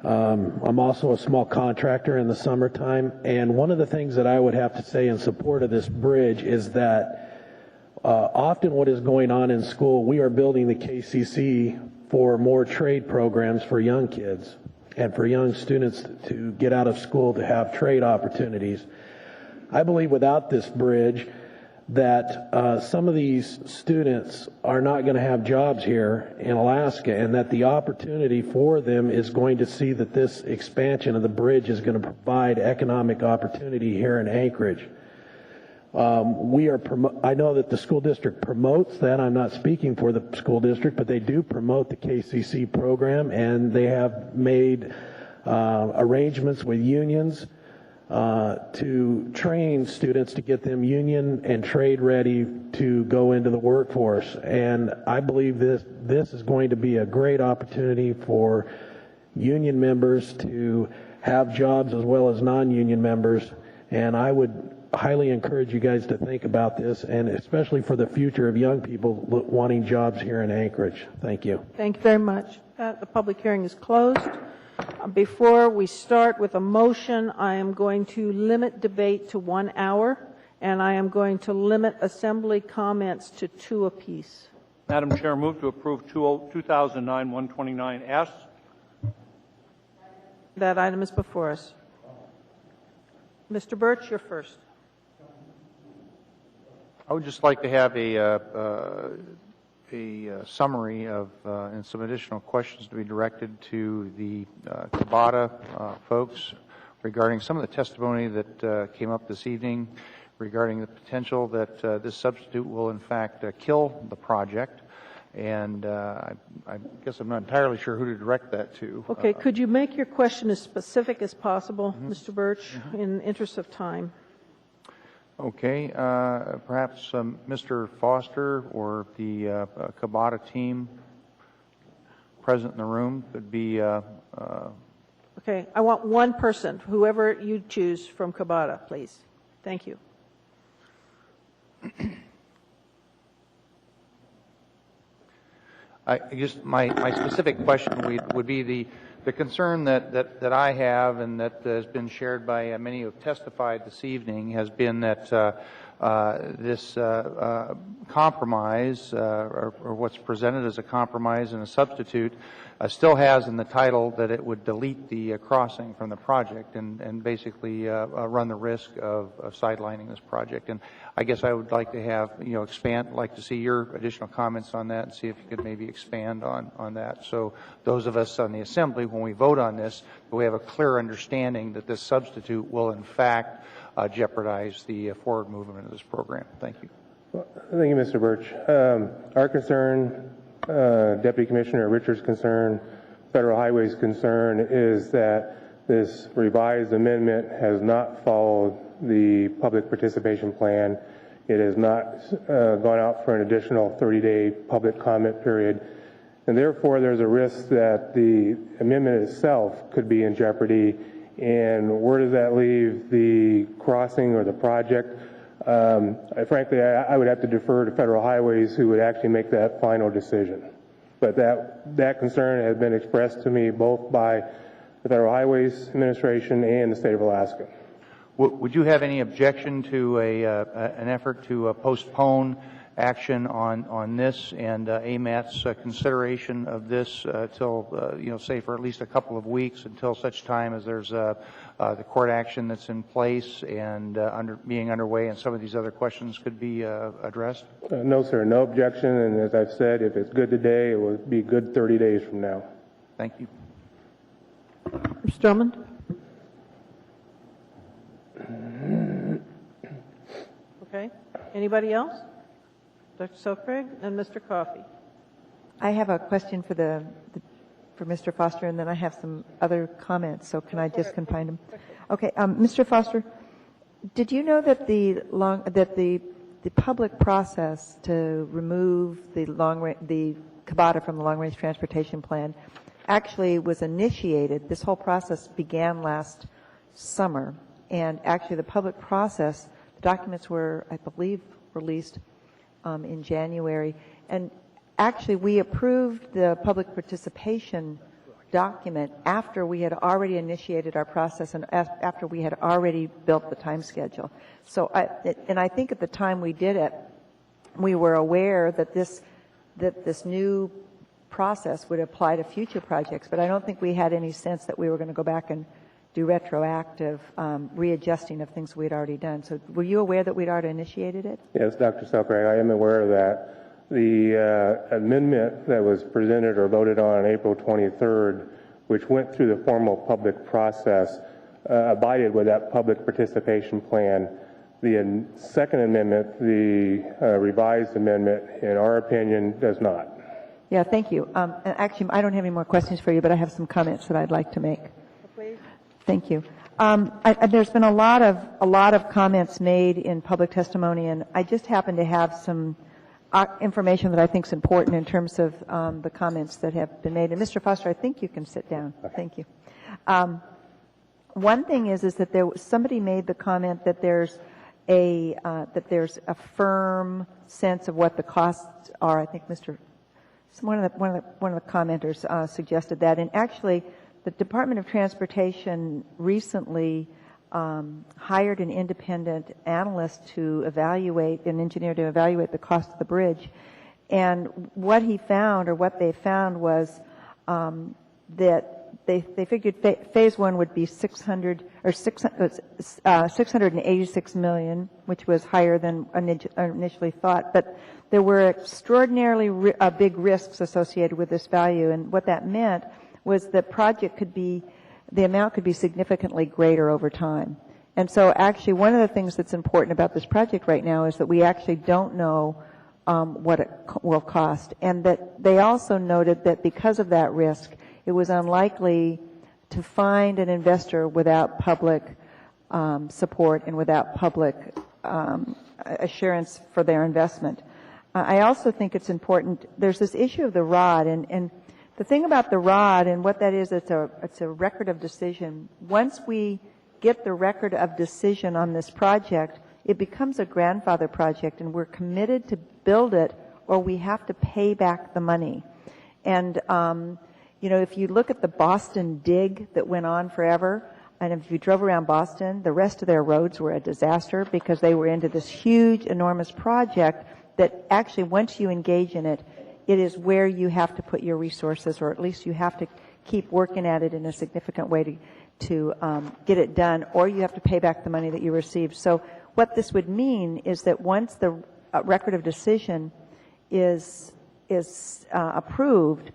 I'm also a small contractor in the summertime, and one of the things that I would have to say in support of this bridge is that often what is going on in school, we are building the KCC for more trade programs for young kids and for young students to get out of school to have trade opportunities. I believe without this bridge that some of these students are not going to have jobs here in Alaska, and that the opportunity for them is going to see that this expansion of the bridge is going to provide economic opportunity here in Anchorage. I know that the school district promotes that. I'm not speaking for the school district, but they do promote the KCC program, and they have made arrangements with unions to train students to get them union and trade ready to go into the workforce. And I believe this is going to be a great opportunity for union members to have jobs as well as non-union members. And I would highly encourage you guys to think about this, and especially for the future of young people wanting jobs here in Anchorage. Thank you. Thank you very much. The public hearing is closed. Before we start with a motion, I am going to limit debate to 1 hour, and I am going to limit assembly comments to 2 apiece. Madam Chair, move to approve 2009-129S. That item is before us. Mr. Birch, you're first. I would just like to have a summary of and some additional questions to be directed to the Kabata folks regarding some of the testimony that came up this evening regarding the potential that this substitute will in fact kill the project. And I guess I'm not entirely sure who to direct that to. Okay, could you make your question as specific as possible, Mr. Birch, in the interest of time? Okay, perhaps Mr. Foster or the Kabata team present in the room could be. Okay, I want one person, whoever you choose from Kabata, please. Thank you. I guess my specific question would be the concern that I have and that has been shared by many who have testified this evening has been that this compromise or what's presented as a compromise and a substitute still has in the title that it would delete the crossing from the project and basically run the risk of sidelining this project. And I guess I would like to have, like to see your additional comments on that and see if you could maybe expand on that. So those of us on the Assembly, when we vote on this, we have a clear understanding that this substitute will in fact jeopardize the forward movement of this program. Thank you. Well, thank you, Mr. Birch. Our concern, Deputy Commissioner Richard's concern, Federal Highway's concern is that this revised amendment has not followed the public participation plan. It has not gone out for an additional 30-day public comment period. And therefore, there's a risk that the amendment itself could be in jeopardy. And where does that leave the crossing or the project? Frankly, I would have to defer to Federal Highways, who would actually make that final decision. But that concern has been expressed to me both by the Federal Highways Administration and the state of Alaska. Would you have any objection to an effort to postpone action on this and AMAT's consideration of this till, say for at least a couple of weeks until such time as there's the court action that's in place and being underway and some of these other questions could be addressed? No, sir. No objection. And as I've said, if it's good today, it will be good 30 days from now. Thank you. Mr. Drummond? Okay. Anybody else? Dr. Selkrig and Mr. Coffey. I have a question for for Mr. Foster, and then I have some other comments. So can I just confine them? Okay, Mr. Foster, did you know that the public process to remove the Kabata from the Long Range Transportation Plan actually was initiated? This whole process began last summer, and actually the public process, the documents were, I believe, released in January, and actually we approved the public participation document after we had already initiated our process and after we had already built the time schedule. So I think at the time we did it, we were aware that this new process would apply to future projects, but I don't think we had any sense that we were going to go back and do retroactive readjusting of things we'd already done. So were you aware that we'd already initiated it? Yes, Dr. Selkrig, I am aware of that. The amendment that was presented or voted on April 23rd, which went through the formal public process, abided with that public participation plan. The second amendment, the revised amendment, in our opinion, does not. Yeah, thank you. Actually, I don't have any more questions for you, but I have some comments that I'd like to make. Please. Thank you. There's been a lot of comments made in public testimony, and I just happen to have some information that I think is important in terms of the comments that have been made. And Mr. Foster, I think you can sit down. Thank you. One thing is that somebody made the comment that there's a firm sense of what the costs are. I think one of the commenters suggested that, and actually, the Department of Transportation recently hired an independent analyst to evaluate, an engineer to evaluate the cost of the bridge. And what he found, or what they found, was that they figured phase one would be 686 million, which was higher than initially thought. But there were extraordinarily big risks associated with this value, and what that meant was the amount could be significantly greater over time. And so actually one of the things that's important about this project right now is that we actually don't know what it will cost. And that they also noted that because of that risk, it was unlikely to find an investor without public support and without public assurance for their investment. I also think it's important, there's this issue of the ROD, and the thing about the ROD and what that is, it's a record of decision. Once we get the record of decision on this project, it becomes a grandfather project, and we're committed to build it, or we have to pay back the money. And if you look at the Boston dig that went on forever, and if you drove around Boston, the rest of their roads were a disaster because they were into this huge, enormous project that actually, once you engage in it, it is where you have to put your resources, or at least you have to keep working at it in a significant way to get it done, or you have to pay back the money that you received. So what this would mean is that once the record of decision is approved,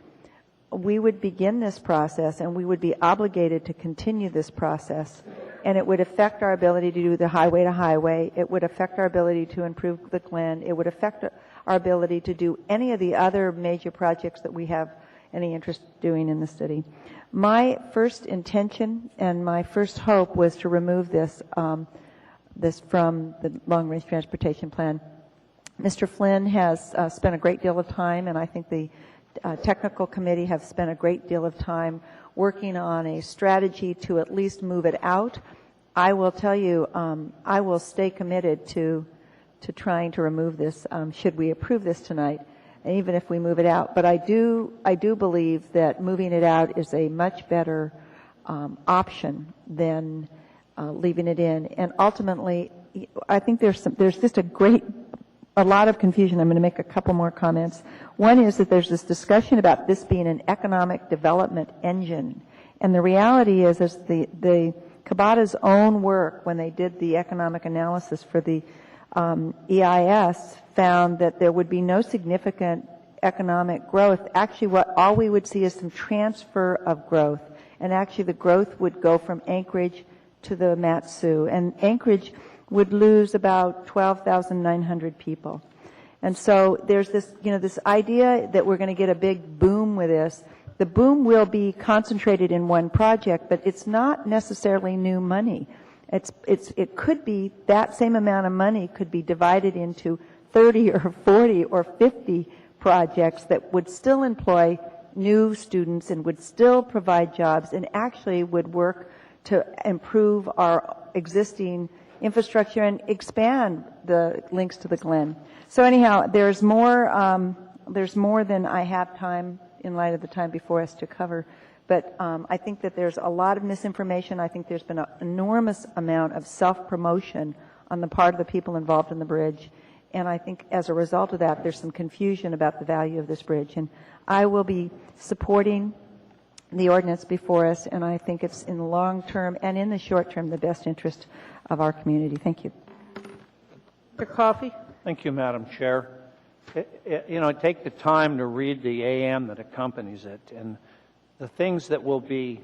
we would begin this process, and we would be obligated to continue this process, and it would affect our ability to do the highway to highway. It would affect our ability to improve the Glen. It would affect our ability to do any of the other major projects that we have any interest doing in the city. My first intention and my first hope was to remove this from the long-range transportation plan. Mr. Flynn has spent a great deal of time, and I think the technical committee have spent a great deal of time working on a strategy to at least move it out. I will tell you, I will stay committed to trying to remove this, should we approve this tonight, and even if we move it out. But I do believe that moving it out is a much better option than leaving it in. And ultimately, I think there's just a lot of confusion. I'm going to make a couple more comments. One is that there's this discussion about this being an economic development engine, and the reality is the Cabada's own work, when they did the economic analysis for the EIS, found that there would be no significant economic growth. Actually, all we would see is some transfer of growth, and actually the growth would go from Anchorage to the Mat-Su, and Anchorage would lose about 12,900 people. And so there's this idea that we're going to get a big boom with this. The boom will be concentrated in one project, but it's not necessarily new money. It could be that same amount of money could be divided into 30 or 40 or 50 projects that would still employ new students and would still provide jobs and actually would work to improve our existing infrastructure and expand the links to the Glen. So anyhow, there's more than I have time in light of the time before us to cover. But I think that there's a lot of misinformation. I think there's been an enormous amount of self-promotion on the part of the people involved in the bridge. And I think as a result of that, there's some confusion about the value of this bridge. And I will be supporting the ordinance before us, and I think it's in the long term and in the short term the best interest of our community. Thank you. Mr. Coffey? Thank you, Madam Chair. Take the time to read the AM that accompanies it, and the things that will be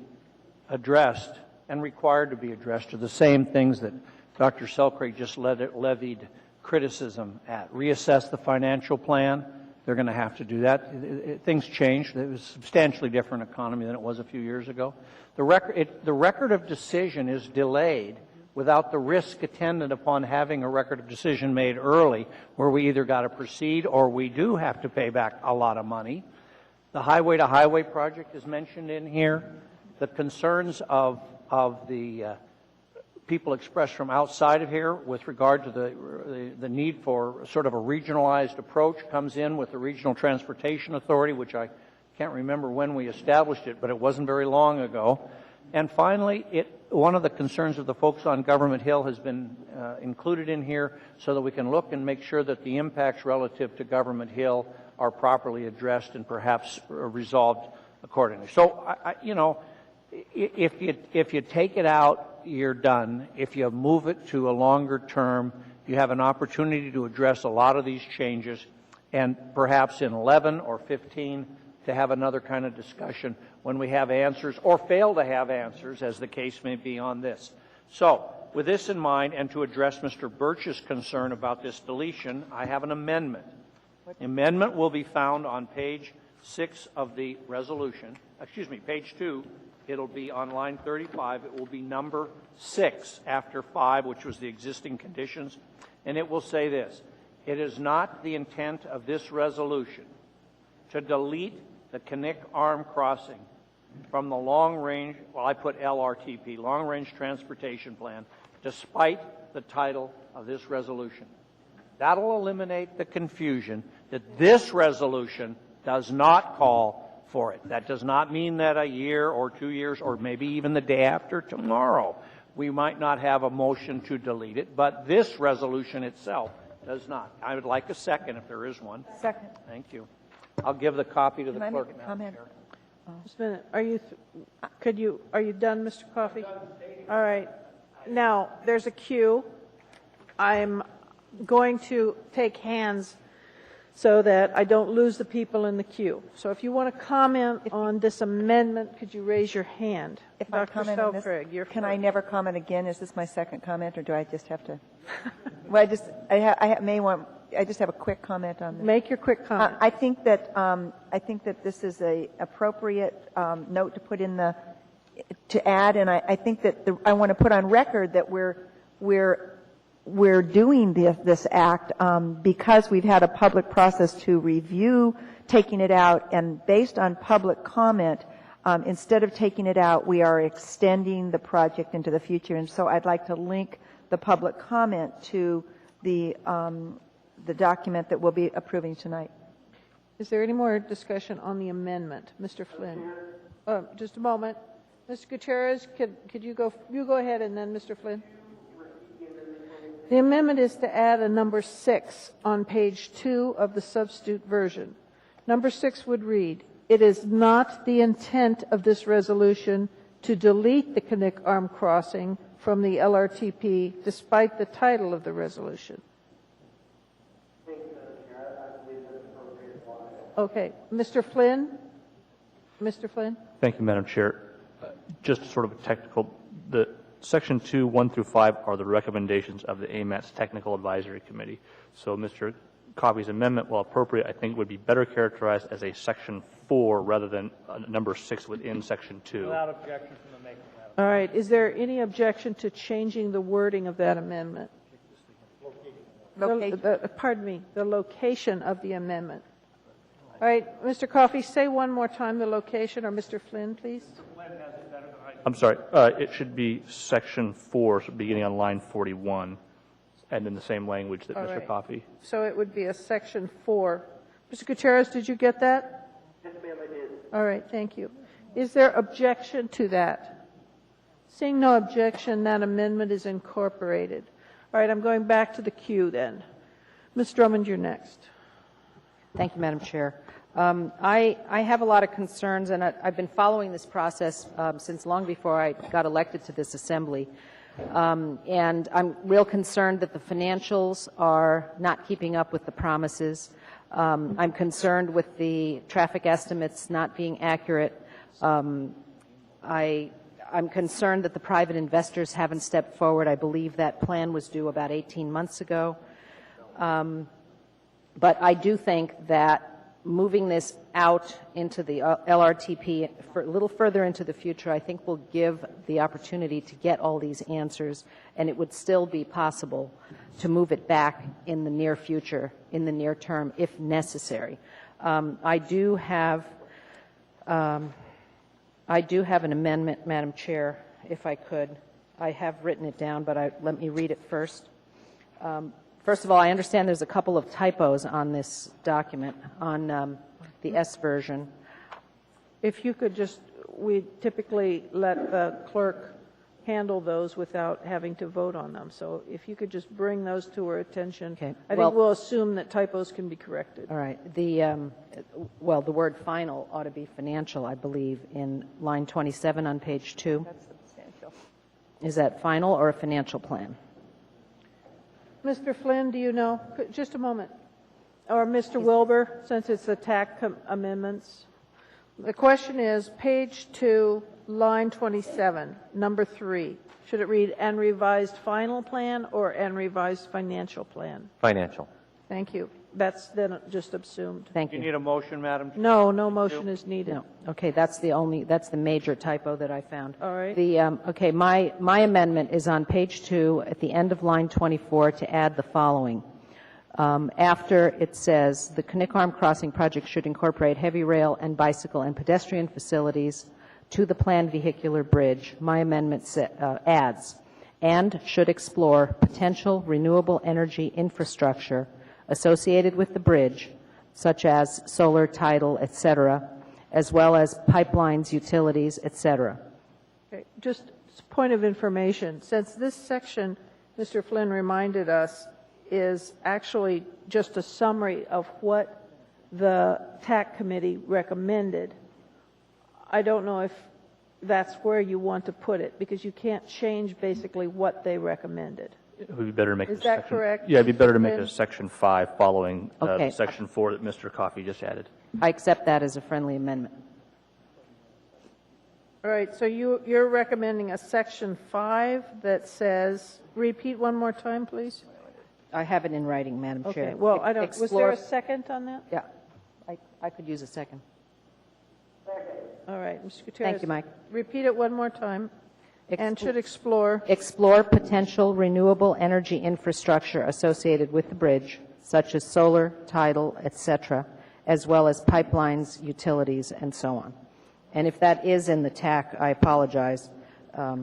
addressed and required to be addressed are the same things that Dr. Selkirk just levied criticism at. Reassess the financial plan, they're going to have to do that. Things changed. It was a substantially different economy than it was a few years ago. The record of decision is delayed without the risk attendant upon having a record of decision made early, where we either got to proceed or we do have to pay back a lot of money. The highway-to-highway project is mentioned in here. The concerns of the people expressed from outside of here with regard to the need for sort of a regionalized approach comes in with the Regional Transportation Authority, which I can't remember when we established it, but it wasn't very long ago. And finally, one of the concerns of the folks on Government Hill has been included in here so that we can look and make sure that the impacts relative to Government Hill are properly addressed and perhaps resolved accordingly. So, if you take it out, you're done. If you move it to a longer term, you have an opportunity to address a lot of these changes, and perhaps in 11 or 15 to have another kind of discussion when we have answers or fail to have answers, as the case may be on this. So, with this in mind, and to address Mr. Birch's concern about this deletion, I have an amendment. The amendment will be found on page 6 of the resolution. Excuse me, page 2. It'll be on line 35. It will be number 6 after 5, which was the existing conditions. And it will say this: it is not the intent of this resolution to delete the Knik Arm Crossing from the long-range, well, I put LRTP, Long-Range Transportation Plan, despite the title of this resolution. That'll eliminate the confusion that this resolution does not call for it. That does not mean that a year or 2 years or maybe even the day after tomorrow we might not have a motion to delete it, but this resolution itself does not. I would like a second if there is one. Second. Thank you. I'll give the copy to the Can I clerk. make a comment? Just a minute. Are you done, Mr. Coffey? All right. Now, there's a queue. I'm going to take hands so that I don't lose the people in the queue. So if you want to comment on this amendment, could you raise your hand? If I comment on this, you're can I never comment again? Is this my second comment, or do I just have to? Well, I just have a quick comment on this. Make your quick comment. I think that this is a appropriate note to put in to add, and I think that I want to put on record that we're doing this act because we've had a public process to review taking it out, and based on public comment, instead of taking it out, we are extending the project into the future. And so I'd like to link the public comment to the document that we'll be approving tonight. Is there any more discussion on the amendment? Mr. Flynn. Just a moment. Mr. Gutierrez, could you go ahead, and then Mr. Flynn? The amendment is to add a number 6 on page 2 of the substitute version. Number 6 would read, "It is not the intent of this resolution to delete the Knik Arm Crossing from the LRTP despite the title of the resolution." Okay. Mr. Flynn? Mr. Flynn? Thank you, Madam Chair. Just sort of a technical, the Section 2, 1 through 5 are the recommendations of the AMAT's Technical Advisory Committee. So Mr. Coffey's amendment, while appropriate, I think would be better characterized as a Section 4 rather than number 6 within Section 2. Without objection from the maker. All right. Is there any objection to changing the wording of that amendment? Pardon me, the location of the amendment. All right, Mr. Coffey, say one more time the location, or Mr. Flynn, please. I'm sorry. It should be Section 4, beginning on line 41, and in the same language that Mr. Coffey. So it would be a Section 4. Mr. Gutierrez, did you get that? Yes, ma'am, I did. All right, thank you. Is there objection to that? Seeing no objection, that amendment is incorporated. All right, I'm going back to the queue then. Ms. Drummond, you're next. Thank you, Madam Chair. I have a lot of concerns, and I've been following this process since long before I got elected to this assembly. And I'm real concerned that the financials are not keeping up with the promises. I'm concerned with the traffic estimates not being accurate. I'm concerned that the private investors haven't stepped forward. I believe that plan was due about 18 months ago. But I do think that moving this out into the LRTP for a little further into the future, I think will give the opportunity to get all these answers, and it would still be possible to move it back in the near future, in the near term, if necessary. I do have an amendment, Madam Chair, if I could. I have written it down, but let me read it first. First of all, I understand there's a couple of typos on this document, on the S version. If you could just, we typically let the clerk handle those without having to vote on them. So if you could just bring those to our attention. Okay. I think we'll assume that typos can be corrected. All right. The word final ought to be financial, I believe, in line 27 on page 2. That's substantial. Is that final or a financial plan? Mr. Flynn, do you know? Just a moment. Or Mr. Wilbur, since it's the TAC amendments. The question is, page 2, line 27, number 3. Should it read "and revised final plan" or "and revised financial plan"? Financial. Thank you. That's then just assumed. Thank You you. need a motion, Madam Chair? No, no motion is needed. No. Okay, that's the major typo that I found. All right. Okay, my amendment is on page 2 at the end of line 24 to add the following. After it says, the Knik Arm Crossing project should incorporate heavy rail and bicycle and pedestrian facilities to the planned vehicular bridge, my amendment adds, and should explore potential renewable energy infrastructure associated with the bridge, such as solar, tidal, etc., as well as pipelines, utilities, etc. Okay. Just point of information. Since this section, Mr. Flynn reminded us, is actually just a summary of what the TAC committee recommended, I don't know if that's where you want to put it, because you can't change basically what they recommended. It would be better to make Is it that section, correct? Yeah, it'd be better to make it Flynn? a section 5 following Okay. section 4 that Mr. Coffey just added. I accept that as a friendly amendment. All right, so you're recommending a section 5 that says, repeat one more time, please. I have it in writing, Madam Chair. Okay, well, I don't, was there a Explore- second on that? Yeah, I could use a second. All right, Mr. Gutierrez. Thank you, Mike. Repeat it one more time. And should explore. Explore potential renewable energy infrastructure associated with the bridge, such as solar, tidal, etc., as well as pipelines, utilities, and so on. And if that is in the TAC, I apologize. I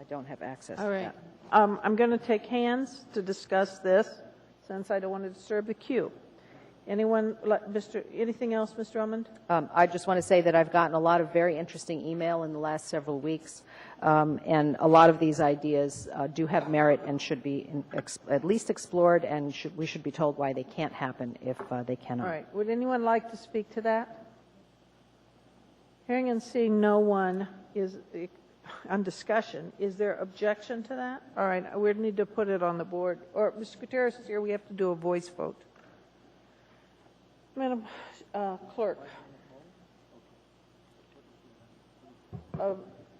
don't have access All to right. that. I'm going to take hands to discuss this, since I don't want to disturb the queue. Anyone, anything else, Mr. Drummond? I just want to say that I've gotten a lot of very interesting email in the last several weeks, and a lot of these ideas do have merit and should be at least explored, and we should be told why they can't happen if they cannot. All right. Would anyone like to speak to that? Hearing and seeing no one is on discussion. Is there objection to that? All right. We need to put it on the board. Or Mr. Gutierrez is here. We have to do a voice vote. Madam Clerk,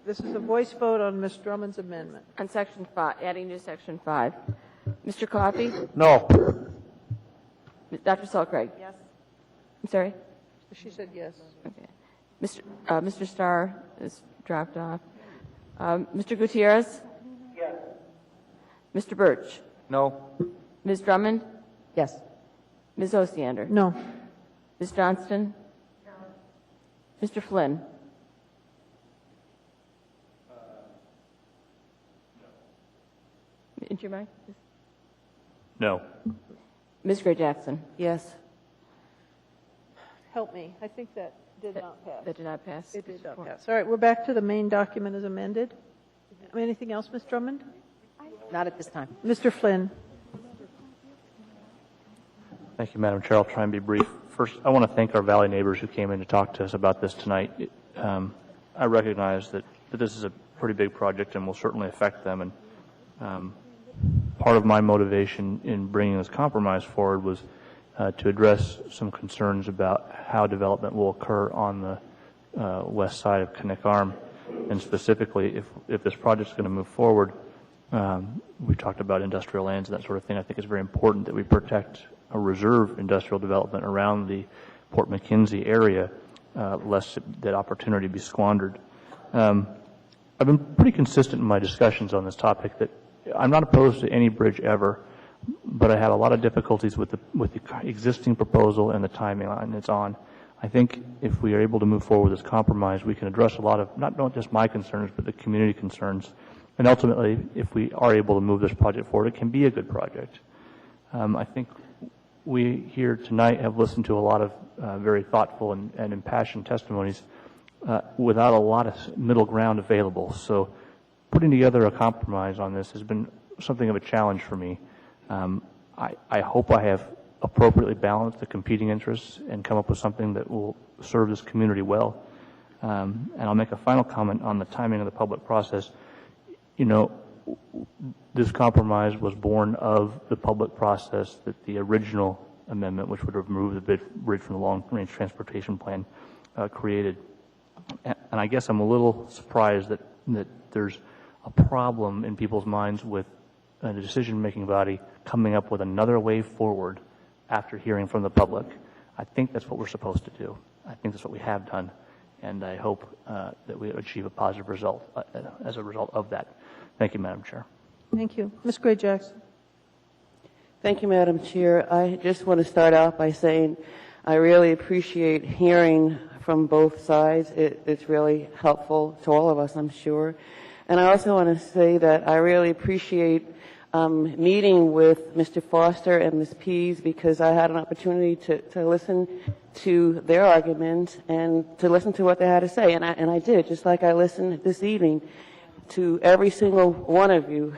this is a voice vote on Ms. Drummond's amendment. On section 5, adding to section 5. Mr. Coffey? No. Dr. Selcraig? Yes. I'm sorry? She said yes. Okay. Mr. Starr is dropped off. Mr. Gutierrez? Yes. Mr. Birch? No. Ms. Drummond? Yes. Ms. Osiander? No. Ms. Johnston? No. Mr. Flynn? Into your mic? No. Ms. Gray Jackson? Yes. Help me. I think that did not pass. That did not pass. It did not pass. All right, we're back to the main document as amended. Anything else, Ms. Drummond? Not at this time. Mr. Flynn. Thank you, Madam Chair. I'll try and be brief. First, I want to thank our Valley neighbors who came in to talk to us about this tonight. I recognize that this is a pretty big project and will certainly affect them. And part of my motivation in bringing this compromise forward was to address some concerns about how development will occur on the west side of Knik Arm. And specifically, if this project is going to move forward, we talked about industrial lands and that sort of thing. I think it's very important that we protect a reserve industrial development around the Port McKenzie area, lest that opportunity be squandered. I've been pretty consistent in my discussions on this topic that I'm not opposed to any bridge ever, but I have a lot of difficulties with the existing proposal and the timing line it's on. I think if we are able to move forward with this compromise, we can address a lot of, not just my concerns, but the community concerns. And ultimately, if we are able to move this project forward, it can be a good project. I think we here tonight have listened to a lot of very thoughtful and impassioned testimonies without a lot of middle ground available. So putting together a compromise on this has been something of a challenge for me. I hope I have appropriately balanced the competing interests and come up with something that will serve this community well. And I'll make a final comment on the timing of the public process. You know, this compromise was born of the public process that the original amendment, which would remove the bridge from the long-range transportation plan, created. And I guess I'm a little surprised that there's a problem in people's minds with the decision-making body coming up with another way forward after hearing from the public. I think that's what we're supposed to do. I think that's what we have done, and I hope that we achieve a positive result as a result of that. Thank you, Madam Chair. Thank you. Ms. Gray-Jackson. Thank you, Madam Chair. I just want to start out by saying I really appreciate hearing from both sides. It's really helpful to all of us, I'm sure. And I also want to say that I really appreciate meeting with Mr. Foster and Ms. Pease, because I had an opportunity to listen to their arguments and to listen to what they had to say. And I did, just like I listened this evening to every single one of you.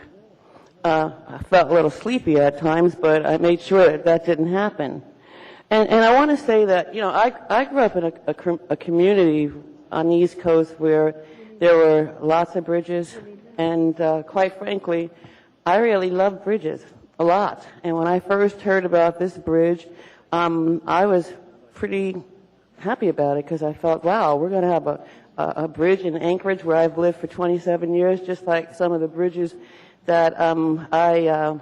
I felt a little sleepy at times, but I made sure that didn't happen. And I want to say that, you know, I grew up in a community on the East Coast where there were lots of bridges, and quite frankly, I really love bridges a lot. And when I first heard about this bridge, I was pretty happy about it, because I felt, wow, we're going to have a bridge in Anchorage where I've lived for 27 years, just like some of the bridges that I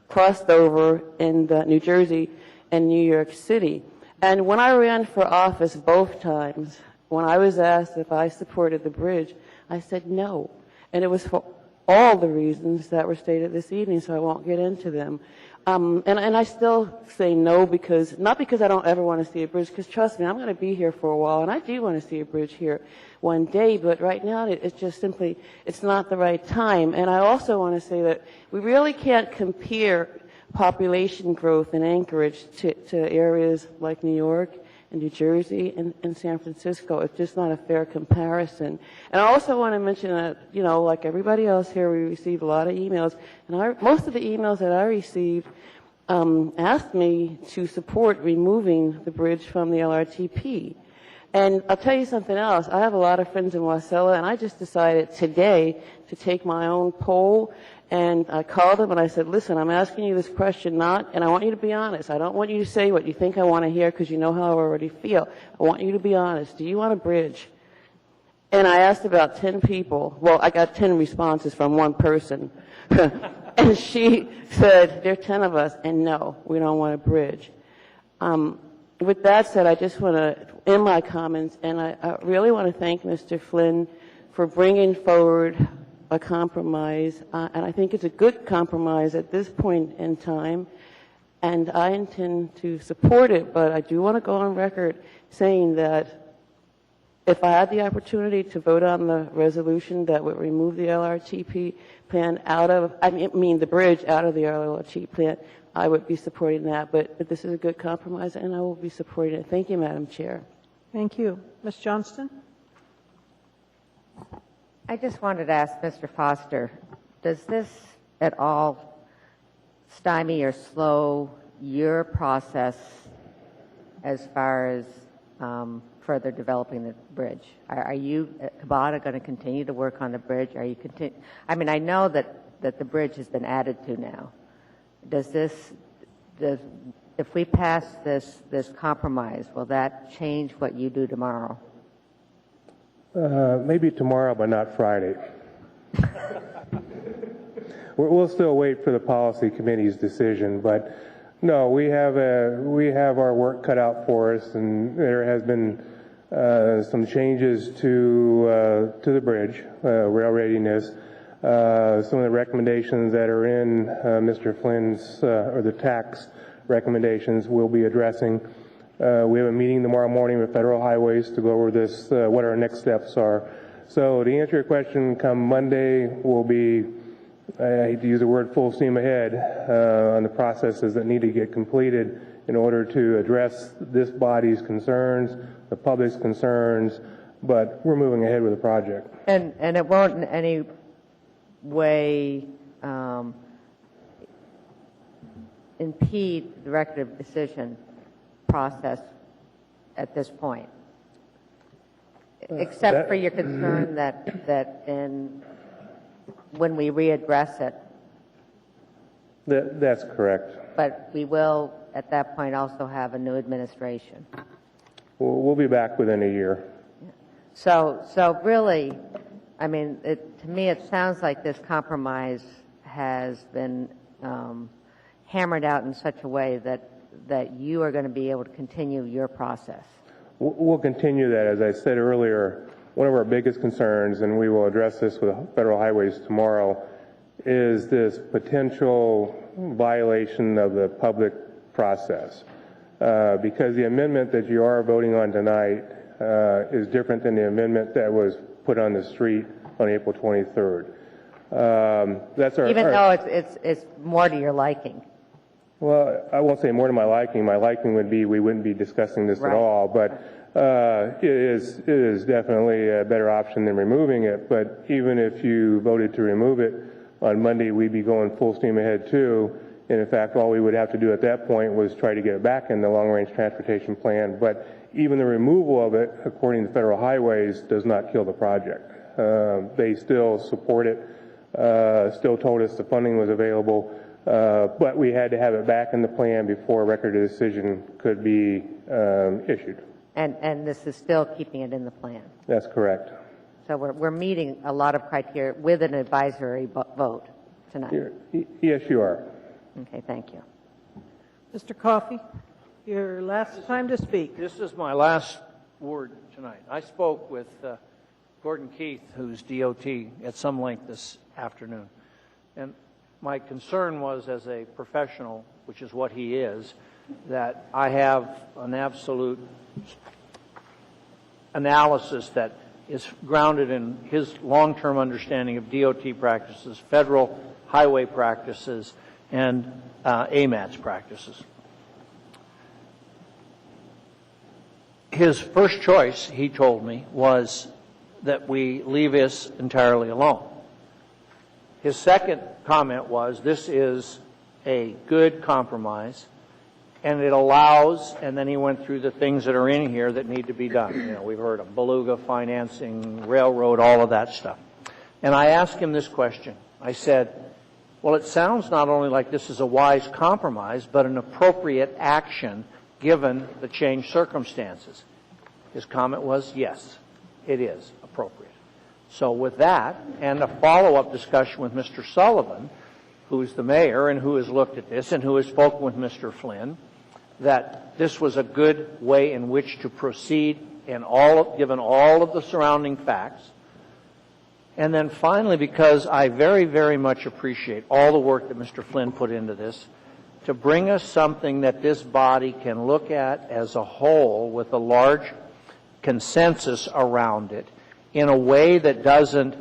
crossed over in New Jersey and New York City. And when I ran for office both times, when I was asked if I supported the bridge, I said no. And it was for all the reasons that were stated this evening, so I won't get into them. And I still say no, not because I don't ever want to see a bridge, because trust me, I'm going to be here for a while, and I do want to see a bridge here one day, but right now it's just simply, it's not the right time. And I also want to say that we really can't compare population growth in Anchorage to areas like New York and New Jersey and San Francisco. It's just not a fair comparison. And I also want to mention that, you know, like everybody else here, we received a lot of emails, and most of the emails that I received asked me to support removing the bridge from the LRTP. And I'll tell you something else. I have a lot of friends in Wasilla, and I just decided today to take my own poll. And I called them and I said, listen, I'm asking you this question and I want you to be honest. I don't want you to say what you think I want to hear, because you know how I already feel. I want you to be honest. Do you want a bridge? And I asked about 10 people. Well, I got 10 responses from one person. And she said, there are 10 of us, and no, we don't want a bridge. With that said, I just want to end my comments, and I really want to thank Mr. Flynn for bringing forward a compromise, and I think it's a good compromise at this point in time, and I intend to support it, but I do want to go on record saying that if I had the opportunity to vote on the resolution that would remove the LRTP plan the bridge out of the LRTP plan, I would be supporting that, but this is a good compromise, and I will be supporting it. Thank you, Madam Chair. Thank you. Ms. Johnston? I just wanted to ask Mr. Foster, does this at all stymie or slow your process as far as further developing the bridge? Are you, Kabata, going to continue to work on the bridge? Are you I mean, I know that the bridge has been added to now. If we pass this compromise, will that change what you do tomorrow? Maybe tomorrow, but not Friday. We'll still wait for the policy committee's decision, but No, we have our work cut out for us, and there has been some changes to the bridge, rail readiness. Some of the recommendations that are in Mr. Flynn's or the tax recommendations we'll be addressing. We have a meeting tomorrow morning with Federal Highways to go over this, what our next steps are. So to answer your question, come Monday, we'll be, I hate to use the word full steam ahead on the processes that need to get completed in order to address this body's concerns, the public's concerns, but we're moving ahead with the project. And it won't in any way impede the record of decision process at this point, except for your concern that when we readdress it. That's correct. But we will, at that point, also have a new administration. We'll be back within a year. So really, I mean, to me, it sounds like this compromise has been hammered out in such a way that you are going to be able to continue your process. We'll continue that. As I said earlier, one of our biggest concerns, and we will address this with Federal Highways tomorrow, is this potential violation of the public process. Because the amendment that you are voting on tonight is different than the amendment that was put on the street on April 23rd. That's our, even though it's more to your liking. Well, I won't say more to my liking. My liking would be we wouldn't be discussing this at all, but it is definitely a better option than removing it. But even if you voted to remove it, on Monday we'd be going full steam ahead too. And in fact, all we would have to do at that point was try to get it back in the long-range transportation plan. But even the removal of it, according to Federal Highways, does not kill the project. They still support it, still told us the funding was available. But we had to have it back in the plan before a record of decision could be issued. And this is still keeping it in the plan. That's correct. So we're meeting a lot of criteria with an advisory vote tonight. Yes, you are. Okay, thank you. Mr. Coffey, your last time to speak. This is my last word tonight. I spoke with Gordon Keith, who's DOT, at some length this afternoon. And my concern was, as a professional, which is what he is, that I have an absolute analysis that is grounded in his long-term understanding of DOT practices, federal highway practices, and AMATS practices. His first choice, he told me, was that we leave this entirely alone. His second comment was, this is a good compromise, and it allows, and then he went through the things that are in here that need to be done. You know, we've heard of Beluga financing, railroad, all of that stuff. And I asked him this question. I said, well, it sounds not only like this is a wise compromise, but an appropriate action given the changed circumstances. His comment was, yes, it is appropriate. So with that, and a follow-up discussion with Mr. Sullivan, who's the mayor and who has looked at this and who has spoken with Mr. Flynn, that this was a good way in which to proceed and given all of the surrounding facts. And then finally, because I very, very much appreciate all the work that Mr. Flynn put into this, to bring us something that this body can look at as a whole with a large consensus around it in a way that doesn't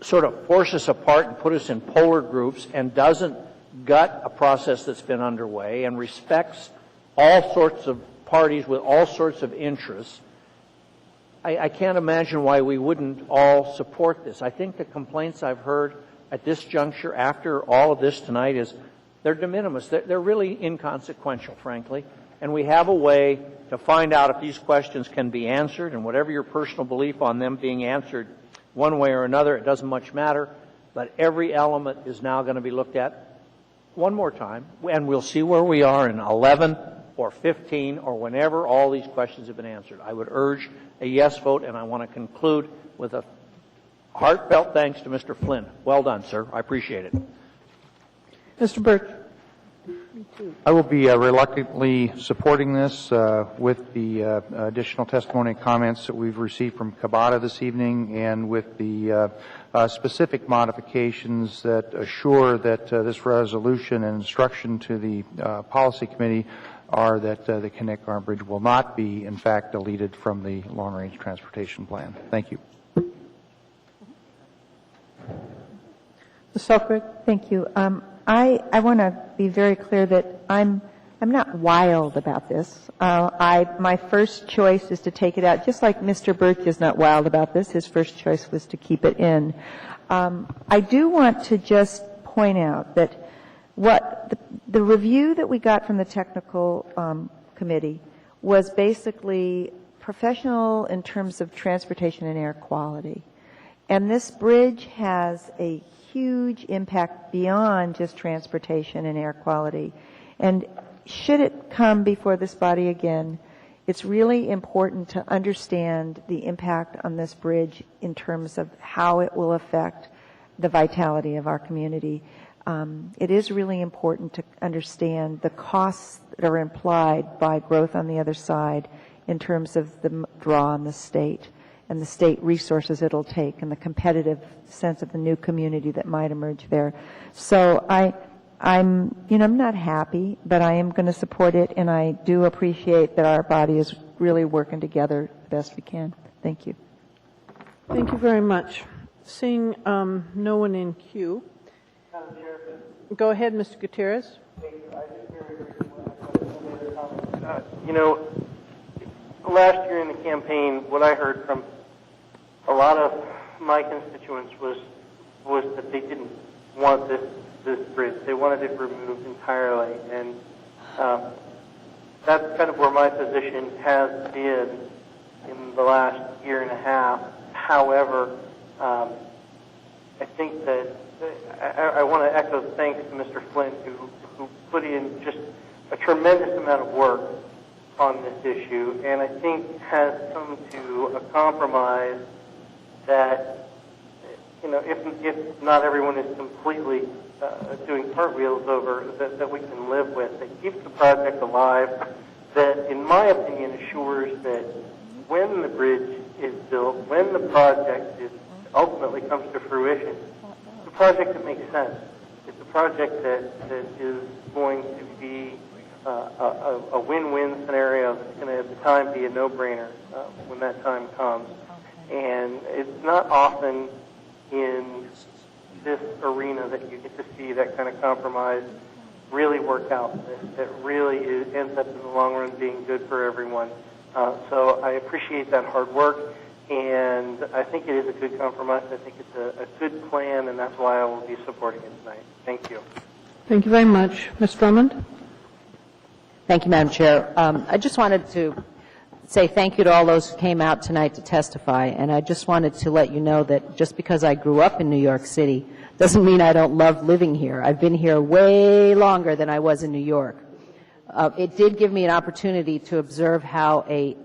sort of force us apart and put us in polar groups and doesn't gut a process that's been underway and respects all sorts of parties with all sorts of interests. I can't imagine why we wouldn't all support this. I think the complaints I've heard at this juncture after all of this tonight is they're de minimis. They're really inconsequential, frankly. And we have a way to find out if these questions can be answered, and whatever your personal belief on them being answered one way or another, it doesn't much matter. But every element is now going to be looked at one more time, and we'll see where we are in 11 or 15 or whenever all these questions have been answered. I would urge a yes vote, and I want to conclude with a heartfelt thanks to Mr. Flynn. Well done, sir. I appreciate it. Mr. Birch. I will be reluctantly supporting this with the additional testimony and comments that we've received from Cabada this evening, and with the specific modifications that assure that this resolution and instruction to the policy committee are that the Connect-Garden Bridge will not be, in fact, deleted from the long-range transportation plan. Thank you. Ms. Selkirk? Thank you. I want to be very clear that I'm not wild about this. My first choice is to take it out, just like Mr. Birch is not wild about this. His first choice was to keep it in. I do want to just point out that what the review that we got from the technical committee was basically professional in terms of transportation and air quality. And this bridge has a huge impact beyond just transportation and air quality. And should it come before this body again, it's really important to understand the impact on this bridge in terms of how it will affect the vitality of our community. It is really important to understand the costs that are implied by growth on the other side in terms of the draw on the state and the state resources it'll take and the competitive sense of the new community that might emerge there. So I'm not happy, but I am going to support it, and I do appreciate that our body is really working together the best we can. Thank you. Thank you very much. Seeing no one in queue. Go ahead, Mr. Gutierrez. Last year in the campaign, what I heard from a lot of my constituents was that they didn't want this bridge. They wanted it removed entirely, and that's kind of where my position has been in the last year and a half. However, I think that I want to echo thanks to Mr. Flynn, who put in just a tremendous amount of work on this issue, and I think has come to a compromise that, if not everyone is completely doing cartwheels over, that we can live with, that keeps the project alive, that, in my opinion, assures that when the bridge is built, when the project ultimately comes to fruition, it's a project that makes sense. It's a project that is going to be a win-win scenario that's going to, at the time, be a no-brainer when that time comes. And it's not often in this arena that you get to see that kind of compromise really work out, that really ends up in the long run being good for everyone. So I appreciate that hard work, and I think it is a good compromise. I think it's a good plan, and that's why I will be supporting it tonight. Thank you. Thank you very much. Ms. Drummond? Thank you, Madam Chair. I just wanted to say thank you to all those who came out tonight to testify, and I just wanted to let you know that just because I grew up in New York City doesn't mean I don't love living here. I've been here way longer than I was in New York. It did give me an opportunity to observe how a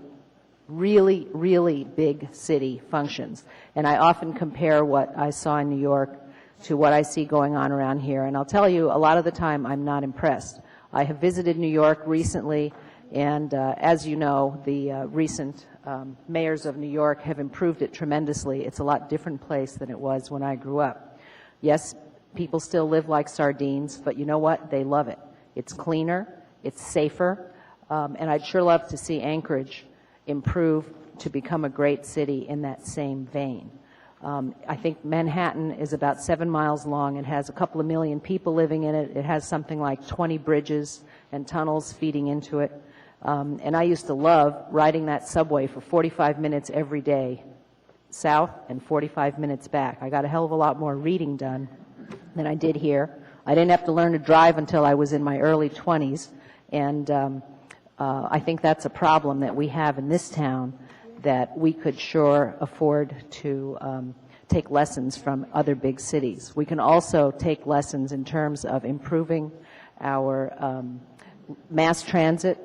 really, really big city functions, and I often compare what I saw in New York to what I see going on around here, and I'll tell you, a lot of the time I'm not impressed. I have visited New York recently, and as you know, the recent mayors of New York have improved it tremendously. It's a lot different place than it was when I grew up. Yes, people still live like sardines, but you know what? They love it. It's cleaner, it's safer, and I'd sure love to see Anchorage improve to become a great city in that same vein. I think Manhattan is about 7 miles long. It has a couple of million people living in it. It has something like 20 bridges and tunnels feeding into it. And I used to love riding that subway for 45 minutes every day, south, and 45 minutes back. I got a hell of a lot more reading done than I did here. I didn't have to learn to drive until I was in my early 20s. And I think that's a problem that we have in this town, that we could sure afford to take lessons from other big cities. We can also take lessons in terms of improving our mass transit,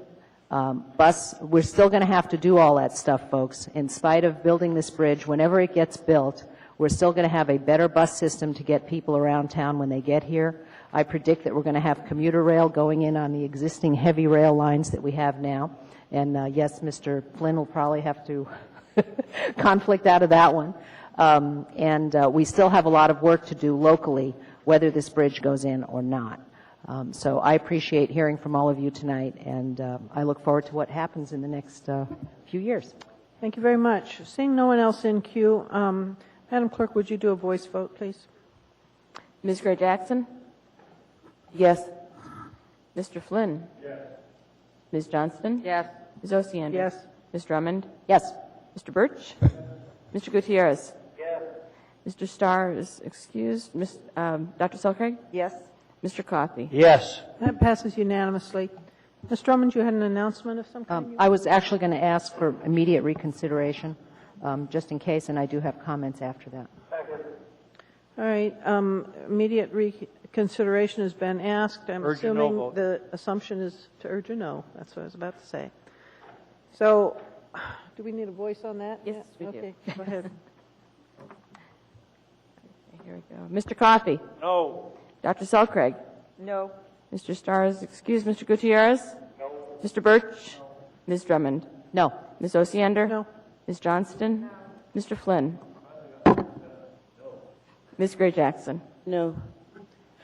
bus. We're still going to have to do all that stuff, folks. In spite of building this bridge, whenever it gets built, we're still going to have a better bus system to get people around town when they get here. I predict that we're going to have commuter rail going in on the existing heavy rail lines that we have now. And yes, Mr. Flynn will probably have to conflict out of that one. We still have a lot of work to do locally, whether this bridge goes in or not. So I appreciate hearing from all of you tonight, and I look forward to what happens in the next few years. Thank you very much. Seeing no one else in queue, Madam Clerk, would you do a voice vote, please? Ms. Gray Jackson? Yes. Mr. Flynn? Yes. Ms. Johnston? Yes. Ms. Osiander? Yes. Ms. Drummond? Yes. Mr. Birch? Mr. Gutierrez? Yes. Mr. Starr is excused. Dr. Selcraig? Yes. Mr. Coffey? Yes. That passes unanimously. Ms. Drummond, you had an announcement of some kind? I was actually going to ask for immediate reconsideration, just in case, and I do have comments after that. All right. Immediate reconsideration has been asked. I'm Urge a no assuming vote. the assumption is to urge a no. That's what I was about to say. So, do we need a voice on that? Yes, we do. Okay, go ahead. Here we go. Mr. Coffey? No. Dr. Selcraig? No. Mr. Starr is excused. Mr. Gutierrez? No. Mr. Birch? Ms. Drummond? No. Ms. Osiander? No. Ms. Johnston? Mr. Flynn? Ms. Gray Jackson? No.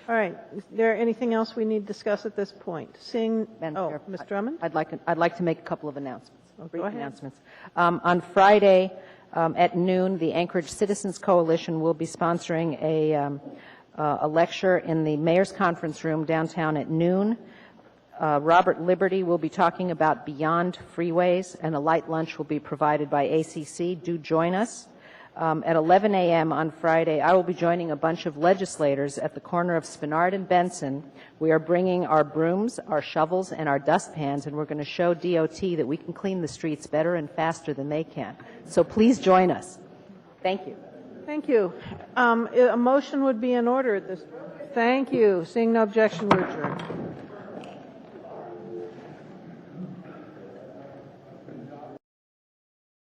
All right. Is there anything else we need to discuss at this point? Seeing, Madam Chair, Ms. Drummond? I'd like to make a couple of announcements. Brief go ahead. announcements. On Friday at noon, the Anchorage Citizens Coalition will be sponsoring a lecture in the Mayor's Conference Room downtown at noon. Robert Liberty will be talking about Beyond Freeways, and a light lunch will be provided by ACC. Do join us. At 11 a.m. on Friday, I will be joining a bunch of legislators at the corner of Spenard and Benson. We are bringing our brooms, our shovels, and our dustpans, and we're going to show DOT that we can clean the streets better and faster than they can. So please join us. Thank you. Thank you. A motion would be in order at this. Thank you. Seeing no objection, we're adjourned.